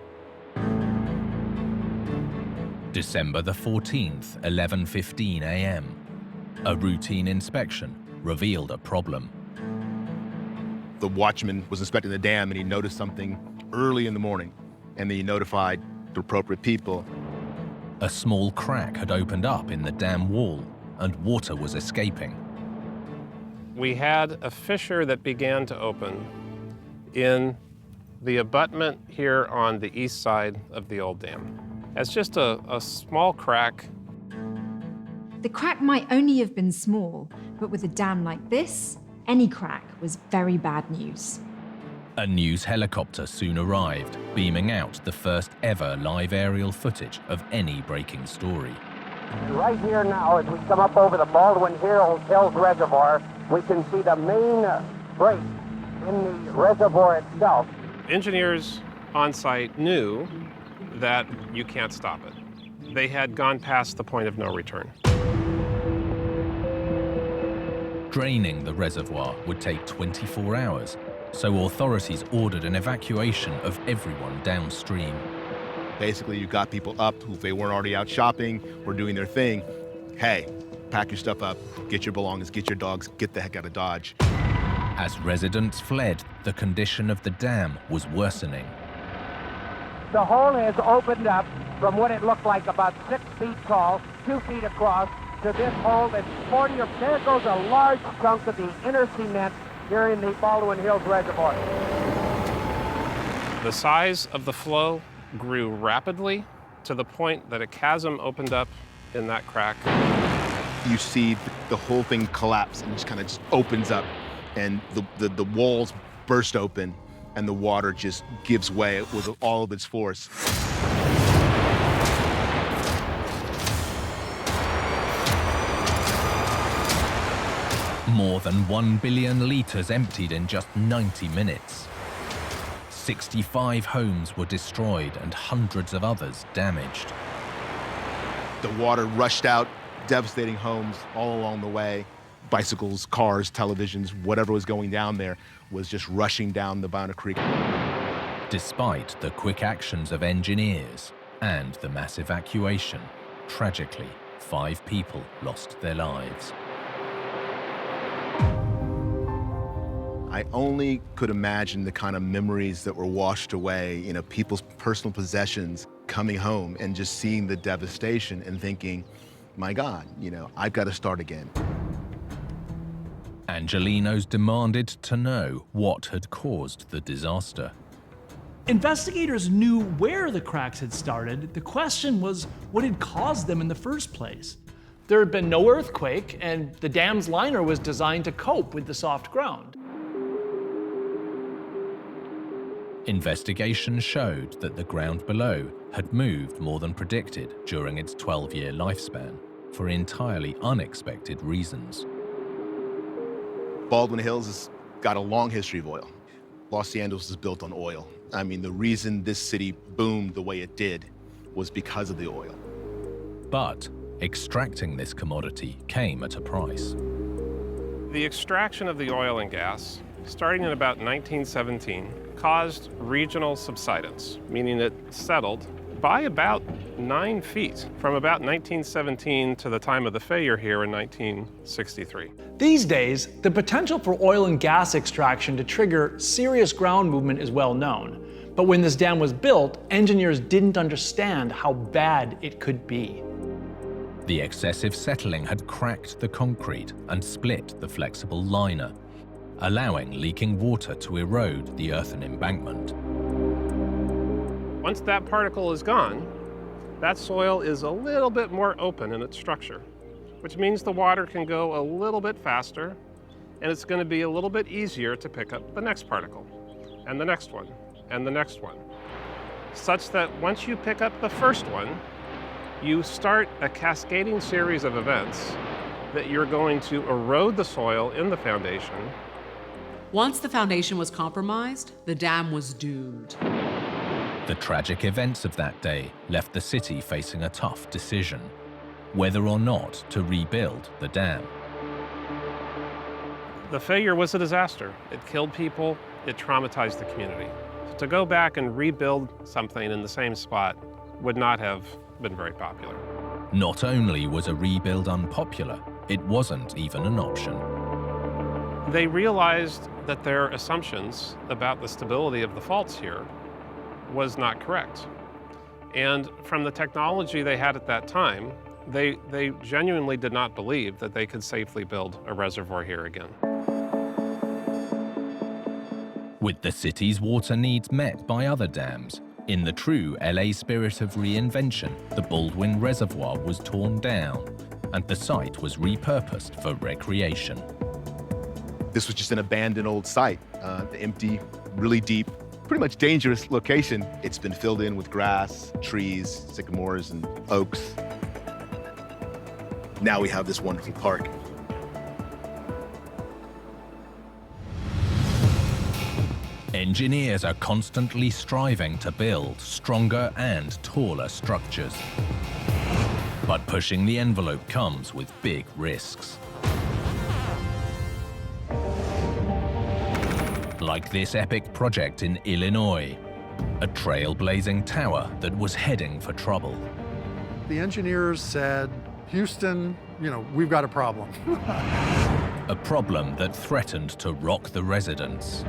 December the 14th, 11:15 a.m. A routine inspection revealed a problem. The watchman was inspecting the dam and he noticed something early in the morning, and then he notified the appropriate people. A small crack had opened up in the dam wall and water was escaping. We had a fissure that began to open in the abutment here on the east side of the old dam. It's just a small crack. The crack might only have been small, but with a dam like this, any crack was very bad news. A news helicopter soon arrived, beaming out the first ever live aerial footage of any breaking story. Right here now, as we come up over the Baldwin Hills Reservoir, we can see the main break in the reservoir itself. Engineers on site knew that you can't stop it. They had gone past the point of no return. Draining the reservoir would take 24 hours, so authorities ordered an evacuation of everyone downstream. Basically, you got people up who, if they weren't already out shopping or doing their thing, hey, pack your stuff up, get your belongings, get your dogs, get the heck out of Dodge. As residents fled, the condition of the dam was worsening. The hole has opened up from what it looked like about 6 feet tall, 2 feet across, to this hole that's 40 or there goes a large chunk of the inner cement here in the Baldwin Hills Reservoir. The size of the flow grew rapidly to the point that a chasm opened up in that crack. You see the whole thing collapse and just kind of just opens up, and the walls burst open, and the water just gives way with all of its force. More than 1 billion litres emptied in just 90 minutes. 65 homes were destroyed and hundreds of others damaged. The water rushed out, devastating homes all along the way. Bicycles, cars, televisions, whatever was going down there was just rushing down the Bounty Creek. Despite the quick actions of engineers and the mass evacuation, tragically, 5 people lost their lives. I only could imagine the kind of memories that were washed away, people's personal possessions coming home and just seeing the devastation and thinking, my God, I've got to start again. Angelenos demanded to know what had caused the disaster. Investigators knew where the cracks had started. The question was what had caused them in the first place. There had been no earthquake, and the dam's liner was designed to cope with the soft ground. Investigation showed that the ground below had moved more than predicted during its 12-year lifespan for entirely unexpected reasons. Baldwin Hills has got a long history of oil. Los Angeles is built on oil. I mean, the reason this city boomed the way it did was because of the oil. But extracting this commodity came at a price. The extraction of the oil and gas, starting in about 1917, caused regional subsidence, meaning it settled by about 9 feet from about 1917 to the time of the failure here in 1963. These days, the potential for oil and gas extraction to trigger serious ground movement is well known. But when this dam was built, engineers didn't understand how bad it could be. The excessive settling had cracked the concrete and split the flexible liner, allowing leaking water to erode the earthen embankment. Once that particle is gone, that soil is a little bit more open in its structure, which means the water can go a little bit faster, and it's going to be a little bit easier to pick up the next particle, and the next one, and the next one, such that once you pick up the first one, you start a cascading series of events that you're going to erode the soil in the foundation. Once the foundation was compromised, the dam was doomed. The tragic events of that day left the city facing a tough decision, whether or not to rebuild the dam. The failure was a disaster. It killed people, it traumatized the community. To go back and rebuild something in the same spot would not have been very popular. Not only was a rebuild unpopular, it wasn't even an option. They realized that their assumptions about the stability of the faults here was not correct. And from the technology they had at that time, they genuinely did not believe that they could safely build a reservoir here again. With the city's water needs met by other dams, in the true LA spirit of reinvention, the Baldwin Reservoir was torn down and the site was repurposed for recreation. This was just an abandoned old site, empty, really deep, pretty much dangerous location. It's been filled in with grass, trees, sycamores, and oaks. Now we have this wonderful park. Engineers are constantly striving to build stronger and taller structures. But pushing the envelope comes with big risks. Like this epic project in Illinois, a trailblazing tower that was heading for trouble. The engineers said, Houston, we've got a problem. A problem that threatened to rock the residents.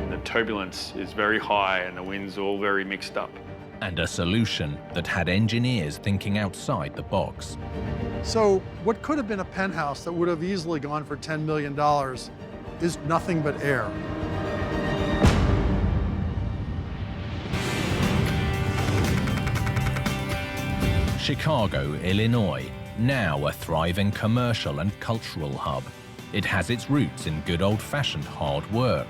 The turbulence is very high and the wind's all very mixed up. And a solution that had engineers thinking outside the box. So what could have been a penthouse that would have easily gone for $10 million is nothing but air. Chicago, Illinois, now a thriving commercial and cultural hub. It has its roots in good old-fashioned hard work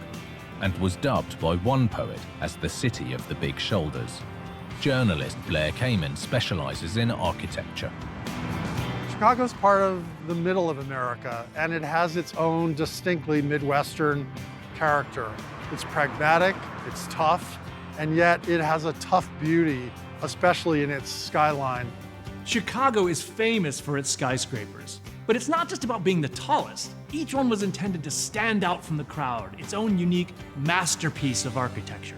and was dubbed by one poet as the city of the big shoulders. Journalist Blair Kamin specializes in architecture. Chicago's part of the middle of America, and it has its own distinctly Midwestern character. It's pragmatic, it's tough, and yet it has a tough beauty, especially in its skyline. Chicago is famous for its skyscrapers. But it's not just about being the tallest. Each one was intended to stand out from the crowd, its own unique masterpiece of architecture.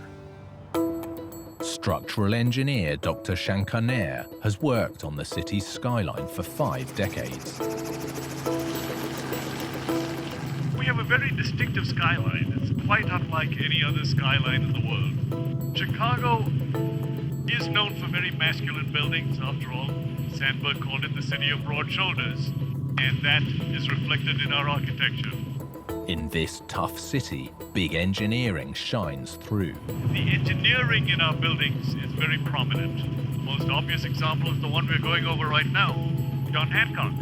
Structural engineer Dr. Shankar Nair has worked on the city's skyline for 5 decades. We have a very distinctive skyline. It's quite unlike any other skyline in the world. Chicago is known for very masculine buildings, after all. Sandberg called it the city of broad shoulders, and that is reflected in our architecture. In this tough city, big engineering shines through. The engineering in our buildings is very prominent. The most obvious example is the one we're going over right now, John Hancock.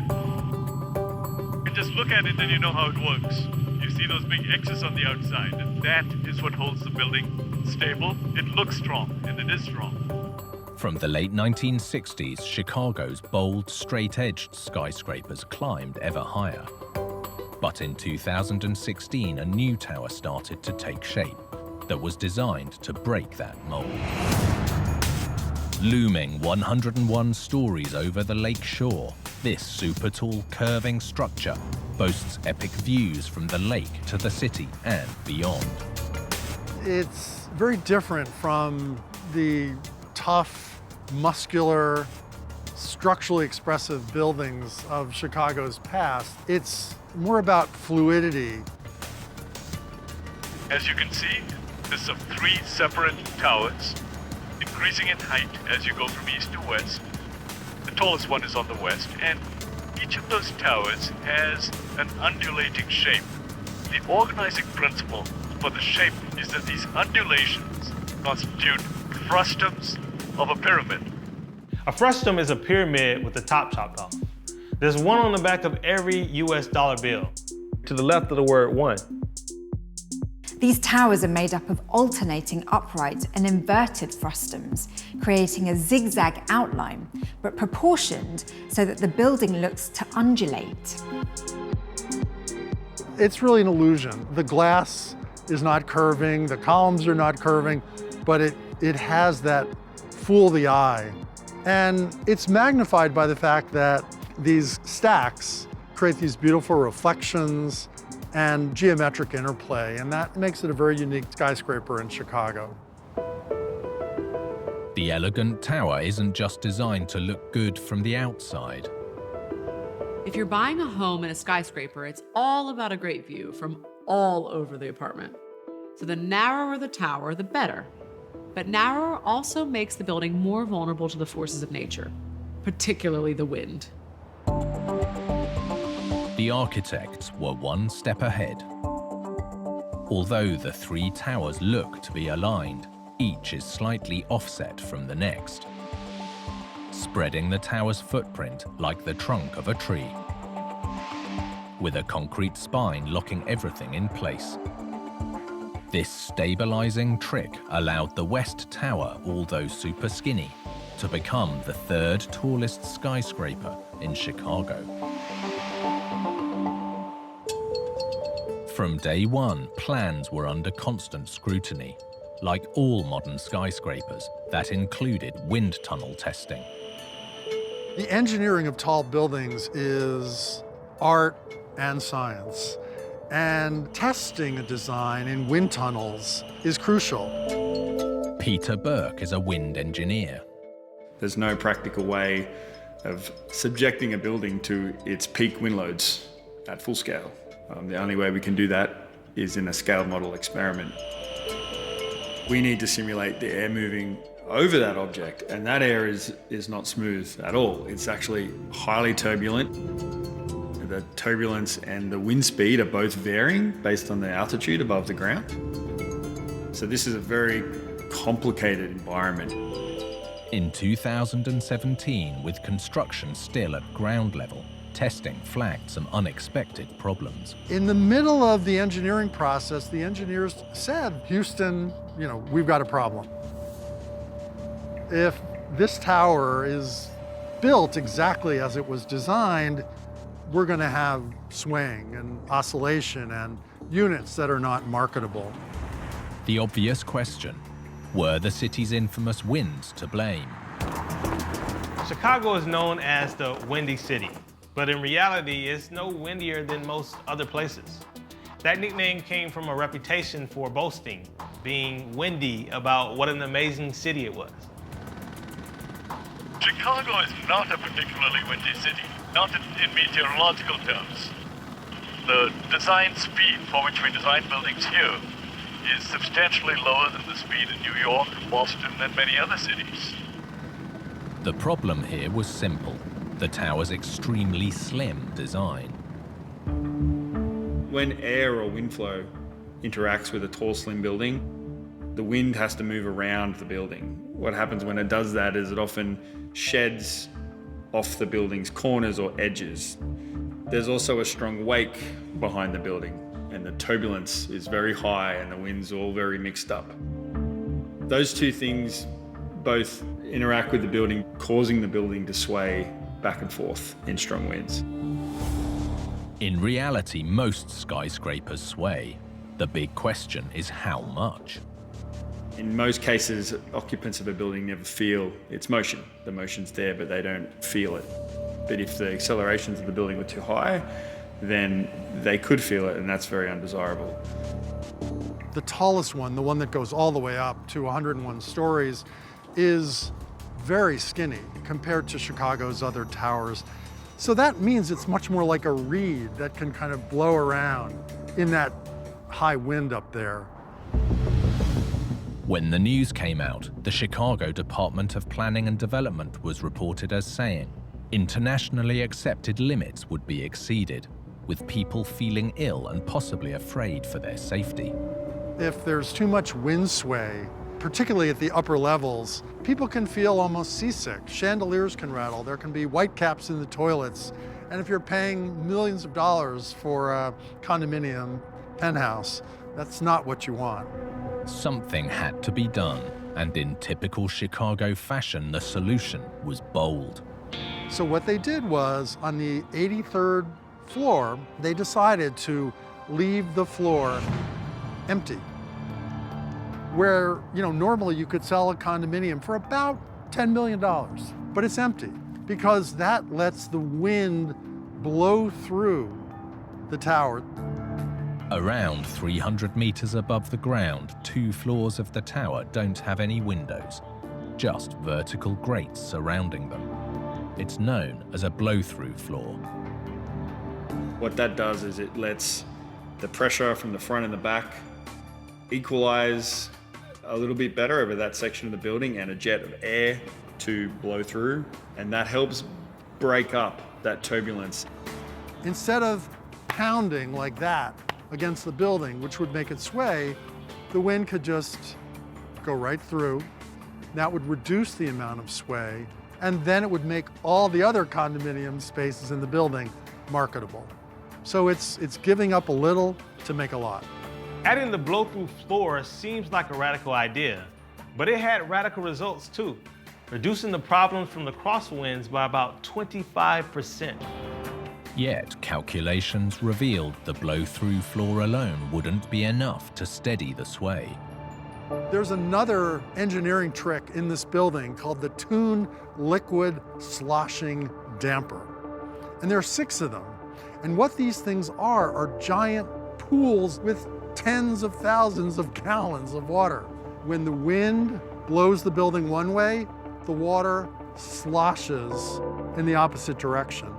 You just look at it and you know how it works. You see those big X's on the outside, and that is what holds the building stable. It looks strong, and it is strong. From the late 1960s, Chicago's bold, straight-edged skyscrapers climbed ever higher. But in 2016, a new tower started to take shape that was designed to break that mold. Looming 101 stories over the lake shore, this super-tall, curving structure boasts epic views from the lake to the city and beyond. It's very different from the tough, muscular, structurally expressive buildings of Chicago's past. It's more about fluidity. As you can see, this is of 3 separate towers, increasing in height as you go from east to west. The tallest one is on the west, and each of those towers has an undulating shape. The organizing principle for the shape is that these undulations constitute frustums of a pyramid. A frustum is a pyramid with the top chopped off. There's one on the back of every US dollar bill, to the left of the word one. These towers are made up of alternating upright and inverted frustums, creating a zigzag outline, but proportioned so that the building looks to undulate. It's really an illusion. The glass is not curving, the columns are not curving, but it has that fool the eye. And it's magnified by the fact that these stacks create these beautiful reflections and geometric interplay, and that makes it a very unique skyscraper in Chicago. The elegant tower isn't just designed to look good from the outside. If you're buying a home in a skyscraper, it's all about a great view from all over the apartment. So the narrower the tower, the better. But narrower also makes the building more vulnerable to the forces of nature, particularly the wind. The architects were one step ahead. Although the 3 towers look to be aligned, each is slightly offset from the next, spreading the tower's footprint like the trunk of a tree, with a concrete spine locking everything in place. This stabilizing trick allowed the West Tower, although super skinny, to become the 3rd tallest skyscraper in Chicago. From day one, plans were under constant scrutiny. Like all modern skyscrapers, that included wind tunnel testing. The engineering of tall buildings is art and science. And testing a design in wind tunnels is crucial. Peter Burke is a wind engineer. There's no practical way of subjecting a building to its peak wind loads at full scale. The only way we can do that is in a scale model experiment. We need to simulate the air moving over that object, and that air is not smooth at all. It's actually highly turbulent. The turbulence and the wind speed are both varying based on the altitude above the ground. So this is a very complicated environment. In 2017, with construction still at ground level, testing flagged some unexpected problems. In the middle of the engineering process, the engineers said, Houston, we've got a problem. If this tower is built exactly as it was designed, we're going to have swing and oscillation and units that are not marketable. The obvious question, were the city's infamous winds to blame? Chicago is known as the Windy City, but in reality, it's no windier than most other places. That nickname came from a reputation for boasting, being windy about what an amazing city it was. Chicago is not a particularly windy city, not in meteorological terms. The design speed for which we design buildings here is substantially lower than the speed in New York, Boston, and many other cities. The problem here was simple: the tower's extremely slim design. When air or wind flow interacts with a tall, slim building, the wind has to move around the building. What happens when it does that is it often sheds off the building's corners or edges. There's also a strong wake behind the building, and the turbulence is very high and the wind's all very mixed up. Those two things both interact with the building, causing the building to sway back and forth in strong winds. In reality, most skyscrapers sway. The big question is how much. In most cases, occupants of a building never feel its motion. The motion's there, but they don't feel it. But if the accelerations of the building were too high, then they could feel it, and that's very undesirable. The tallest one, the one that goes all the way up to 101 stories, is very skinny compared to Chicago's other towers. So that means it's much more like a reed that can kind of blow around in that high wind up there. When the news came out, the Chicago Department of Planning and Development was reported as saying internationally accepted limits would be exceeded, with people feeling ill and possibly afraid for their safety. If there's too much wind sway, particularly at the upper levels, people can feel almost seasick. Chandeliers can rattle, there can be white caps in the toilets, and if you're paying millions of dollars for a condominium penthouse, that's not what you want. Something had to be done, and in typical Chicago fashion, the solution was bold. So what they did was, on the 83rd floor, they decided to leave the floor empty. Where, normally you could sell a condominium for about $10 million, but it's empty because that lets the wind blow through the tower. Around 300 meters above the ground, 2 floors of the tower don't have any windows, just vertical grates surrounding them. It's known as a blow-through floor. What that does is it lets the pressure from the front and the back equalize a little bit better over that section of the building and a jet of air to blow through, and that helps break up that turbulence. Instead of pounding like that against the building, which would make it sway, the wind could just go right through. That would reduce the amount of sway, and then it would make all the other condominium spaces in the building marketable. So it's giving up a little to make a lot. Adding the blow-through floor seems like a radical idea, but it had radical results too, reducing the problems from the crosswinds by about 25%. Yet, calculations revealed the blow-through floor alone wouldn't be enough to steady the sway. There's another engineering trick in this building called the Tune Liquid Sloshing Damper. And there are 6 of them. And what these things are giant pools with tens of thousands of gallons of water. When the wind blows the building one way, the water sloshes in the opposite direction.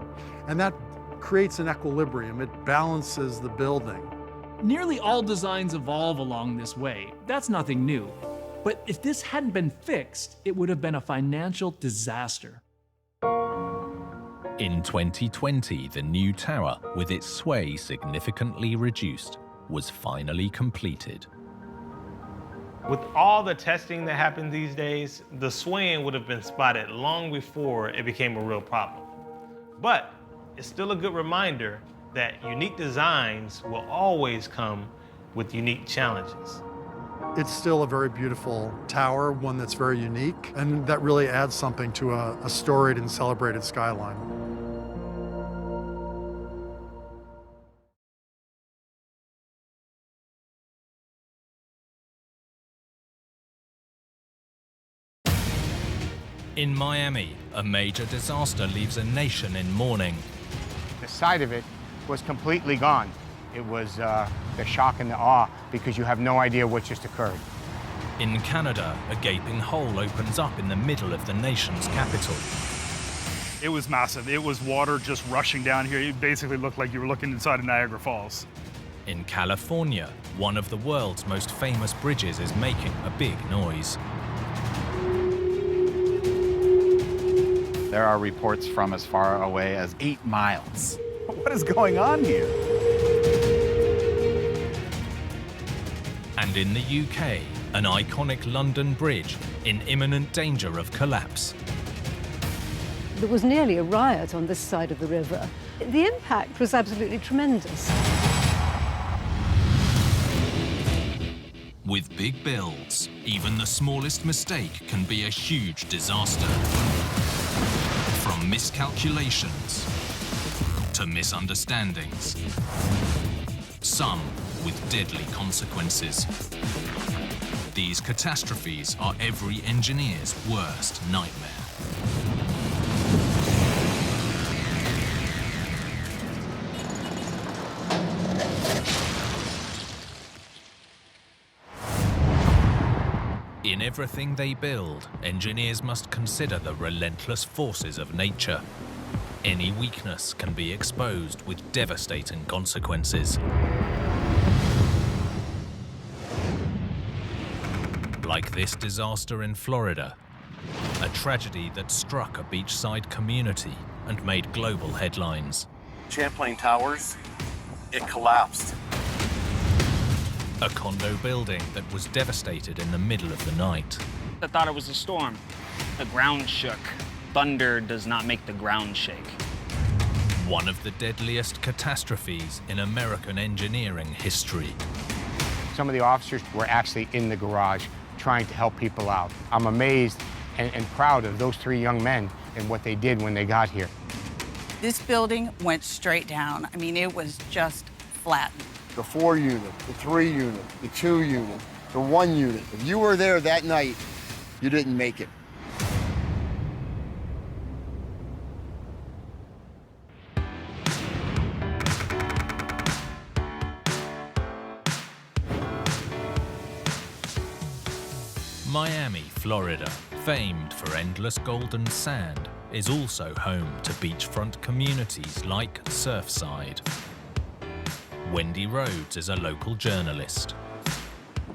And that creates an equilibrium. It balances the building. Nearly all designs evolve along this way. That's nothing new. But if this hadn't been fixed, it would have been a financial disaster. In 2020, the new tower, with its sway significantly reduced, was finally completed. With all the testing that happens these days, the swaying would have been spotted long before it became a real problem. But it's still a good reminder that unique designs will always come with unique challenges. It's still a very beautiful tower, one that's very unique, and that really adds something to a storied and celebrated skyline. In Miami, a major disaster leaves a nation in mourning. The side of it was completely gone. It was the shock and the awe because you have no idea what just occurred. In Canada, a gaping hole opens up in the middle of the nation's capital. It was massive. It was water just rushing down here. It basically looked like you were looking inside of Niagara Falls. In California, one of the world's most famous bridges is making a big noise. There are reports from as far away as 8 miles. What is going on here? And in the UK, an iconic London bridge in imminent danger of collapse. There was nearly a riot on this side of the river. The impact was absolutely tremendous. With big builds, even the smallest mistake can be a huge disaster. From miscalculations to misunderstandings, some with deadly consequences. These catastrophes are every engineer's worst nightmare. In everything they build, engineers must consider the relentless forces of nature. Any weakness can be exposed with devastating consequences. Like this disaster in Florida, a tragedy that struck a beachside community and made global headlines. Champlain Towers, it collapsed. A condo building that was devastated in the middle of the night. I thought it was a storm. The ground shook. Thunder does not make the ground shake. One of the deadliest catastrophes in American engineering history. Some of the officers were actually in the garage trying to help people out. I'm amazed and proud of those 3 young men and what they did when they got here. This building went straight down. I mean, it was just flattened. The 4 unit, the 3 unit, the 2 unit, the 1 unit. If you were there that night, you didn't make it. Miami, Florida, famed for endless golden sand, is also home to beachfront communities like Surfside. Wendy Rhodes is a local journalist.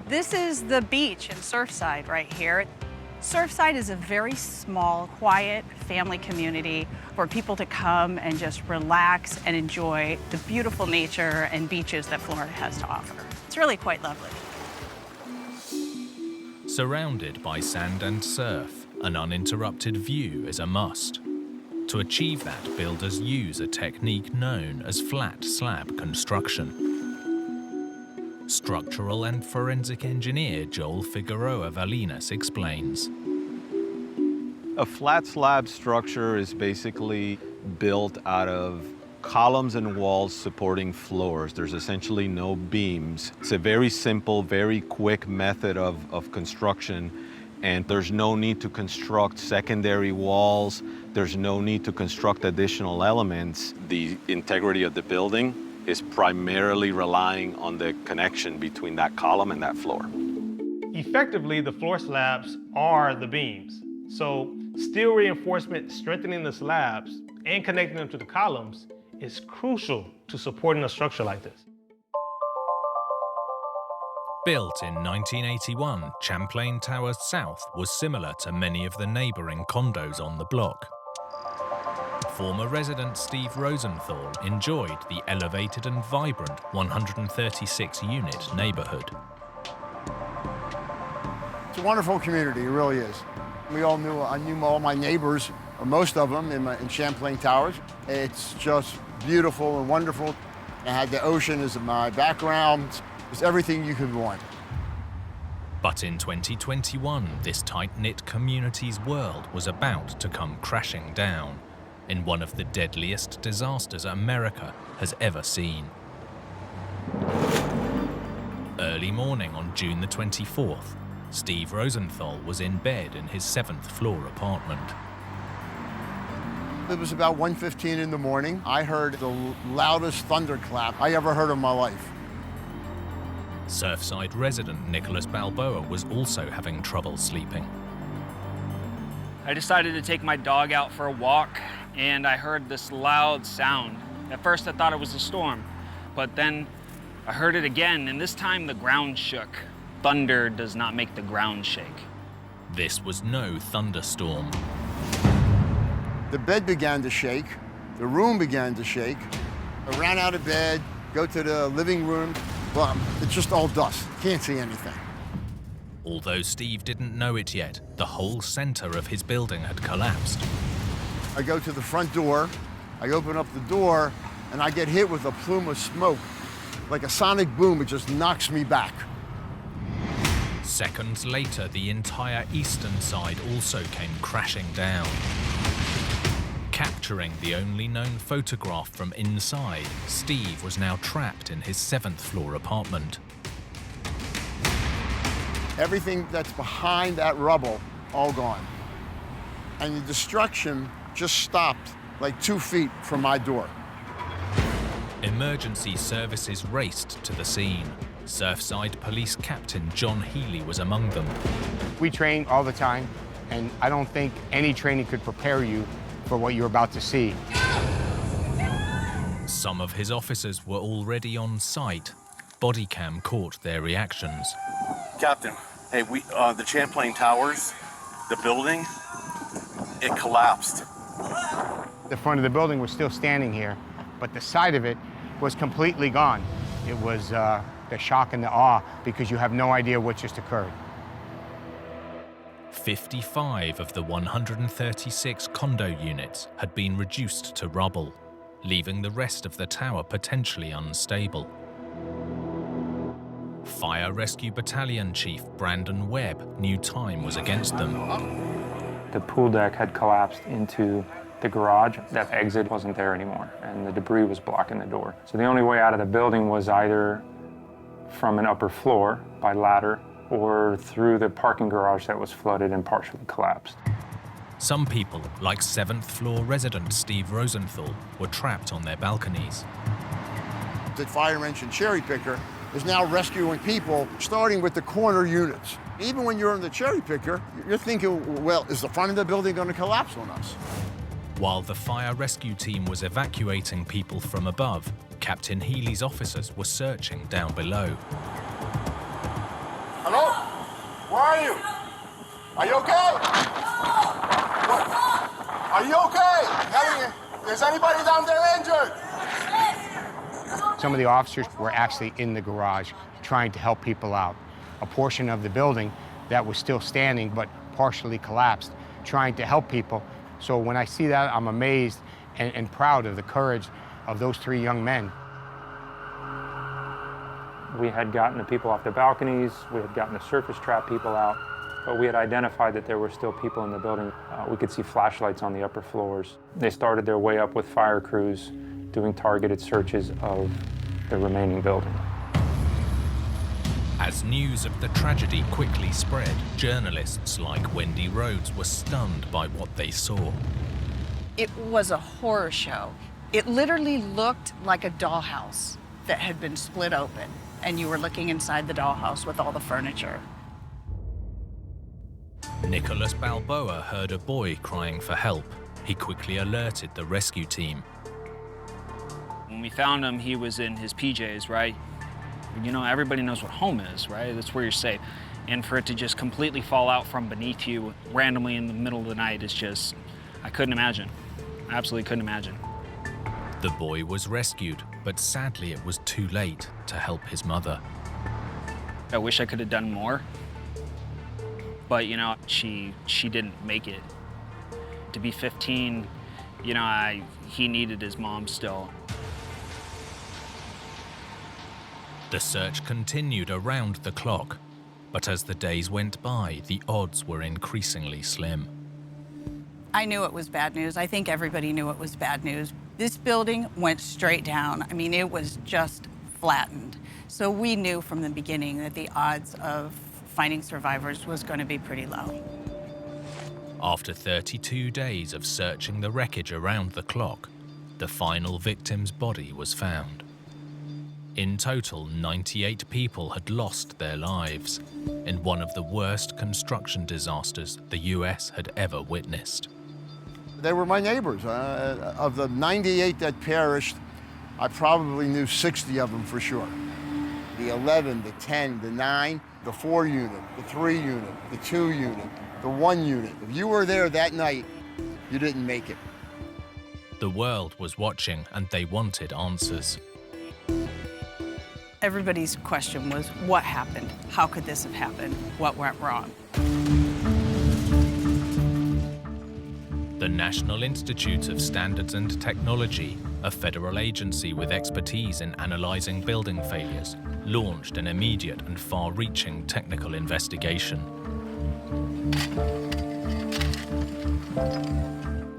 This is the beach in Surfside right here. Surfside is a very small, quiet family community for people to come and just relax and enjoy the beautiful nature and beaches that Florida has to offer. It's really quite lovely. Surrounded by sand and surf, an uninterrupted view is a must. To achieve that, builders use a technique known as flat slab construction. Structural and forensic engineer Joel Figueroa Valinas explains. A flat slab structure is basically built out of columns and walls supporting floors. There's essentially no beams. It's a very simple, very quick method of construction, and there's no need to construct secondary walls. There's no need to construct additional elements. The integrity of the building is primarily relying on the connection between that column and that floor. Effectively, the floor slabs are the beams. So steel reinforcement strengthening the slabs and connecting them to the columns is crucial to supporting a structure like this. Built in 1981, Champlain Towers South was similar to many of the neighboring condos on the block. Former resident Steve Rosenthal enjoyed the elevated and vibrant 136-unit neighborhood. It's a wonderful community, it really is. I knew all my neighbors, or most of them, in Champlain Towers. It's just beautiful and wonderful. I had the ocean as my background. It's everything you could want. But in 2021, this tight-knit community's world was about to come crashing down in one of the deadliest disasters America has ever seen. Early morning on June the 24th, Steve Rosenthal was in bed in his 7th floor apartment. It was about 1:15 in the morning. I heard the loudest thunderclap I ever heard in my life. Surfside resident Nicholas Balboa was also having trouble sleeping. I decided to take my dog out for a walk, and I heard this loud sound. At first I thought it was a storm, but then I heard it again, and this time the ground shook. Thunder does not make the ground shake. This was no thunderstorm. The bed began to shake. The room began to shake. I ran out of bed, go to the living room. Well, it's just all dust. Can't see anything. Although Steve didn't know it yet, the whole center of his building had collapsed. I go to the front door. I open up the door, and I get hit with a plume of smoke. Like a sonic boom, it just knocks me back. Seconds later, the entire eastern side also came crashing down. Capturing the only known photograph from inside, Steve was now trapped in his 7th floor apartment. Everything that's behind that rubble, all gone. And the destruction just stopped like 2 feet from my door. Emergency services raced to the scene. Surfside Police Captain John Healy was among them. We train all the time, and I don't think any training could prepare you for what you're about to see. Some of his officers were already on site. Bodycam caught their reactions. Captain, hey, the Champlain Towers, the building, it collapsed. The front of the building was still standing here, but the side of it was completely gone. It was the shock and the awe because you have no idea what just occurred. 55 of the 136 condo units had been reduced to rubble, leaving the rest of the tower potentially unstable. Fire Rescue Battalion Chief Brandon Webb knew time was against them. The pool deck had collapsed into the garage. That exit wasn't there anymore, and the debris was blocking the door. So the only way out of the building was either from an upper floor by ladder or through the parking garage that was flooded and partially collapsed. Some people, like 7th floor resident Steve Rosenthal, were trapped on their balconies. The fire engine cherry picker is now rescuing people, starting with the corner units. Even when you're in the cherry picker, you're thinking, well, is the front of the building going to collapse on us? While the fire rescue team was evacuating people from above, Captain Healy's officers were searching down below. Hello? Where are you? Are you okay? What? Are you okay? Is anybody down there injured? Some of the officers were actually in the garage trying to help people out. A portion of the building that was still standing but partially collapsed, trying to help people. So when I see that, I'm amazed and proud of the courage of those 3 young men. We had gotten the people off their balconies, we had gotten the surface trap people out, but we had identified that there were still people in the building. We could see flashlights on the upper floors. They started their way up with fire crews, doing targeted searches of the remaining building. As news of the tragedy quickly spread, journalists like Wendy Rhodes were stunned by what they saw. It was a horror show. It literally looked like a dollhouse that had been split open, and you were looking inside the dollhouse with all the furniture. Nicholas Balboa heard a boy crying for help. He quickly alerted the rescue team. When we found him, he was in his PJs, right? You know, everybody knows what home is, right? That's where you're safe. And for it to just completely fall out from beneath you randomly in the middle of the night is just, I couldn't imagine. I absolutely couldn't imagine. The boy was rescued, but sadly it was too late to help his mother. I wish I could have done more, but you know, she didn't make it. To be 15, you know, he needed his mom still. The search continued around the clock, but as the days went by, the odds were increasingly slim. I knew it was bad news. I think everybody knew it was bad news. This building went straight down. I mean, it was just flattened. So we knew from the beginning that the odds of finding survivors was going to be pretty low. After 32 days of searching the wreckage around the clock, the final victim's body was found. In total, 98 people had lost their lives in one of the worst construction disasters the US had ever witnessed. They were my neighbors. Of the 98 that perished, I probably knew 60 of them for sure. The 11, the 10, the 9, the 4 unit, the 3 unit, the 2 unit, the 1 unit. If you were there that night, you didn't make it. The world was watching and they wanted answers. Everybody's question was, what happened? How could this have happened? What went wrong? The National Institute of Standards and Technology, a federal agency with expertise in analyzing building failures, launched an immediate and far-reaching technical investigation.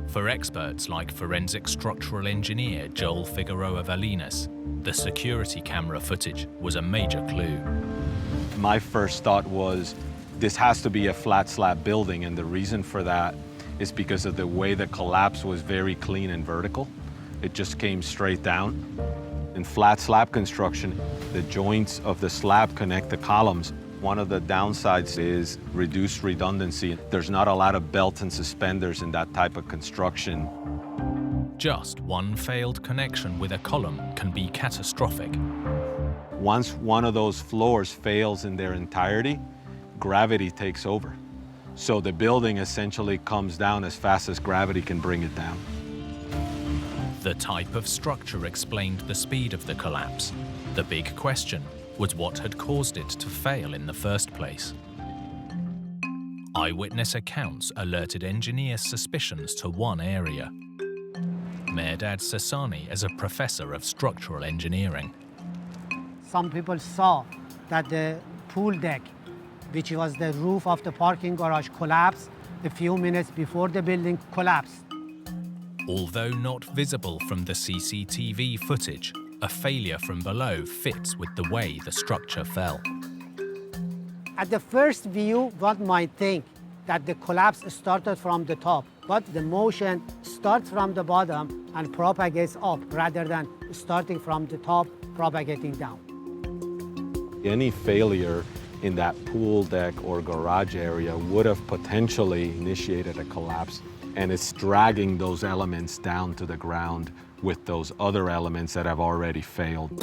For experts like forensic structural engineer Joel Figueroa Valinas, the security camera footage was a major clue. My first thought was, this has to be a flat slab building, and the reason for that is because of the way the collapse was very clean and vertical. It just came straight down. In flat slab construction, the joints of the slab connect the columns. One of the downsides is reduced redundancy. There's not a lot of belts and suspenders in that type of construction. Just one failed connection with a column can be catastrophic. Once one of those floors fails in their entirety, gravity takes over. So the building essentially comes down as fast as gravity can bring it down. The type of structure explained the speed of the collapse. The big question was what had caused it to fail in the first place. Eyewitness accounts alerted engineers' suspicions to one area. Mehrdad Sassani is a professor of structural engineering. Some people saw that the pool deck, which was the roof of the parking garage, collapsed a few minutes before the building collapsed. Although not visible from the CCTV footage, a failure from below fits with the way the structure fell. At the first view, one might think that the collapse started from the top, but the motion starts from the bottom and propagates up rather than starting from the top, propagating down. Any failure in that pool deck or garage area would have potentially initiated a collapse, and it's dragging those elements down to the ground with those other elements that have already failed.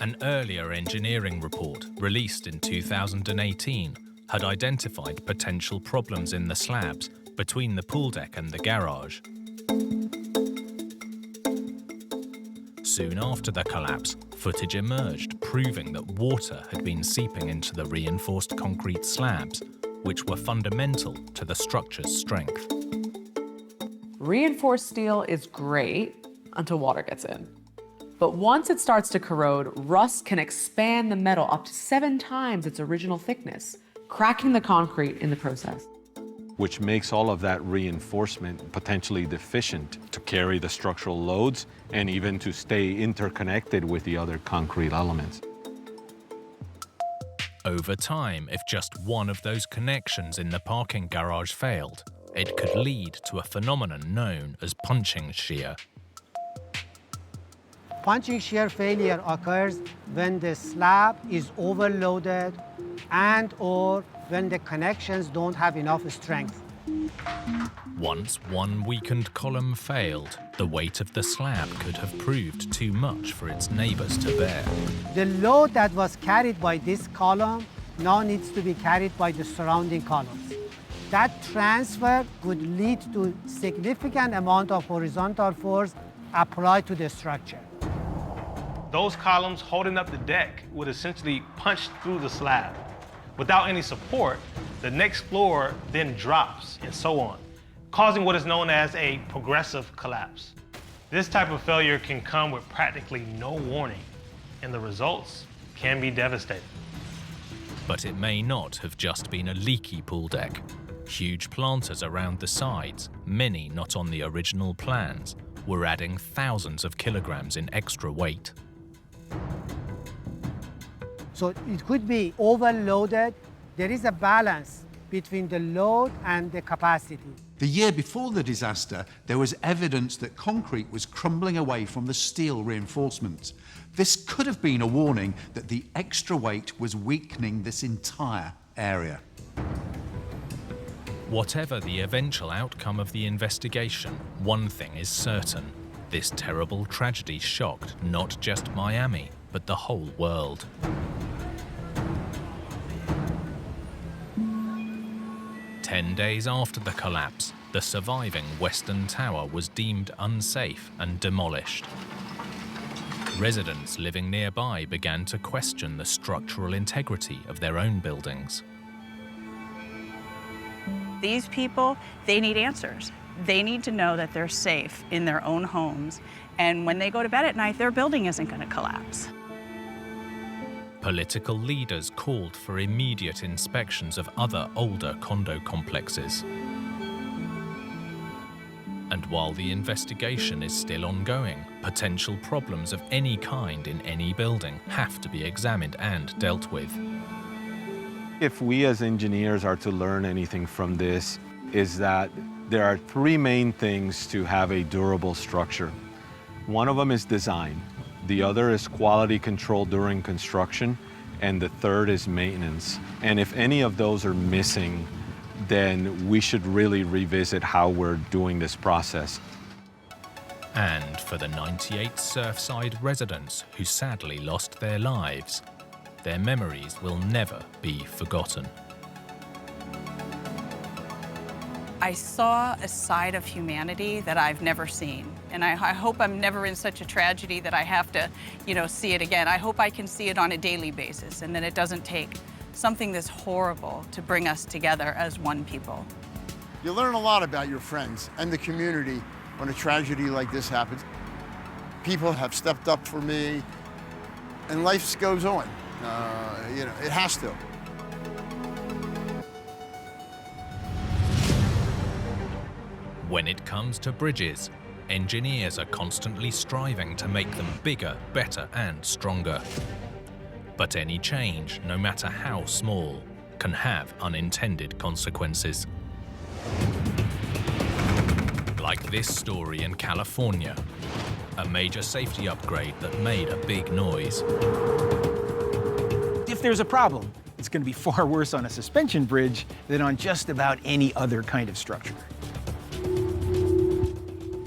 An earlier engineering report, released in 2018, had identified potential problems in the slabs between the pool deck and the garage. Soon after the collapse, footage emerged proving that water had been seeping into the reinforced concrete slabs, which were fundamental to the structure's strength. Reinforced steel is great until water gets in. But once it starts to corrode, rust can expand the metal up to 7 times its original thickness, cracking the concrete in the process. Which makes all of that reinforcement potentially deficient to carry the structural loads and even to stay interconnected with the other concrete elements. Over time, if just one of those connections in the parking garage failed, it could lead to a phenomenon known as punching shear. Punching shear failure occurs when the slab is overloaded and/or when the connections don't have enough strength. Once one weakened column failed, the weight of the slab could have proved too much for its neighbors to bear. The load that was carried by this column now needs to be carried by the surrounding columns. That transfer would lead to significant amount of horizontal force applied to the structure. Those columns holding up the deck would essentially punch through the slab. Without any support, the next floor then drops and so on, causing what is known as a progressive collapse. This type of failure can come with practically no warning, and the results can be devastating. But it may not have just been a leaky pool deck. Huge planters around the sides, many not on the original plans, were adding thousands of kilograms in extra weight. So it could be overloaded. there is a balance between the load and the capacity. The year before the disaster, there was evidence that concrete was crumbling away from the steel reinforcements. This could have been a warning that the extra weight was weakening this entire area. Whatever the eventual outcome of the investigation, one thing is certain. This terrible tragedy shocked not just Miami, but the whole world. Ten days after the collapse, the surviving Western Tower was deemed unsafe and demolished. Residents living nearby began to question the structural integrity of their own buildings. These people, they need answers. They need to know that they're safe in their own homes, and when they go to bed at night, their building isn't going to collapse. Political leaders called for immediate inspections of other older condo complexes. And while the investigation is still ongoing, potential problems of any kind in any building have to be examined and dealt with. If we as engineers are to learn anything from this, is that there are three main things to have a durable structure. One of them is design, the other is quality control during construction, and the third is maintenance. And if any of those are missing, then we should really revisit how we're doing this process. And for the 98 Surfside residents who sadly lost their lives, their memories will never be forgotten. I saw a side of humanity that I've never seen. And I hope I'm never in such a tragedy that I have to, see it again. I hope I can see it on a daily basis and that it doesn't take something this horrible to bring us together as one people. You learn a lot about your friends and the community when a tragedy like this happens. People have stepped up for me, and life goes on. It has to. When it comes to bridges, engineers are constantly striving to make them bigger, better, and stronger. But any change, no matter how small, can have unintended consequences. Like this story in California, a major safety upgrade that made a big noise. If there's a problem, it's going to be far worse on a suspension bridge than on just about any other kind of structure.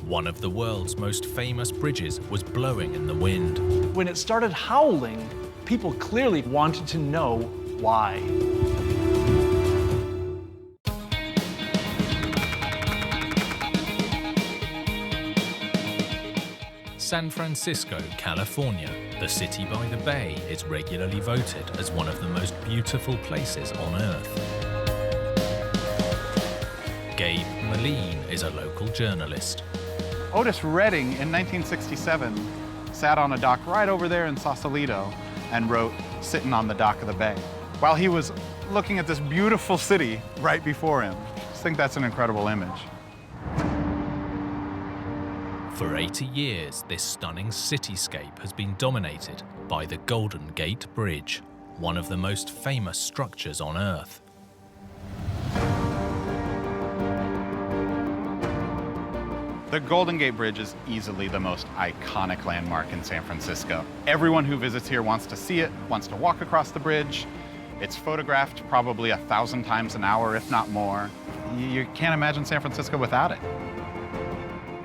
One of the world's most famous bridges was blowing in the wind. When it started howling, people clearly wanted to know why. San Francisco, California, the city by the bay, is regularly voted as one of the most beautiful places on Earth. Gabe Moline is a local journalist. Otis Redding in 1967 sat on a dock right over there in Sausalito and wrote "Sitting on the Dock of the Bay" while he was looking at this beautiful city right before him. I just think that's an incredible image. For 80 years, this stunning cityscape has been dominated by the Golden Gate Bridge, one of the most famous structures on Earth. The Golden Gate Bridge is easily the most iconic landmark in San Francisco. Everyone who visits here wants to see it, wants to walk across the bridge. It's photographed probably 1,000 times an hour, if not more. You can't imagine San Francisco without it.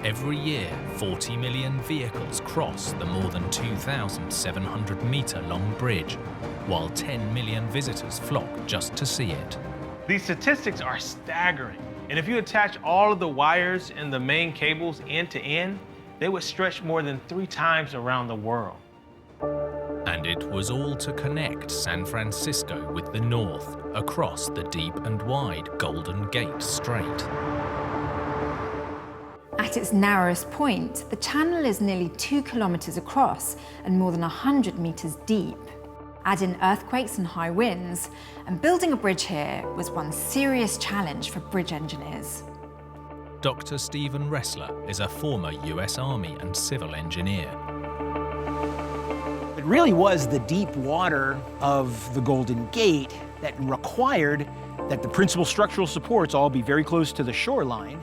Every year, 40 million vehicles cross the more than 2,700-meter-long bridge, while 10 million visitors flock just to see it. These statistics are staggering. And if you attach all of the wires and the main cables end to end, they would stretch more than 3 times around the world. And it was all to connect San Francisco with the north across the deep and wide Golden Gate Strait. At its narrowest point, the channel is nearly 2 kilometers across and more than 100 meters deep. Add in earthquakes and high winds, and building a bridge here was one serious challenge for bridge engineers. Dr. Stephen Ressler is a former US Army and civil engineer. It really was the deep water of the Golden Gate that required that the principal structural supports all be very close to the shoreline,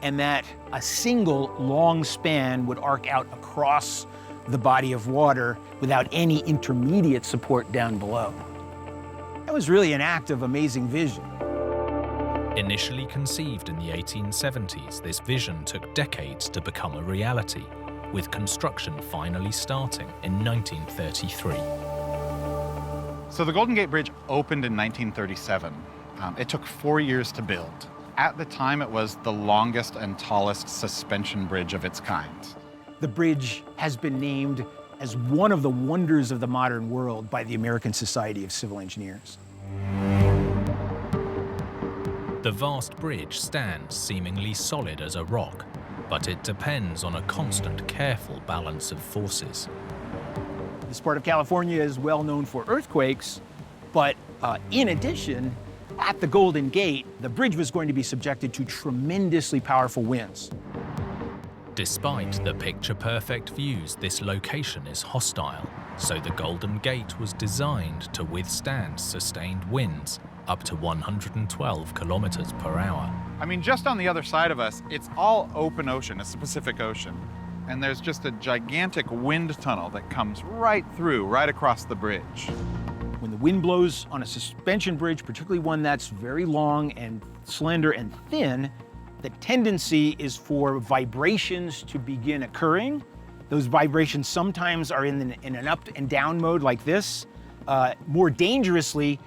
and that a single long span would arc out across the body of water without any intermediate support down below. That was really an act of amazing vision. Initially conceived in the 1870s, this vision took decades to become a reality, with construction finally starting in 1933. So the Golden Gate Bridge opened in 1937. It took 4 years to build. At the time, it was the longest and tallest suspension bridge of its kind. The bridge has been named as one of the wonders of the modern world by the American Society of Civil Engineers. The vast bridge stands seemingly solid as a rock, but it depends on a constant, careful balance of forces. This part of California is well known for earthquakes, but in addition, at the Golden Gate, the bridge was going to be subjected to tremendously powerful winds. Despite the picture-perfect views, this location is hostile, so the Golden Gate was designed to withstand sustained winds up to 112 kilometers per hour. I mean, just on the other side of us, it's all open ocean, it's the Pacific Ocean. And there's just a gigantic wind tunnel that comes right through, right across the bridge. When the wind blows on a suspension bridge, particularly one that's very long and slender and thin, the tendency is for vibrations to begin occurring. Those vibrations sometimes are in an up and down mode like this. More dangerously,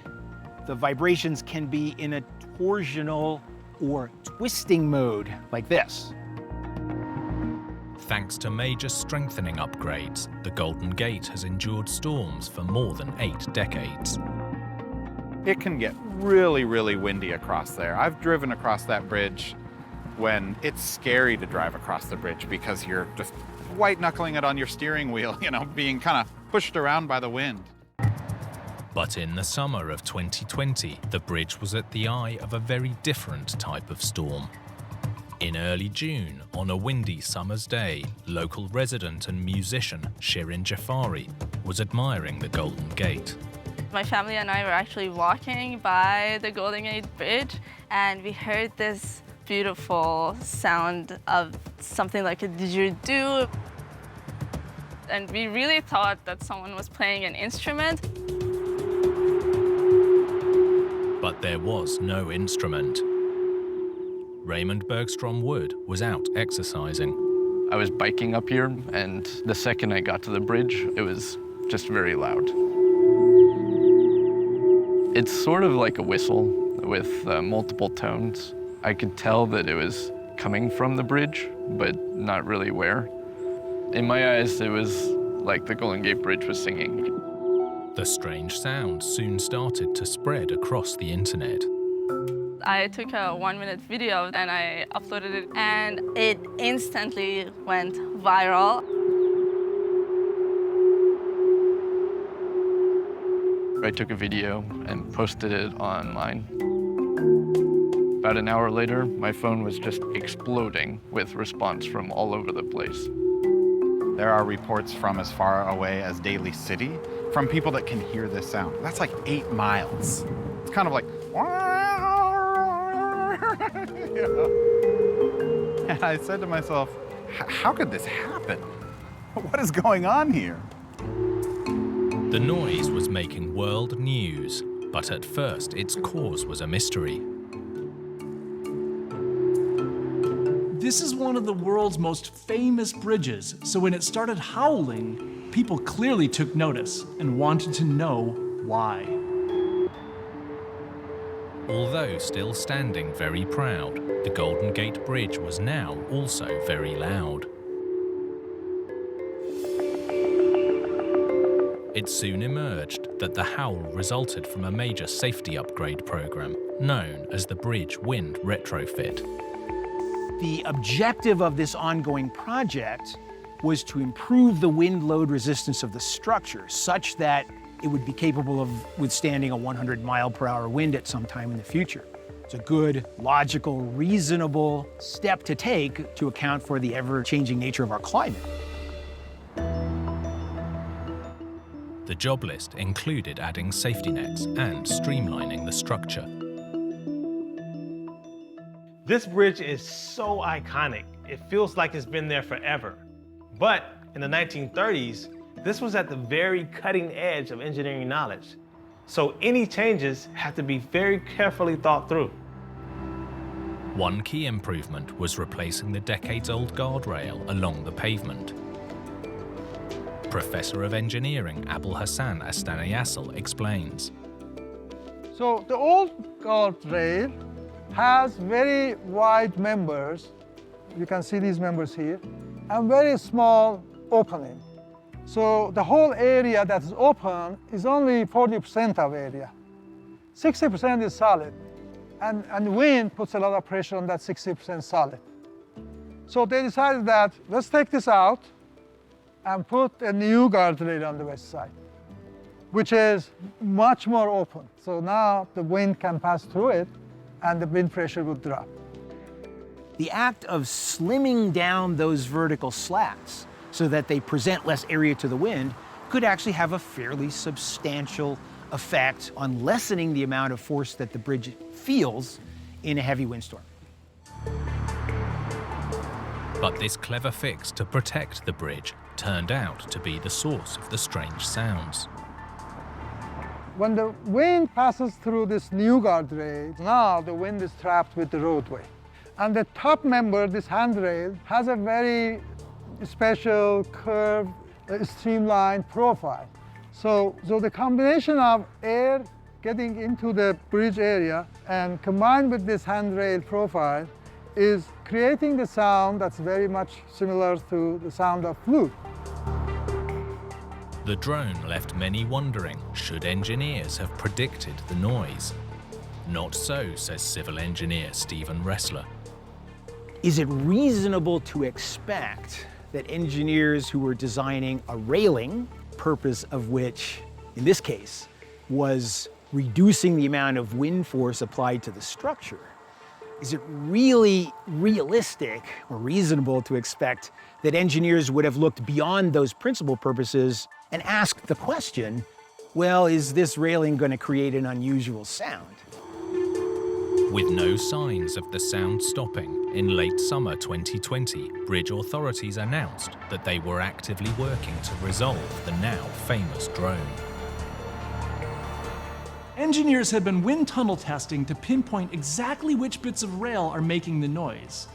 the vibrations can be in a torsional or twisting mode like this. Thanks to major strengthening upgrades, the Golden Gate has endured storms for more than 8 decades. It can get really, really windy across there. I've driven across that bridge when it's scary to drive across the bridge because you're just white-knuckling it on your steering wheel, you know, being kind of pushed around by the wind. But in the summer of 2020, the bridge was at the eye of a very different type of storm. In early June, on a windy summer's day, local resident and musician Shirin Jafari was admiring the Golden Gate. My family and I were actually walking by the Golden Gate Bridge, and we heard this beautiful sound of something like a didgeridoo. And we really thought that someone was playing an instrument. But there was no instrument. Raymond Bergstrom Wood was out exercising. I was biking up here, and the second I got to the bridge, it was just very loud. It's sort of like a whistle with multiple tones. I could tell that it was coming from the bridge, but not really where. In my eyes, it was like the Golden Gate Bridge was singing. The strange sound soon started to spread across the internet. I took a 1-minute video and I uploaded it, and it instantly went viral. I took a video and posted it online. About an hour later, my phone was just exploding with response from all over the place. There are reports from as far away as Daly City from people that can hear this sound. That's like 8 miles. It's kind of like, and I said to myself, how could this happen? What is going on here? The noise was making world news, but at first its cause was a mystery. This is one of the world's most famous bridges, so when it started howling, people clearly took notice and wanted to know why. Although still standing very proud, the Golden Gate Bridge was now also very loud. It soon emerged that the howl resulted from a major safety upgrade program known as the Bridge Wind Retrofit. The objective of this ongoing project was to improve the wind load resistance of the structure such that it would be capable of withstanding a 100-mile-per-hour wind at some time in the future. It's a good, logical, reasonable step to take to account for the ever-changing nature of our climate. job list included adding safety nets and streamlining the structure. This bridge is so iconic, it feels like it's been there forever. But in the 1930s, this was at the very cutting edge of engineering knowledge. So any changes had to be very carefully thought through. One key improvement was replacing the decades-old guardrail along the pavement. Professor of Engineering Abul Hassan Astanayasl explains. So the old guardrail has very wide members. You can see these members here, and very small opening. So the whole area that is open is only 40% of area. 60% is solid, and wind puts a lot of pressure on that 60% solid. So they decided that let's take this out and put a new guardrail on the west side, which is much more open. So now the wind can pass through it and the wind pressure will drop. The act of slimming down those vertical slats so that they present less area to the wind could actually have a fairly substantial effect on lessening the amount of force that the bridge feels in a heavy windstorm. But this clever fix to protect the bridge turned out to be the source of the strange sounds. When the wind passes through this new guardrail, now the wind is trapped with the roadway. And the top member, this handrail, has a very special curved, streamlined profile. So the combination of air getting into the bridge area and combined with this handrail profile is creating the sound that's very much similar to the sound of flute. The drone left many wondering, should engineers have predicted the noise? Not so, says civil engineer Stephen Ressler. Is it reasonable to expect that engineers who were designing a railing, purpose of which, in this case, was reducing the amount of wind force applied to the structure, is it really realistic or reasonable to expect that engineers would have looked beyond those principal purposes and asked the question, well, is this railing going to create an unusual sound? With no signs of the sound stopping, in late summer 2020, bridge authorities announced that they were actively working to resolve the now famous drone. Engineers have been wind tunnel testing to pinpoint exactly which bits of rail are making the noise.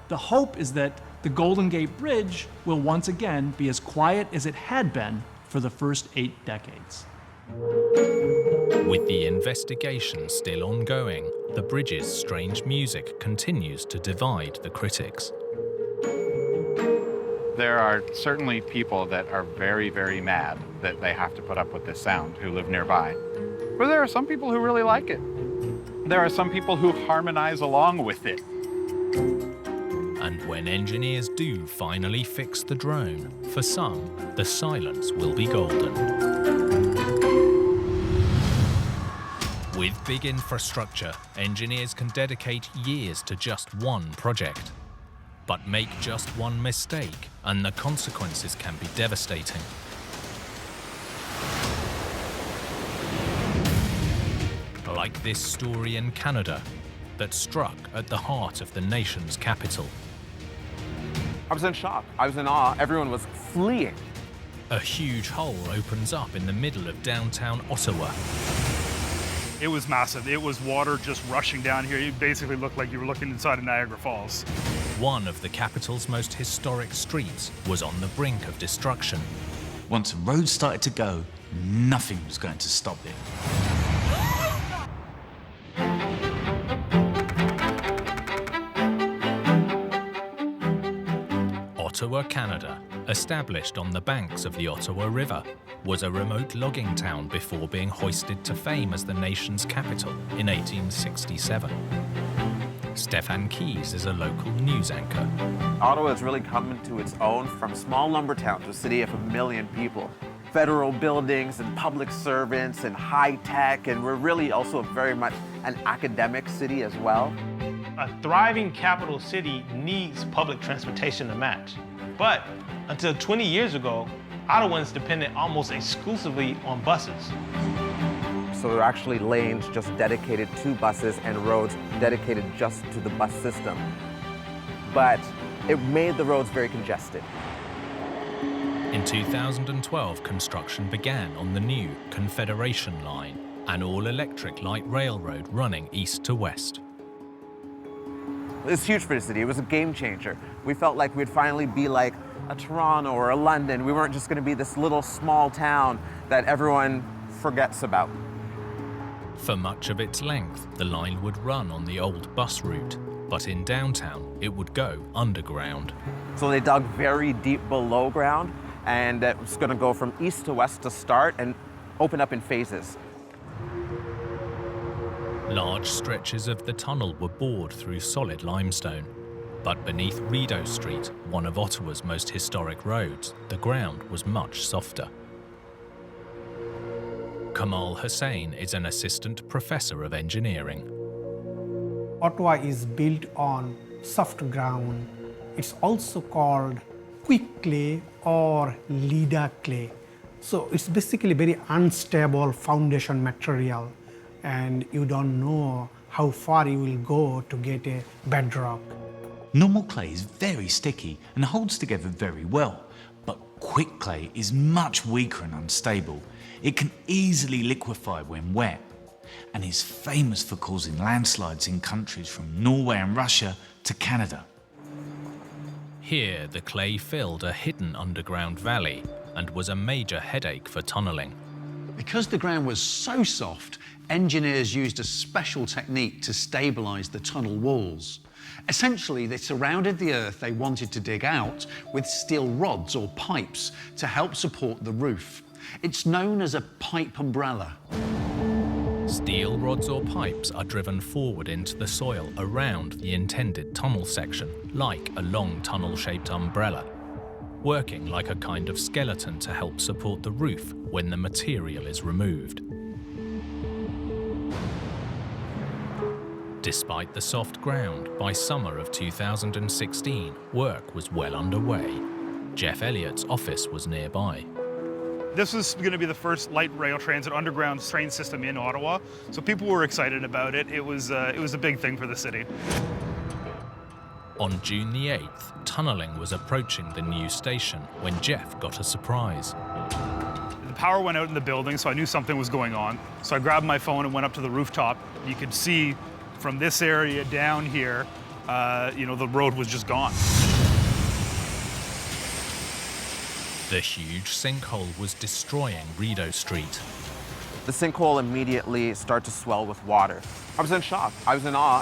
The hope is that the Golden Gate Bridge will once again be as quiet as it had been for the first 8 decades. With the investigation still ongoing, the bridge's strange music continues to divide the critics. There are certainly people that are very, very mad that they have to put up with this sound who live nearby. But there are some people who really like it. There are some people who harmonize along with it. And when engineers do finally fix the drone, for some, the silence will be golden. With big infrastructure, engineers can dedicate years to just one project. But make just one mistake, and the consequences can be devastating. Like this story in Canada that struck at the heart of the nation's capital. I was in shock. I was in awe. Everyone was fleeing. A huge hole opens up in the middle of downtown Ottawa. It was massive. It was water just rushing down here. It basically looked like you were looking inside of Niagara Falls. One of the capital's most historic streets was on the brink of destruction. Once the road started to go, nothing was going to stop it. Ottawa, Canada, established on the banks of the Ottawa River, was a remote logging town before being hoisted to fame as the nation's capital in 1867. Stefan Keys is a local news anchor. Ottawa has really come into its own from small lumber town to a city of 1 million people. Federal buildings and public servants and high tech, and we're really also very much an academic city as well. A thriving capital city needs public transportation to match. But until 20 years ago, Ottawans depended almost exclusively on buses. So there are actually lanes just dedicated to buses and roads dedicated just to the bus system. But it made the roads very congested. In 2012, construction began on the new Confederation Line, an all-electric light railroad running east to west. It was huge for the city. It was a game changer. We felt like we'd finally be like a Toronto or a London. We weren't just going to be this little small town that everyone forgets about. For much of its length, the line would run on the old bus route, but in downtown, it would go underground. So they dug very deep below ground, and it was going to go from east to west to start and open up in phases. Large stretches of the tunnel were bored through solid limestone. But beneath Rideau Street, one of Ottawa's most historic roads, the ground was much softer. Kamal Hussain is an assistant professor of engineering. Ottawa is built on soft ground. It's also called quick clay or Leda clay. So it's basically very unstable foundation material, and you don't know how far you will go to get a bedrock. Normal clay is very sticky and holds together very well, but quick clay is much weaker and unstable. It can easily liquefy when wet, and is famous for causing landslides in countries from Norway and Russia to Canada. Here, the clay filled a hidden underground valley and was a major headache for tunnelling. Because the ground was so soft, engineers used a special technique to stabilise the tunnel walls. Essentially, they surrounded the earth they wanted to dig out with steel rods or pipes to help support the roof. It's known as a pipe umbrella. Steel rods or pipes are driven forward into the soil around the intended tunnel section, like a long tunnel-shaped umbrella, working like a kind of skeleton to help support the roof when the material is removed. Despite the soft ground, by summer of 2016, work was well underway. Jeff Elliott's office was nearby. This was going to be the first light rail transit underground train system in Ottawa, so people were excited about it. It was a big thing for the city. On June the 8th, tunnelling was approaching the new station when Jeff got a surprise. The power went out in the building, so I knew something was going on. So I grabbed my phone and went up to the rooftop. You could see from this area down here, the road was just gone. The huge sinkhole was destroying Rideau Street. The sinkhole immediately started to swell with water. I was in shock. I was in awe.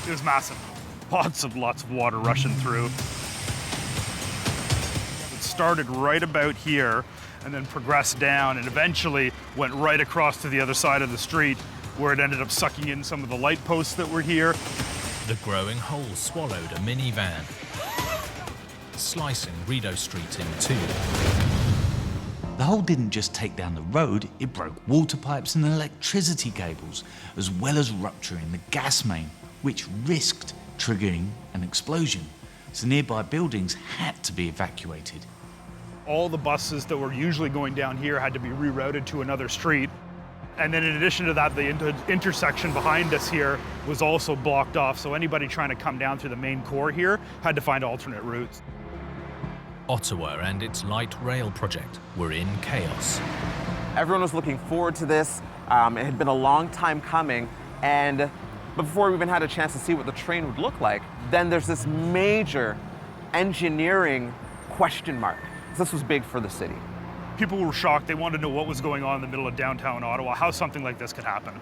It was massive. Lots of water rushing through. It started right about here and then progressed down and eventually went right across to the other side of the street, where it ended up sucking in some of the light posts that were here. The growing hole swallowed a minivan, slicing Rideau Street in two. The hole didn't just take down the road, it broke water pipes and electricity cables, as well as rupturing the gas main, which risked triggering an explosion. So nearby buildings had to be evacuated. All the buses that were usually going down here had to be rerouted to another street. And then in addition to that, the intersection behind us here was also blocked off, so anybody trying to come down through the main core here had to find alternate routes. Ottawa and its light rail project were in chaos. Everyone was looking forward to this. It had been a long time coming, and before we even had a chance to see what the train would look like, then there's this major engineering question mark. This was big for the city. People were shocked. They wanted to know what was going on in the middle of downtown Ottawa, how something like this could happen.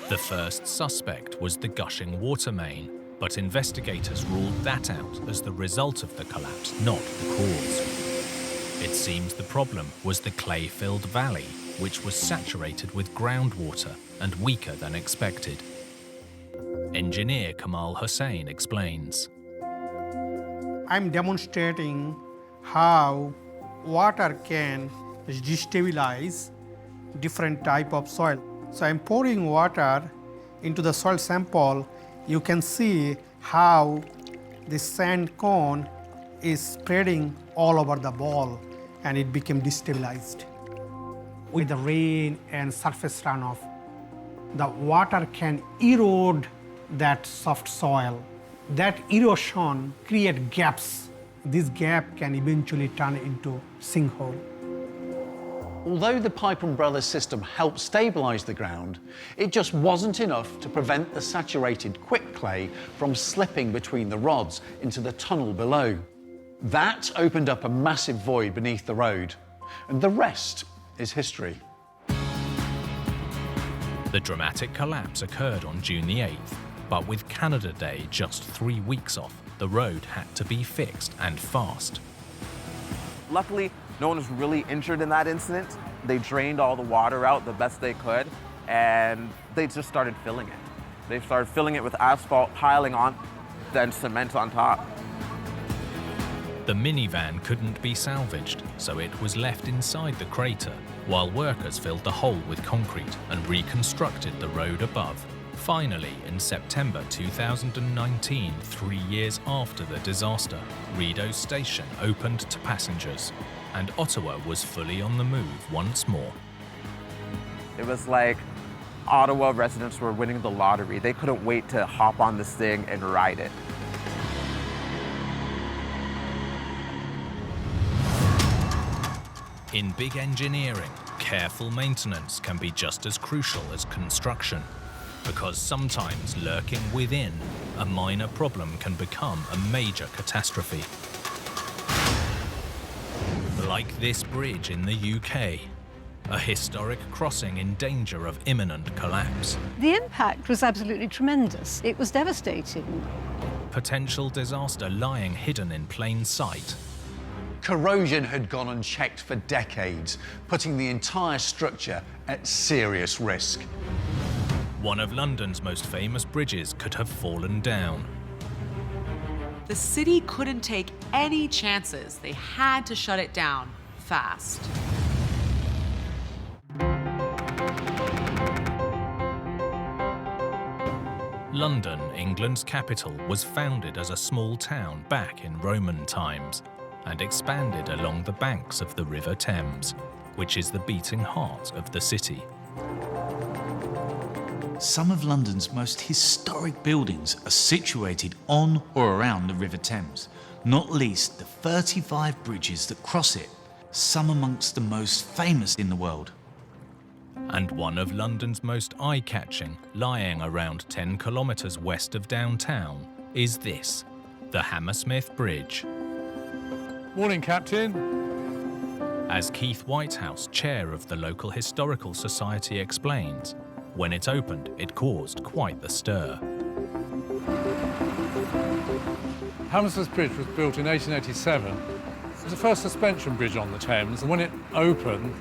The first suspect was the gushing water main, but investigators ruled that out as the result of the collapse, not the cause. It seems the problem was the clay-filled valley, which was saturated with groundwater and weaker than expected. Engineer Kamal Hussain explains. I'm demonstrating how water can destabilize different type of soil. So I'm pouring water into the soil sample. You can see how the sand cone is spreading all over the ball and it became destabilized. With the rain and surface runoff, the water can erode that soft soil. That erosion creates gaps. This gap can eventually turn into sinkhole. Although the pipe umbrella system helped stabilise the ground, it just wasn't enough to prevent the saturated quick clay from slipping between the rods into the tunnel below. That opened up a massive void beneath the road, and the rest is history. The dramatic collapse occurred on June the 8th, but with Canada Day just 3 weeks off, the road had to be fixed and fast. Luckily, no one was really injured in that incident. They drained all the water out the best they could, and they just started filling it. They started filling it with asphalt, piling on, then cement on top. The minivan couldn't be salvaged, so it was left inside the crater, while workers filled the hole with concrete and reconstructed the road above. Finally, in September 2019, 3 years after the disaster, Rideau Station opened to passengers, and Ottawa was fully on the move once more. It was like Ottawa residents were winning the lottery. They couldn't wait to hop on this thing and ride it. In big engineering, careful maintenance can be just as crucial as construction, because sometimes lurking within, a minor problem can become a major catastrophe. Like this bridge in the UK, a historic crossing in danger of imminent collapse. The impact was absolutely tremendous. It was devastating. Potential disaster lying hidden in plain sight. Corrosion had gone unchecked for decades, putting the entire structure at serious risk. One of London's most famous bridges could have fallen down. The city couldn't take any chances. They had to shut it down fast. London, England's capital, was founded as a small town back in Roman times and expanded along the banks of the River Thames, which is the beating heart of the city. Some of London's most historic buildings are situated on or around the River Thames, not least the 35 bridges that cross it, some amongst the most famous in the world. And one of London's most eye-catching, lying around 10 kilometres west of downtown, is this, the Hammersmith Bridge. Morning, Captain. As Keith Whitehouse, chair of the local Historical Society, explains, when it opened, it caused quite the stir. Hammersmith Bridge was built in 1887. It was the first suspension bridge on the Thames, and when it opened,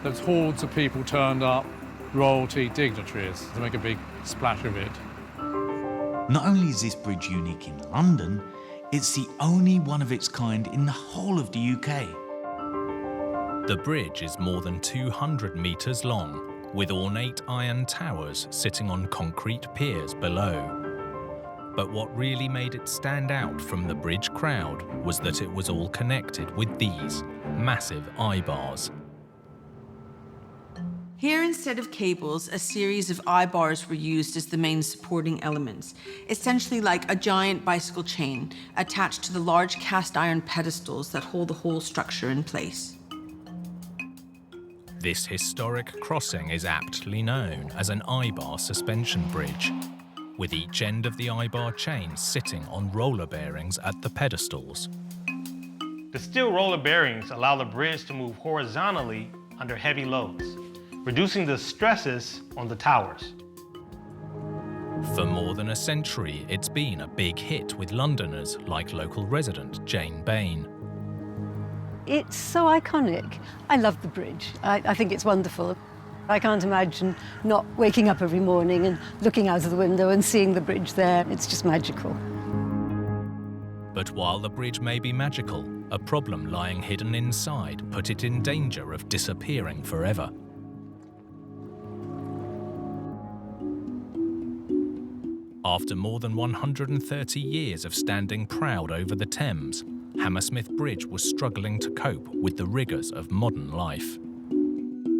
there was hordes of people turned up, royalty, dignitaries, to make a big splash of it. Not only is this bridge unique in London, it's the only one of its kind in the whole of the UK. The bridge is more than 200 metres long, with ornate iron towers sitting on concrete piers below. But what really made it stand out from the bridge crowd was that it was all connected with these massive eye bars. Here, instead of cables, a series of eye bars were used as the main supporting elements, essentially like a giant bicycle chain attached to the large cast iron pedestals that hold the whole structure in place. This historic crossing is aptly known as an eye bar suspension bridge, with each end of the eye bar chain sitting on roller bearings at the pedestals. The steel roller bearings allow the bridge to move horizontally under heavy loads, reducing the stresses on the towers. For more than a century, it's been a big hit with Londoners like local resident Jane Bain. It's so iconic. I love the bridge. I think it's wonderful. I can't imagine not waking up every morning and looking out of the window and seeing the bridge there. It's just magical. But while the bridge may be magical, a problem lying hidden inside put it in danger of disappearing forever. After more than 130 years of standing proud over the Thames, Hammersmith Bridge was struggling to cope with the rigours of modern life.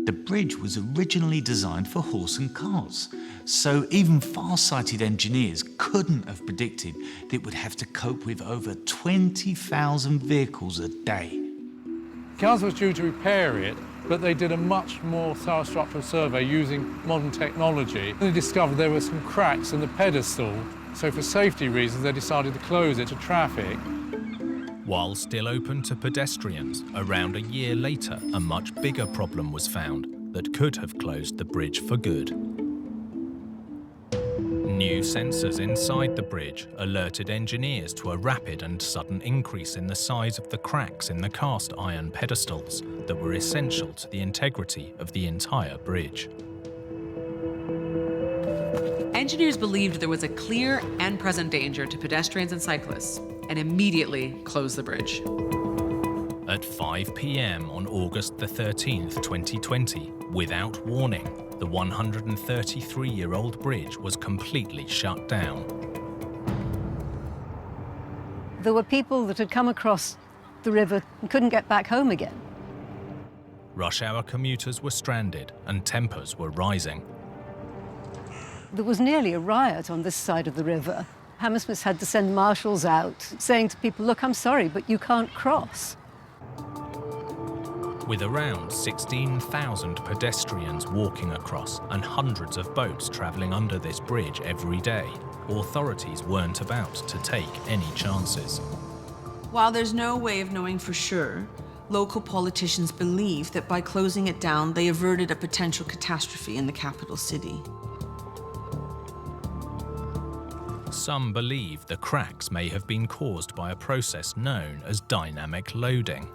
The bridge was originally designed for horse and carts, so even far-sighted engineers couldn't have predicted that it would have to cope with over 20,000 vehicles a day. Council was due to repair it, but they did a much more thorough structural survey using modern technology. They discovered there were some cracks in the pedestal, so for safety reasons they decided to close it to traffic. While still open to pedestrians, around a year later, a much bigger problem was found that could have closed the bridge for good. New sensors inside the bridge alerted engineers to a rapid and sudden increase in the size of the cracks in the cast iron pedestals that were essential to the integrity of the entire bridge. Engineers believed there was a clear and present danger to pedestrians and cyclists, and immediately closed the bridge. At 5 p.m. on August the 13th, 2020, without warning, the 133-year-old bridge was completely shut down. There were people that had come across the river and couldn't get back home again. Rush hour commuters were stranded and tempers were rising. There was nearly a riot on this side of the river. Hammersmith had to send marshals out saying to people, look, I'm sorry, but you can't cross. With around 16,000 pedestrians walking across and hundreds of boats travelling under this bridge every day, authorities weren't about to take any chances. While there's no way of knowing for sure, local politicians believe that by closing it down, they averted a potential catastrophe in the capital city. Some believe the cracks may have been caused by a process known as dynamic loading.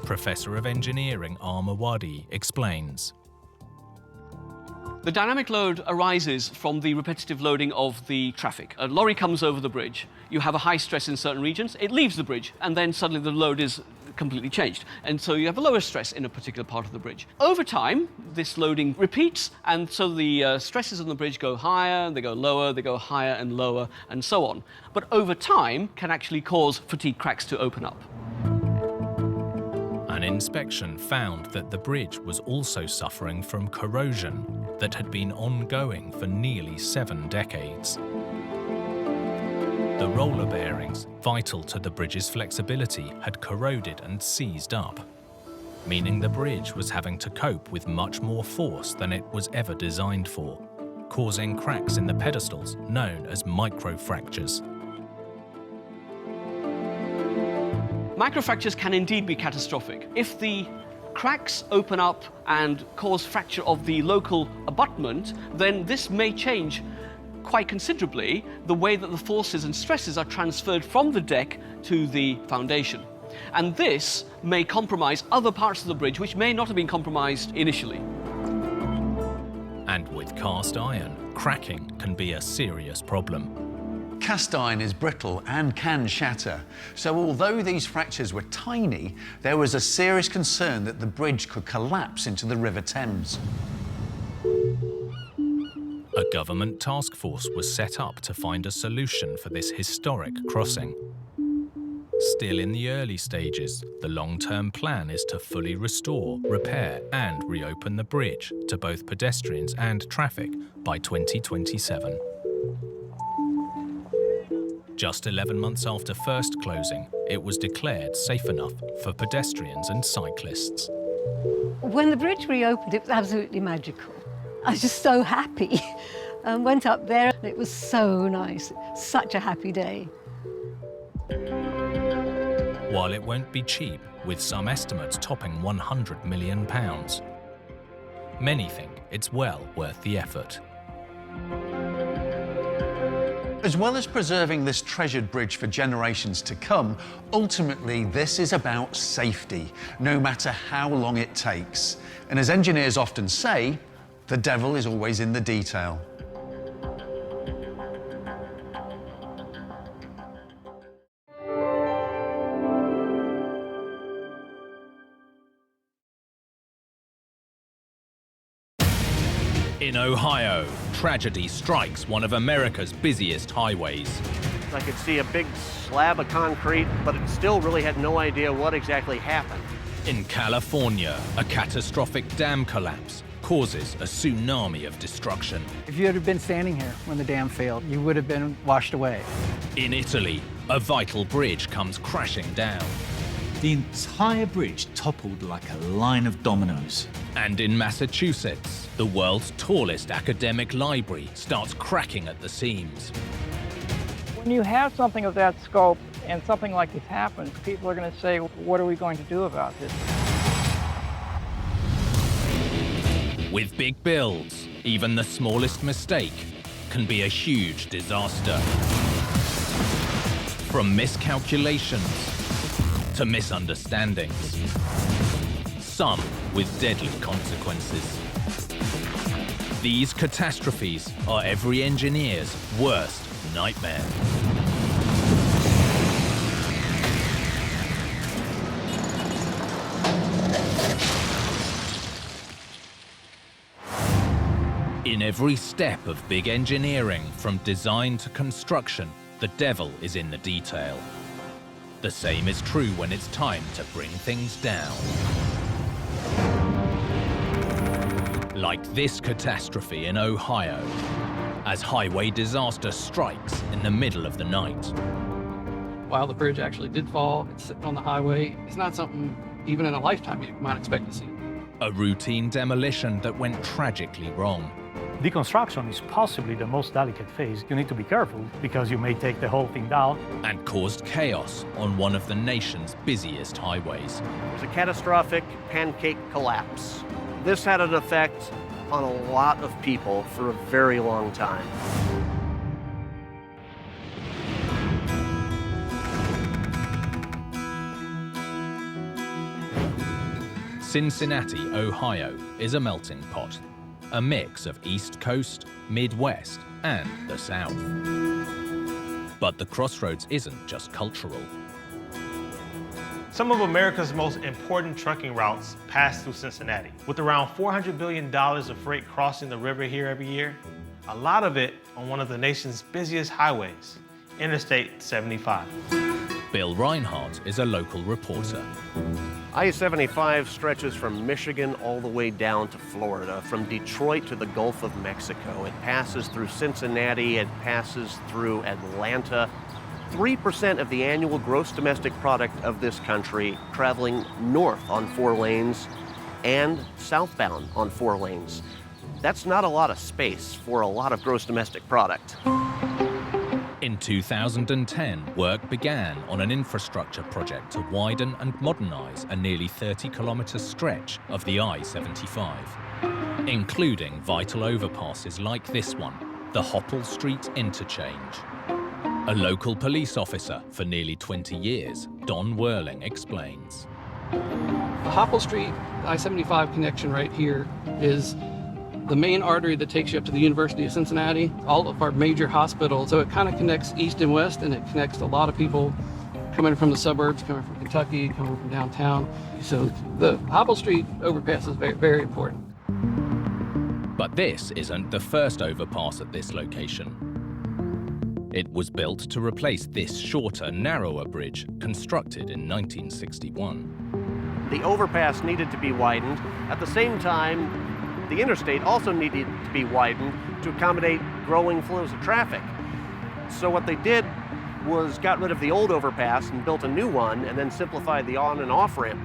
Professor of Engineering Armawadi explains. The dynamic load arises from the repetitive loading of the traffic. A lorry comes over the bridge, you have a high stress in certain regions, it leaves the bridge, and then suddenly the load is completely changed. And so you have a lower stress in a particular part of the bridge. Over time, this loading repeats, and so the stresses on the bridge go higher, they go lower, they go higher and lower, and so on. But over time can actually cause fatigue cracks to open up. An inspection found that the bridge was also suffering from corrosion that had been ongoing for nearly 7 decades. The roller bearings, vital to the bridge's flexibility, had corroded and seized up, meaning the bridge was having to cope with much more force than it was ever designed for, causing cracks in the pedestals known as microfractures. Microfractures can indeed be catastrophic. If the cracks open up and cause fracture of the local abutment, then this may change quite considerably the way that the forces and stresses are transferred from the deck to the foundation. And this may compromise other parts of the bridge which may not have been compromised initially. And with cast iron, cracking can be a serious problem. Cast iron is brittle and can shatter, so although these fractures were tiny, there was a serious concern that the bridge could collapse into the River Thames. A government task force was set up to find a solution for this historic crossing. Still in the early stages, the long-term plan is to fully restore, repair and reopen the bridge to both pedestrians and traffic by 2027. Just 11 months after first closing, it was declared safe enough for pedestrians and cyclists. When the bridge reopened, it was absolutely magical. I was just so happy. Went up there, and it was so nice. Such a happy day. While it won't be cheap, with some estimates topping £100 million, many think it's well worth the effort. As well as preserving this treasured bridge for generations to come, ultimately this is about safety, no matter how long it takes. And as engineers often say, the devil is always in the detail. In Ohio, tragedy strikes one of America's busiest highways. I could see a big slab of concrete, but it still really had no idea what exactly happened. In California, a catastrophic dam collapse causes a tsunami of destruction. If you had been standing here when the dam failed, you would have been washed away. In Italy, a vital bridge comes crashing down. The entire bridge toppled like a line of dominoes. And in Massachusetts, the world's tallest academic library starts cracking at the seams. When you have something of that scope and something like this happens, people are going to say, what are we going to do about this? With big builds, even the smallest mistake can be a huge disaster. From miscalculations to misunderstandings, some with deadly consequences. These catastrophes are every engineer's worst nightmare. In every step of big engineering, from design to construction, the devil is in the detail. The same is true when it's time to bring things down. Like this catastrophe in Ohio, as highway disaster strikes in the middle of the night. While the bridge actually did fall, it's sitting on the highway. It's not something, even in a lifetime, you might expect to see. A routine demolition that went tragically wrong. Deconstruction is possibly the most delicate phase. You need to be careful because you may take the whole thing down. And caused chaos on one of the nation's busiest highways. It was a catastrophic pancake collapse. This had an effect on a lot of people for a very long time. Cincinnati, Ohio is a melting pot. A mix of East Coast, Midwest, and the South. But the crossroads isn't just cultural. Some of America's most important trucking routes pass through Cincinnati. With around $400 billion of freight crossing the river here every year, a lot of it on one of the nation's busiest highways, Interstate 75. Bill Reinhardt is a local reporter. I-75 stretches from Michigan all the way down to Florida, from Detroit to the Gulf of Mexico. It passes through Cincinnati, it passes through Atlanta. 3% of the annual gross domestic product of this country traveling north on 4 lanes and southbound on 4 lanes. That's not a lot of space for a lot of gross domestic product. In 2010, work began on an infrastructure project to widen and modernize a nearly 30-kilometer stretch of the I-75, including vital overpasses like this one, the Hopple Street Interchange. A local police officer for nearly 20 years, Don Whirling, explains. The Hopple Street I-75 connection right here is the main artery that takes you up to the University of Cincinnati, all of our major hospitals. So it kind of connects east and west, and it connects a lot of people coming from the suburbs, coming from Kentucky, coming from downtown. So the Hopple Street overpass is very, very important. But this isn't the first overpass at this location. It was built to replace this shorter, narrower bridge constructed in 1961. The overpass needed to be widened. At the same time, the interstate also needed to be widened to accommodate growing flows of traffic. So what they did was got rid of the old overpass and built a new one, and then simplified the on and off ramp.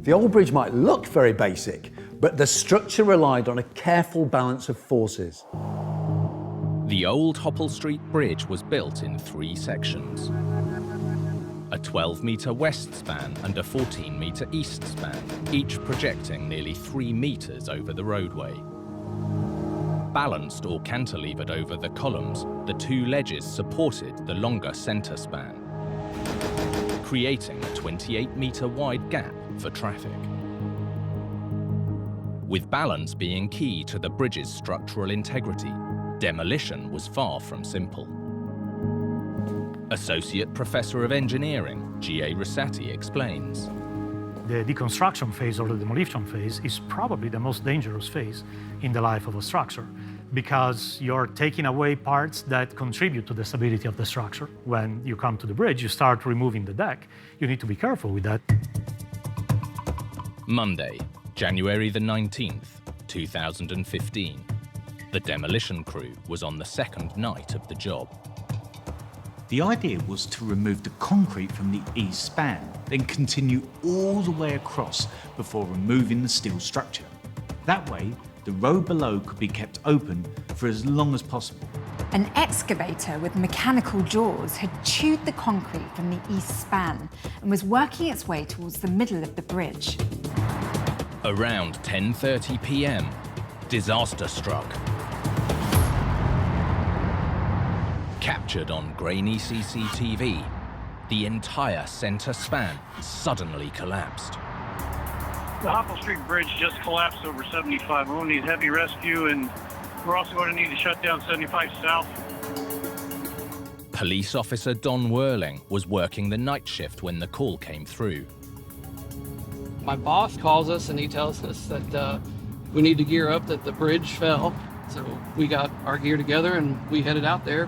The old bridge might look very basic, but the structure relied on a careful balance of forces. The old Hopple Street Bridge was built in 3 sections. A 12-meter west span and a 14-meter east span, each projecting nearly 3 meters over the roadway. Balanced or cantilevered over the columns, the 2 ledges supported the longer center span, creating a 28-meter wide gap for traffic. With balance being key to the bridge's structural integrity, demolition was far from simple. Associate Professor of Engineering, G.A. Rosati, explains. The deconstruction phase or the demolition phase is probably the most dangerous phase in the life of a structure because you're taking away parts that contribute to the stability of the structure. When you come to the bridge, you start removing the deck. You need to be careful with that. Monday, January the 19th, 2015. The demolition crew was on the second night of the job. The idea was to remove the concrete from the east span, then continue all the way across before removing the steel structure. That way, the road below could be kept open for as long as possible. An excavator with mechanical jaws had chewed the concrete from the east span and was working its way towards the middle of the bridge. Around 10:30 p.m., disaster struck. Captured on grainy CCTV, the entire center span suddenly collapsed. The Hoppel Street Bridge just collapsed over 75. We're going to need heavy rescue, and we're also going to need to shut down 75 South. Police officer Don Whirling was working the night shift when the call came through. My boss calls us and he tells us that we need to gear up, that the bridge fell. So we got our gear together and we headed out there.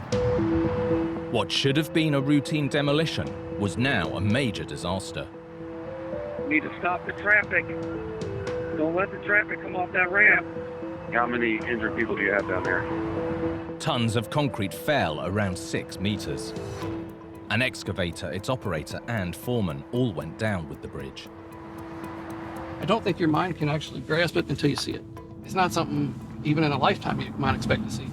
What should have been a routine demolition was now a major disaster. We need to stop the traffic. Don't let the traffic come off that ramp. How many injured people do you have down there? Tons of concrete fell around 6 meters. An excavator, its operator and foreman all went down with the bridge. I don't think your mind can actually grasp it until you see it. It's not something, even in a lifetime, you might expect to see.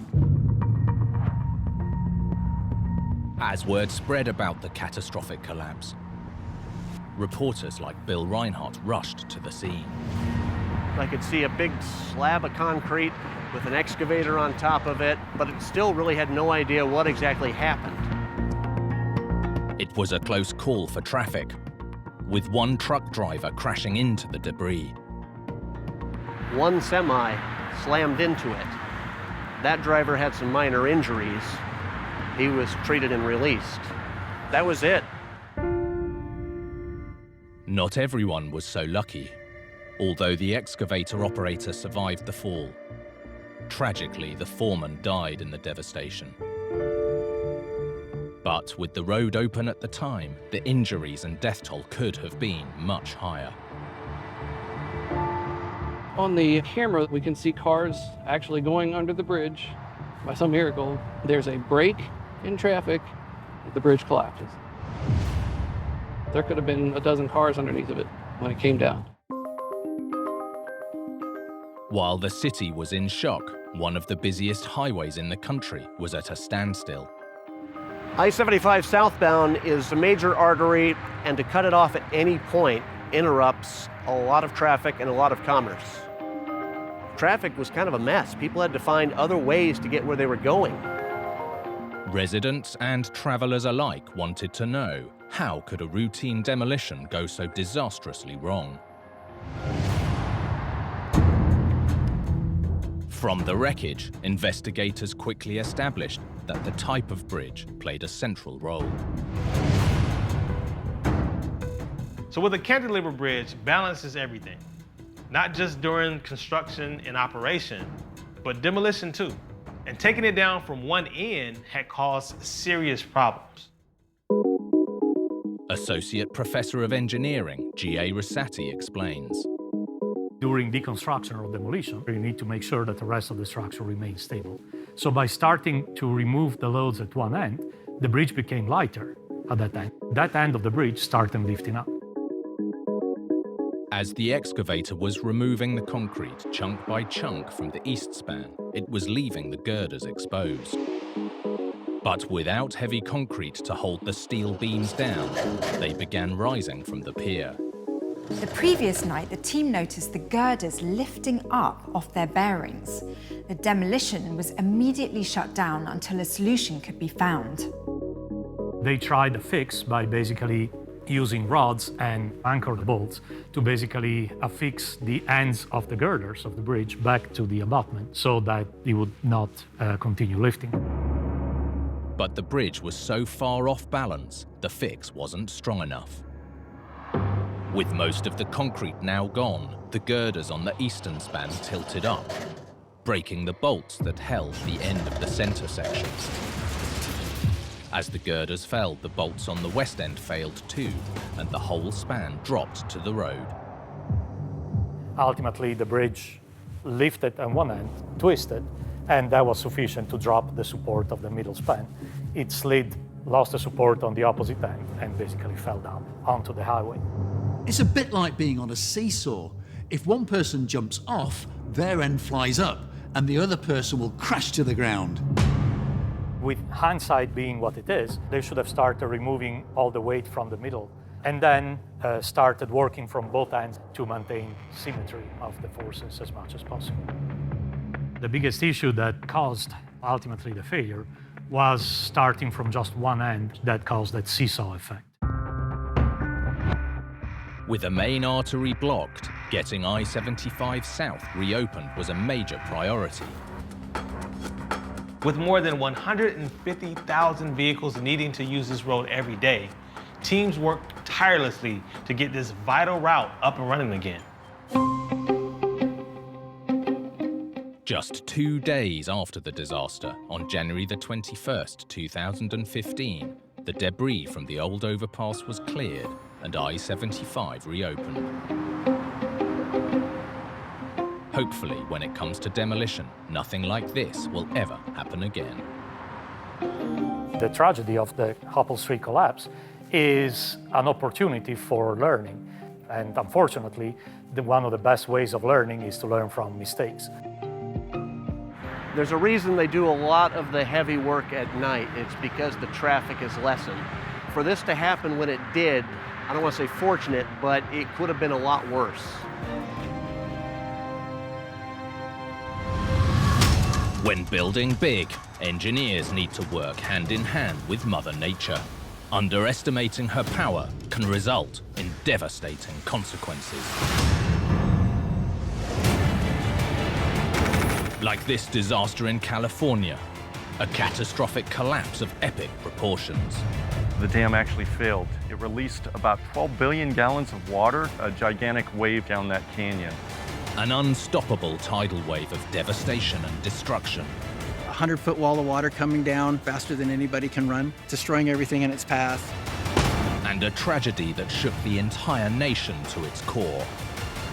As word spread about the catastrophic collapse, reporters like Bill Reinhardt rushed to the scene. I could see a big slab of concrete with an excavator on top of it, but it still really had no idea what exactly happened. It was a close call for traffic, with one truck driver crashing into the debris. One semi slammed into it. That driver had some minor injuries. He was treated and released. That was it. Not everyone was so lucky, although the excavator operator survived the fall. Tragically, the foreman died in the devastation. But with the road open at the time, the injuries and death toll could have been much higher. On the camera, we can see cars actually going under the bridge. By some miracle, there's a break in traffic, the bridge collapses. There could have been a dozen cars underneath of it when it came down. While the city was in shock, one of the busiest highways in the country was at a standstill. I-75 southbound is a major artery, and to cut it off at any point interrupts a lot of traffic and a lot of commerce. Traffic was kind of a mess. People had to find other ways to get where they were going. Residents and travelers alike wanted to know, how could a routine demolition go so disastrously wrong? From the wreckage, investigators quickly established that the type of bridge played a central role. So with a cantilever bridge, balance is everything. Not just during construction and operation, but demolition too. And taking it down from one end had caused serious problems. Associate Professor of Engineering, G.A. Rosati explains. During deconstruction or demolition, you need to make sure that the rest of the structure remains stable. So by starting to remove the loads at one end, the bridge became lighter at that end. That end of the bridge started lifting up. As the excavator was removing the concrete chunk by chunk from the east span, it was leaving the girders exposed. But without heavy concrete to hold the steel beams down, they began rising from the pier. The previous night, the team noticed the girders lifting up off their bearings. The demolition was immediately shut down until a solution could be found. They tried a fix by basically using rods and anchored bolts to basically affix the ends of the girders of the bridge back to the abutment so that it would not continue lifting. But the bridge was so far off balance, the fix wasn't strong enough. With most of the concrete now gone, the girders on the eastern span tilted up, breaking the bolts that held the end of the center sections. As the girders fell, the bolts on the west end failed too, and the whole span dropped to the road. Ultimately, the bridge lifted on one end, twisted, and that was sufficient to drop the support of the middle span. It slid, lost the support on the opposite end, and basically fell down onto the highway. It's a bit like being on a seesaw. If one person jumps off, their end flies up, and the other person will crash to the ground. With hindsight being what it is, they should have started removing all the weight from the middle and then started working from both ends to maintain symmetry of the forces as much as possible. The biggest issue that caused ultimately the failure was starting from just one end that caused that seesaw effect. With the main artery blocked, getting I-75 south reopened was a major priority. With more than 150,000 vehicles needing to use this road every day, teams worked tirelessly to get this vital route up and running again. Just 2 days after the disaster, on January the 21st, 2015, the debris from the old overpass was cleared and I-75 reopened. Hopefully, when it comes to demolition, nothing like this will ever happen again. The tragedy of the Hoppel Street collapse is an opportunity for learning. And unfortunately, one of the best ways of learning is to learn from mistakes. There's a reason they do a lot of the heavy work at night. It's because the traffic is lessened. For this to happen when it did, I don't want to say fortunate, but it could have been a lot worse. When building big, engineers need to work hand in hand with Mother Nature. Underestimating her power can result in devastating consequences. Like this disaster in California, a catastrophic collapse of epic proportions. The dam actually failed. It released about 12 billion gallons of water, a gigantic wave down that canyon. An unstoppable tidal wave of devastation and destruction. A 100-foot wall of water coming down faster than anybody can run, destroying everything in its path. And a tragedy that shook the entire nation to its core.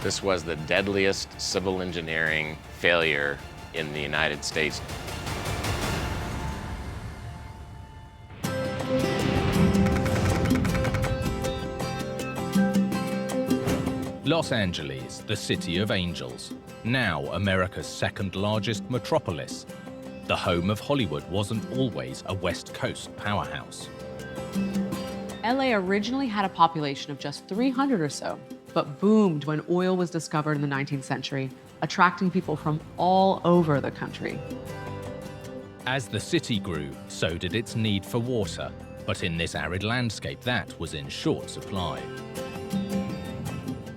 This was the deadliest civil engineering failure in the United States. Los Angeles, the city of angels, now America's second largest metropolis. The home of Hollywood wasn't always a West Coast powerhouse. LA originally had a population of just 300 or so, but boomed when oil was discovered in the 19th century, attracting people from all over the country. As the city grew, so did its need for water, but in this arid landscape, that was in short supply.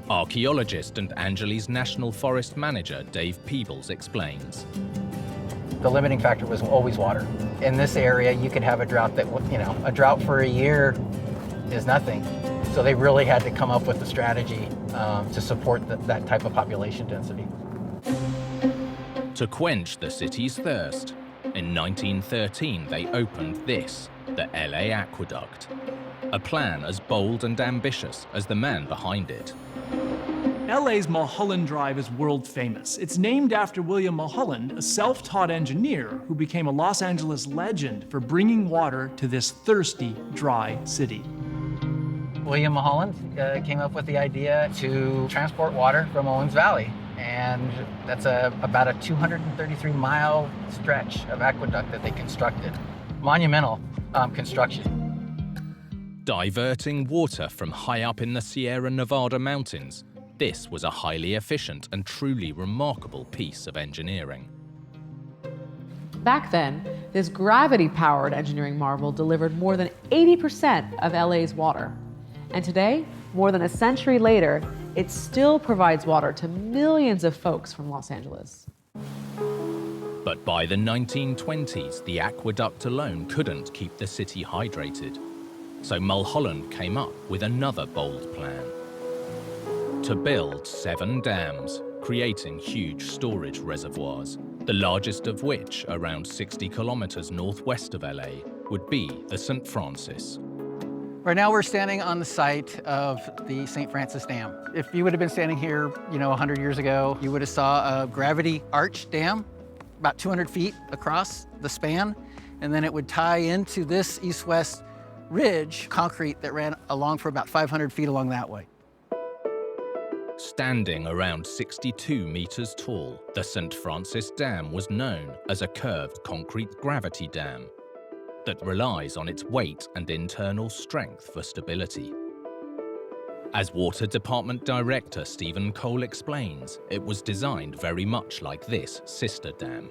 Archaeologist and Angeles National Forest manager Dave Peebles explains. The limiting factor was always water. In this area, you could have a drought that, a drought for a year is nothing. So they really had to come up with a strategy to support that type of population density. To quench the city's thirst, in 1913 they opened this, the LA Aqueduct. A plan as bold and ambitious as the man behind it. LA's Mulholland Drive is world famous. It's named after William Mulholland, a self-taught engineer who became a Los Angeles legend for bringing water to this thirsty, dry city. William Mulholland came up with the idea to transport water from Owens Valley. And that's about a 233-mile stretch of aqueduct that they constructed. Monumental construction. Diverting water from high up in the Sierra Nevada mountains, this was a highly efficient and truly remarkable piece of engineering. Back then, this gravity-powered engineering marvel delivered more than 80% of LA's water. And today, more than a century later, it still provides water to millions of folks from Los Angeles. But by the 1920s, the aqueduct alone couldn't keep the city hydrated. So Mulholland came up with another bold plan. to build 7 dams, creating huge storage reservoirs, the largest of which, around 60 kilometers northwest of LA, would be the St. Francis. Right now we're standing on the site of the St. Francis Dam. If you would have been standing here, 100 years ago, you would have saw a gravity arch dam, about 200 feet across the span, and then it would tie into this east-west ridge, concrete that ran along for about 500 feet along that way. Standing around 62 meters tall, the St. Francis Dam was known as a curved concrete gravity dam that relies on its weight and internal strength for stability. As Water Department Director Stephen Cole explains, it was designed very much like this sister dam.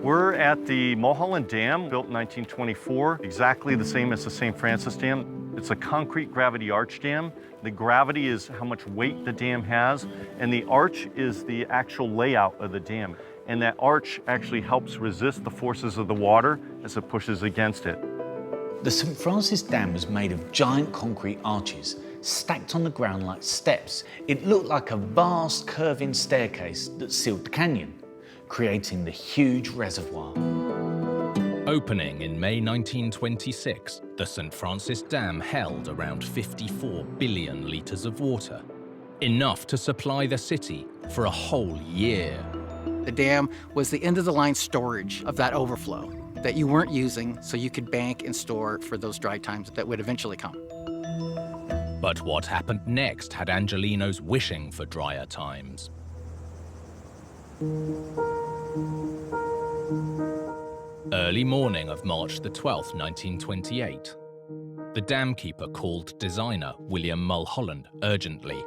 We're at the Mulholland Dam, built in 1924, exactly the same as the St. Francis Dam. It's a concrete gravity arch dam. The gravity is how much weight the dam has, and the arch is the actual layout of the dam. And that arch actually helps resist the forces of the water as it pushes against it. The St. Francis Dam was made of giant concrete arches, stacked on the ground like steps. It looked like a vast curving staircase that sealed the canyon, creating the huge reservoir. Opening in May 1926, the St. Francis Dam held around 54 billion litres of water, enough to supply the city for a whole year. The dam was the end-of-the-line storage of that overflow that you weren't using, so you could bank and store for those dry times that would eventually come. But what happened next had Angelenos wishing for drier times. Early morning of March the 12th, 1928, the dam keeper called designer William Mulholland urgently.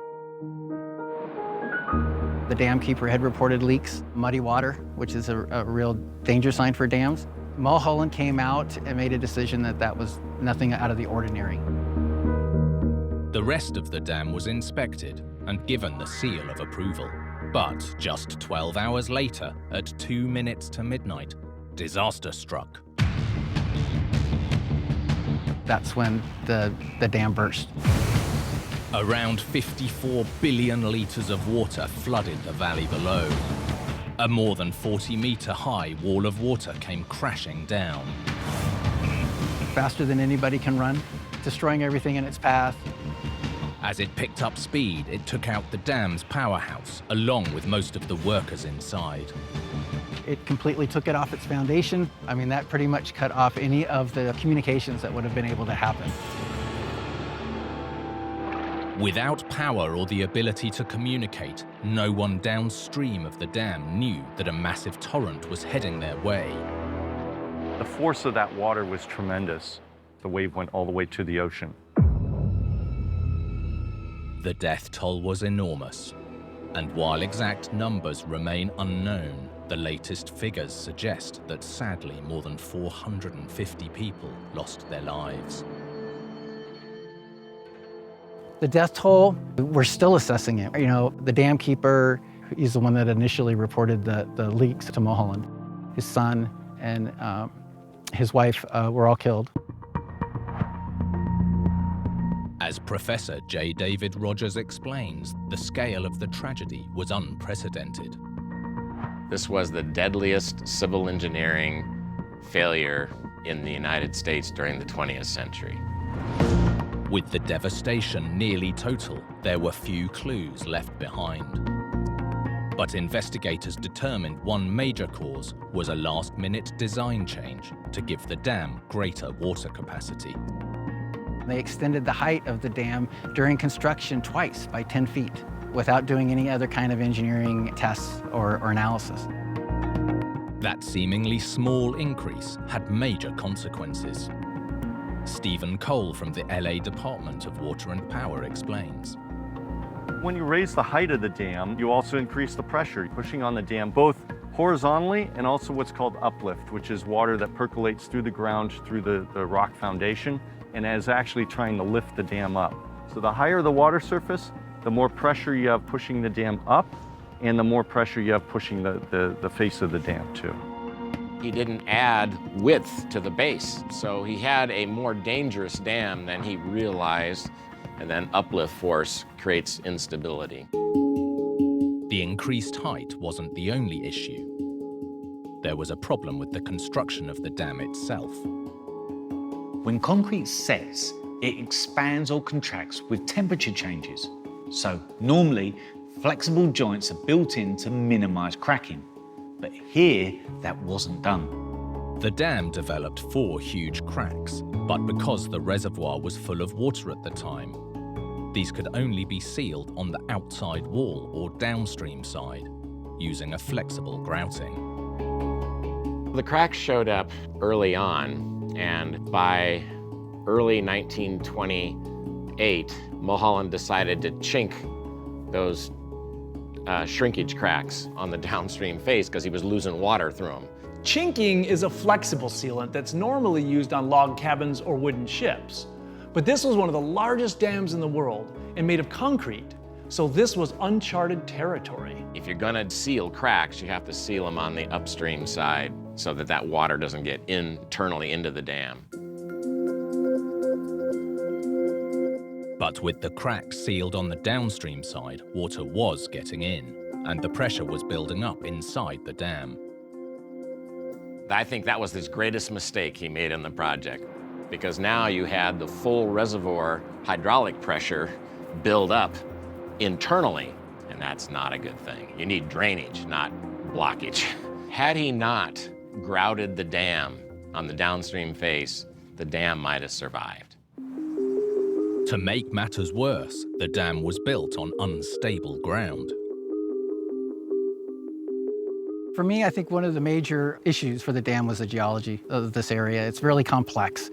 The dam keeper had reported leaks, muddy water, which is a real danger sign for dams. Mulholland came out and made a decision that that was nothing out of the ordinary. The rest of the dam was inspected and given the seal of approval. But just 12 hours later, at 2 minutes to midnight, disaster struck. That's when the dam burst. Around 54 billion litres of water flooded the valley below. A more than 40-metre-high wall of water came crashing down. Faster than anybody can run, destroying everything in its path. As it picked up speed, it took out the dam's powerhouse, along with most of the workers inside. It completely took it off its foundation. I mean, that pretty much cut off any of the communications that would have been able to happen. Without power or the ability to communicate, no one downstream of the dam knew that a massive torrent was heading their way. The force of that water was tremendous. The wave went all the way to the ocean. The death toll was enormous, and while exact numbers remain unknown, the latest figures suggest that sadly more than 450 people lost their lives. The death toll, we're still assessing it. The dam keeper, he's the one that initially reported the leaks to Mulholland. His son and his wife were all killed. As Professor J. David Rogers explains, the scale of the tragedy was unprecedented. This was the deadliest civil engineering failure in the United States during the 20th century. With the devastation nearly total, there were few clues left behind. But investigators determined one major cause was a last-minute design change to give the dam greater water capacity. They extended the height of the dam during construction twice by 10 feet without doing any other kind of engineering tests or analysis. That seemingly small increase had major consequences. Stephen Cole from the LA Department of Water and Power explains. When you raise the height of the dam, you also increase the pressure, pushing on the dam both horizontally and also what's called uplift, which is water that percolates through the ground, through the rock foundation, and is actually trying to lift the dam up. So the higher the water surface, the more pressure you have pushing the dam up, and the more pressure you have pushing the face of the dam too. He didn't add width to the base, so he had a more dangerous dam than he realized and then uplift force creates instability. The increased height wasn't the only issue. There was a problem with the construction of the dam itself. When concrete sets, it expands or contracts with temperature changes. So normally, flexible joints are built in to minimize cracking. But here, that wasn't done. The dam developed 4 huge cracks, but because the reservoir was full of water at the time, these could only be sealed on the outside wall or downstream side, using a flexible grouting. The cracks showed up early on, and by early 1928, Mulholland decided to chink those shrinkage cracks on the downstream face because he was losing water through them. Chinking is a flexible sealant that's normally used on log cabins or wooden ships. But this was one of the largest dams in the world and made of concrete, so this was uncharted territory. If you're gonna seal cracks, you have to seal them on the upstream side so that that water doesn't get internally into the dam. But with the cracks sealed on the downstream side, water was getting in, and the pressure was building up inside the dam. I think that was his greatest mistake he made in the project, because now you had the full reservoir hydraulic pressure build up internally, and that's not a good thing. You need drainage, not blockage. Had he not grouted the dam on the downstream face, the dam might have survived. To make matters worse, the dam was built on unstable ground. For me, I think one of the major issues for the dam was the geology of this area. It's really complex.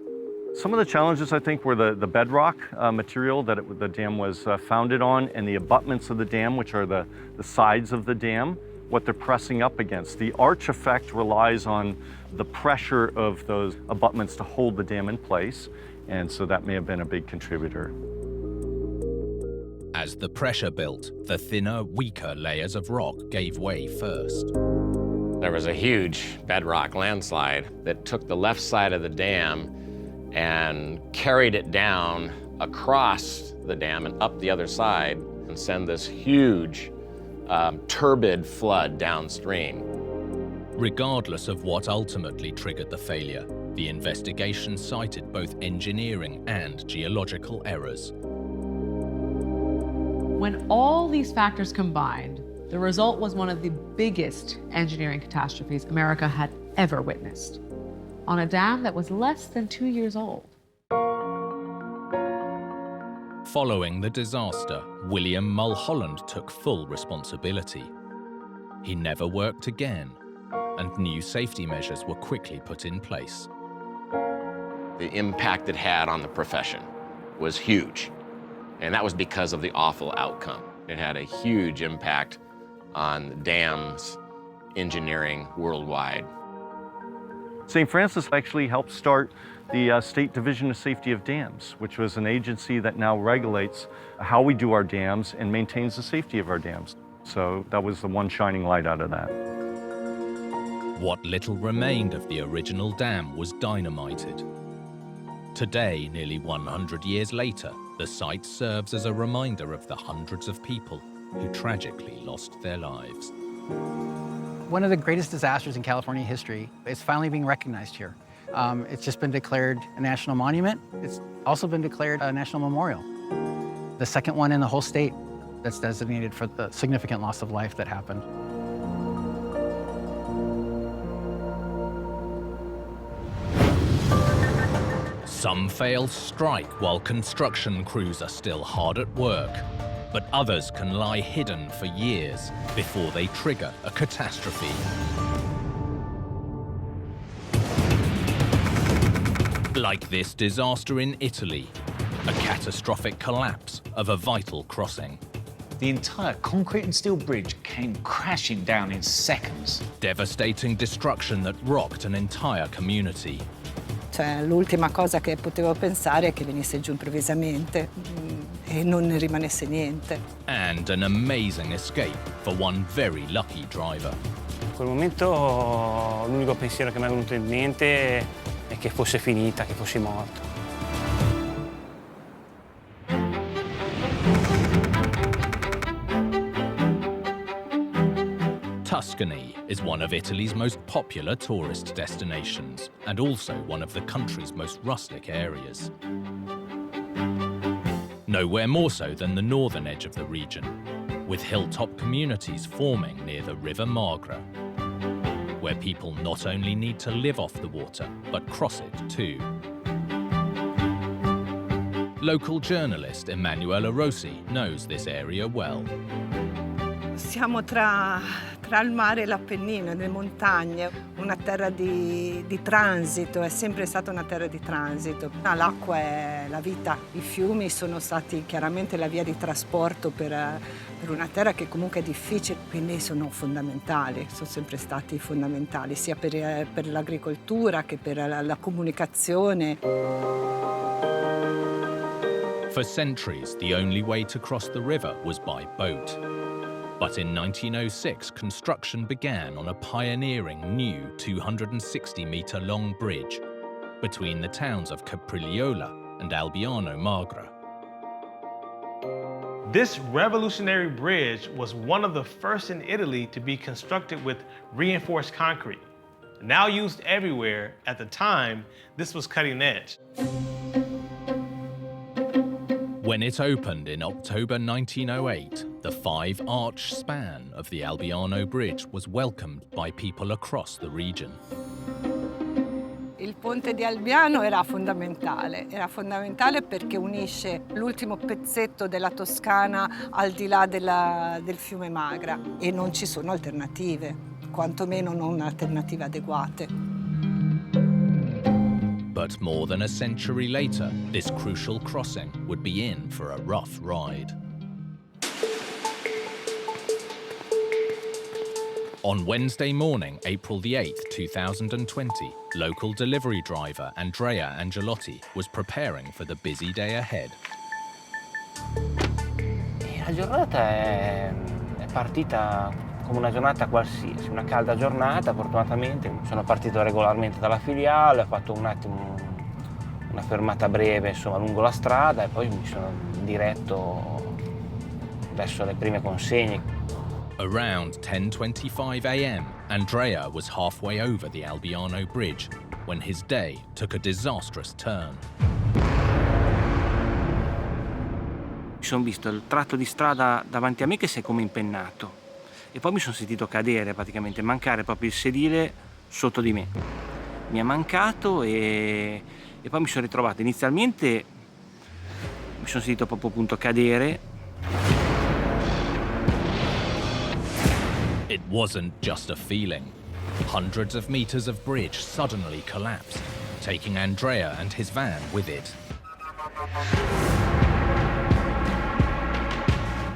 Some of the challenges, I think, were the bedrock material that the dam was founded on, and the abutments of the dam, which are the sides of the dam, what they're pressing up against. The arch effect relies on the pressure of those abutments to hold the dam in place, and so that may have been a big contributor. As the pressure built, the thinner, weaker layers of rock gave way first. There was a huge bedrock landslide that took the left side of the dam and carried it down across the dam and up the other side and send this huge turbid flood downstream. Regardless of what ultimately triggered the failure, the investigation cited both engineering and geological errors. When all these factors combined, the result was one of the biggest engineering catastrophes America had ever witnessed, on a dam that was less than 2 years old. Following the disaster, William Mulholland took full responsibility. He never worked again, and new safety measures were quickly put in place. The impact it had on the profession was huge, and that was because of the awful outcome. It had a huge impact on dams engineering worldwide. St. Francis actually helped start the State Division of Safety of Dams, which was an agency that now regulates how we do our dams and maintains the safety of our dams. So that was the one shining light out of that. What little remained of the original dam was dynamited. Today, nearly 100 years later, the site serves as a reminder of the hundreds of people who tragically lost their lives. One of the greatest disasters in California history is finally being recognized here. It's just been declared a national monument. It's also been declared a national memorial. The second one in the whole state that's designated for the significant loss of life that happened. Some fails strike while construction crews are still hard at work, but others can lie hidden for years before they trigger a catastrophe. Like this disaster in Italy, a catastrophic collapse of a vital crossing. The entire concrete and steel bridge came crashing down in seconds. Devastating destruction that rocked an entire community. Cioè, l'ultima cosa che potevo pensare è che venisse giù improvvisamente e non ne rimanesse niente. And an amazing escape for one very lucky driver. In quel momento l'unico pensiero che mi è venuto in mente è che fosse finita, che fossi morto. Tuscany is one of Italy's most popular tourist destinations and also one of the country's most rustic areas. Nowhere more so than the northern edge of the region, with hilltop communities forming near the River Magra, where people not only need to live off the water, but cross it too. Local journalist Emanuela Rossi knows this area well. Siamo tra il mare e l'Appennino, le montagne, una terra di transito, è sempre stata una terra di transito. L'acqua è la vita, i fiumi sono stati chiaramente la via di trasporto per una terra che comunque è difficile, quindi sono fondamentali, sono sempre stati fondamentali, sia per l'agricoltura che per la comunicazione. For centuries, the only way to cross the river was by boat. But in 1906, construction began on a pioneering new 260-metre-long bridge between the towns of Caprigliola and Albiano Magra. This revolutionary bridge was one of the first in Italy to be constructed with reinforced concrete. Now used everywhere, at the time, this was cutting edge. When it opened in October 1908, the 5-arch span of the Albiano Bridge was welcomed by people across the region. Il ponte di Albiano era fondamentale perché unisce l'ultimo pezzetto della Toscana al di là del fiume Magra e non ci sono alternative, quantomeno non alternative adeguate. But more than a century later, this crucial crossing would be in for a rough ride. On Wednesday morning, April the 8th, 2020, local delivery driver Andrea Angelotti was preparing for the busy day ahead. La giornata è partita come una giornata qualsiasi, una calda giornata, fortunatamente. Sono partito regolarmente dalla filiale, ho fatto un attimo una fermata breve, insomma, lungo la strada e poi mi sono diretto verso le prime consegne. Around 10:25 a.m., Andrea was halfway over the Albiano Bridge when his day took a disastrous turn. Mi sono visto il tratto di strada davanti a me che si è come impennato e poi mi sono sentito cadere, praticamente mancare proprio il sedile sotto di me. Mi è mancato e poi mi sono ritrovato. Inizialmente mi sono sentito proprio appunto cadere. It wasn't just a feeling. Hundreds of meters of bridge suddenly collapsed, taking Andrea and his van with it.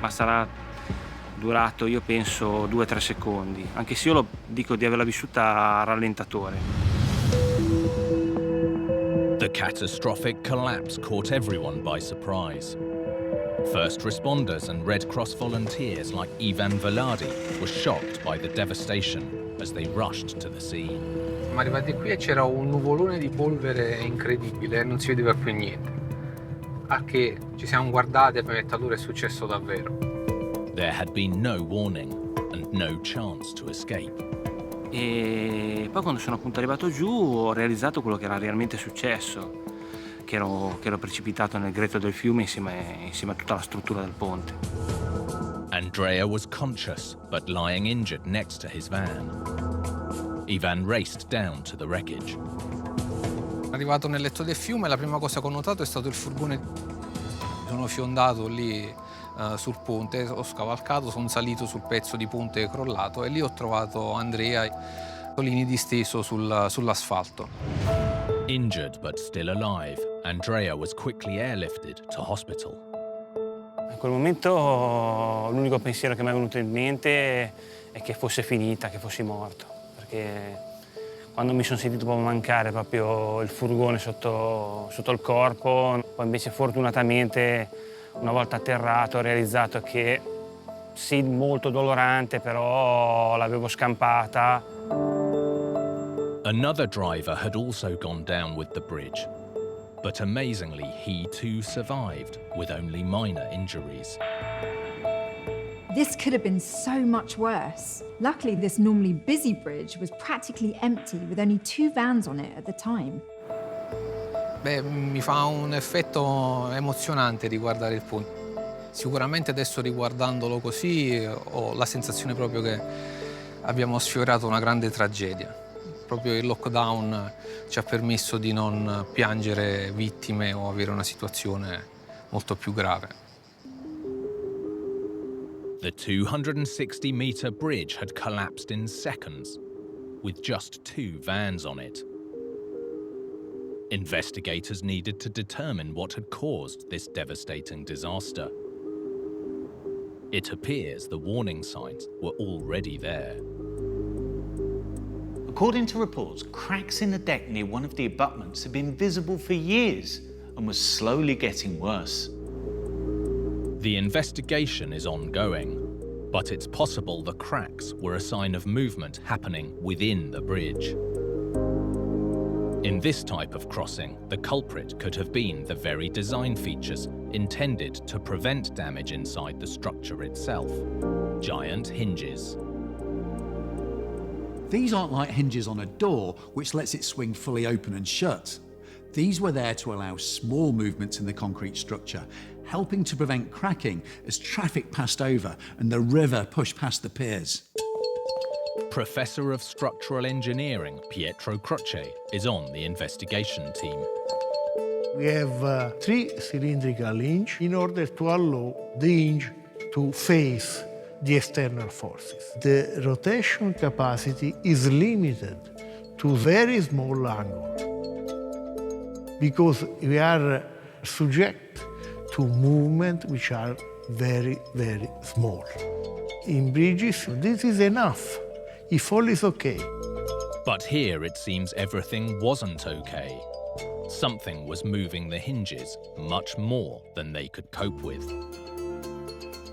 Ma sarà durato, io penso, 2-3 secondi, anche se io dico di averla vissuta a rallentatore. The catastrophic collapse caught everyone by surprise. First responders and Red Cross volunteers like Ivan Velardi were shocked by the devastation as they rushed to the scene. Siamo arrivati qui e c'era un nuvolone di polvere incredibile, non si vedeva più niente. A che ci siamo guardati e abbiamo detto allora è successo davvero. There had been no warning and no chance to escape. E poi quando sono appunto arrivato giù ho realizzato quello che era realmente successo, che ero precipitato nel greto del fiume insieme a tutta la struttura del ponte. Andrea was conscious but lying injured next to his van. Ivan raced down to the wreckage. Arrivato nel letto del fiume, la prima cosa che ho notato è stato il furgone. Sono fiondato lì sul ponte, ho scavalcato, sono salito sul pezzo di ponte crollato e lì ho trovato Andrea lì disteso sull'asfalto. Injured but still alive, Andrea was quickly airlifted to hospital. In quel momento l'unico pensiero che mi è venuto in mente è che fosse finita, che fossi morto, perché quando mi sono sentito proprio mancare proprio il furgone sotto il corpo, poi invece fortunatamente una volta atterrato ho realizzato che sì, molto dolorante, però l'avevo scampata. Another driver had also gone down with the bridge, but amazingly he too survived with only minor injuries. This could have been so much worse. Luckily, this normally busy bridge was practically empty with only 2 vans on it at the time. Beh, mi fa un effetto emozionante riguardare il ponte. Sicuramente adesso riguardandolo così ho la sensazione proprio che abbiamo sfiorato una grande tragedia. Proprio il lockdown ci ha permesso di non piangere vittime o avere una situazione molto più grave. The 260-meter bridge had collapsed in seconds, with just 2 vans on it. Investigators needed to determine what had caused this devastating disaster. It appears the warning signs were already there. According to reports, cracks in the deck near one of the abutments had been visible for years and was slowly getting worse. The investigation is ongoing, but it's possible the cracks were a sign of movement happening within the bridge. In this type of crossing, the culprit could have been the very design features intended to prevent damage inside the structure itself. Giant hinges. These aren't like hinges on a door, which lets it swing fully open and shut. These were there to allow small movements in the concrete structure, helping to prevent cracking as traffic passed over and the river pushed past the piers. Professor of Structural Engineering Pietro Croce is on the investigation team. We have 3 cylindrical hinges in order to allow the hinge to face the external forces. The rotation capacity is limited to very small angle because we are subject to movement which are very, very small. In bridges, this is enough. If all is okay. But here it seems everything wasn't okay. Something was moving the hinges much more than they could cope with.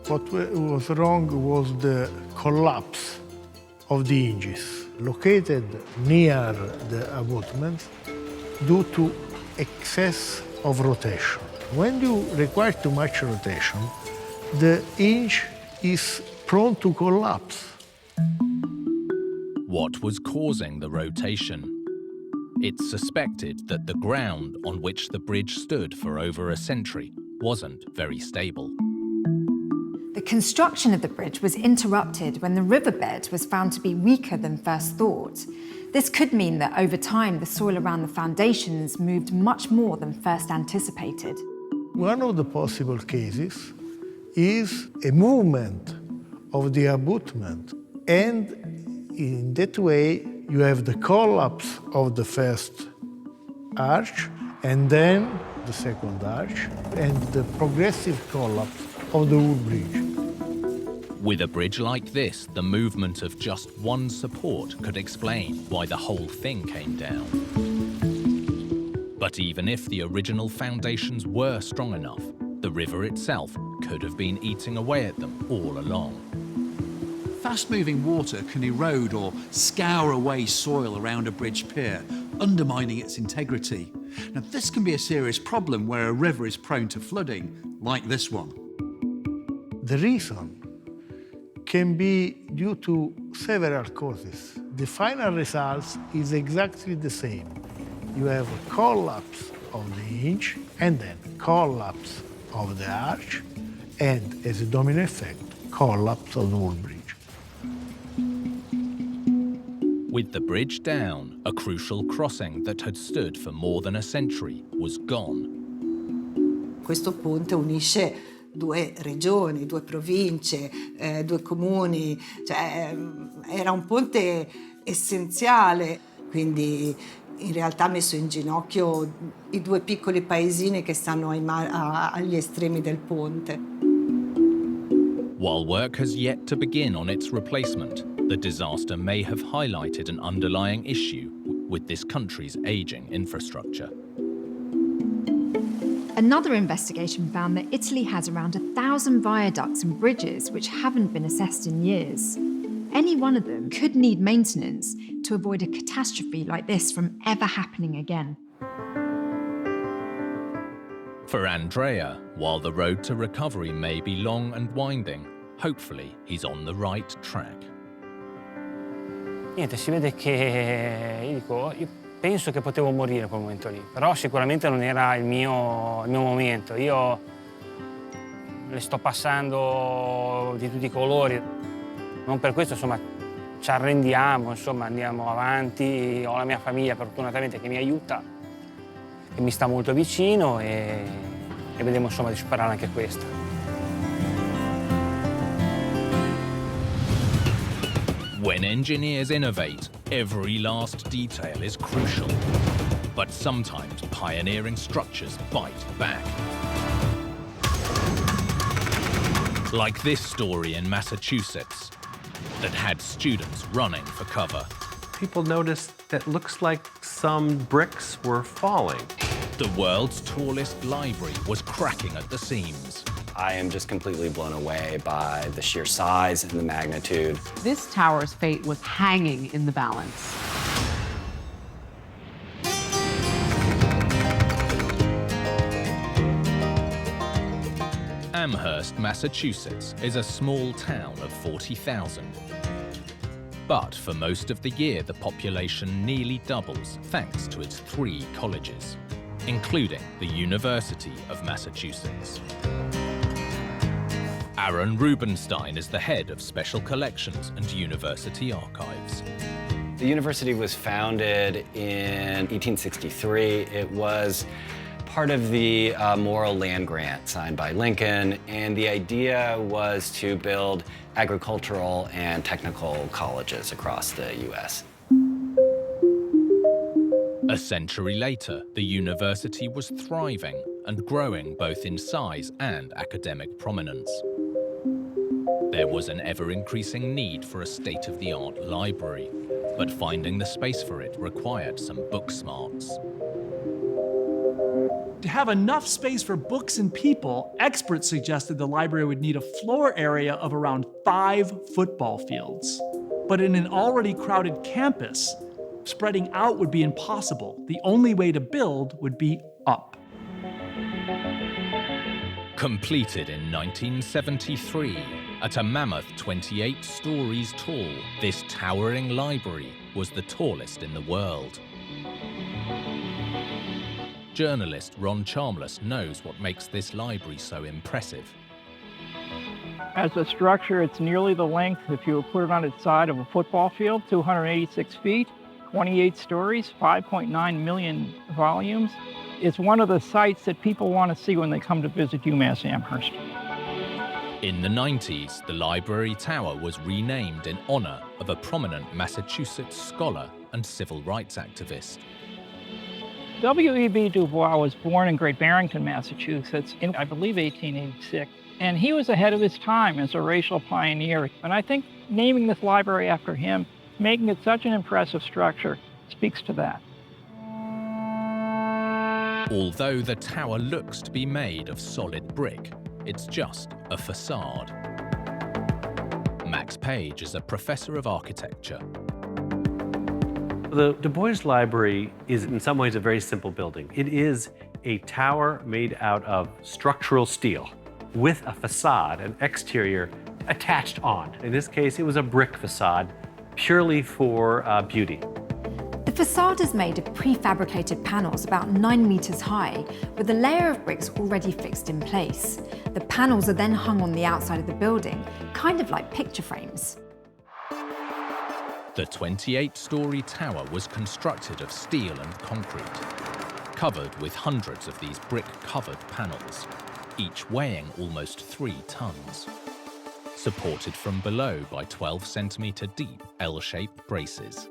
What was wrong was the collapse of the hinges, located near the abutment due to excess of rotation. When you require too much rotation, the hinge is prone to collapse. What was causing the rotation? It's suspected that the ground on which the bridge stood for over a century wasn't very stable. The construction of the bridge was interrupted when the riverbed was found to be weaker than first thought. This could mean that over time the soil around the foundations moved much more than first anticipated. One of the possible cases is a movement of the abutment, and in that way you have the collapse of the first arch and then the second arch and the progressive collapse of the whole bridge. With a bridge like this, the movement of just one support could explain why the whole thing came down. But even if the original foundations were strong enough, the river itself could have been eating away at them all along. Fast-moving water can erode or scour away soil around a bridge pier, undermining its integrity. Now, this can be a serious problem where a river is prone to flooding, like this one. The reason can be due to several causes. The final result is exactly the same. You have a collapse of the hinge and then collapse of the arch and, as a domino effect, collapse of the whole bridge. With the bridge down, a crucial crossing that had stood for more than a century was gone. Questo ponte unisce 2 regioni, 2 province, 2 comuni, cioè era un ponte essenziale, quindi in realtà ha messo in ginocchio i 2 piccoli paesini che stanno agli estremi del ponte. While work has yet to begin on its replacement, the disaster may have highlighted an underlying issue with this country's aging infrastructure. Another investigation found that Italy has around 1,000 viaducts and bridges which haven't been assessed in years. Any one of them could need maintenance to avoid a catastrophe like this from ever happening again. For Andrea, while the road to recovery may be long and winding, Hopefully, he's on the right track. Niente, si vede che io penso che potevo morire in quel momento lì, però sicuramente non era il mio momento. Io le sto passando di tutti i colori. Non per questo, insomma, ci arrendiamo, insomma, andiamo avanti. Ho la mia famiglia, fortunatamente, che mi aiuta, che mi sta molto vicino e vediamo, insomma, di superare anche questa. When engineers innovate, every last detail is crucial. But sometimes pioneering structures bite back. Like this story in Massachusetts that had students running for cover. People noticed that looks like some bricks were falling. The world's tallest library was cracking at the seams. I am just completely blown away by the sheer size and the magnitude. This tower's fate was hanging in the balance. Amherst, Massachusetts is a small town of 40,000. But for most of the year, the population nearly doubles thanks to its 3 colleges, including the University of Massachusetts. Aaron Rubenstein is the head of Special Collections and University Archives. The university was founded in 1863. It was part of the Morrill Land Grant signed by Lincoln, and the idea was to build agricultural and technical colleges across the U.S. A century later, the university was thriving and growing both in size and academic prominence. There was an ever-increasing need for a state-of-the-art library, but finding the space for it required some book smarts. To have enough space for books and people, experts suggested the library would need a floor area of around 5 football fields. But in an already crowded campus, spreading out would be impossible. The only way to build would be up. Completed in 1973, at a mammoth 28 stories tall, this towering library was the tallest in the world. Journalist Ron Charmless knows what makes this library so impressive. As a structure, it's nearly the length, if you put it on its side, of a football field, 286 feet, 28 stories, 5.9 million volumes. It's one of the sites that people want to see when they come to visit UMass Amherst. In the 90s, the library tower was renamed in honor of a prominent Massachusetts scholar and civil rights activist. W.E.B. Du Bois was born in Great Barrington, Massachusetts in, I believe, 1886. And he was ahead of his time as a racial pioneer. And I think naming this library after him, making it such an impressive structure, speaks to that. Although the tower looks to be made of solid brick, it's just a facade. Max Page is a professor of architecture. The Du Bois Library is in some ways a very simple building. It is a tower made out of structural steel with a facade, an exterior, attached on. In this case, it was a brick facade purely for beauty. The facade is made of prefabricated panels about 9 meters high, with a layer of bricks already fixed in place. The panels are then hung on the outside of the building, kind of like picture frames. The 28-story tower was constructed of steel and concrete, covered with hundreds of these brick-covered panels, each weighing almost 3 tons, supported from below by 12-centimeter deep L-shaped braces.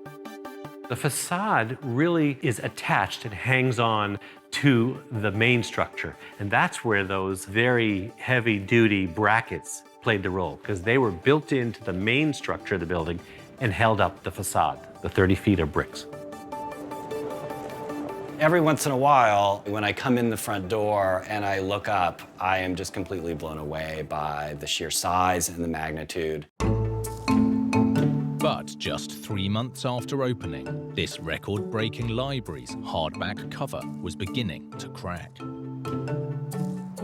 The facade really is attached and hangs on to the main structure. And that's where those very heavy-duty brackets played the role, because they were built into the main structure of the building and held up the facade, the 30 feet of bricks. Every once in a while, when I come in the front door and I look up, I am just completely blown away by the sheer size and the magnitude. But just 3 months after opening, this record-breaking library's hardback cover was beginning to crack.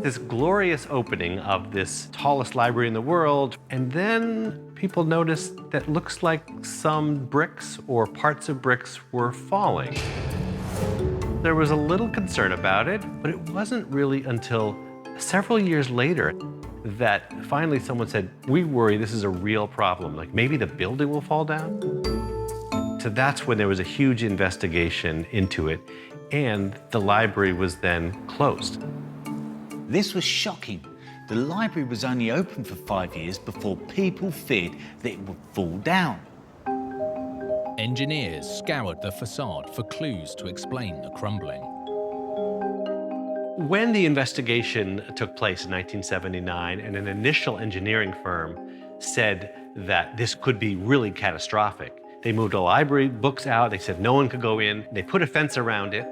this glorious opening of this tallest library in the world, and then people noticed that looks like some bricks or parts of bricks were falling. There was a little concern about it, but it wasn't really until several years later that finally someone said, we worry this is a real problem, like maybe the building will fall down. So that's when there was a huge investigation into it, and the library was then closed. This was shocking. The library was only open for 5 years before people feared that it would fall down. Engineers scoured the facade for clues to explain the crumbling. When the investigation took place in 1979, and an initial engineering firm said that this could be really catastrophic, they moved the library books out, they said no one could go in, they put a fence around it,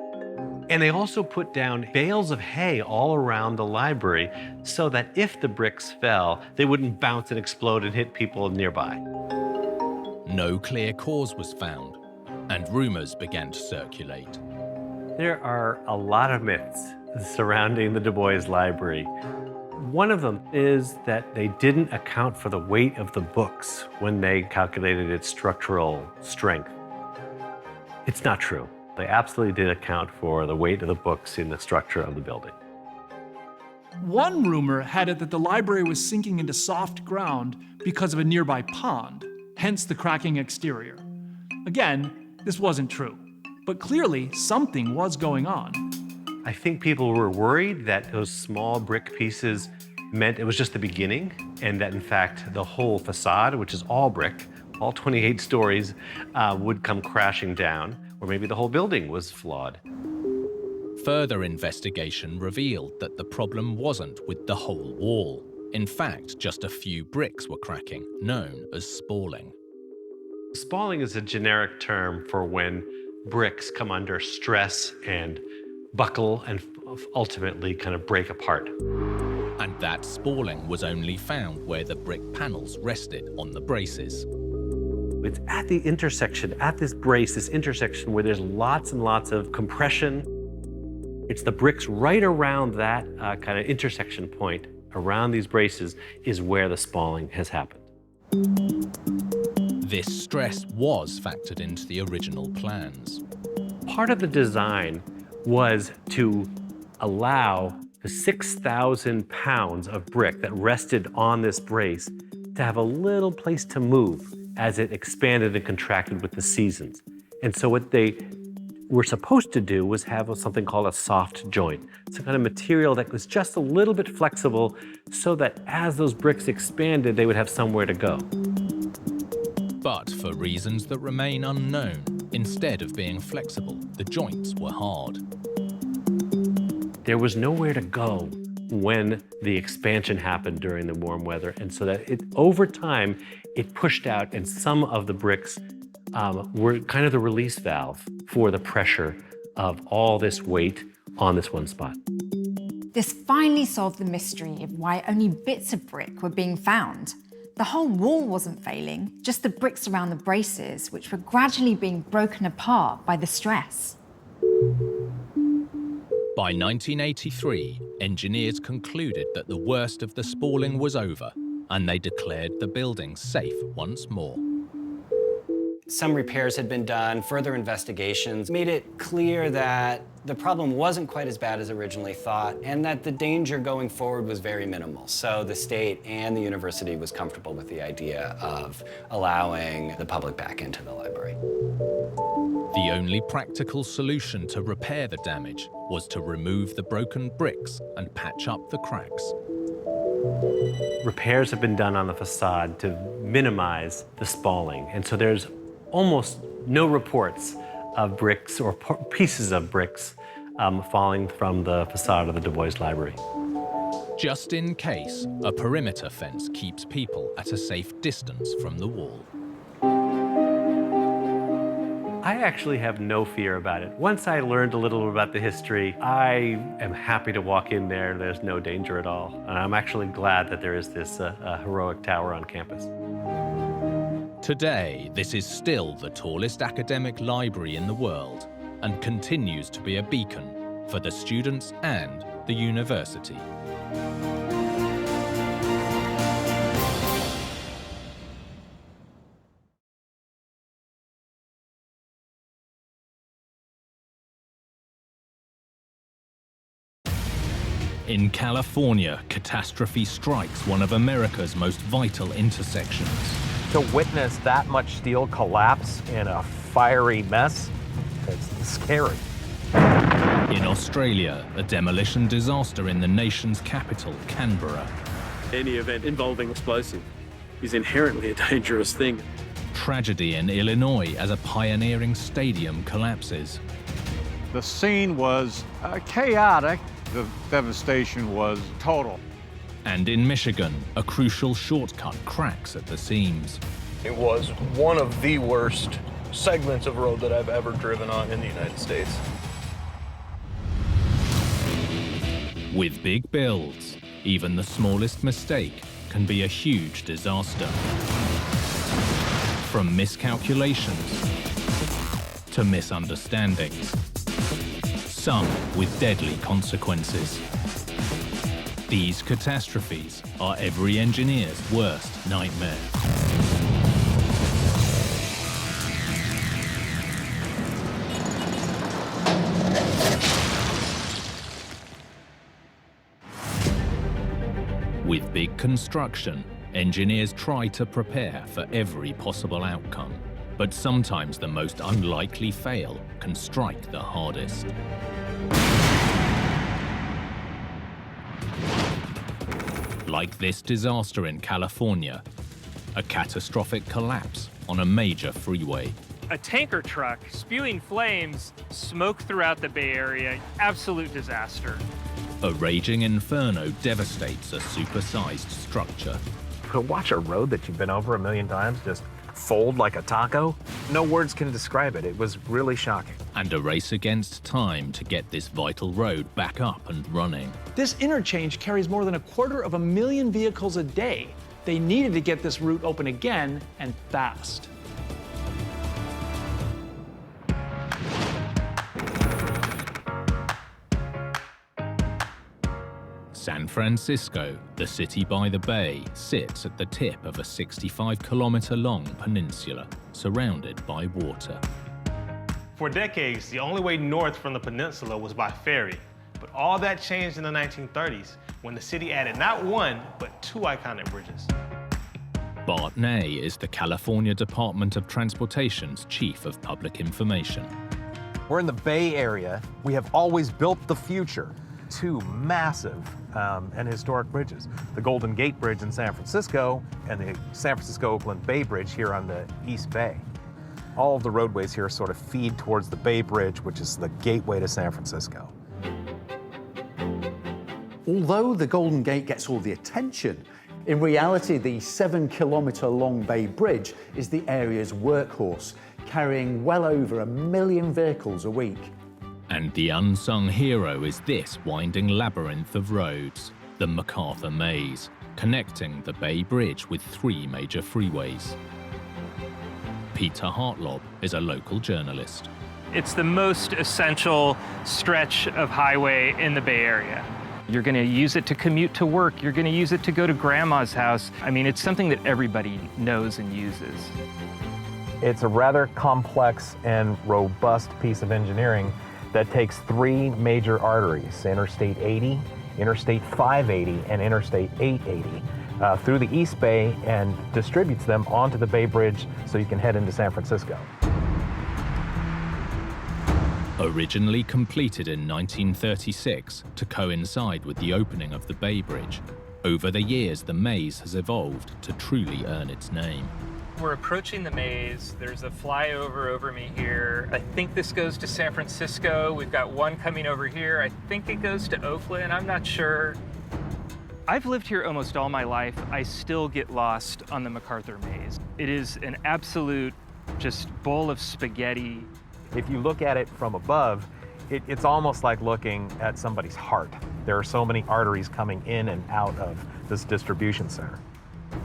and they also put down bales of hay all around the library so that if the bricks fell, they wouldn't bounce and explode and hit people nearby. No clear cause was found, and rumors began to circulate. There are a lot of myths surrounding the Du Bois Library. One of them is that they didn't account for the weight of the books when they calculated its structural strength. It's not true. They absolutely did account for the weight of the books in the structure of the building. One rumor had it that the library was sinking into soft ground because of a nearby pond, hence the cracking exterior. Again, this wasn't true, but clearly something was going on. I think people were worried that those small brick pieces meant it was just the beginning, and that in fact the whole facade, which is all brick, all 28 stories, would come crashing down, or maybe the whole building was flawed. Further investigation revealed that the problem wasn't with the whole wall. In fact, just a few bricks were cracking, known as spalling. Spalling is a generic term for when bricks come under stress and buckle and ultimately kind of break apart. And that spalling was only found where the brick panels rested on the braces. It's at the intersection, at this brace, this intersection where there's lots and lots of compression. It's the bricks right around that kind of intersection point, around these braces, is where the spalling has happened. This stress was factored into the original plans. Part of the design was to allow the 6,000 pounds of brick that rested on this brace to have a little place to move as it expanded and contracted with the seasons. And so what they were supposed to do was have something called a soft joint, some kind of material that was just a little bit flexible so that as those bricks expanded, they would have somewhere to go. But for reasons that remain unknown, instead of being flexible, the joints were hard. There was nowhere to go when the expansion happened during the warm weather, and so that over time, it pushed out, and some of the bricks were kind of the release valve for the pressure of all this weight on this one spot. This finally solved the mystery of why only bits of brick were being found. The whole wall wasn't failing, just the bricks around the braces, which were gradually being broken apart by the stress. By 1983, engineers concluded that the worst of the spalling was over, and they declared the building safe once more. Some repairs had been done, further investigations made it clear that the problem wasn't quite as bad as originally thought, and that the danger going forward was very minimal. So the state and the university was comfortable with the idea of allowing the public back into the library. The only practical solution to repair the damage was to remove the broken bricks and patch up the cracks. Repairs have been done on the facade to minimize the spalling, and so there's almost no reports of bricks or pieces of bricks falling from the facade of the Du Bois Library. Just in case, a perimeter fence keeps people at a safe distance from the wall. I actually have no fear about it. Once I learned a little about the history, I am happy to walk in there. There's no danger at all. And I'm actually glad that there is this heroic tower on campus. Today, this is still the tallest academic library in the world and continues to be a beacon for the students and the university. In California, Catastrophe strikes one of America's most vital intersections. To witness that much steel collapse in a fiery mess, it's scary. In Australia, a demolition disaster in the nation's capital, Canberra. Any event involving explosive is inherently a dangerous thing. Tragedy in Illinois as a pioneering stadium collapses. The scene was chaotic. The devastation was total. And in Michigan, a crucial shortcut cracks at the seams. It was one of the worst segments of road that I've ever driven on in the United States. With big builds, even the smallest mistake can be a huge disaster. From miscalculations to misunderstandings, some with deadly consequences. These catastrophes are every engineer's worst nightmare. With big construction, engineers try to prepare for every possible outcome. But sometimes the most unlikely fail can strike the hardest. Like this disaster in California, a catastrophic collapse on a major freeway. A tanker truck spewing flames, smoke throughout the Bay Area, absolute disaster. A raging inferno devastates a supersized structure. To watch a road that you've been over 1,000,000 times just fold like a taco, no words can describe it. It was really shocking. And a race against time to get this vital road back up and running. This interchange carries more than 250,000 vehicles a day. They needed to get this route open again, and fast. San Francisco, the city by the bay, sits at the tip of a 65-kilometer-long peninsula surrounded by water. For decades, the only way north from the peninsula was by ferry. But all that changed in the 1930s when the city added not one, but 2 iconic bridges. Bart Ney is the California Department of Transportation's Chief of Public Information. We're in the Bay Area. We have always built the future. 2 massive and historic bridges. The Golden Gate Bridge in San Francisco and the San Francisco-Oakland Bay Bridge here on the East Bay. All of the roadways here sort of feed towards the Bay Bridge, which is the gateway to San Francisco. Although the Golden Gate gets all the attention, in reality, the 7-kilometer-long Bay Bridge is the area's workhorse, carrying well over 1 million vehicles a week. And the unsung hero is this winding labyrinth of roads, the MacArthur Maze, connecting the Bay Bridge with 3 major freeways. Peter Hartlob is a local journalist. It's the most essential stretch of highway in the Bay Area. You're going to use it to commute to work. You're going to use it to go to grandma's house. I mean, it's something that everybody knows and uses. It's a rather complex and robust piece of engineering that takes 3 major arteries, Interstate 80, Interstate 580, and Interstate 880, through the East Bay and distributes them onto the Bay Bridge so you can head into San Francisco. Originally completed in 1936 to coincide with the opening of the Bay Bridge, over the years the maze has evolved to truly earn its name. We're approaching the maze. There's a flyover over me here. I think this goes to San Francisco. We've got one coming over here. I think it goes to Oakland. I'm not sure. I've lived here almost all my life. I still get lost on the MacArthur Maze. It is an absolute just bowl of spaghetti. If you look at it from above, it's almost like looking at somebody's heart. There are so many arteries coming in and out of this distribution center.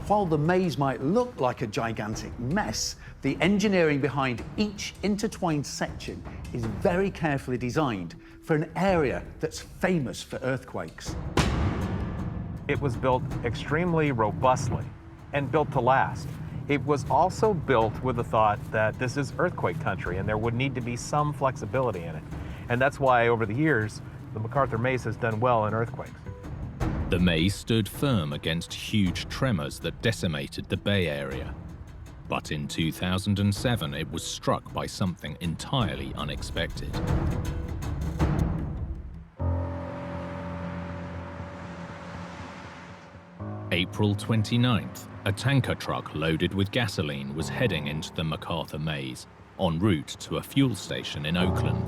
While the maze might look like a gigantic mess, the engineering behind each intertwined section is very carefully designed for an area that's famous for earthquakes. It was built extremely robustly and built to last. It was also built with the thought that this is earthquake country and there would need to be some flexibility in it. And that's why over the years, the MacArthur Maze has done well in earthquakes. The maze stood firm against huge tremors that decimated the Bay Area. But in 2007, it was struck by something entirely unexpected. April 29th, a tanker truck loaded with gasoline was heading into the MacArthur Maze, en route to a fuel station in Oakland.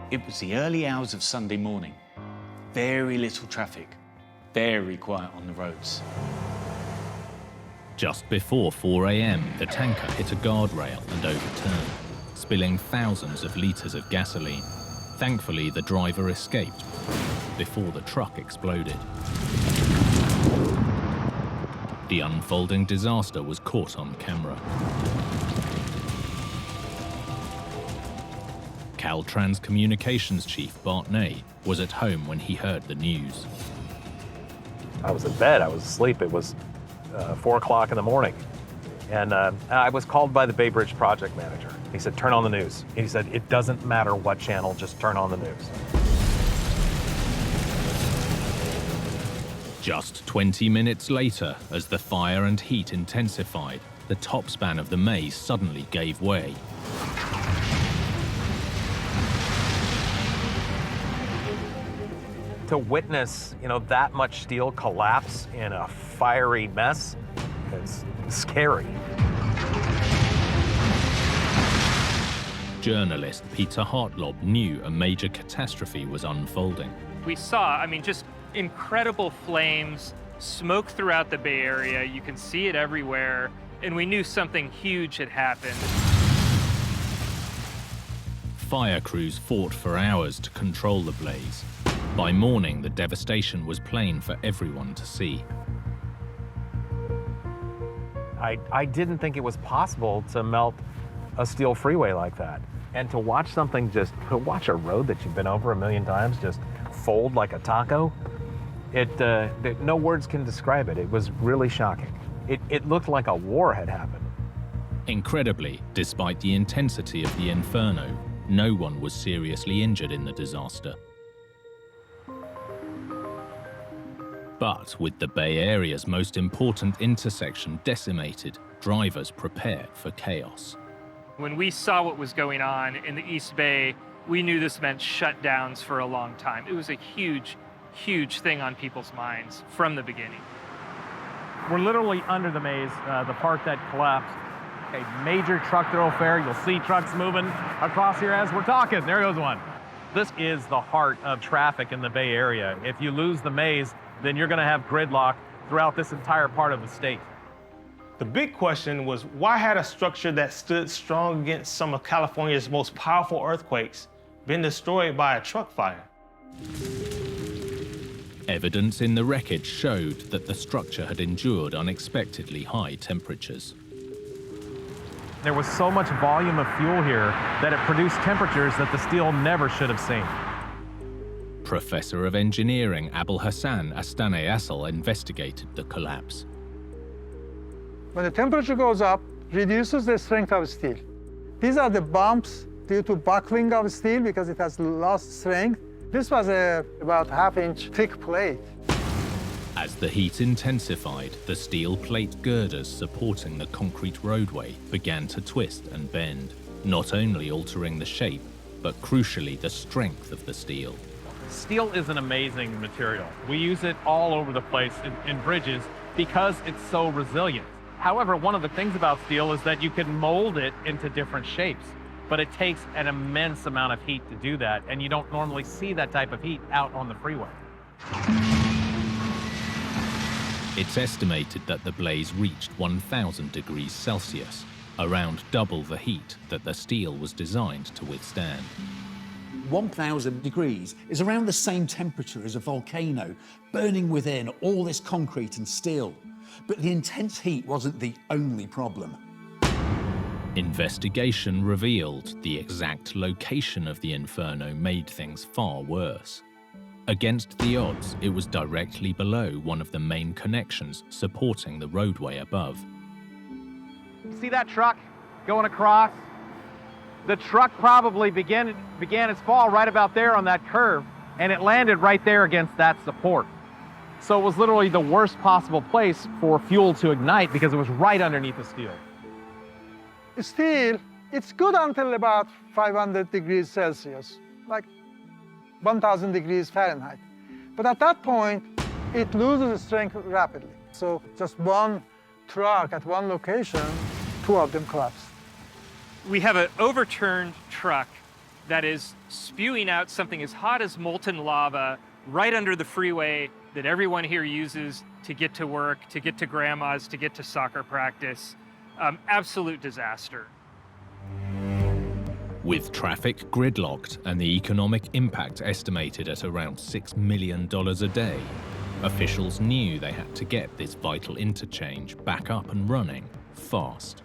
It was the early hours of Sunday morning. Very little traffic, very quiet on the roads. Just before 4 a.m., the tanker hit a guardrail and overturned, spilling thousands of litres of gasoline. Thankfully, the driver escaped before the truck exploded. The unfolding disaster was caught on camera. Caltrans Communications Chief Bart Ney was at home when he heard the news. I was in bed, I was asleep. It was 4 o'clock in the morning. And I was called by the Bay Bridge project manager. He said, turn on the news. He said, it doesn't matter what channel, just turn on the news. Just 20 minutes later, as the fire and heat intensified, the top span of the maze suddenly gave way. To witness, that much steel collapse in a fiery mess, it's scary. Journalist Peter Hartlob knew a major catastrophe was unfolding. We saw, just incredible flames, smoke throughout the Bay Area. You can see it everywhere, and we knew something huge had happened. Fire crews fought for hours to control the blaze. By morning, the devastation was plain for everyone to see. I didn't think it was possible to melt a steel freeway like that. And to watch watch a road that you've been over 1 million times just fold like a taco, no words can describe it. It was really shocking. It looked like a war had happened. Incredibly, despite the intensity of the Inferno, no one was seriously injured in the disaster. But with the Bay Area's most important intersection decimated, drivers prepared for chaos. When we saw what was going on in the East Bay, we knew this meant shutdowns for a long time. It was a huge, huge thing on people's minds from the beginning. We're literally under the maze, the part that collapsed. A major truck thoroughfare. You'll see trucks moving across here as we're talking. There goes one. This is the heart of traffic in the Bay Area. If you lose the maze, then you're going to have gridlock throughout this entire part of the state. The big question was, why had a structure that stood strong against some of California's most powerful earthquakes been destroyed by a truck fire? Evidence in the wreckage showed that the structure had endured unexpectedly high temperatures. There was so much volume of fuel here that it produced temperatures that the steel never should have seen. Professor of Engineering Abul Hassan Astane Assel investigated the collapse. When the temperature goes up, reduces the strength of steel. These are the bumps due to buckling of steel because it has lost strength. This was about half-inch thick plate. As the heat intensified, the steel plate girders supporting the concrete roadway began to twist and bend, not only altering the shape, but crucially the strength of the steel. Steel is an amazing material. We use it all over the place in bridges because it's so resilient. However, one of the things about steel is that you can mold it into different shapes, but it takes an immense amount of heat to do that, and you don't normally see that type of heat out on the freeway. It's estimated that the blaze reached 1,000 degrees Celsius, around double the heat that the steel was designed to withstand. 1,000 degrees is around the same temperature as a volcano, burning within all this concrete and steel. But the intense heat wasn't the only problem. Investigation revealed the exact location of the Inferno made things far worse. Against the odds, it was directly below one of the main connections supporting the roadway above. See that truck going across? The truck probably began its fall right about there on that curve, and it landed right there against that support. So it was literally the worst possible place for fuel to ignite because it was right underneath the steel. Steel, it's good until about 500 degrees Celsius, like 1,000 degrees Fahrenheit. But at that point, it loses strength rapidly. So just one truck at one location, two of them collapsed. We have an overturned truck that is spewing out something as hot as molten lava right under the freeway that everyone here uses to get to work, to get to grandma's, to get to soccer practice. Absolute disaster. With traffic gridlocked and the economic impact estimated at around $6 million a day, officials knew they had to get this vital interchange back up and running fast.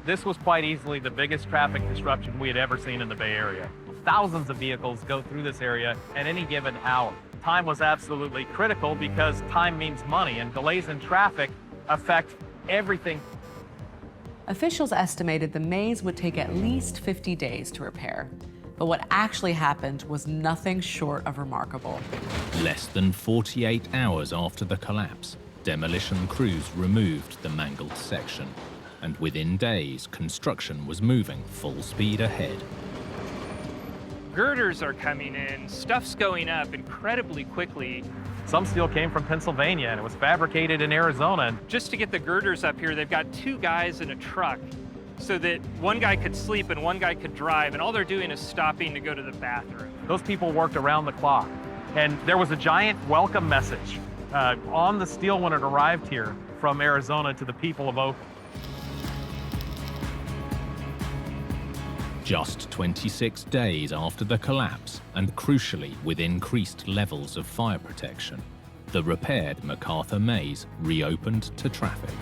This was quite easily the biggest traffic disruption we had ever seen in the Bay Area. Thousands of vehicles go through this area at any given hour. Time was absolutely critical because time means money, and delays in traffic affect everything. Officials estimated the maze would take at least 50 days to repair. But what actually happened was nothing short of remarkable. Less than 48 hours after the collapse, demolition crews removed the mangled section. And within days, construction was moving full speed ahead. Girders are coming in, stuff's going up incredibly quickly. Some steel came from Pennsylvania and it was fabricated in Arizona. Just to get the girders up here, they've got two guys in a truck so that one guy could sleep and one guy could drive, and all they're doing is stopping to go to the bathroom. Those people worked around the clock. And there was a giant welcome message on the steel when it arrived here from Arizona to the people of Oakland. Just 26 days after the collapse, and crucially with increased levels of fire protection, the repaired MacArthur Maze reopened to traffic.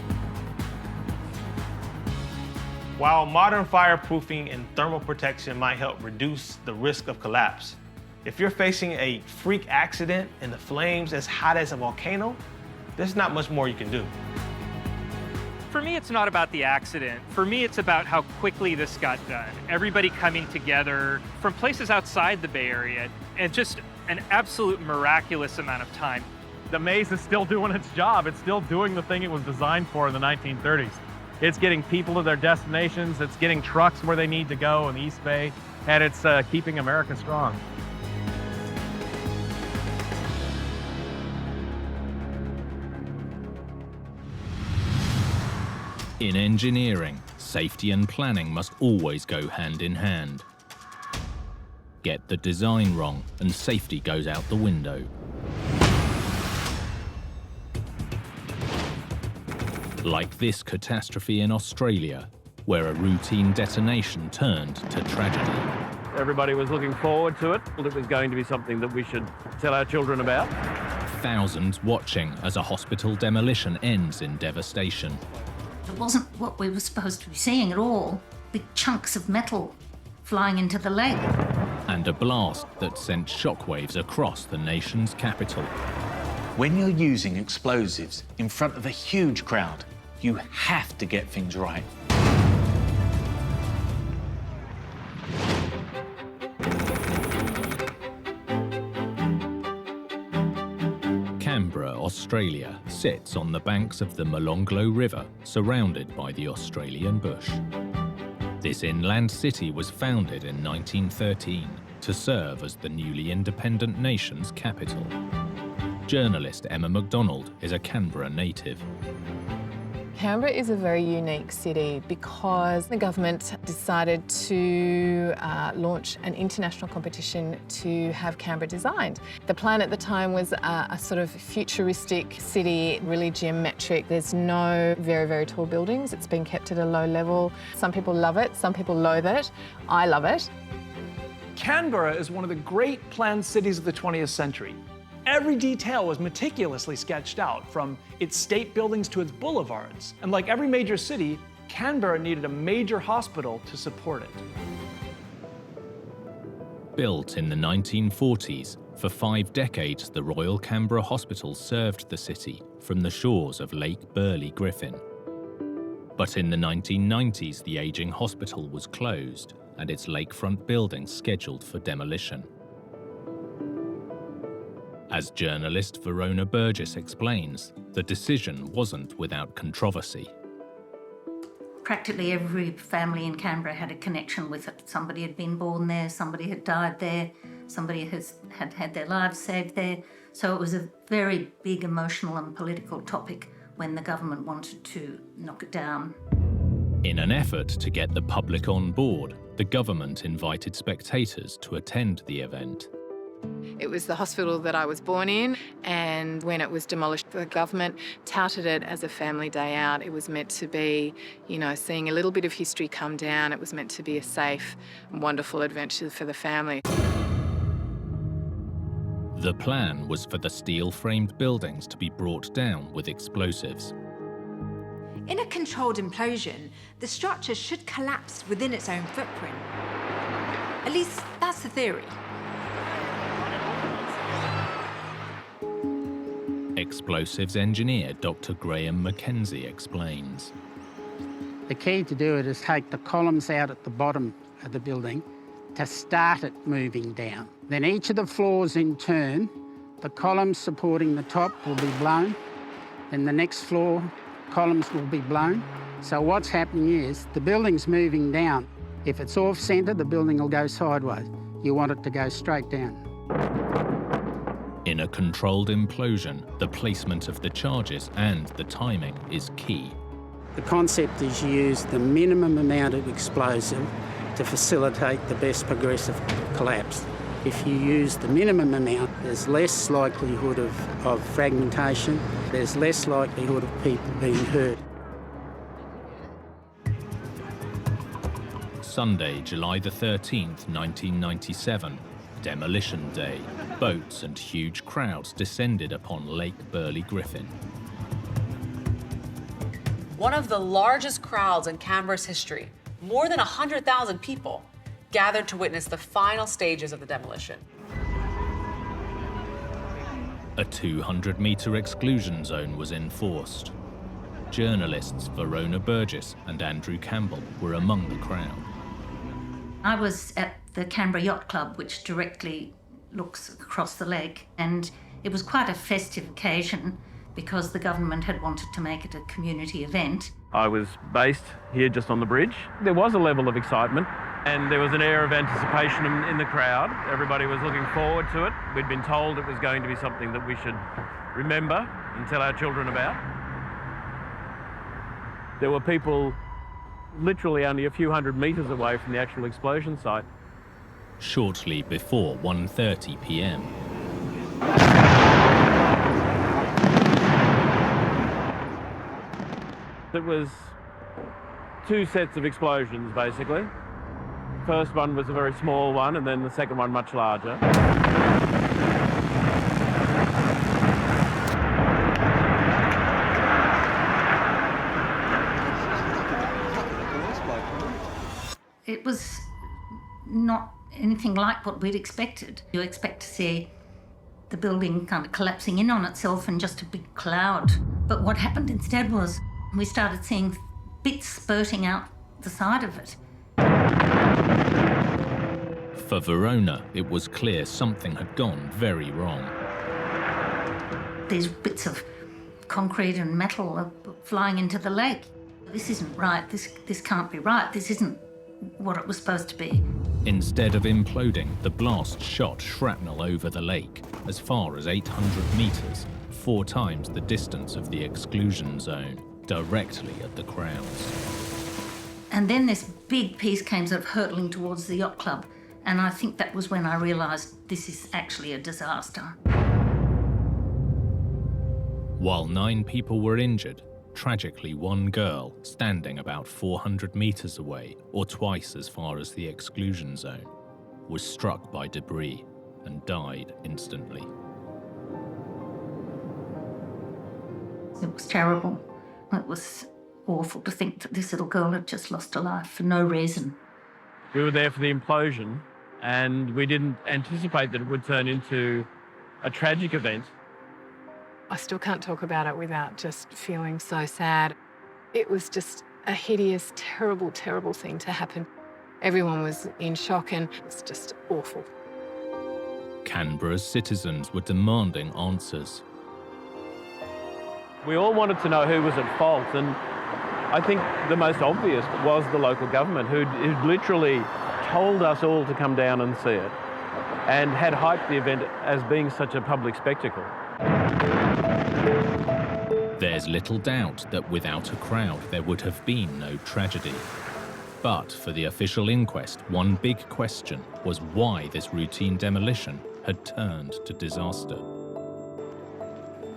While modern fireproofing and thermal protection might help reduce the risk of collapse, if you're facing a freak accident and the flames as hot as a volcano, there's not much more you can do. For me, it's not about the accident. For me, it's about how quickly this got done. Everybody coming together from places outside the Bay Area, and just an absolute miraculous amount of time. The maze is still doing its job. It's still doing the thing it was designed for in the 1930s. It's getting people to their destinations, it's getting trucks where they need to go in the East Bay, and it's keeping America strong. In engineering, safety and planning must always go hand in hand. Get the design wrong and safety goes out the window. Like this catastrophe in Australia, where a routine detonation turned to tragedy. Everybody was looking forward to it. It was going to be something that we should tell our children about. Thousands watching as a hospital demolition ends in devastation. It wasn't what we were supposed to be seeing at all. Big chunks of metal flying into the lake. And a blast that sent shockwaves across the nation's capital. When you're using explosives in front of a huge crowd, you have to get things right. Canberra, Australia, sits on the banks of the Molonglo River, surrounded by the Australian bush. This inland city was founded in 1913 to serve as the newly independent nation's capital. Journalist Emma MacDonald is a Canberra native. Canberra is a very unique city because the government decided to launch an international competition to have Canberra designed. The plan at the time was a sort of futuristic city, really geometric. There's no very, very tall buildings. It's been kept at a low level. Some people love it, some people loathe it. I love it. Canberra is one of the great planned cities of the 20th century. Every detail was meticulously sketched out, from its state buildings to its boulevards. And like every major city, Canberra needed a major hospital to support it. Built in the 1940s, for 5 decades the Royal Canberra Hospital served the city from the shores of Lake Burley Griffin. But in the 1990s, the ageing hospital was closed and its lakefront buildings scheduled for demolition. As journalist Verona Burgess explains, the decision wasn't without controversy. Practically every family in Canberra had a connection with it. Somebody had been born there, somebody had died there, somebody had had their lives saved there. So it was a very big emotional and political topic when the government wanted to knock it down. In an effort to get the public on board, the government invited spectators to attend the event. It was the hospital that I was born in, and when it was demolished, the government touted it as a family day out. It was meant to be, you know, seeing a little bit of history come down. It was meant to be a safe, wonderful adventure for the family. The plan was for the steel-framed buildings to be brought down with explosives. In a controlled implosion, the structure should collapse within its own footprint. At least that's the theory. Explosives engineer Dr. Graham Mackenzie explains. The key to do it is take the columns out at the bottom of the building to start it moving down. Then each of the floors in turn, the columns supporting the top will be blown, then the next floor columns will be blown. So what's happening is the building's moving down. If it's off-centre, the building will go sideways. You want it to go straight down. In a controlled implosion, the placement of the charges and the timing is key. The concept is you use the minimum amount of explosive to facilitate the best progressive collapse. If you use the minimum amount, there's less likelihood of fragmentation, there's less likelihood of people being hurt. Sunday, July the 13th, 1997, Demolition Day. Boats and huge crowds descended upon Lake Burley Griffin. One of the largest crowds in Canberra's history, more than 100,000 people, gathered to witness the final stages of the demolition. A 200-metre exclusion zone was enforced. Journalists Verona Burgess and Andrew Campbell were among the crowd. I was at the Canberra Yacht Club, which directly looks across the lake, and it was quite a festive occasion because the government had wanted to make it a community event. I was based here just on the bridge. There was a level of excitement and there was an air of anticipation in the crowd. Everybody was looking forward to it. We'd been told it was going to be something that we should remember and tell our children about. There were people literally only a few hundred metres away from the actual explosion site. Shortly before 1:30 p.m. It was 2 sets of explosions, basically. First one was a very small one, and then the second one much larger. It was not anything like what we'd expected. You expect to see the building kind of collapsing in on itself and just a big cloud. But what happened instead was we started seeing bits spurting out the side of it. For Verona, it was clear something had gone very wrong. These bits of concrete and metal are flying into the lake. This isn't right. This can't be right. This isn't what it was supposed to be. Instead of imploding, the blast shot shrapnel over the lake as far as 800 metres, 4 times the distance of the exclusion zone, directly at the crowds. And then this big piece came sort of hurtling towards the yacht club, and I think that was when I realised this is actually a disaster. While 9 people were injured, tragically 1 girl, standing about 400 metres away, or twice as far as the exclusion zone, was struck by debris and died instantly. It was terrible. It was awful to think that this little girl had just lost her life for no reason. We were there for the implosion, and we didn't anticipate that it would turn into a tragic event. I still can't talk about it without just feeling so sad. It was just a hideous, terrible, terrible thing to happen. Everyone was in shock and it was just awful. Canberra's citizens were demanding answers. We all wanted to know who was at fault, and I think the most obvious was the local government, who'd literally told us all to come down and see it, and had hyped the event as being such a public spectacle. There's little doubt that without a crowd there would have been no tragedy. But for the official inquest, one big question was why this routine demolition had turned to disaster.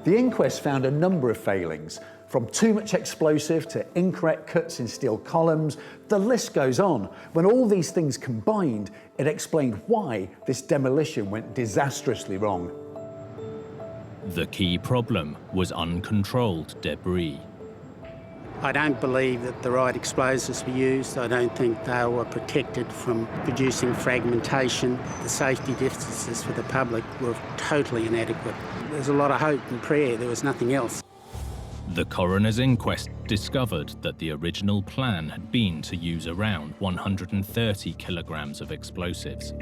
The inquest found a number of failings, from too much explosive to incorrect cuts in steel columns. The list goes on. When all these things combined, it explained why this demolition went disastrously wrong. The key problem was uncontrolled debris. I don't believe that the right explosives were used. I don't think they were protected from producing fragmentation. The safety distances for the public were totally inadequate. There's a lot of hope and prayer. There was nothing else. The coroner's inquest discovered that the original plan had been to use around 130 kilograms of explosives.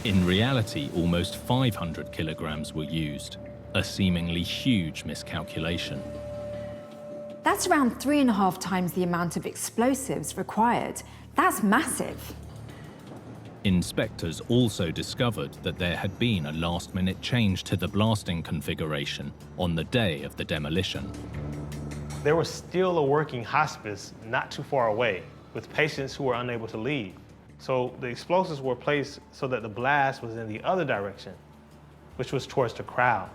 In reality, almost 500 kilograms were used, a seemingly huge miscalculation. That's around 3.5 times the amount of explosives required. That's massive. Inspectors also discovered that there had been a last-minute change to the blasting configuration on the day of the demolition. There was still a working hospice not too far away, with patients who were unable to leave. So the explosives were placed so that the blast was in the other direction, which was towards the crowd.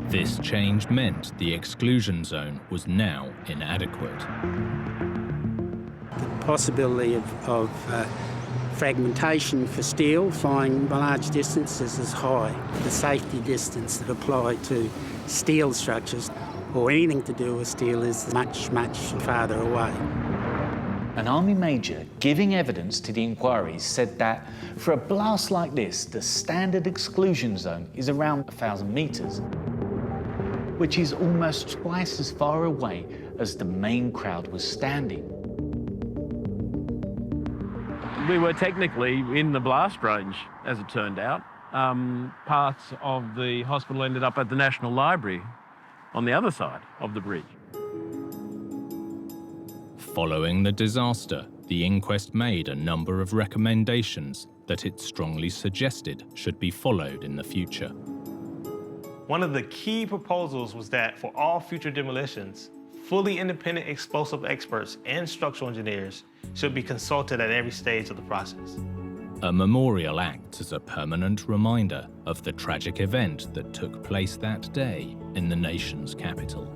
This change meant the exclusion zone was now inadequate. The possibility of fragmentation for steel flying large distances is high. The safety distance that applied to steel structures or anything to do with steel is much, much farther away. An army major giving evidence to the inquiries said that for a blast like this, the standard exclusion zone is around 1,000 meters, which is almost twice as far away as the main crowd was standing. We were technically in the blast range, as it turned out. Parts of the hospital ended up at the National Library on the other side of the bridge. Following the disaster, the inquest made a number of recommendations that it strongly suggested should be followed in the future. One of the key proposals was that for all future demolitions, fully independent explosive experts and structural engineers should be consulted at every stage of the process. A memorial acts as a permanent reminder of the tragic event that took place that day in the nation's capital.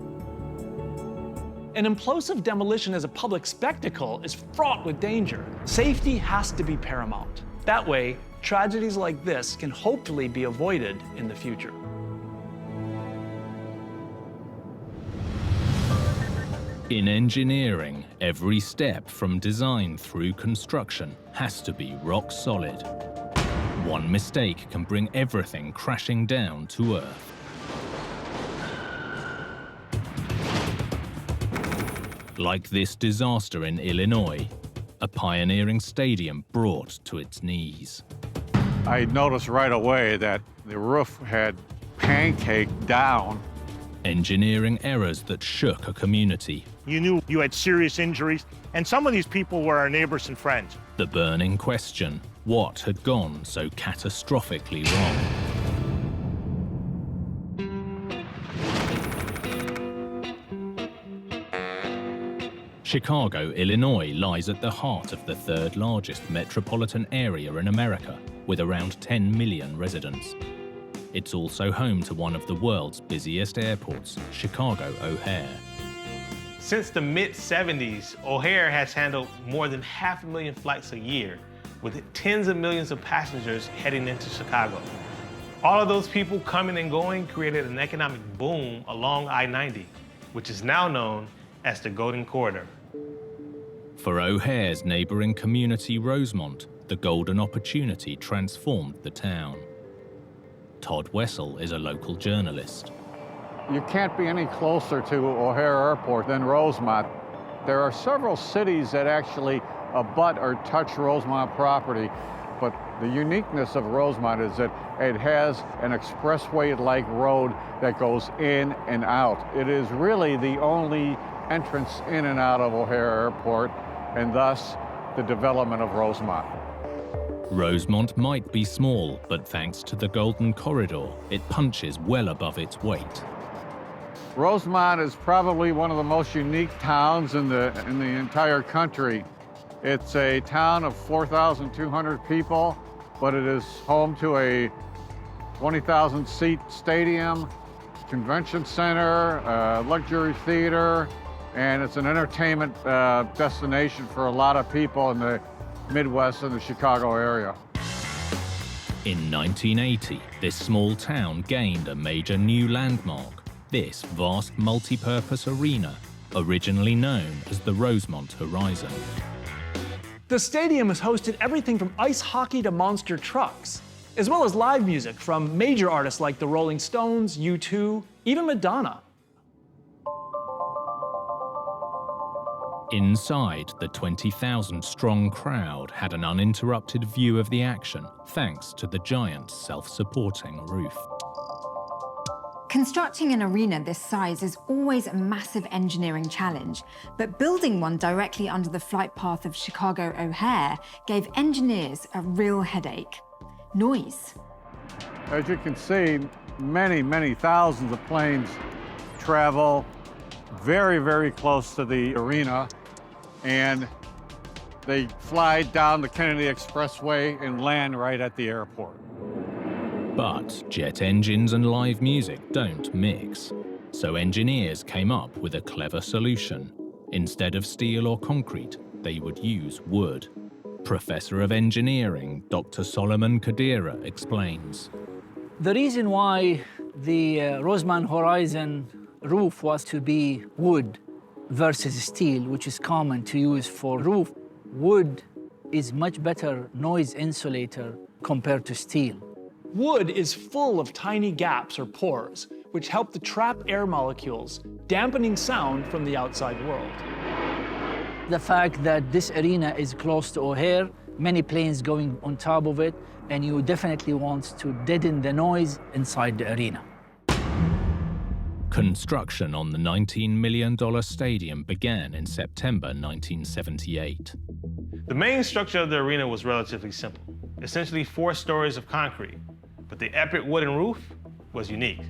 An implosive demolition as a public spectacle is fraught with danger. Safety has to be paramount. That way, tragedies like this can hopefully be avoided in the future. In engineering, every step from design through construction has to be rock solid. One mistake can bring everything crashing down to earth. Like this disaster in Illinois, a pioneering stadium brought to its knees. I noticed right away that the roof had pancaked down. Engineering errors that shook a community. You knew you had serious injuries, and some of these people were our neighbors and friends. The burning question, what had gone so catastrophically wrong? Chicago, Illinois lies at the heart of the third largest metropolitan area in America, with around 10 million residents. It's also home to one of the world's busiest airports, Chicago O'Hare. Since the mid-70s, O'Hare has handled more than 500,000 flights a year, with tens of millions of passengers heading into Chicago. All of those people coming and going created an economic boom along I-90, which is now known as the Golden Corridor. For O'Hare's neighboring community Rosemont, the golden opportunity transformed the town. Todd Wessel is a local journalist. You can't be any closer to O'Hare Airport than Rosemont. There are several cities that actually abut or touch Rosemont property, but the uniqueness of Rosemont is that it has an expressway-like road that goes in and out. It is really the only entrance in and out of O'Hare Airport, and thus the development of Rosemont. Rosemont might be small, but thanks to the Golden Corridor, it punches well above its weight. Rosemont is probably one of the most unique towns in the entire country. It's a town of 4,200 people, but it is home to a 20,000 seat stadium, convention center, luxury theater, and it's an entertainment destination for a lot of people in the Midwest and the Chicago area. In 1980, this small town gained a major new landmark, this vast multi-purpose arena, originally known as the Rosemont Horizon. The stadium has hosted everything from ice hockey to monster trucks, as well as live music from major artists like the Rolling Stones, U2, even Madonna. Inside, the 20,000-strong crowd had an uninterrupted view of the action, thanks to the giant self-supporting roof. Constructing an arena this size is always a massive engineering challenge, but building one directly under the flight path of Chicago O'Hare gave engineers a real headache: noise. As you can see, many, many thousands of planes travel very, very close to the arena, and they fly down the Kennedy Expressway and land right at the airport. But jet engines and live music don't mix. So engineers came up with a clever solution. Instead of steel or concrete, they would use wood. Professor of Engineering, Dr. Solomon Kadira explains. The reason why the Rosemont Horizon roof was to be wood versus steel, which is common to use for roof, wood is much better noise insulator compared to steel. Wood is full of tiny gaps or pores, which help to trap air molecules, dampening sound from the outside world. The fact that this arena is close to O'Hare, many planes going on top of it, and you definitely want to deaden the noise inside the arena. Construction on the $19 million stadium began in September 1978. The main structure of the arena was relatively simple, essentially 4 stories of concrete, but the epic wooden roof was unique.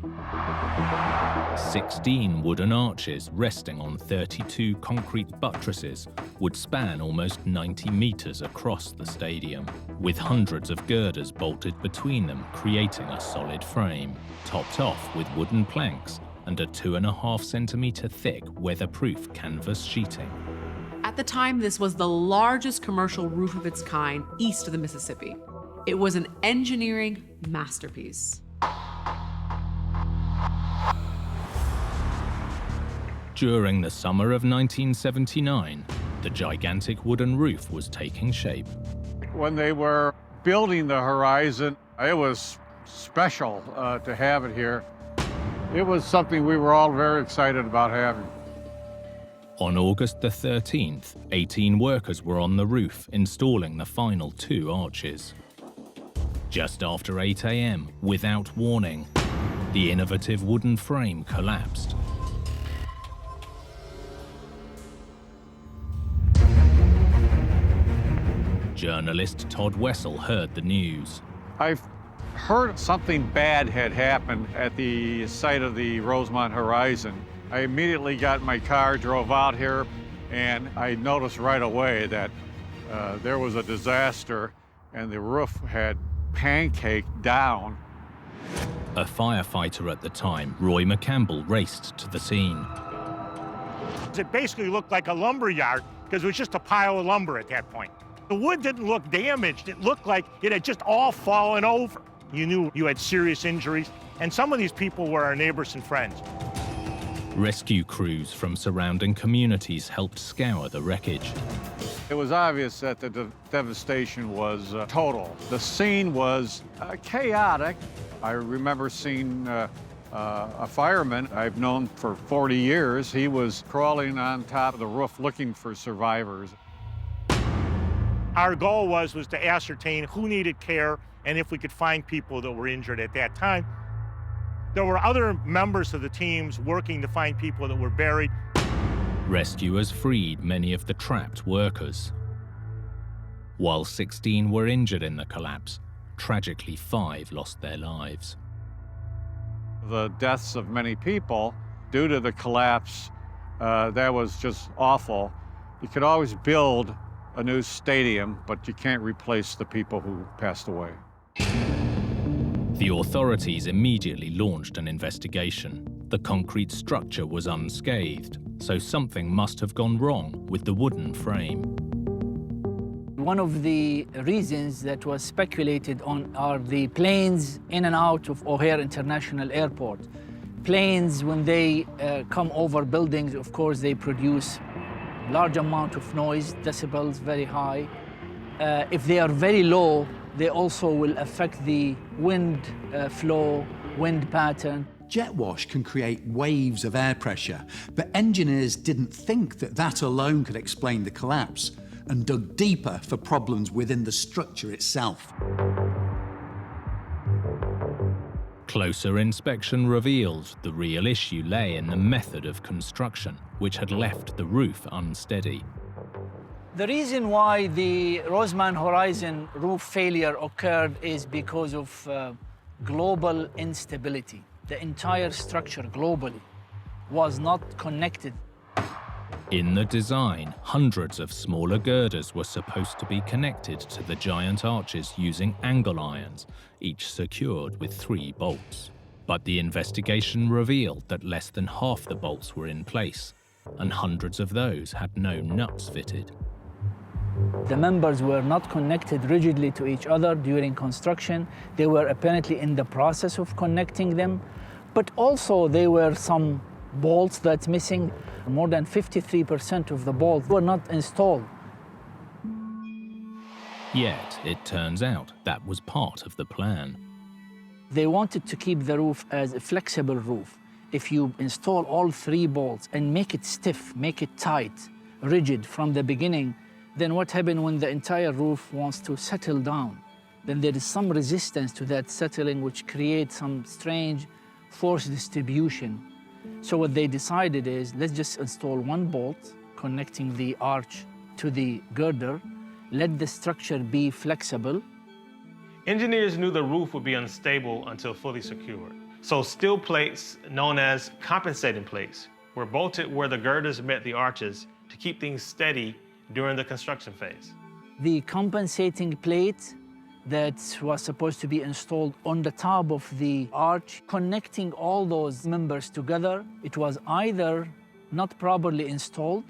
16 wooden arches resting on 32 concrete buttresses would span almost 90 meters across the stadium, with hundreds of girders bolted between them, creating a solid frame, topped off with wooden planks and a 2.5 centimeter thick weatherproof canvas sheeting. At the time, this was the largest commercial roof of its kind east of the Mississippi. It was an engineering masterpiece. During the summer of 1979, the gigantic wooden roof was taking shape. When they were building the Horizon, it was special to have it here. It was something we were all very excited about having. On August the 13th, 18 workers were on the roof installing the final 2 arches. Just after 8 a.m., without warning, the innovative wooden frame collapsed. Journalist Todd Wessel heard the news. I've heard something bad had happened at the site of the Rosemont Horizon. I immediately got in my car, drove out here, and I noticed right away that there was a disaster and the roof had pancaked down. A firefighter at the time, Roy McCampbell, raced to the scene. It basically looked like a lumber yard because it was just a pile of lumber at that point. The wood didn't look damaged. It looked like it had just all fallen over. you knew you had serious injuries, and some of these people were our neighbors and friends. Rescue crews from surrounding communities helped scour the wreckage. It was obvious that the devastation was total. The scene was chaotic. I remember seeing a fireman I've known for 40 years. He was crawling on top of the roof looking for survivors. Our goal was to ascertain who needed care and if we could find people that were injured at that time. There were other members of the teams working to find people that were buried. Rescuers freed many of the trapped workers. While 16 were injured in the collapse, tragically 5 lost their lives. The deaths of many people due to the collapse, that was just awful. You could always build a new stadium, but you can't replace the people who passed away. The authorities immediately launched an investigation. The concrete structure was unscathed, so something must have gone wrong with the wooden frame. One of the reasons that was speculated on are the planes in and out of O'Hare International Airport. Planes, when they come over buildings, of course, they produce large amount of noise, decibels very high. If they are very low, they also will affect the wind flow, wind pattern. Jet wash can create waves of air pressure, but engineers didn't think that that alone could explain the collapse and dug deeper for problems within the structure itself. Closer inspection revealed the real issue lay in the method of construction, which had left the roof unsteady. The reason why the Roseman Horizon roof failure occurred is because of global instability. The entire structure globally was not connected. In the design, hundreds of smaller girders were supposed to be connected to the giant arches using angle irons, each secured with 3 bolts. But the investigation revealed that less than half the bolts were in place, and hundreds of those had no nuts fitted. The members were not connected rigidly to each other during construction. They were apparently in the process of connecting them, but also there were some bolts that's missing. More than 53% of the bolts were not installed. Yet, it turns out that was part of the plan. They wanted to keep the roof as a flexible roof. If you install all 3 bolts and make it stiff, make it tight, rigid from the beginning, then what happens when the entire roof wants to settle down? Then there is some resistance to that settling, which creates some strange force distribution. So what they decided is, let's just install 1 bolt connecting the arch to the girder, let the structure be flexible. Engineers knew the roof would be unstable until fully secured. So steel plates, known as compensating plates, were bolted where the girders met the arches to keep things steady during the construction phase. The compensating plate that was supposed to be installed on the top of the arch, connecting all those members together, it was either not properly installed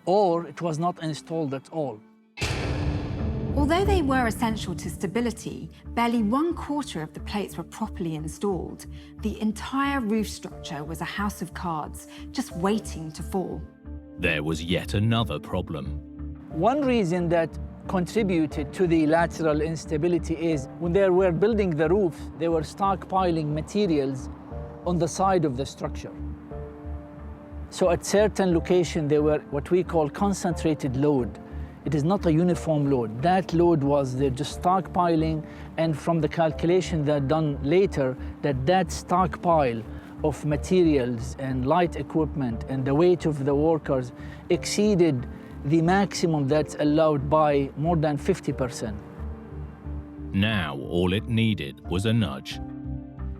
or it was not installed at all. Although they were essential to stability, barely 1/4 of the plates were properly installed. The entire roof structure was a house of cards, just waiting to fall. There was yet another problem. One reason that contributed to the lateral instability is when they were building the roof, they were stockpiling materials on the side of the structure. So at certain locations, they were what we call concentrated load. It is not a uniform load. That load was they're just stockpiling, and from the calculation that done later, that stockpile of materials and light equipment and the weight of the workers exceeded the maximum that's allowed by more than 50%. Now all it needed was a nudge.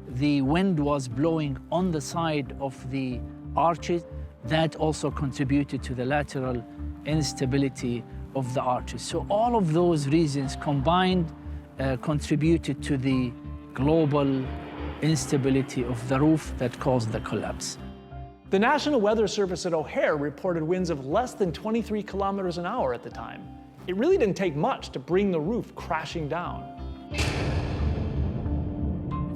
The wind was blowing on the side of the arches. That also contributed to the lateral instability of the arches. So all of those reasons combined contributed to the global instability of the roof that caused the collapse. The National Weather Service at O'Hare reported winds of less than 23 kilometers an hour at the time. It really didn't take much to bring the roof crashing down.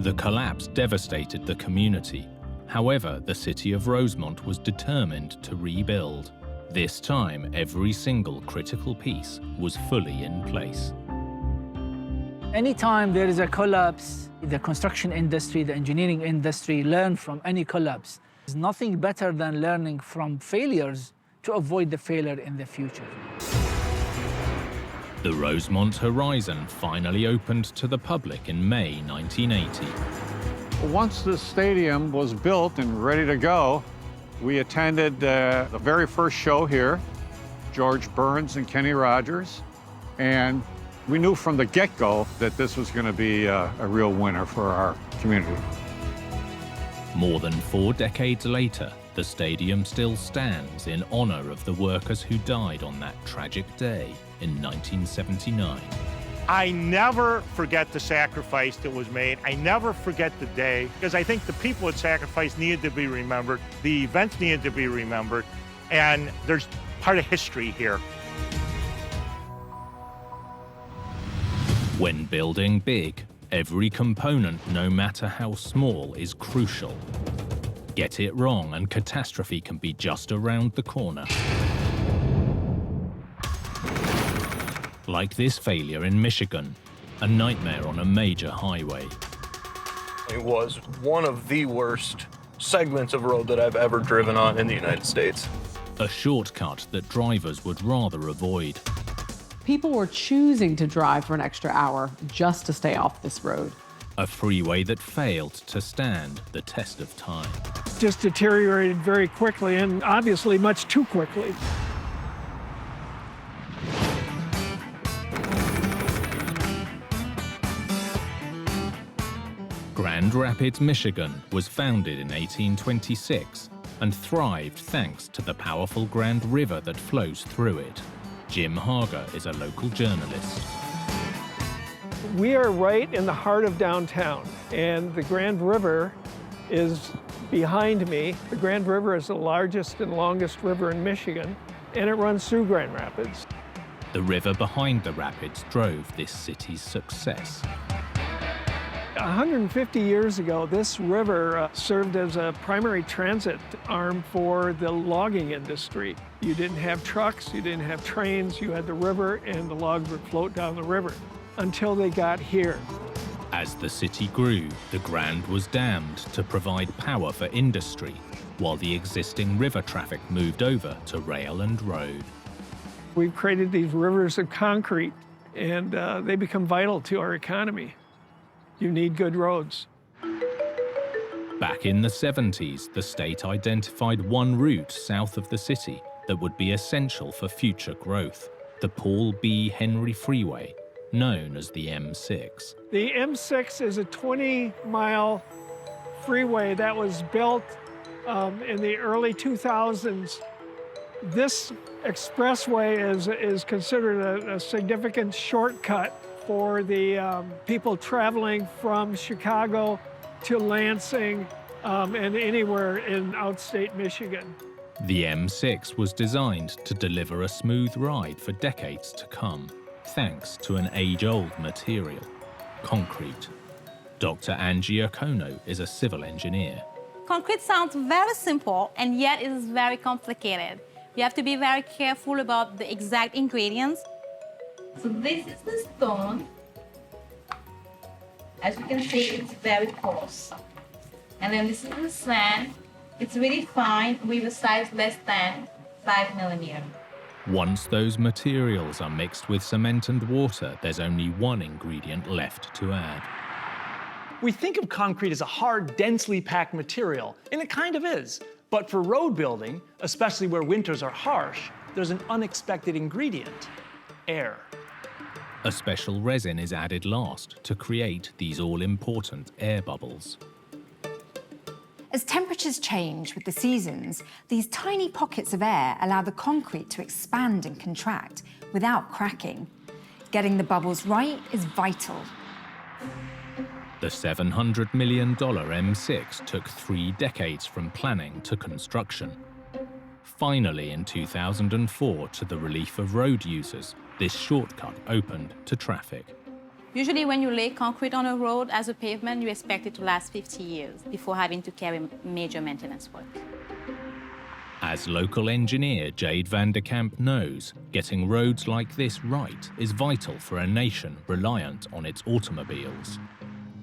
The collapse devastated the community. However, the city of Rosemont was determined to rebuild. This time, every single critical piece was fully in place. Anytime there is a collapse, the construction industry, the engineering industry learn from any collapse. There's nothing better than learning from failures to avoid the failure in the future. The Rosemont Horizon finally opened to the public in May 1980. Once the stadium was built and ready to go, we attended the very first show here, George Burns and Kenny Rogers, and we knew from the get-go that this was going to be a real winner for our community. More than 4 decades later, the stadium still stands in honor of the workers who died on that tragic day in 1979. I never forget the sacrifice that was made. I never forget the day, because I think the people that sacrificed needed to be remembered, the events needed to be remembered, and there's part of history here. When building big, every component, no matter how small, is crucial. Get it wrong and catastrophe can be just around the corner. Like this failure in Michigan, a nightmare on a major highway. It was one of the worst segments of road that I've ever driven on in the United States. A shortcut that drivers would rather avoid. People were choosing to drive for an extra hour just to stay off this road. A freeway that failed to stand the test of time. Just deteriorated very quickly, and obviously much too quickly. Grand Rapids, Michigan was founded in 1826 and thrived thanks to the powerful Grand River that flows through it. Jim Hager is a local journalist. We are right in the heart of downtown, and the Grand River is behind me. The Grand River is the largest and longest river in Michigan, and it runs through Grand Rapids. The river behind the rapids drove this city's success. 150 years ago, this river served as a primary transit arm for the logging industry. You didn't have trucks, you didn't have trains, you had the river and the logs would float down the river until they got here. As the city grew, the Grand was dammed to provide power for industry, while the existing river traffic moved over to rail and road. We've created these rivers of concrete, and they become vital to our economy. You need good roads. Back in the 70s, the state identified one route south of the city that would be essential for future growth, the Paul B. Henry Freeway, known as the M6. The M6 is a 20-mile freeway that was built in the early 2000s. This expressway is considered a significant shortcut for the people traveling from Chicago to Lansing and anywhere in outstate Michigan. The M6 was designed to deliver a smooth ride for decades to come, thanks to an age-old material, concrete. Dr. Angie Okono is a civil engineer. Concrete sounds very simple, and yet it is very complicated. You have to be very careful about the exact ingredients. So this is the stone. As you can see, it's very coarse. And then this is the sand. It's really fine with a size less than 5 millimeters. Once those materials are mixed with cement and water, there's only one ingredient left to add. We think of concrete as a hard, densely packed material, and it kind of is. But for road building, especially where winters are harsh, there's an unexpected ingredient: air. A special resin is added last to create these all-important air bubbles. As temperatures change with the seasons, these tiny pockets of air allow the concrete to expand and contract without cracking. Getting the bubbles right is vital. The $700 million M6 took 3 decades from planning to construction. Finally, in 2004, to the relief of road users, this shortcut opened to traffic. Usually when you lay concrete on a road as a pavement, you expect it to last 50 years before having to carry major maintenance work. As local engineer Jade van der Kamp knows, getting roads like this right is vital for a nation reliant on its automobiles.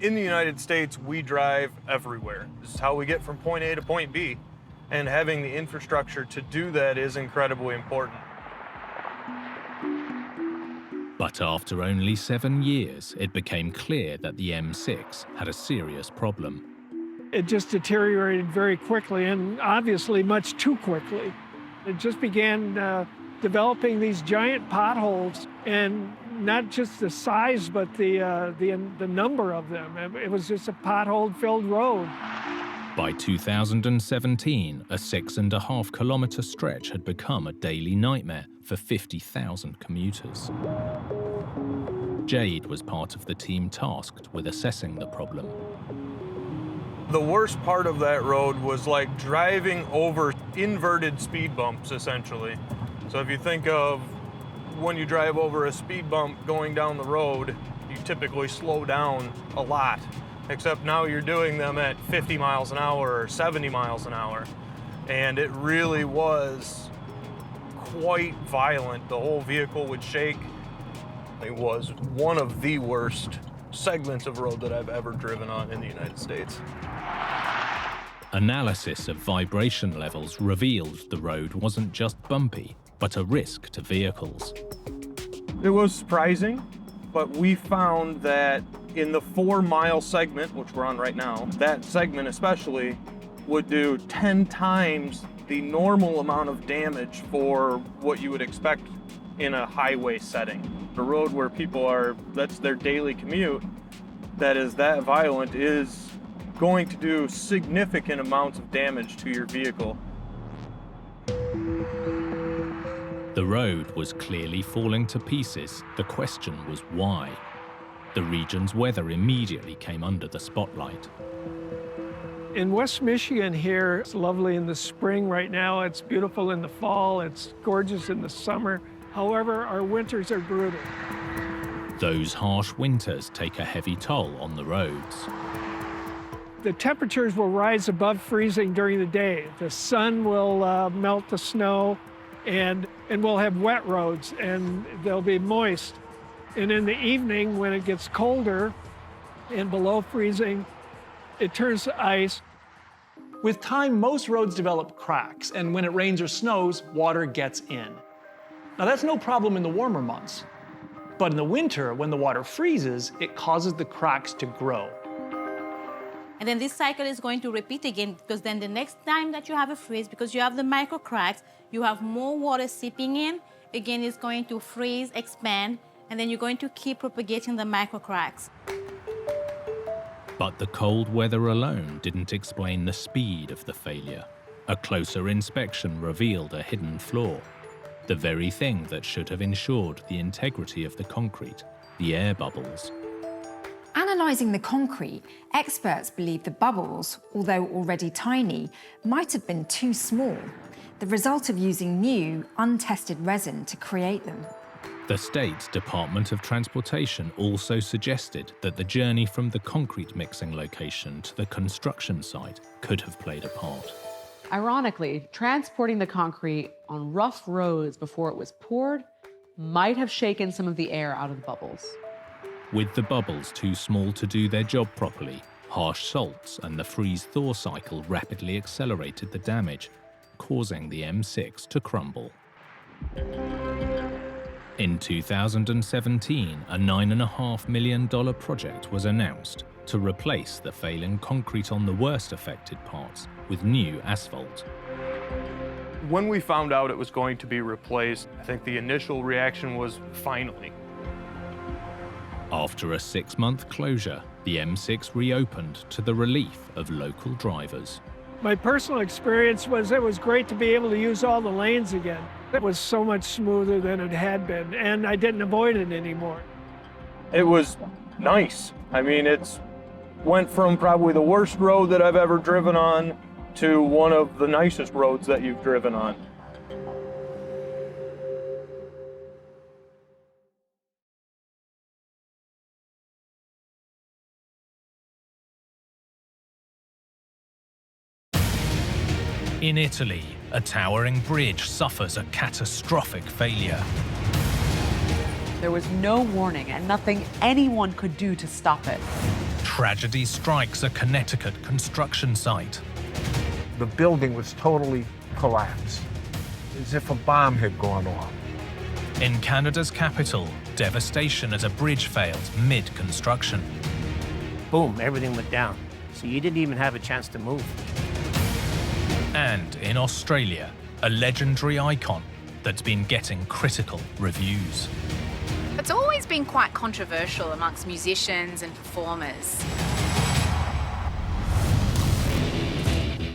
In the United States, we drive everywhere. This is how we get from point A to point B. And having the infrastructure to do that is incredibly important. But after only 7 years, it became clear that the M6 had a serious problem. It just deteriorated very quickly, and obviously much too quickly. It just began developing these giant potholes, and not just the size, but the number of them. It was just a pothole-filled road. By 2017, a 6.5-kilometre stretch had become a daily nightmare for 50,000 commuters. Jade was part of the team tasked with assessing the problem. The worst part of that road was like driving over inverted speed bumps, essentially. So if you think of when you drive over a speed bump going down the road, you typically slow down a lot, except now you're doing them at 50 miles an hour or 70 miles an hour. And it really was quite violent. The whole vehicle would shake. It was one of the worst segments of road that I've ever driven on in the United States. Analysis of vibration levels revealed the road wasn't just bumpy, but a risk to vehicles. It was surprising, but we found that in the 4-mile segment, which we're on right now, that segment especially would do 10 times the normal amount of damage for what you would expect in a highway setting. A road where people are, that's their daily commute, that is that violent, is going to do significant amounts of damage to your vehicle. The road was clearly falling to pieces. The question was why. The region's weather immediately came under the spotlight. In West Michigan here, it's lovely in the spring right now. It's beautiful in the fall. It's gorgeous in the summer. However, our winters are brutal. Those harsh winters take a heavy toll on the roads. The temperatures will rise above freezing during the day. The sun will melt the snow, and we'll have wet roads, and they'll be moist. And in the evening, when it gets colder and below freezing, it turns to ice. With time, most roads develop cracks, and when it rains or snows, water gets in. Now that's no problem in the warmer months. But in the winter, when the water freezes, it causes the cracks to grow. And then this cycle is going to repeat again, because then the next time that you have a freeze, because you have the micro cracks, you have more water seeping in. Again, it's going to freeze, expand, and then you're going to keep propagating the micro cracks. But the cold weather alone didn't explain the speed of the failure. A closer inspection revealed a hidden flaw. The very thing that should have ensured the integrity of the concrete, the air bubbles. Analysing the concrete, experts believe the bubbles, although already tiny, might have been too small, the result of using new, untested resin to create them. The state's Department of Transportation also suggested that the journey from the concrete mixing location to the construction site could have played a part. Ironically, transporting the concrete on rough roads before it was poured might have shaken some of the air out of the bubbles. With the bubbles too small to do their job properly, harsh salts and the freeze-thaw cycle rapidly accelerated the damage, causing the M6 to crumble. In 2017, a $9.5 million project was announced to replace the failing concrete on the worst affected parts with new asphalt. When we found out it was going to be replaced, I think the initial reaction was finally. After a 6-month closure, the M6 reopened to the relief of local drivers. My personal experience was it was great to be able to use all the lanes again. It was so much smoother than it had been, and I didn't avoid it anymore. It was nice. I mean, it's went from probably the worst road that I've ever driven on to one of the nicest roads that you've driven on. In Italy, a towering bridge suffers a catastrophic failure. There was no warning and nothing anyone could do to stop it. Tragedy strikes a Connecticut construction site. The building was totally collapsed, as if a bomb had gone off. In Canada's capital, devastation as a bridge fails mid-construction. Boom, everything went down. So you didn't even have a chance to move. And in Australia, a legendary icon that's been getting critical reviews. It's always been quite controversial amongst musicians and performers.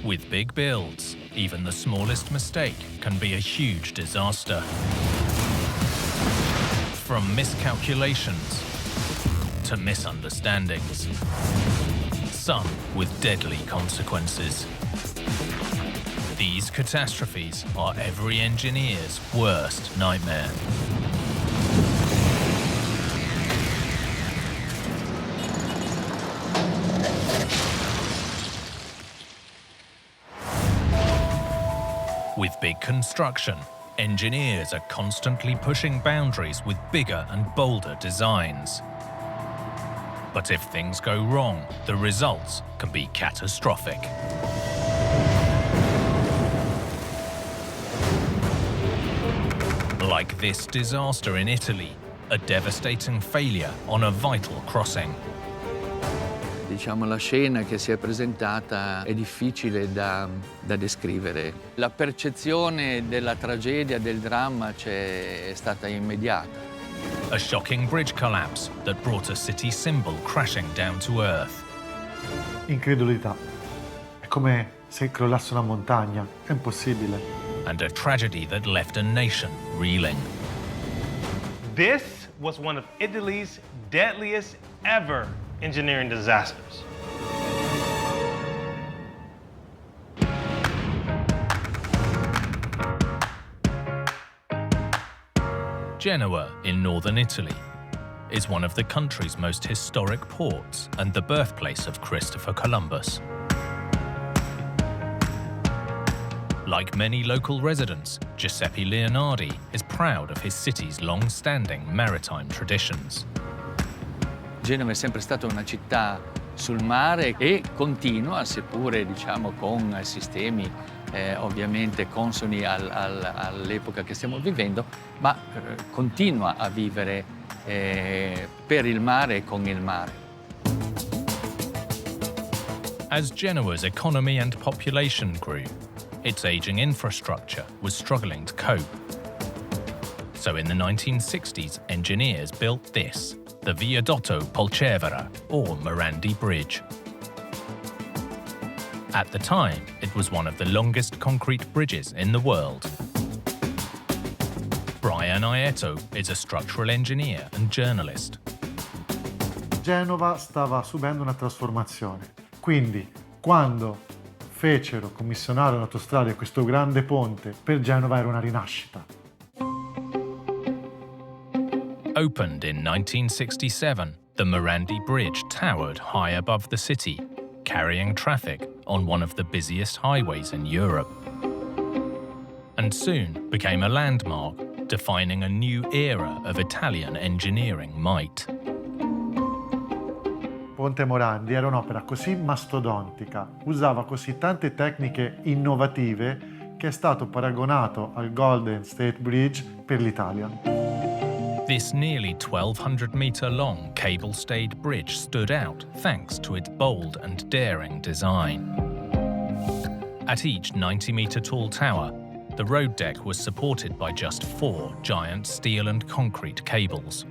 With big builds, even the smallest mistake can be a huge disaster. From miscalculations to misunderstandings, some with deadly consequences. These catastrophes are every engineer's worst nightmare. With big construction, engineers are constantly pushing boundaries with bigger and bolder designs. But if things go wrong, the results can be catastrophic. Like this disaster in Italy, a devastating failure on a vital crossing. Diciamo, la scena che si è presentata è difficile da descrivere. La percezione della tragedia, del dramma è stata immediata. A shocking bridge collapse that brought a city symbol crashing down to earth. Incredulità. È come se crollasse una montagna. È impossibile. And a tragedy that left a nation reeling. This was one of Italy's deadliest ever engineering disasters. Genoa in northern Italy is one of the country's most historic ports and the birthplace of Christopher Columbus. Like many local residents, Giuseppe Leonardi is proud of his city's long-standing maritime traditions. Genova è sempre stata una città sul mare e continua, seppure diciamo con sistemi ovviamente consoni all'epoca che stiamo vivendo, ma continua a vivere per il mare e con il mare. As Genoa's economy and population grew, its aging infrastructure was struggling to cope. So in the 1960s, engineers built this, the Viadotto Polcevera, or Morandi Bridge. At the time, it was one of the longest concrete bridges in the world. Brian Aietto is a structural engineer and journalist. Genova stava subendo una trasformazione. Quindi, quando commissionarono un'autostrada e questo grande ponte, per Genova era una rinascita. Opened in 1967, the Morandi Bridge towered high above the city, carrying traffic on one of the busiest highways in Europe. And soon became a landmark, defining a new era of Italian engineering might. Ponte Morandi era un'opera così mastodontica, usava così tante tecniche innovative che è stato paragonato al Golden State Bridge per l'Italia. This nearly 1,200-meter-long cable-stayed bridge stood out thanks to its bold and daring design. At each 90-meter-tall tower, the road deck was supported by just 4 giant steel and concrete cables.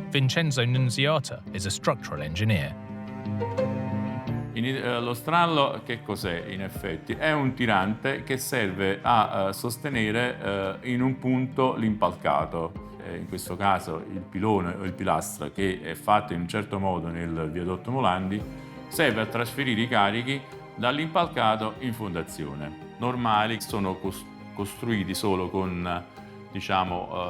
Vincenzo Nunziata is a structural engineer. Lo strallo che cos'è in effetti? È un tirante che serve a sostenere in un punto l'impalcato. In questo caso il pilone o il pilastro, che è fatto in un certo modo nel viadotto Morandi, serve a trasferire i carichi dall'impalcato in fondazione. Normali sono costruiti solo con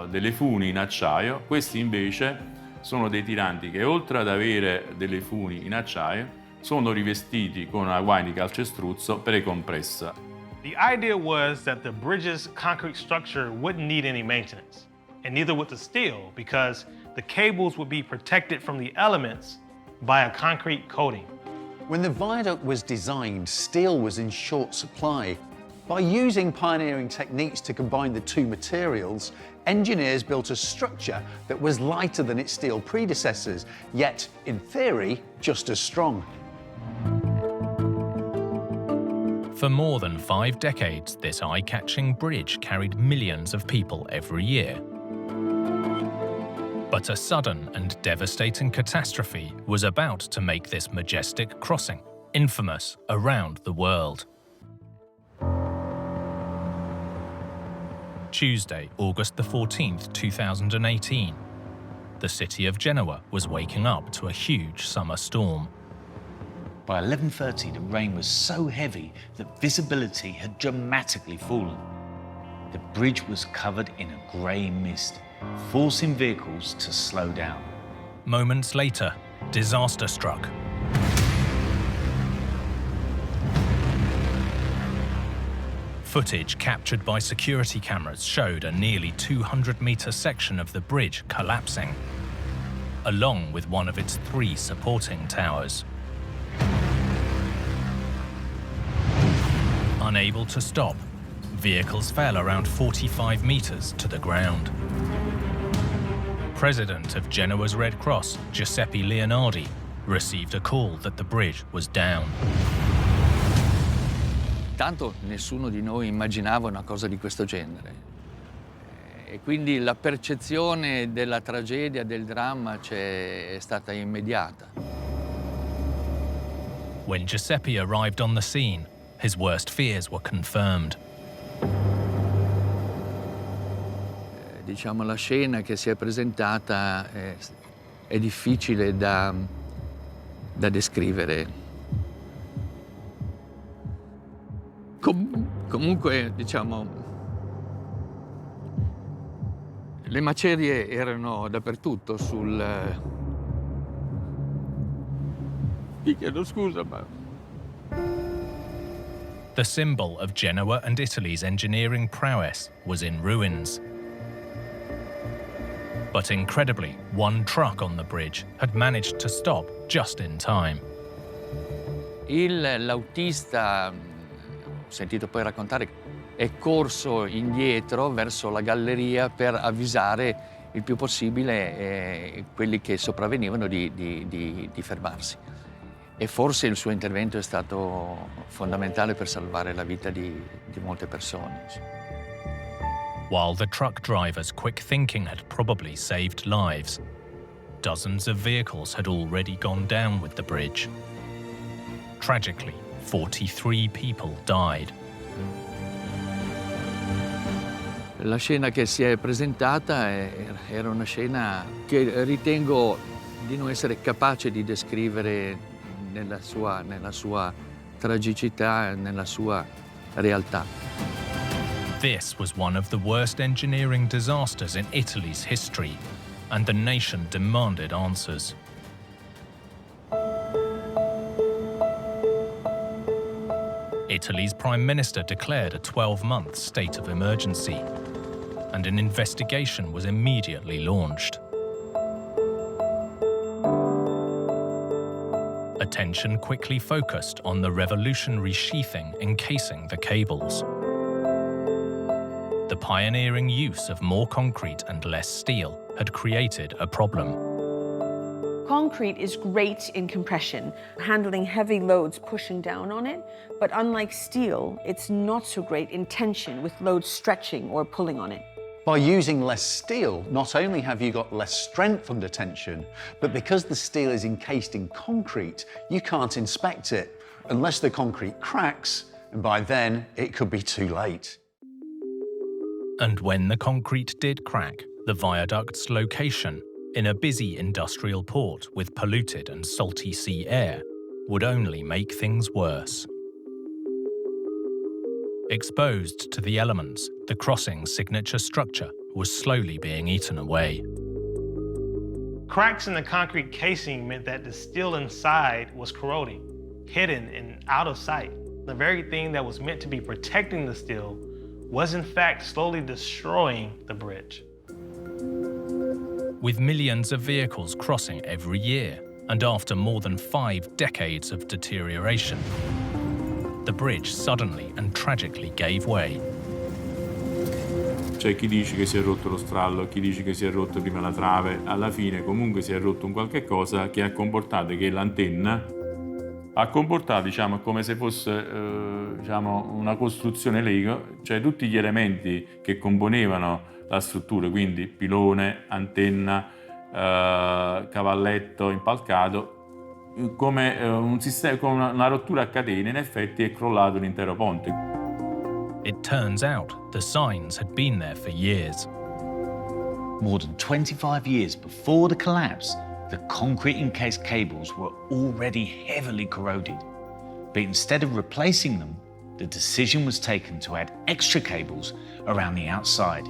delle funi in acciaio. Questi invece sono dei tiranti che, oltre ad avere delle funi in acciaio, sono rivestiti con una guaina di calcestruzzo precompressa. The idea was that the bridge's concrete structure wouldn't need any maintenance, and neither would the steel, because the cables would be protected from the elements by a concrete coating. When the viaduct was designed, steel was in short supply. By using pioneering techniques to combine the two materials, engineers built a structure that was lighter than its steel predecessors, yet, in theory, just as strong. For more than 5 decades, this eye-catching bridge carried millions of people every year. But a sudden and devastating catastrophe was about to make this majestic crossing infamous around the world. Tuesday, August the 14th, 2018. The city of Genoa was waking up to a huge summer storm. By 11:30, the rain was so heavy that visibility had dramatically fallen. The bridge was covered in a grey mist, forcing vehicles to slow down. Moments later, disaster struck. Footage captured by security cameras showed a nearly 200-metre section of the bridge collapsing, along with one of its 3 supporting towers. Unable to stop, vehicles fell around 45 metres to the ground. President of Genoa's Red Cross, Giuseppe Leonardi, received a call that the bridge was down. Tanto nessuno di noi immaginava una cosa di questo genere. E quindi la percezione della tragedia, del dramma è stata immediata. When Giuseppe arrived on the scene, his worst fears were confirmed. Diciamo, la scena che si è presentata è difficile da descrivere. Comunque, diciamo, le macerie erano dappertutto Vi chiedo scusa, ma... The symbol of Genoa and Italy's engineering prowess was in ruins. But incredibly, one truck on the bridge had managed to stop just in time. L'autista, ho sentito poi raccontare, è corso indietro verso la galleria per avvisare il più possibile quelli che sopravvenivano di fermarsi. E forse il suo intervento è stato fondamentale per salvare la vita di molte persone. While the truck driver's quick thinking had probably saved lives, dozens of vehicles had already gone down with the bridge. Tragically, 43 people died. La scena che si è presentata era una scena che ritengo di non essere capace di descrivere nella sua tragicità, nella sua realtà. This was one of the worst engineering disasters in Italy's history, and the nation demanded answers. Italy's Prime Minister declared a 12-month state of emergency, and an investigation was immediately launched. Attention quickly focused on the revolutionary sheathing encasing the cables. The pioneering use of more concrete and less steel had created a problem. Concrete is great in compression, handling heavy loads pushing down on it, but unlike steel, it's not so great in tension with loads stretching or pulling on it. By using less steel, not only have you got less strength under tension, but because the steel is encased in concrete, you can't inspect it unless the concrete cracks, and by then it could be too late. And when the concrete did crack, the viaduct's location, in a busy industrial port with polluted and salty sea air, would only make things worse. Exposed to the elements, the crossing's signature structure was slowly being eaten away. Cracks in the concrete casing meant that the steel inside was corroding. hidden and out of sight. The very thing that was meant to be protecting the steel was in fact slowly destroying the bridge. With millions of vehicles crossing every year, and after more than 5 decades of deterioration, the bridge suddenly and tragically gave way. C'è chi dice che si è rotto lo strallo, chi dice che si è rotto prima la trave, alla fine comunque si è rotto un qualche cosa che ha comportato che l'antenna ha comportato, diciamo, come se fosse diciamo, una costruzione Lego, cioè tutti gli elementi che componevano la struttura, quindi pilone, antenna, cavalletto impalcato, come un sistema, con una rottura a catene, in effetti è crollato l'intero ponte. It turns out the signs had been there for years. More than 25 years before the collapse, the concrete encased cables were already heavily corroded. But instead of replacing them, the decision was taken to add extra cables around the outside.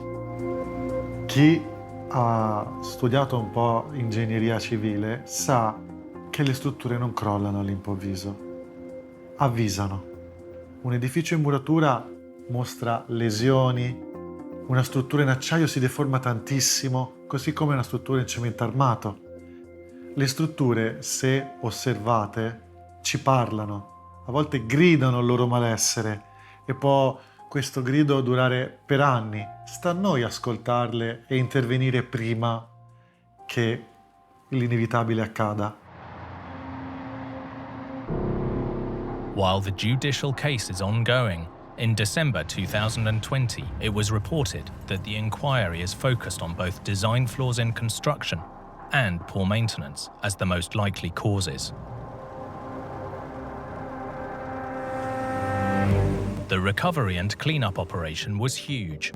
Chi ha studiato un po' ingegneria civile sa che le strutture non crollano all'improvviso, avvisano. Un edificio in muratura mostra lesioni, una struttura in acciaio si deforma tantissimo, così come una struttura in cemento armato. Le strutture, se osservate, ci parlano, a volte gridano il loro malessere e può questo grido durare per anni. Sta a noi ascoltarle e intervenire prima che l'inevitabile accada. While the judicial case is ongoing, in December 2020, it was reported that the inquiry is focused on both design flaws in construction and poor maintenance as the most likely causes. The recovery and cleanup operation was huge.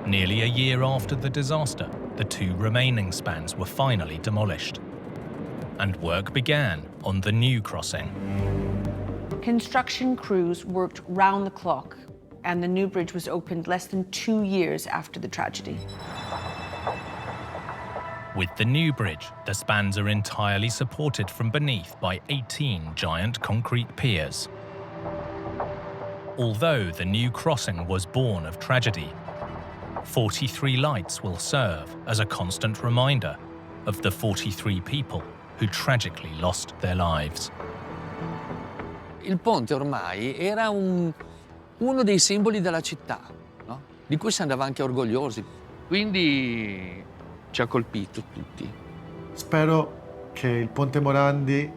Nearly a year after the disaster, the 2 remaining spans were finally demolished, and work began on the new crossing. Construction crews worked round the clock, and the new bridge was opened less than 2 years after the tragedy. With the new bridge, the spans are entirely supported from beneath by 18 giant concrete piers. Although the new crossing was born of tragedy, 43 lights will serve as a constant reminder of the 43 people who tragically lost their lives. Il ponte ormai era uno dei simboli della città, no? Di cui si andava anche orgogliosi. Quindi ci ha colpito tutti. Spero che il Ponte Morandi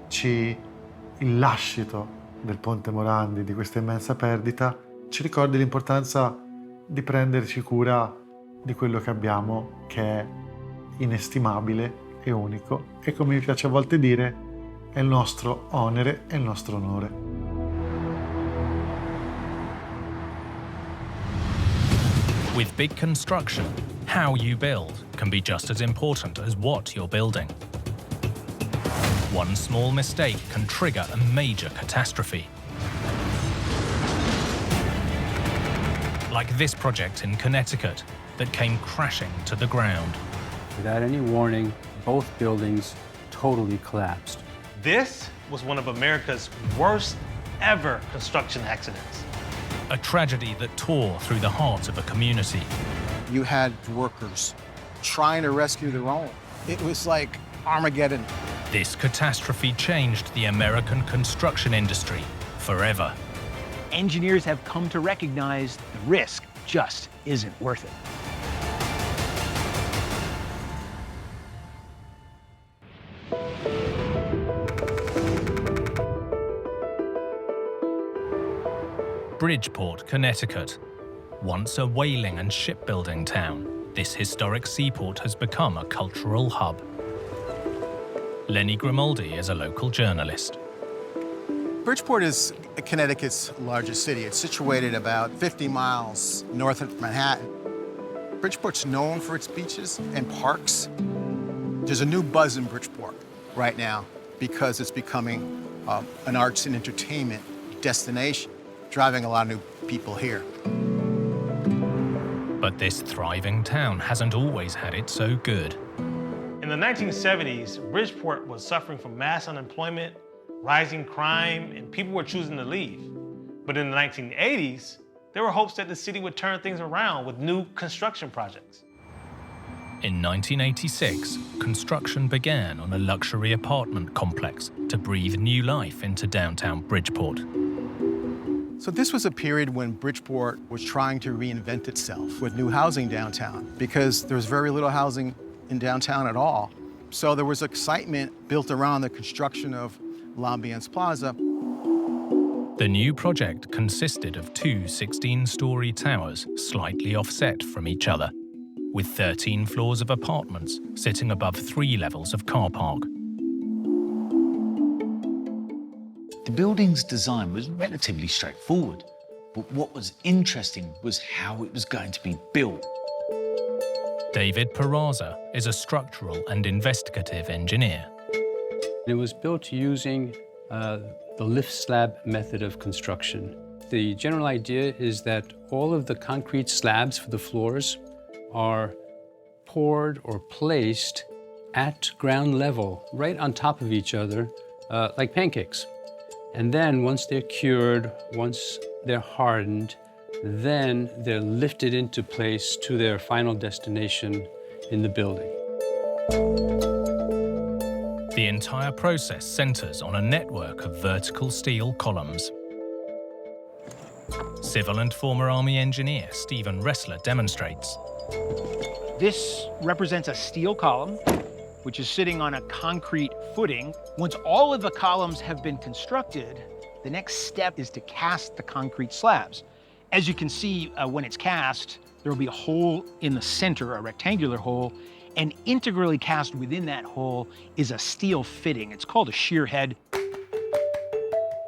il lascito del Ponte Morandi, di questa immensa perdita, ci ricordi l'importanza di prenderci cura di quello che abbiamo, che è inestimabile e unico, e come mi piace a volte dire, è il nostro onere e il nostro onore. With big construction, how you build can be just as important as what you're building. One small mistake can trigger a major catastrophe. Like this project in Connecticut that came crashing to the ground. Without any warning, both buildings totally collapsed. This was one of America's worst ever construction accidents. A tragedy that tore through the heart of a community. You had workers trying to rescue their own. It was like Armageddon. This catastrophe changed the American construction industry forever. Engineers have come to recognize the risk just isn't worth it. Bridgeport, Connecticut. Once a whaling and shipbuilding town, this historic seaport has become a cultural hub. Lenny Grimaldi is a local journalist. Bridgeport is Connecticut's largest city. It's situated about 50 miles north of Manhattan. Bridgeport's known for its beaches and parks. There's a new buzz in Bridgeport right now because it's becoming an arts and entertainment destination, driving a lot of new people here. But this thriving town hasn't always had it so good. In In the 1970s, Bridgeport was suffering from mass unemployment, rising crime, and people were choosing to leave. But in the 1980s, there were hopes that the city would turn things around with new construction projects. In 1986, construction began on a luxury apartment complex to breathe new life into downtown Bridgeport. So this was a period when Bridgeport was trying to reinvent itself with new housing downtown because there was very little housing in downtown at all. So there was excitement built around the construction of L'Ambiance Plaza. The new project consisted of two 16-story towers slightly offset from each other, with 13 floors of apartments sitting above 3 levels of car park. The building's design was relatively straightforward, but what was interesting was how it was going to be built. David Peraza is a structural and investigative engineer. It was built using the lift slab method of construction. The general idea is that all of the concrete slabs for the floors are poured or placed at ground level, right on top of each other, like pancakes. And then once they're cured, once they're hardened, then they're lifted into place to their final destination in the building. The entire process centers on a network of vertical steel columns. Civil and former Army engineer Stephen Ressler demonstrates. This represents a steel column, which is sitting on a concrete footing. Once all of the columns have been constructed, the next step is to cast the concrete slabs. As you can see, when it's cast, there will be a hole in the center, a rectangular hole, and integrally cast within that hole is a steel fitting. It's called a shear head.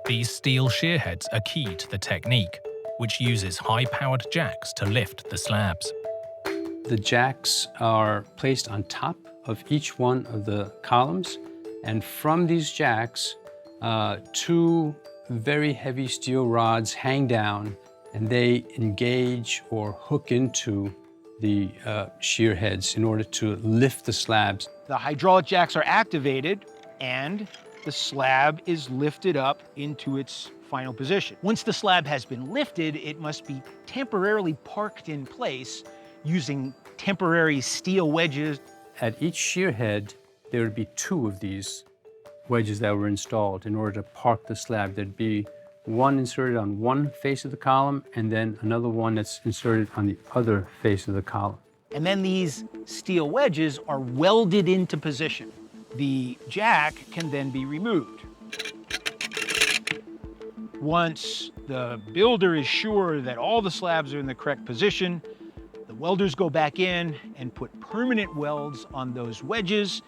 These steel shear heads are key to the technique, which uses high-powered jacks to lift the slabs. The jacks are placed on top of each one of the columns, and from these jacks, 2 very heavy steel rods hang down, and they engage or hook into the shear heads in order to lift the slabs. The hydraulic jacks are activated, and the slab is lifted up into its final position. Once the slab has been lifted, it must be temporarily parked in place using temporary steel wedges. At each shear head, there would be 2 of these wedges that were installed in order to park the slab. There'd be one inserted on one face of the column, and then another one that's inserted on the other face of the column. And then these steel wedges are welded into position. The jack can then be removed. Once the builder is sure that all the slabs are in the correct position, the welders go back in and put permanent welds on those wedges,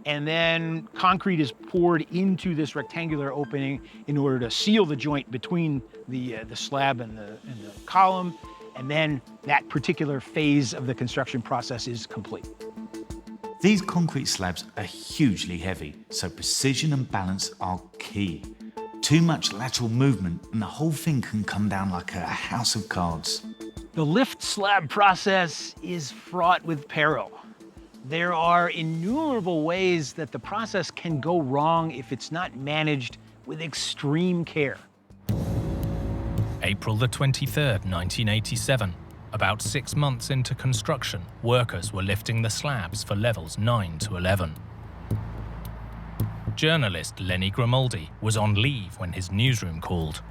and then concrete is poured into this rectangular opening in order to seal the joint between the slab and the column, and then that particular phase of the construction process is complete. These concrete slabs are hugely heavy, so precision and balance are key. Too much lateral movement and the whole thing can come down like a house of cards. The lift slab process is fraught with peril. There are innumerable ways that the process can go wrong if it's not managed with extreme care. April the 23rd, 1987. About 6 months into construction, workers were lifting the slabs for levels 9 to 11. Journalist Lenny Grimaldi was on leave when his newsroom called.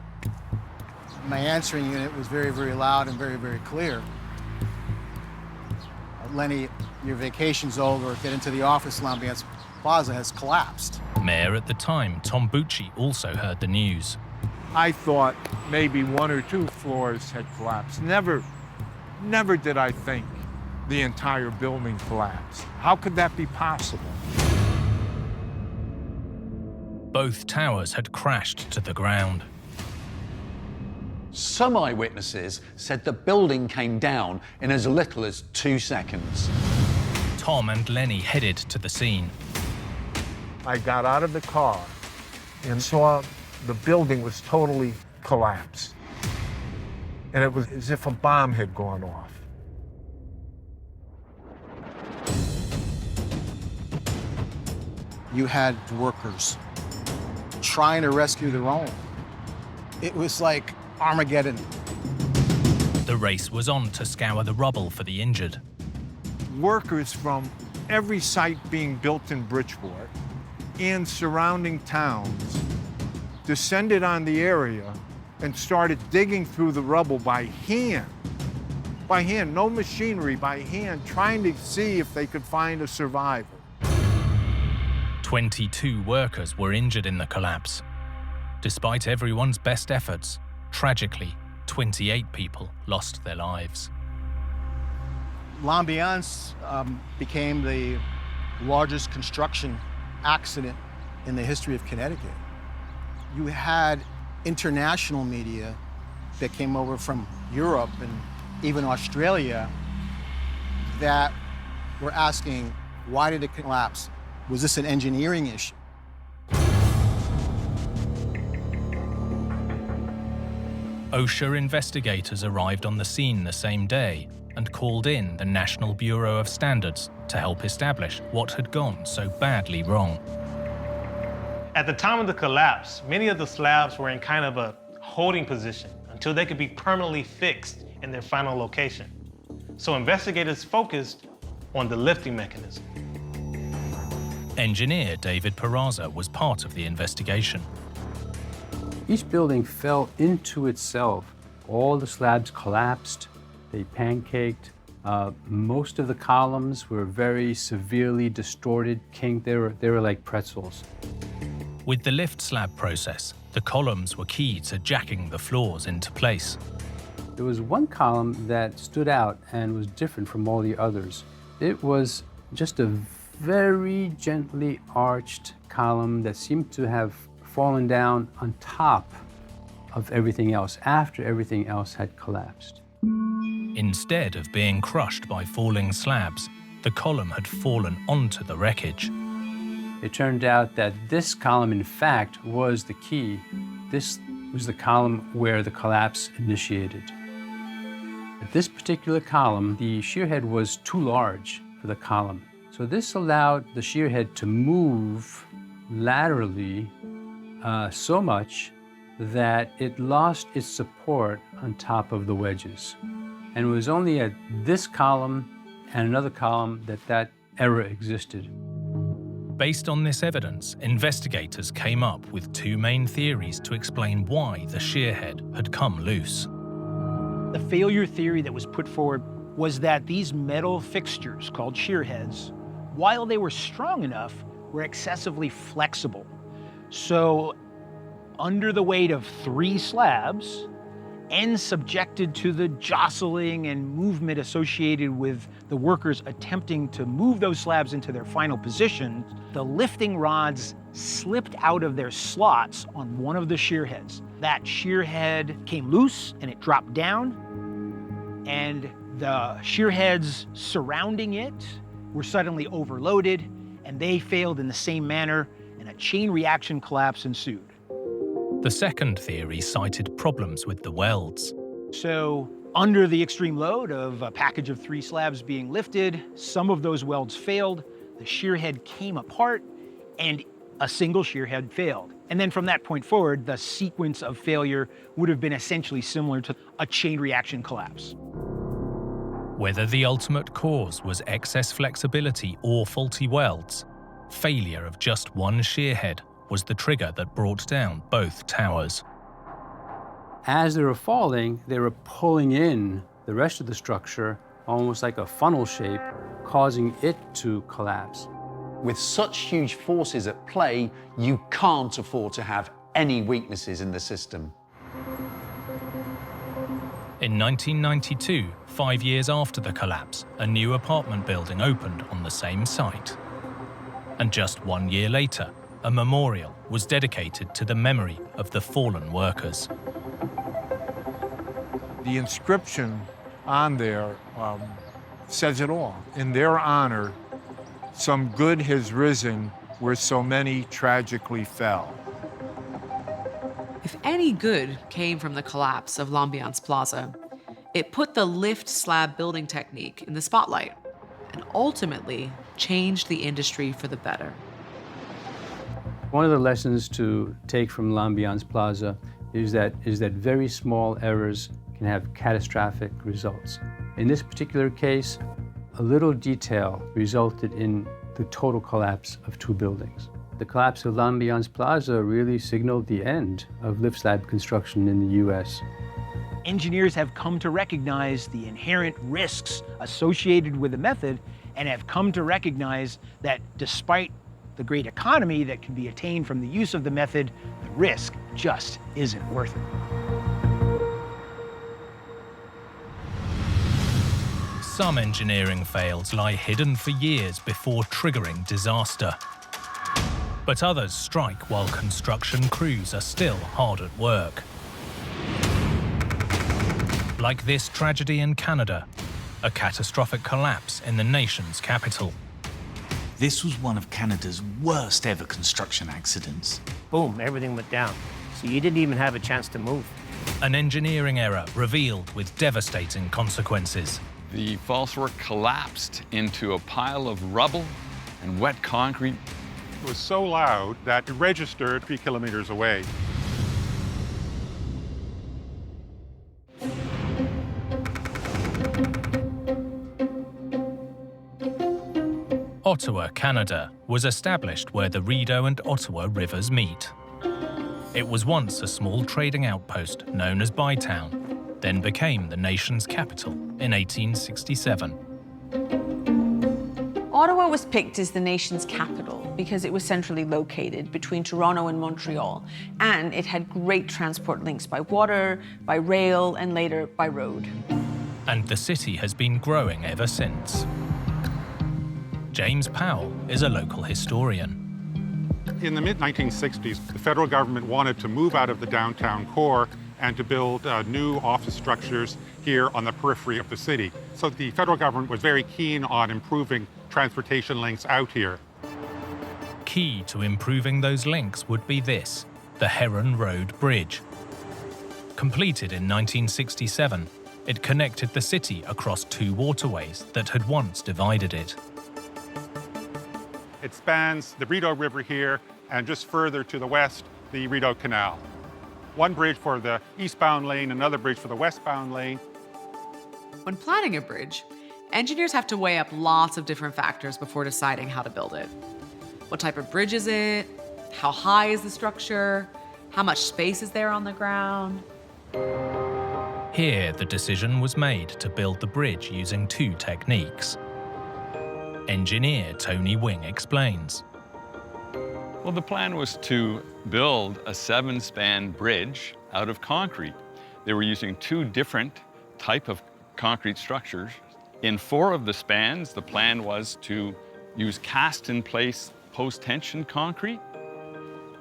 My answering unit was very, very loud and very, very clear. Lenny, your vacation's over. Get into the office. L'Ambiance Plaza has collapsed. Mayor at the time, Tom Bucci, also heard the news. I thought maybe 1 or 2 floors had collapsed. Never did I think the entire building collapsed. How could that be possible? Both towers had crashed to the ground. Some eyewitnesses said the building came down in as little as 2 seconds. Tom and Lenny headed to the scene. I got out of the car and saw the building was totally collapsed. And it was as if a bomb had gone off. you had workers trying to rescue their own. It was like Armageddon. The race was on to scour the rubble for the injured. Workers from every site being built in Bridgeport and surrounding towns descended on the area and started digging through the rubble by hand. By hand, no machinery, by hand, trying to see if they could find a survivor. 22 workers were injured in the collapse. Despite everyone's best efforts, tragically, 28 people lost their lives. L'Ambiance became the largest construction accident in the history of Connecticut. You had international media that came over from Europe and even Australia that were asking, why did it collapse? Was this an engineering issue? OSHA investigators arrived on the scene the same day and called in the National Bureau of Standards to help establish what had gone so badly wrong. At the time of the collapse, many of the slabs were in kind of a holding position until they could be permanently fixed in their final location. So investigators focused on the lifting mechanism. Engineer David Peraza was part of the investigation. Each building fell into itself. All the slabs collapsed, they pancaked. Most of the columns were very severely distorted, kinked. They were like pretzels. With the lift slab process, the columns were key to jacking the floors into place. There was one column that stood out and was different from all the others. It was just a very gently arched column that seemed to have fallen down on top of everything else, after everything else had collapsed. Instead of being crushed by falling slabs, the column had fallen onto the wreckage. It turned out that this column, in fact, was the key. This was the column where the collapse initiated. At this particular column, the shear head was too large for the column. So this allowed the shear head to move laterally so much that it lost its support on top of the wedges. And it was only at this column and another column that error existed. Based on this evidence, investigators came up with two main theories to explain why the shear head had come loose. The failure theory that was put forward was that these metal fixtures, called shear heads, while they were strong enough, were excessively flexible. So, under the weight of 3 slabs, and subjected to the jostling and movement associated with the workers attempting to move those slabs into their final position, the lifting rods slipped out of their slots on one of the shear heads. That shear head came loose and it dropped down, and the shear heads surrounding it were suddenly overloaded, and they failed in the same manner, and a chain reaction collapse ensued. The second theory cited problems with the welds. So, under the extreme load of a package of 3 slabs being lifted, some of those welds failed, the shear head came apart, and a single shear head failed. And then from that point forward, the sequence of failure would have been essentially similar to a chain reaction collapse. Whether the ultimate cause was excess flexibility or faulty welds, failure of just one shear head was the trigger that brought down both towers. As they were falling, they were pulling in the rest of the structure, almost like a funnel shape, causing it to collapse. With such huge forces at play, you can't afford to have any weaknesses in the system. In 1992, 5 years after the collapse, a new apartment building opened on the same site. And just 1 year later, a memorial was dedicated to the memory of the fallen workers. The inscription on there says it all. In their honor, some good has risen where so many tragically fell. If any good came from the collapse of L'Ambiance Plaza, it put the lift slab building technique in the spotlight and ultimately changed the industry for the better. One of the lessons to take from L'Ambiance Plaza is that very small errors can have catastrophic results. In this particular case, a little detail resulted in the total collapse of 2 buildings. The collapse of L'Ambiance Plaza really signaled the end of lift slab construction in the US. Engineers have come to recognize the inherent risks associated with the method and have come to recognize that despite the great economy that can be attained from the use of the method, the risk just isn't worth it. Some engineering fails lie hidden for years before triggering disaster. But others strike while construction crews are still hard at work. Like this tragedy in Canada, a catastrophic collapse in the nation's capital. This was one of Canada's worst ever construction accidents. Boom, everything went down. So you didn't even have a chance to move. An engineering error revealed with devastating consequences. The falsework collapsed into a pile of rubble and wet concrete. It was so loud that it registered 3 kilometers away. Ottawa, Canada, was established where the Rideau and Ottawa rivers meet. It was once a small trading outpost known as Bytown, then became the nation's capital in 1867. Ottawa was picked as the nation's capital because it was centrally located between Toronto and Montreal, and it had great transport links by water, by rail, and later by road. And the city has been growing ever since. James Powell is a local historian. In the mid-1960s, the federal government wanted to move out of the downtown core and to build new office structures here on the periphery of the city. So the federal government was very keen on improving transportation links out here. Key to improving those links would be this, the Heron Road Bridge. Completed in 1967, it connected the city across 2 waterways that had once divided it. It spans the Rideau River here, and just further to the west, the Rideau Canal. One bridge for the eastbound lane, another bridge for the westbound lane. When planning a bridge, engineers have to weigh up lots of different factors before deciding how to build it. What type of bridge is it? How high is the structure? How much space is there on the ground? Here, the decision was made to build the bridge using 2 techniques. Engineer Tony Wing explains. Well, the plan was to build a 7-span bridge out of concrete. They were using 2 different type of concrete structures. In 4 of the spans, the plan was to use cast-in-place post-tension concrete.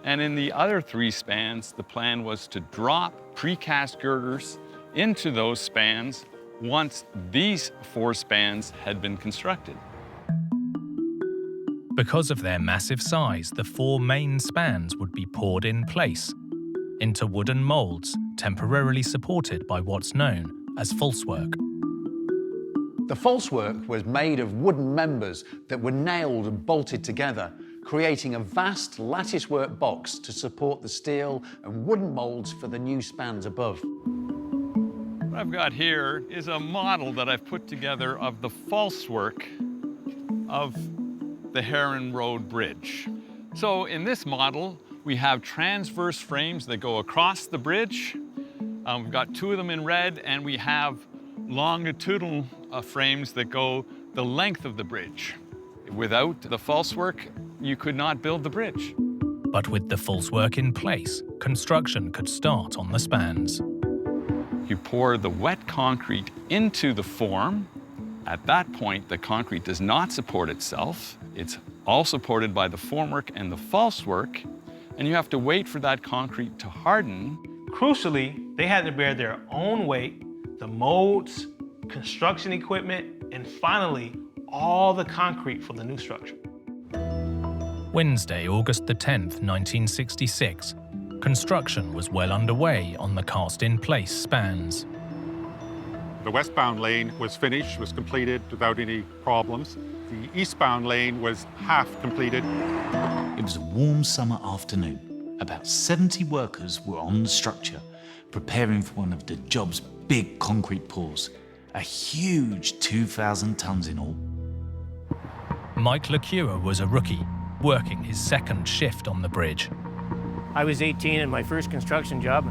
And in the other 3 spans, the plan was to drop precast girders into those spans once these 4 spans had been constructed. Because of their massive size, the 4 main spans would be poured in place into wooden molds temporarily supported by what's known as falsework. The falsework was made of wooden members that were nailed and bolted together, creating a vast latticework box to support the steel and wooden molds for the new spans above. What I've got here is a model that I've put together of the falsework of the Heron Road Bridge. So in this model, we have transverse frames that go across the bridge. We've got 2 of them in red, and we have longitudinal frames that go the length of the bridge. Without the falsework, you could not build the bridge. But with the falsework in place, construction could start on the spans. You pour the wet concrete into the form. At that point, the concrete does not support itself. It's all supported by the formwork and the falsework, and you have to wait for that concrete to harden. Crucially, they had to bear their own weight, the molds, construction equipment, and finally, all the concrete for the new structure. Wednesday, August the 10th, 1966. Construction was well underway on the cast-in-place spans. The westbound lane was finished, was completed without any problems. The eastbound lane was half completed. It was a warm summer afternoon. About 70 workers were on the structure, preparing for one of the job's big concrete pours, a huge 2,000 tons in all. Mike LeCure was a rookie, working his second shift on the bridge. I was 18 in my first construction job.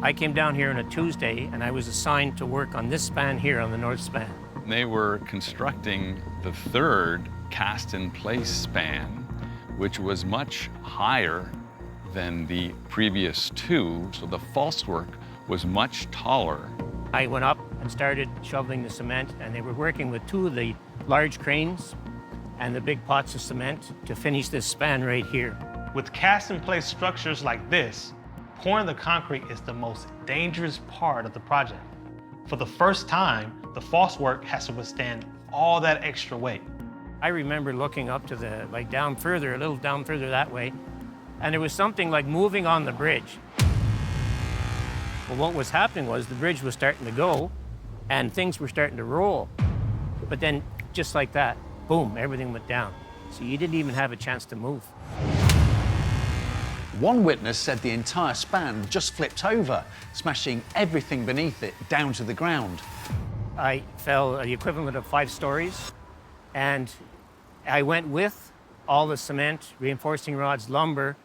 I came down here on a Tuesday and I was assigned to work on this span here on the north span. They were constructing the third cast-in-place span, which was much higher than the previous two, so the falsework was much taller. I went up and started shoveling the cement, and they were working with two of the large cranes and the big pots of cement to finish this span right here. With cast-in-place structures like this, pouring the concrete is the most dangerous part of the project. For the first time, the falsework has to withstand all that extra weight. I remember looking up to the, like down further, a little down further that way, and there was something like moving on the bridge. Well, what was happening was the bridge was starting to go and things were starting to roll. But then, just like that, boom, everything went down. So you didn't even have a chance to move. One witness said the entire span just flipped over, smashing everything beneath it down to the ground. I fell the equivalent of 5 stories, and I went with all the cement, reinforcing rods, lumber,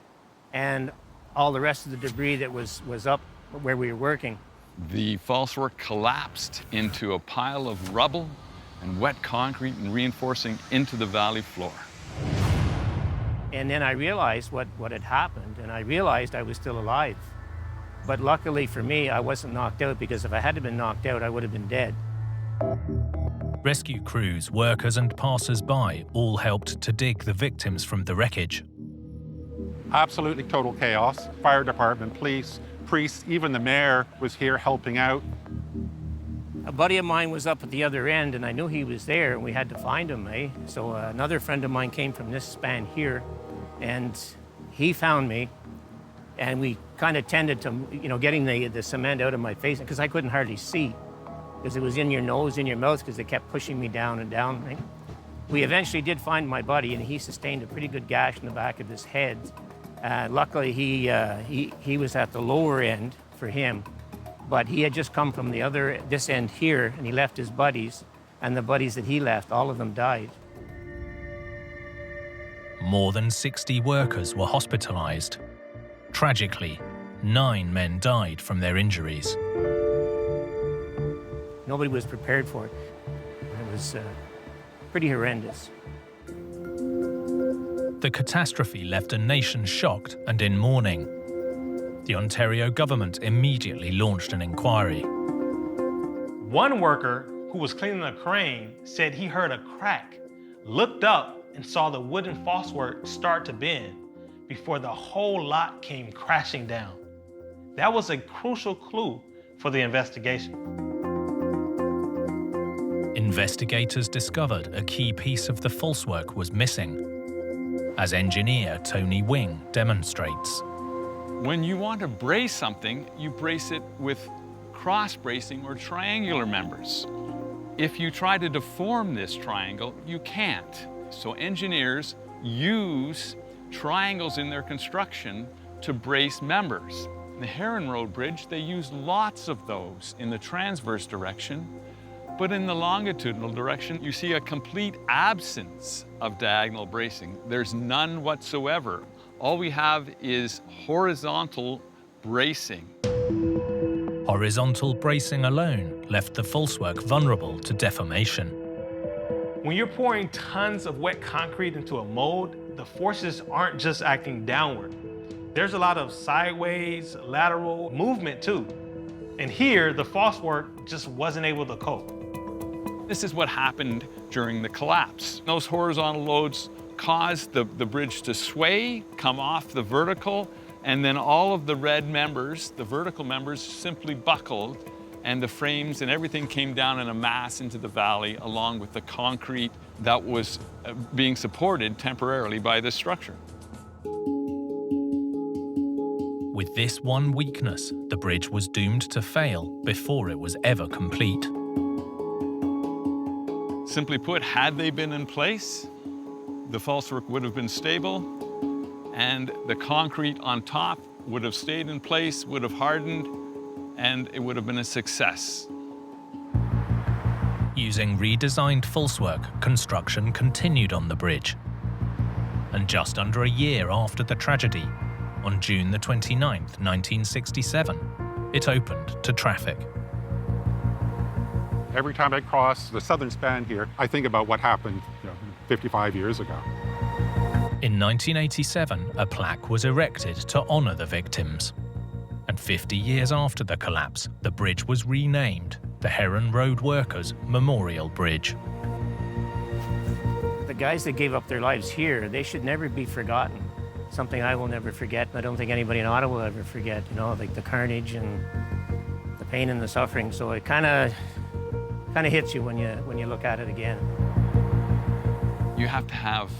and all the rest of the debris that was up where we were working. The falsework collapsed into a pile of rubble and wet concrete and reinforcing into the valley floor. And then I realized what had happened, and I realized I was still alive. But luckily for me, I wasn't knocked out, because if I had been knocked out, I would have been dead. Rescue crews, workers and passers-by all helped to dig the victims from the wreckage. Absolutely total chaos. Fire department, police, priests, even the mayor was here helping out. A buddy of mine was up at the other end, and I knew he was there, and we had to find him, eh? So another friend of mine came from this span here, and he found me, and we kind of tended to, getting the cement out of my face, because I couldn't hardly see, because it was in your nose, in your mouth, because they kept pushing me down and down. Right? We eventually did find my buddy, and he sustained a pretty good gash in the back of his head. Luckily, he was at the lower end for him, but he had just come from this end here, and he left his buddies, and the buddies that he left, all of them died. More than 60 workers were hospitalized. Tragically, 9 men died from their injuries. Nobody was prepared for it. It was pretty horrendous. The catastrophe left a nation shocked and in mourning. The Ontario government immediately launched an inquiry. One worker who was cleaning a crane said he heard a crack, looked up, and saw the wooden falsework start to bend before the whole lot came crashing down. That was a crucial clue for the investigation. Investigators discovered a key piece of the falsework was missing, as engineer Tony Wing demonstrates. When you want to brace something, you brace it with cross-bracing or triangular members. If you try to deform this triangle, you can't. So engineers use triangles in their construction to brace members. In the Heron Road Bridge, they use lots of those in the transverse direction, but in the longitudinal direction, you see a complete absence of diagonal bracing. There's none whatsoever. All we have is horizontal bracing. Horizontal bracing alone left the falsework vulnerable to deformation. When you're pouring tons of wet concrete into a mold, the forces aren't just acting downward. There's a lot of sideways, lateral movement too. And here, the falsework just wasn't able to cope. This is what happened during the collapse. Those horizontal loads caused the bridge to sway, come off the vertical, and then all of the red members, the vertical members, simply buckled, and the frames and everything came down in a mass into the valley, along with the concrete that was being supported temporarily by this structure. With this one weakness, the bridge was doomed to fail before it was ever complete. Simply put, had they been in place, the falsework would have been stable, and the concrete on top would have stayed in place, would have hardened, and it would have been a success. Using redesigned falsework, construction continued on the bridge. And just under a year after the tragedy, on June the 29th, 1967, it opened to traffic. Every time I cross the southern span here, I think about what happened 55 years ago. In 1987, a plaque was erected to honor the victims. And 50 years after the collapse, the bridge was renamed the Heron Road Workers Memorial Bridge. The guys that gave up their lives here, they should never be forgotten. Something I will never forget, and I don't think anybody in Ottawa will ever forget, like the carnage and the pain and the suffering. So it kind of hits you when you look at it again. You have to have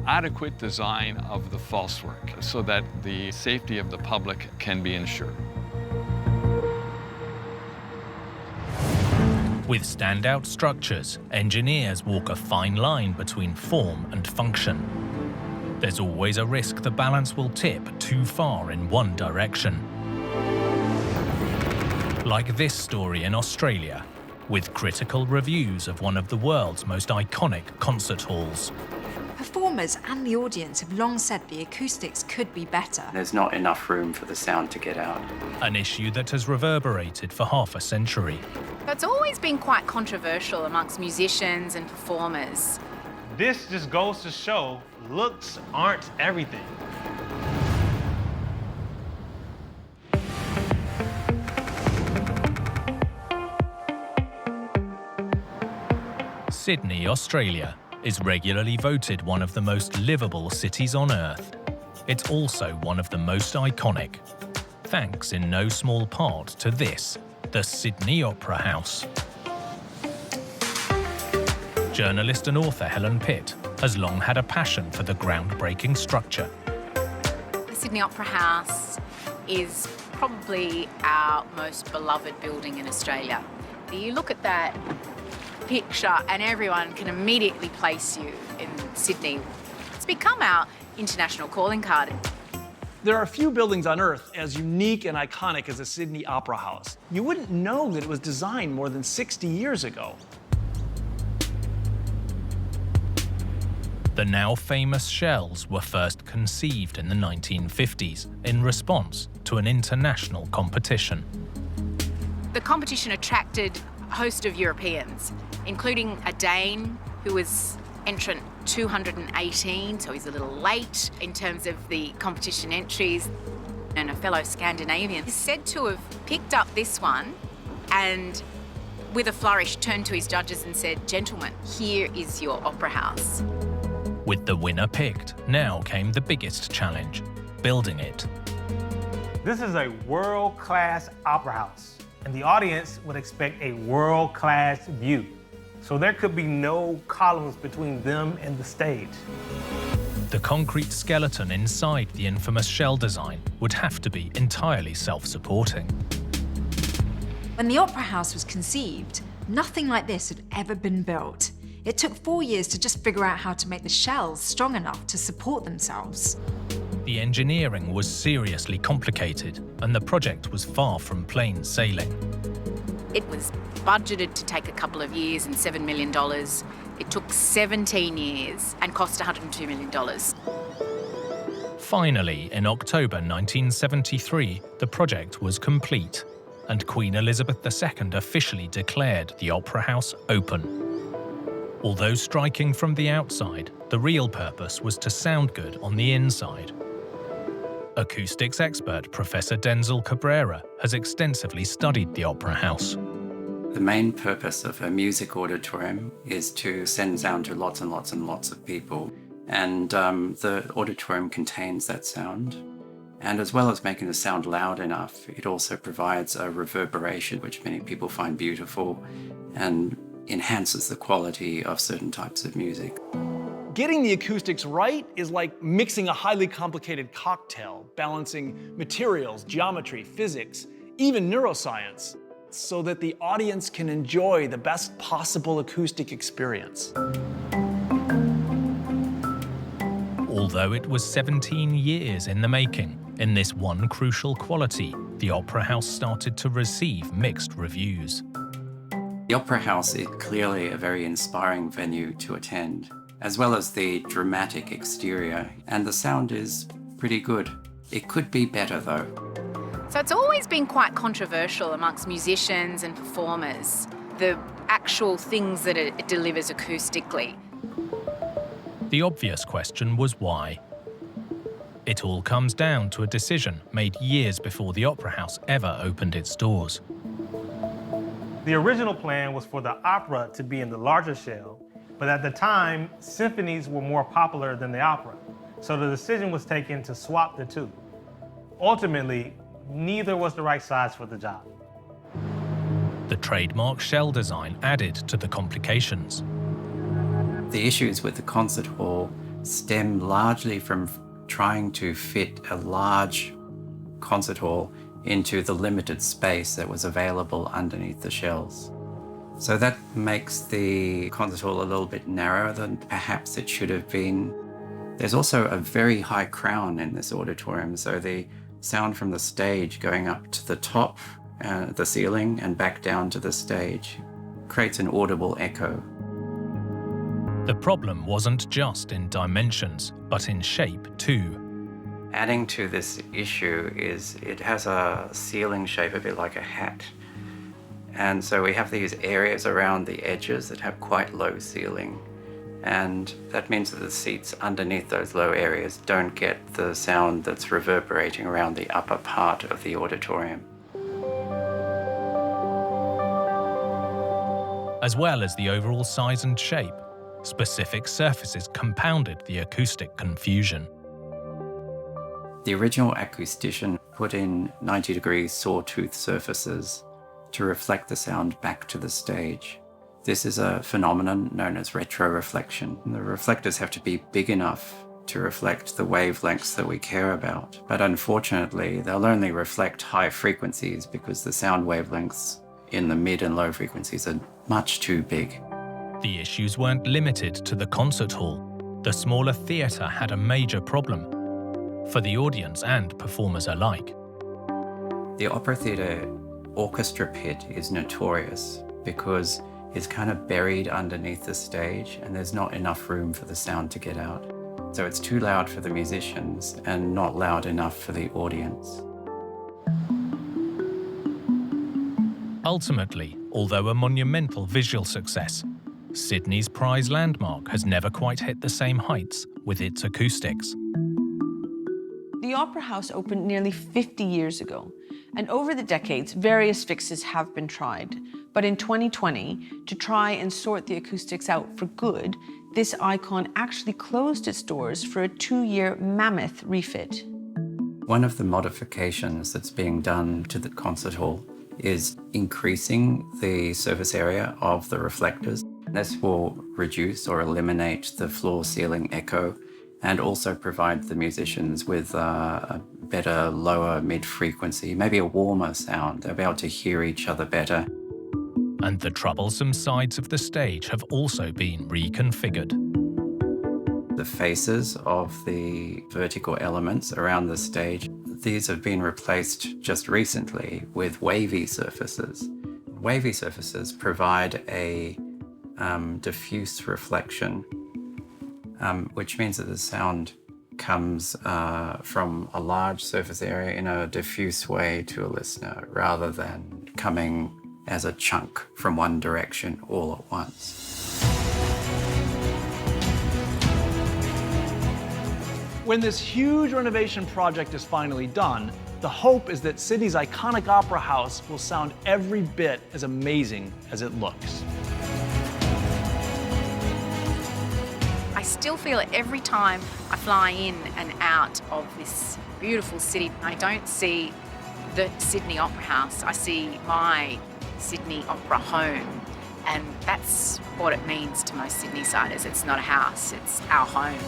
adequate design of the falsework so that the safety of the public can be ensured. With standout structures, engineers walk a fine line between form and function. There's always a risk the balance will tip too far in one direction. Like this story in Australia, with critical reviews of one of the world's most iconic concert halls. Performers and the audience have long said the acoustics could be better. There's not enough room for the sound to get out. An issue that has reverberated for half a century. It's always been quite controversial amongst musicians and performers. This just goes to show looks aren't everything. Sydney, Australia, is regularly voted one of the most livable cities on Earth. It's also one of the most iconic, thanks in no small part to this, the Sydney Opera House. Journalist and author Helen Pitt has long had a passion for the groundbreaking structure. The Sydney Opera House is probably our most beloved building in Australia. You look at that picture and everyone can immediately place you in Sydney. It's become our international calling card. There are few buildings on Earth as unique and iconic as the Sydney Opera House. You wouldn't know that it was designed more than 60 years ago. The now famous shells were first conceived in the 1950s in response to an international competition. The competition attracted a host of Europeans, including a Dane who was entrant 218, so he's a little late in terms of the competition entries, and a fellow Scandinavian is said to have picked up this one and with a flourish turned to his judges and said, "Gentlemen, here is your opera house." With the winner picked, now came the biggest challenge, building it. This is a world-class opera house, and the audience would expect a world-class view. So there could be no columns between them and the stage. The concrete skeleton inside the infamous shell design would have to be entirely self-supporting. When the Opera House was conceived, nothing like this had ever been built. It took 4 years to just figure out how to make the shells strong enough to support themselves. The engineering was seriously complicated, and the project was far from plain sailing. It was budgeted to take a couple of years and $7 million. It took 17 years and cost $102 million. Finally, in October 1973, the project was complete, and Queen Elizabeth II officially declared the Opera House open. Although striking from the outside, the real purpose was to sound good on the inside. Acoustics expert Professor Denzel Cabrera has extensively studied the Opera House. The main purpose of a music auditorium is to send sound to lots and lots and lots of people. And the auditorium contains that sound. And as well as making the sound loud enough, it also provides a reverberation, which many people find beautiful and enhances the quality of certain types of music. Getting the acoustics right is like mixing a highly complicated cocktail, balancing materials, geometry, physics, even neuroscience. so that the audience can enjoy the best possible acoustic experience. Although it was 17 years in the making, in this one crucial quality, the Opera House started to receive mixed reviews. The Opera House is clearly a very inspiring venue to attend, as well as the dramatic exterior, and the sound is pretty good. It could be better though. So it's always been quite controversial amongst musicians and performers, the actual things that it delivers acoustically. The obvious question was why. It all comes down to a decision made years before the Opera House ever opened its doors. The original plan was for the opera to be in the larger shell, but at the time, symphonies were more popular than the opera, so the decision was taken to swap the two. Ultimately, neither was the right size for the job. The trademark shell design added to the complications. The issues with the concert hall stem largely from trying to fit a large concert hall into the limited space that was available underneath the shells. So that makes the concert hall a little bit narrower than perhaps it should have been. There's also a very high crown in this auditorium, so the sound from the stage going up to the top, the ceiling, and back down to the stage creates an audible echo. The problem wasn't just in dimensions, but in shape too. Adding to this issue is it has a ceiling shape a bit like a hat. And so we have these areas around the edges that have quite low ceiling. And that means that the seats underneath those low areas don't get the sound that's reverberating around the upper part of the auditorium. As well as the overall size and shape, specific surfaces compounded the acoustic confusion. The original acoustician put in 90-degree sawtooth surfaces to reflect the sound back to the stage. This is a phenomenon known as retroreflection. The reflectors have to be big enough to reflect the wavelengths that we care about. But unfortunately, they'll only reflect high frequencies because the sound wavelengths in the mid and low frequencies are much too big. The issues weren't limited to the concert hall. The smaller theatre had a major problem, for the audience and performers alike. The Opera Theatre orchestra pit is notorious because it's kind of buried underneath the stage and there's not enough room for the sound to get out. So it's too loud for the musicians and not loud enough for the audience. Ultimately, although a monumental visual success, Sydney's prize landmark has never quite hit the same heights with its acoustics. The Opera House opened nearly 50 years ago, and over the decades, various fixes have been tried. But in 2020, to try and sort the acoustics out for good, this icon actually closed its doors for a 2-year mammoth refit. One of the modifications that's being done to the concert hall is increasing the surface area of the reflectors. This will reduce or eliminate the floor-ceiling echo and also provide the musicians with a better lower mid-frequency, maybe a warmer sound. They'll be able to hear each other better. And the troublesome sides of the stage have also been reconfigured. The faces of the vertical elements around the stage, these have been replaced just recently with wavy surfaces. Wavy surfaces provide a diffuse reflection, which means that the sound comes from a large surface area in a diffuse way to a listener, rather than coming as a chunk from one direction all at once. When this huge renovation project is finally done, the hope is that Sydney's iconic opera house will sound every bit as amazing as it looks. I still feel it every time I fly in and out of this beautiful city. I don't see the Sydney Opera House, I see my Sydney Opera home, and that's what it means to most Sydneysiders. It's not a house, it's our home.